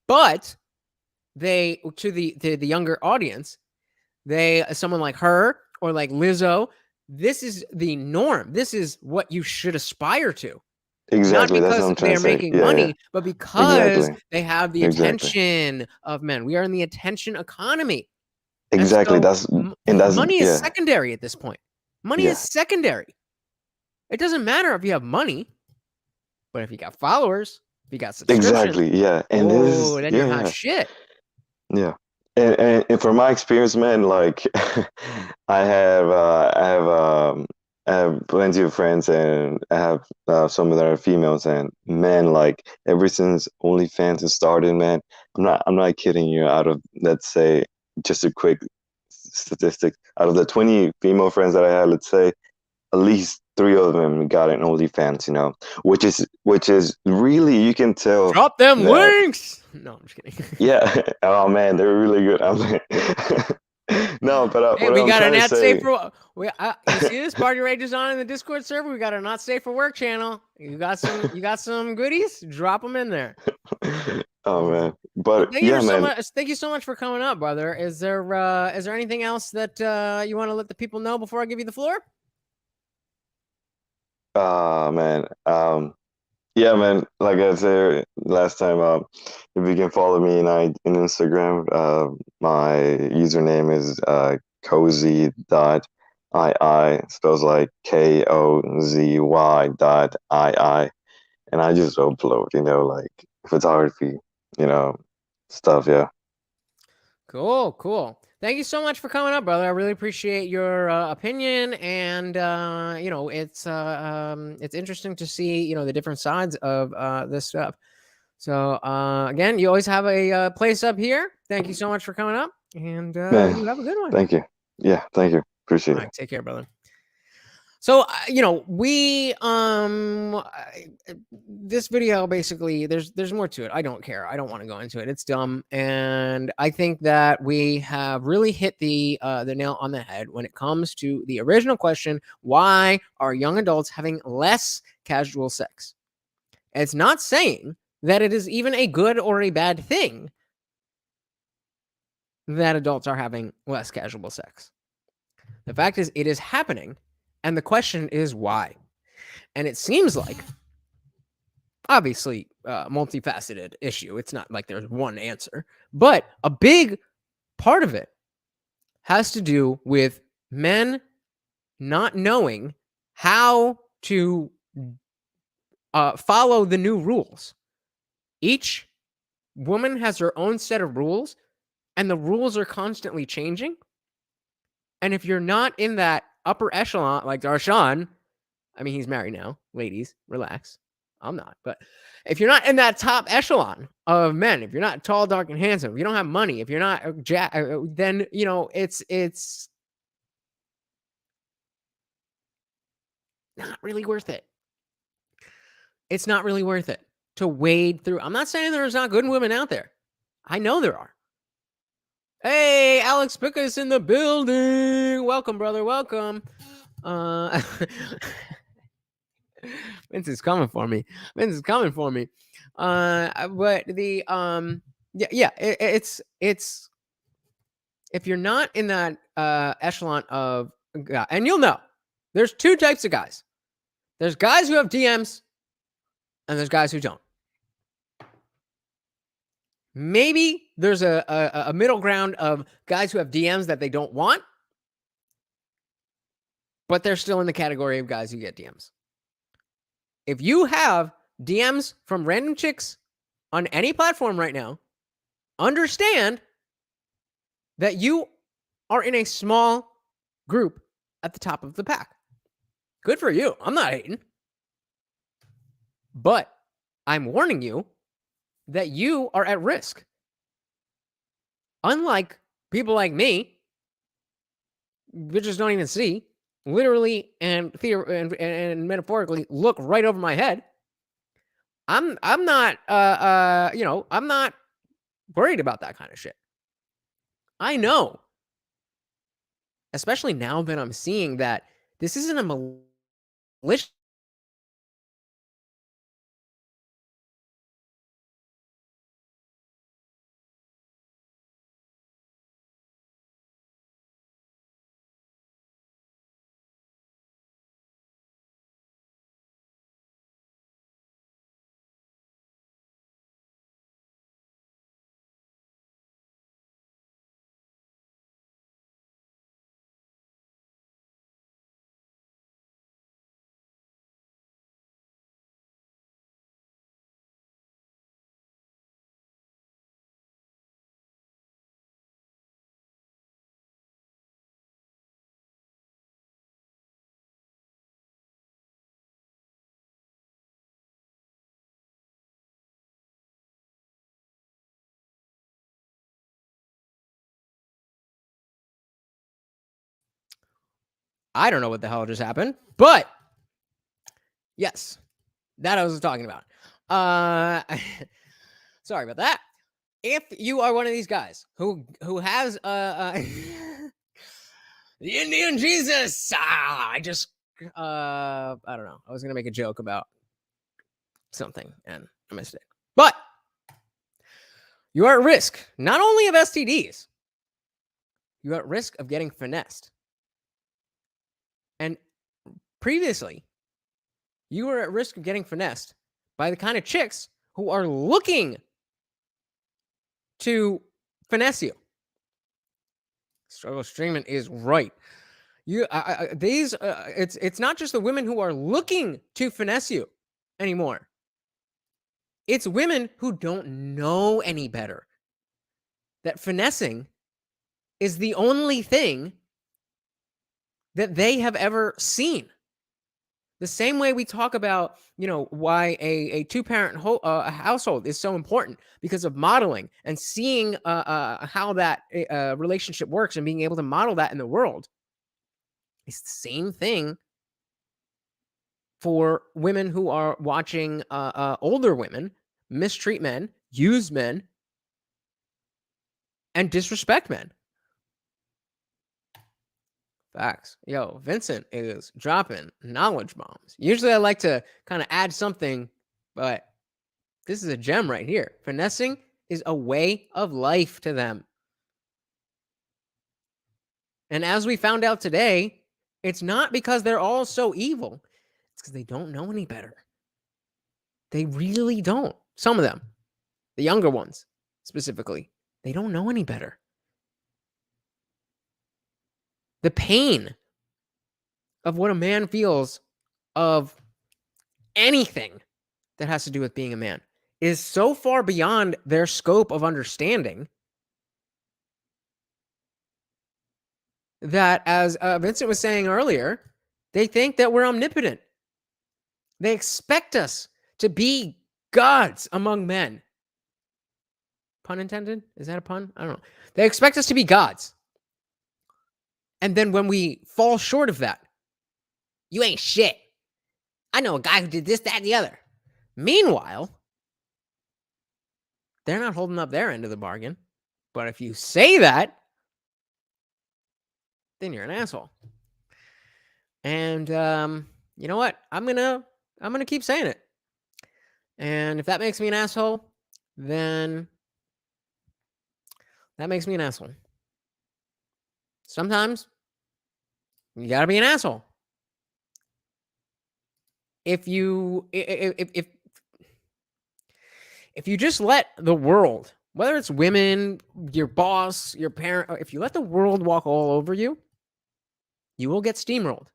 but they, to the younger audience, someone like her or like Lizzo, this is the norm. This is what you should aspire to. Exactly. Not That's what I'm because trying they're to say. making money, but because they have the Exactly. attention of men. We are in the attention economy. Exactly. So money is secondary at this point. Money is secondary. It doesn't matter if you have money, but if you got followers, if you got subscriptions, exactly. Yeah. And then you're hot shit. Yeah. And from my experience, man, like I have plenty of friends, and I have some that are females, and man, like ever since OnlyFans has started, man, I'm not kidding you. Out of, let's say, just a quick statistic, out of the 20 female friends that I had, let's say, at least 3 of them got an OnlyFans, which is really, you can tell. Drop them links. No, I'm just kidding. Yeah. Oh man, they're really good. No, but hey, we got a not safe for. You see this party rages on in the Discord server? We got a not safe for work channel. You got some goodies? Drop them in there. Oh man, but thank you so much for coming up, brother. Is there anything else that you want to let the people know before I give you the floor? Man. Yeah, man. Like I said last time, if you can follow me in Instagram, my username is cozy._. spells like KOZY.II, and I just upload, like photography, stuff. Yeah. Cool. Thank you so much for coming up, brother. I really appreciate your opinion, and it's interesting to see the different sides of this stuff. So again, you always have a place up here. Thank you so much for coming up, and Man, you have a good one. Thank you. Yeah, thank you. Appreciate All it. right, take care, brother. So we this video basically there's more to it. I don't care. I don't want to go into it. It's dumb, and I think that we have really hit the nail on the head when it comes to the original question: why are young adults having less casual sex? It's not saying that it is even a good or a bad thing that adults are having less casual sex. The fact is, it is happening. And the question is why? And it seems like, obviously, multifaceted issue. It's not like there's one answer. But a big part of it has to do with men not knowing how to follow the new rules. Each woman has her own set of rules, and the rules are constantly changing. And if you're not in that upper echelon, like Darshan, I mean, he's married now. Ladies, relax. I'm not. But if you're not in that top echelon of men, if you're not tall, dark, and handsome, if you don't have money, if you're not then, it's not really worth it. It's not really worth it to wade through. I'm not saying there's not good women out there. I know there are. Hey, Alex Pickus in the building. Welcome, brother. Welcome. Vince is coming for me. But the it's if you're not in that echelon of guy, and you'll know there's two types of guys. There's guys who have DMs, and there's guys who don't. Maybe there's a middle ground of guys who have DMs that they don't want, but they're still in the category of guys who get DMs. If you have DMs from random chicks on any platform right now, understand that you are in a small group at the top of the pack. Good for you. I'm not hating. But I'm warning you that you are at risk. Unlike people like me, bitches don't even see, literally and metaphorically look right over my head. I'm not I'm not worried about that kind of shit. I know. Especially now that I'm seeing that this isn't a malicious I don't know what the hell just happened, but yes, that I was talking about. Sorry about that. If you are one of these guys who has the IndianJesus, I don't know. I was gonna make a joke about something and I missed it. But you are at risk not only of STDs, you're at risk of getting finessed. And previously, you were at risk of getting finessed by the kind of chicks who are looking to finesse you. Struggle Streaming is right. It's not just the women who are looking to finesse you anymore. It's women who don't know any better. That finessing is the only thing that they have ever seen. The same way we talk about, why a two-parent household is so important because of modeling and seeing how that relationship works and being able to model that in the world. It's the same thing for women who are watching older women mistreat men, use men, and disrespect men. Facts. Yo, Vincent is dropping knowledge bombs. Usually I like to kind of add something, but this is a gem right here. Finessing is a way of life to them. And as we found out today, it's not because they're all so evil. It's because they don't know any better. They really don't. Some of them, the younger ones specifically, they don't know any better. The pain of what a man feels of anything that has to do with being a man is so far beyond their scope of understanding that, as Vincent was saying earlier, they think that we're omnipotent. They expect us to be gods among men. Pun intended? Is that a pun? I don't know. They expect us to be gods. And then when we fall short of that, you ain't shit. I know a guy who did this, that, and the other. Meanwhile, they're not holding up their end of the bargain. But if you say that, then you're an asshole. And you know what? I'm gonna keep saying it. And if that makes me an asshole, then that makes me an asshole. Sometimes you gotta be an asshole. If you just let the world, whether it's women, your boss, your parent, if you let the world walk all over you, you will get steamrolled.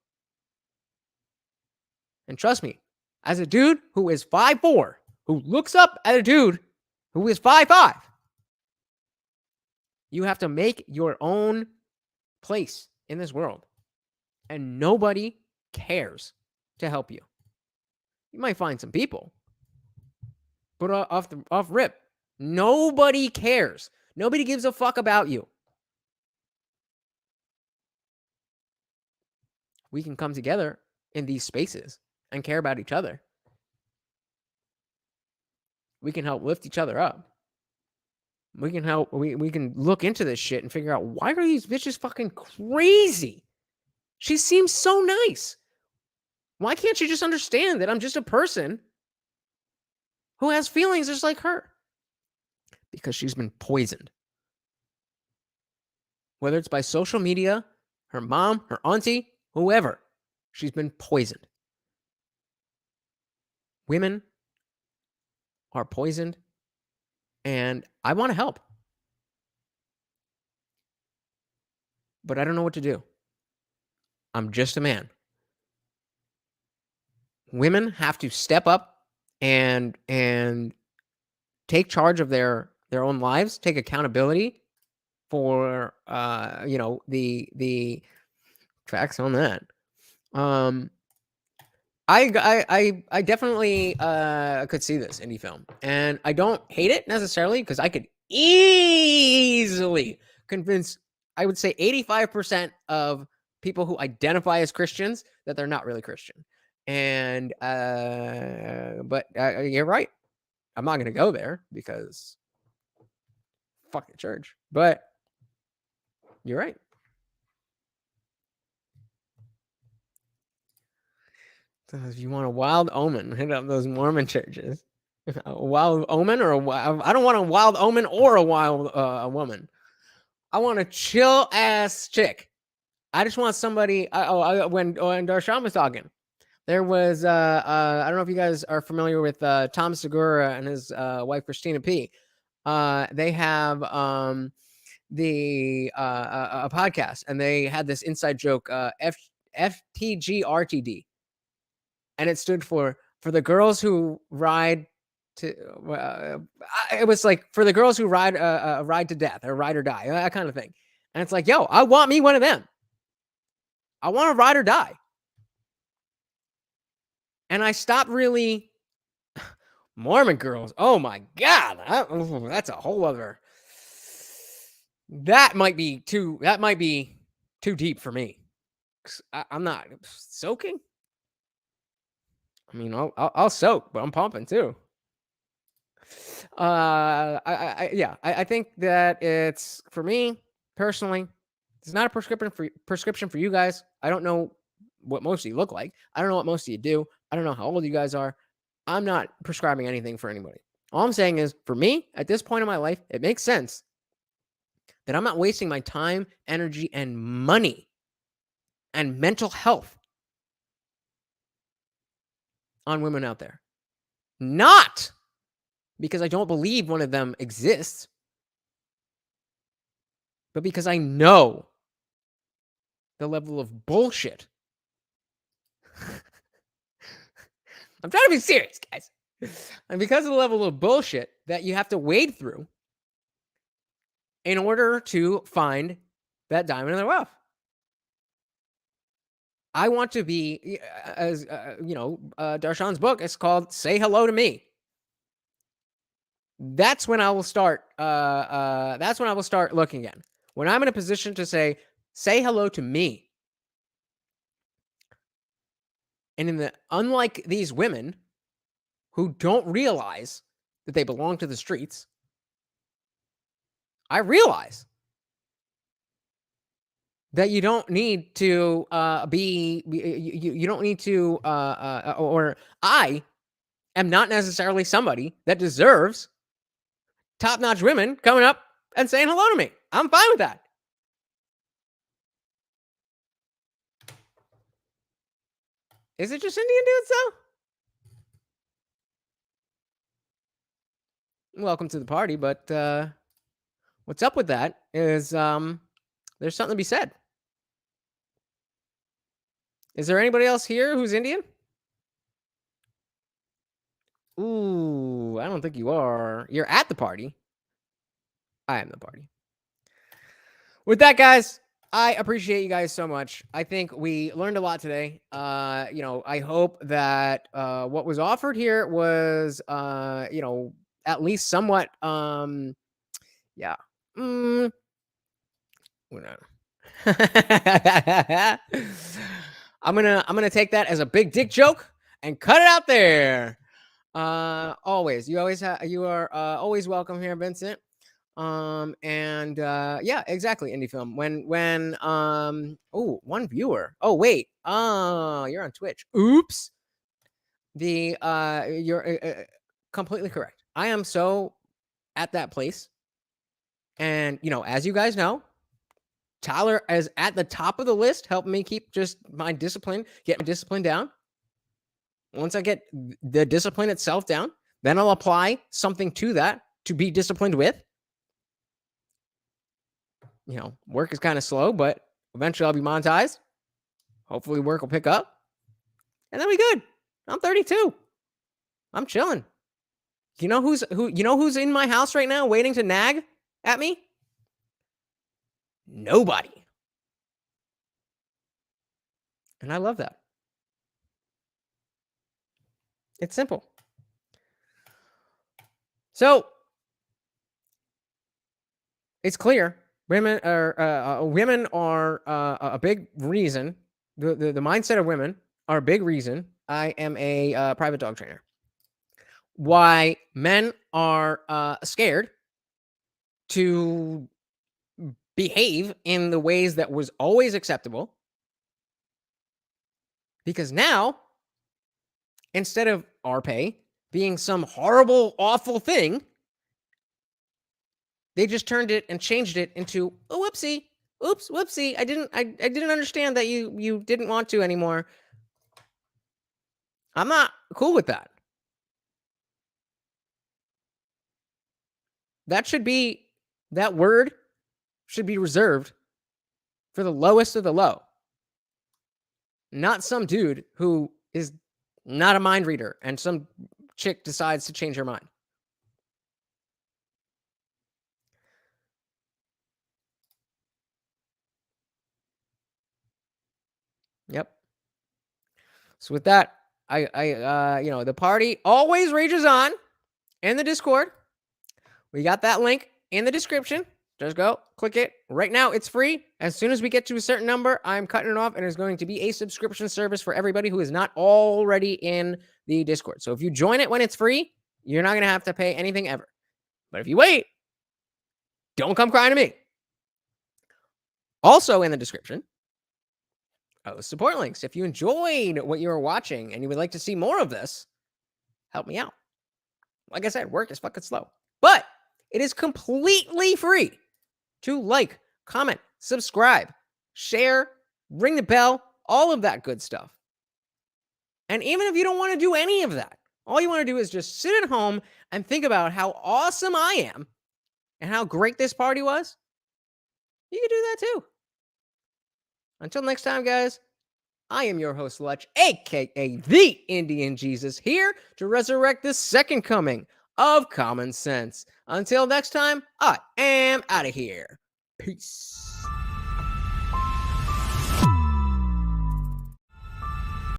And trust me, as a dude who is 5'4", who looks up at a dude who is 5'5", you have to make your own place in this world. And nobody cares to help you. You might find some people, but off rip, nobody cares. Nobody gives a fuck about you. We can come together in these spaces and care about each other. We can help lift each other up. We can help. We can look into this shit and figure out, why are these bitches fucking crazy? She seems so nice. Why can't she just understand that I'm just a person who has feelings just like her? Because she's been poisoned. Whether it's by social media, her mom, her auntie, whoever, she's been poisoned. Women are poisoned, and I want to help. But I don't know what to do. I'm just a man. Women have to step up and take charge of their own lives, take accountability for the facts on that. I definitely could see this indie film, and I don't hate it necessarily, because I could easily convince, I would say 85% of people who identify as Christians that they're not really Christian. And but you're right. I'm not gonna go there because fuck the church. But you're right. So if you want a wild omen, hit up those Mormon churches. A wild omen or I don't want a wild omen or a wild woman. I want a chill ass chick. I just want somebody. When Darshan was talking, there was I don't know if you guys are familiar with Tom Segura and his wife Christina P. They have a podcast, and they had this inside joke, FTGRTD, and it stood for the girls who ride to. It was like for the girls who ride to death or ride or die, that kind of thing. And it's like, yo, I want me one of them. I want to ride or die. And I stopped really. Mormon girls. Oh my God. That's a whole other. That might be too deep for me. I'm not soaking. I mean, I'll soak, but I'm pumping too. I think that it's, for me personally, it's not a prescription for you guys. I don't know what most of you look like. I don't know what most of you do. I don't know how old you guys are. I'm not prescribing anything for anybody. All I'm saying is, for me, at this point in my life, it makes sense that I'm not wasting my time, energy, and money and mental health on women out there. Not because I don't believe one of them exists, but because I know the level of bullshit. I'm trying to be serious, guys. And because of the level of bullshit that you have to wade through in order to find that diamond in the rough. I want to be, as Darshan's book, it's called Say Hello to Me. That's when I will start. That's when I will start looking again. When I'm in a position to say hello to me. And unlike these women who don't realize that they belong to the streets, I realize that you don't need to you don't need to, or I am not necessarily somebody that deserves top-notch women coming up and saying hello to me. I'm fine with that. Is it just Indian dudes, though? Welcome to the party, but what's up with that is there's something to be said. Is there anybody else here who's Indian? Ooh, I don't think you are. You're at the party. I am the party. With that, guys, I appreciate you guys so much. I think we learned a lot today. I hope that what was offered here was, at least somewhat, yeah. I'm gonna take that as a big dick joke and cut it out there. You are always welcome here, Vincent. Yeah, exactly. Indie film. When one viewer. Oh wait. You're on Twitch. Oops. You're completely correct. I am so at that place. And as you guys know, Tyler is at the top of the list, helping me keep just my discipline, get my discipline down. Once I get the discipline itself down, then I'll apply something to that to be disciplined with. Work is kind of slow, but eventually I'll be monetized. Hopefully work will pick up. And then we good. I'm 32. I'm chilling. You know who's in my house right now waiting to nag at me? Nobody. And I love that. It's simple. So it's clear women are a big reason. The mindset of women are a big reason I am a private dog trainer. Why men are scared to behave in the ways that was always acceptable. Because now, instead of our pay being some horrible, awful thing, they just turned it and changed it into, oh, whoopsie. Oops, whoopsie. I didn't understand that you didn't want to anymore. I'm not cool with that. That should be, that word should be reserved for the lowest of the low. Not some dude who is not a mind reader and some chick decides to change her mind. Yep. So with that, the party always rages on in the Discord. We got that link in the description. Just go click it right now. It's free. As soon as we get to a certain number, I'm cutting it off, and there's going to be a subscription service for everybody who is not already in the Discord. So if you join it when it's free, you're not going to have to pay anything ever. But if you wait, don't come crying to me. Also in the description, support links. If you enjoyed what you were watching and you would like to see more of this, help me out. Like I said, work is fucking slow. But it is completely free to like, comment, subscribe, share, ring the bell, all of that good stuff. And even if you don't want to do any of that, all you want to do is just sit at home and think about how awesome I am and how great this party was. You can do that too. Until next time, guys, I am your host, Lutch, aka the Indian Jesus, here to resurrect the second coming of common sense. Until next time, I am out of here. Peace.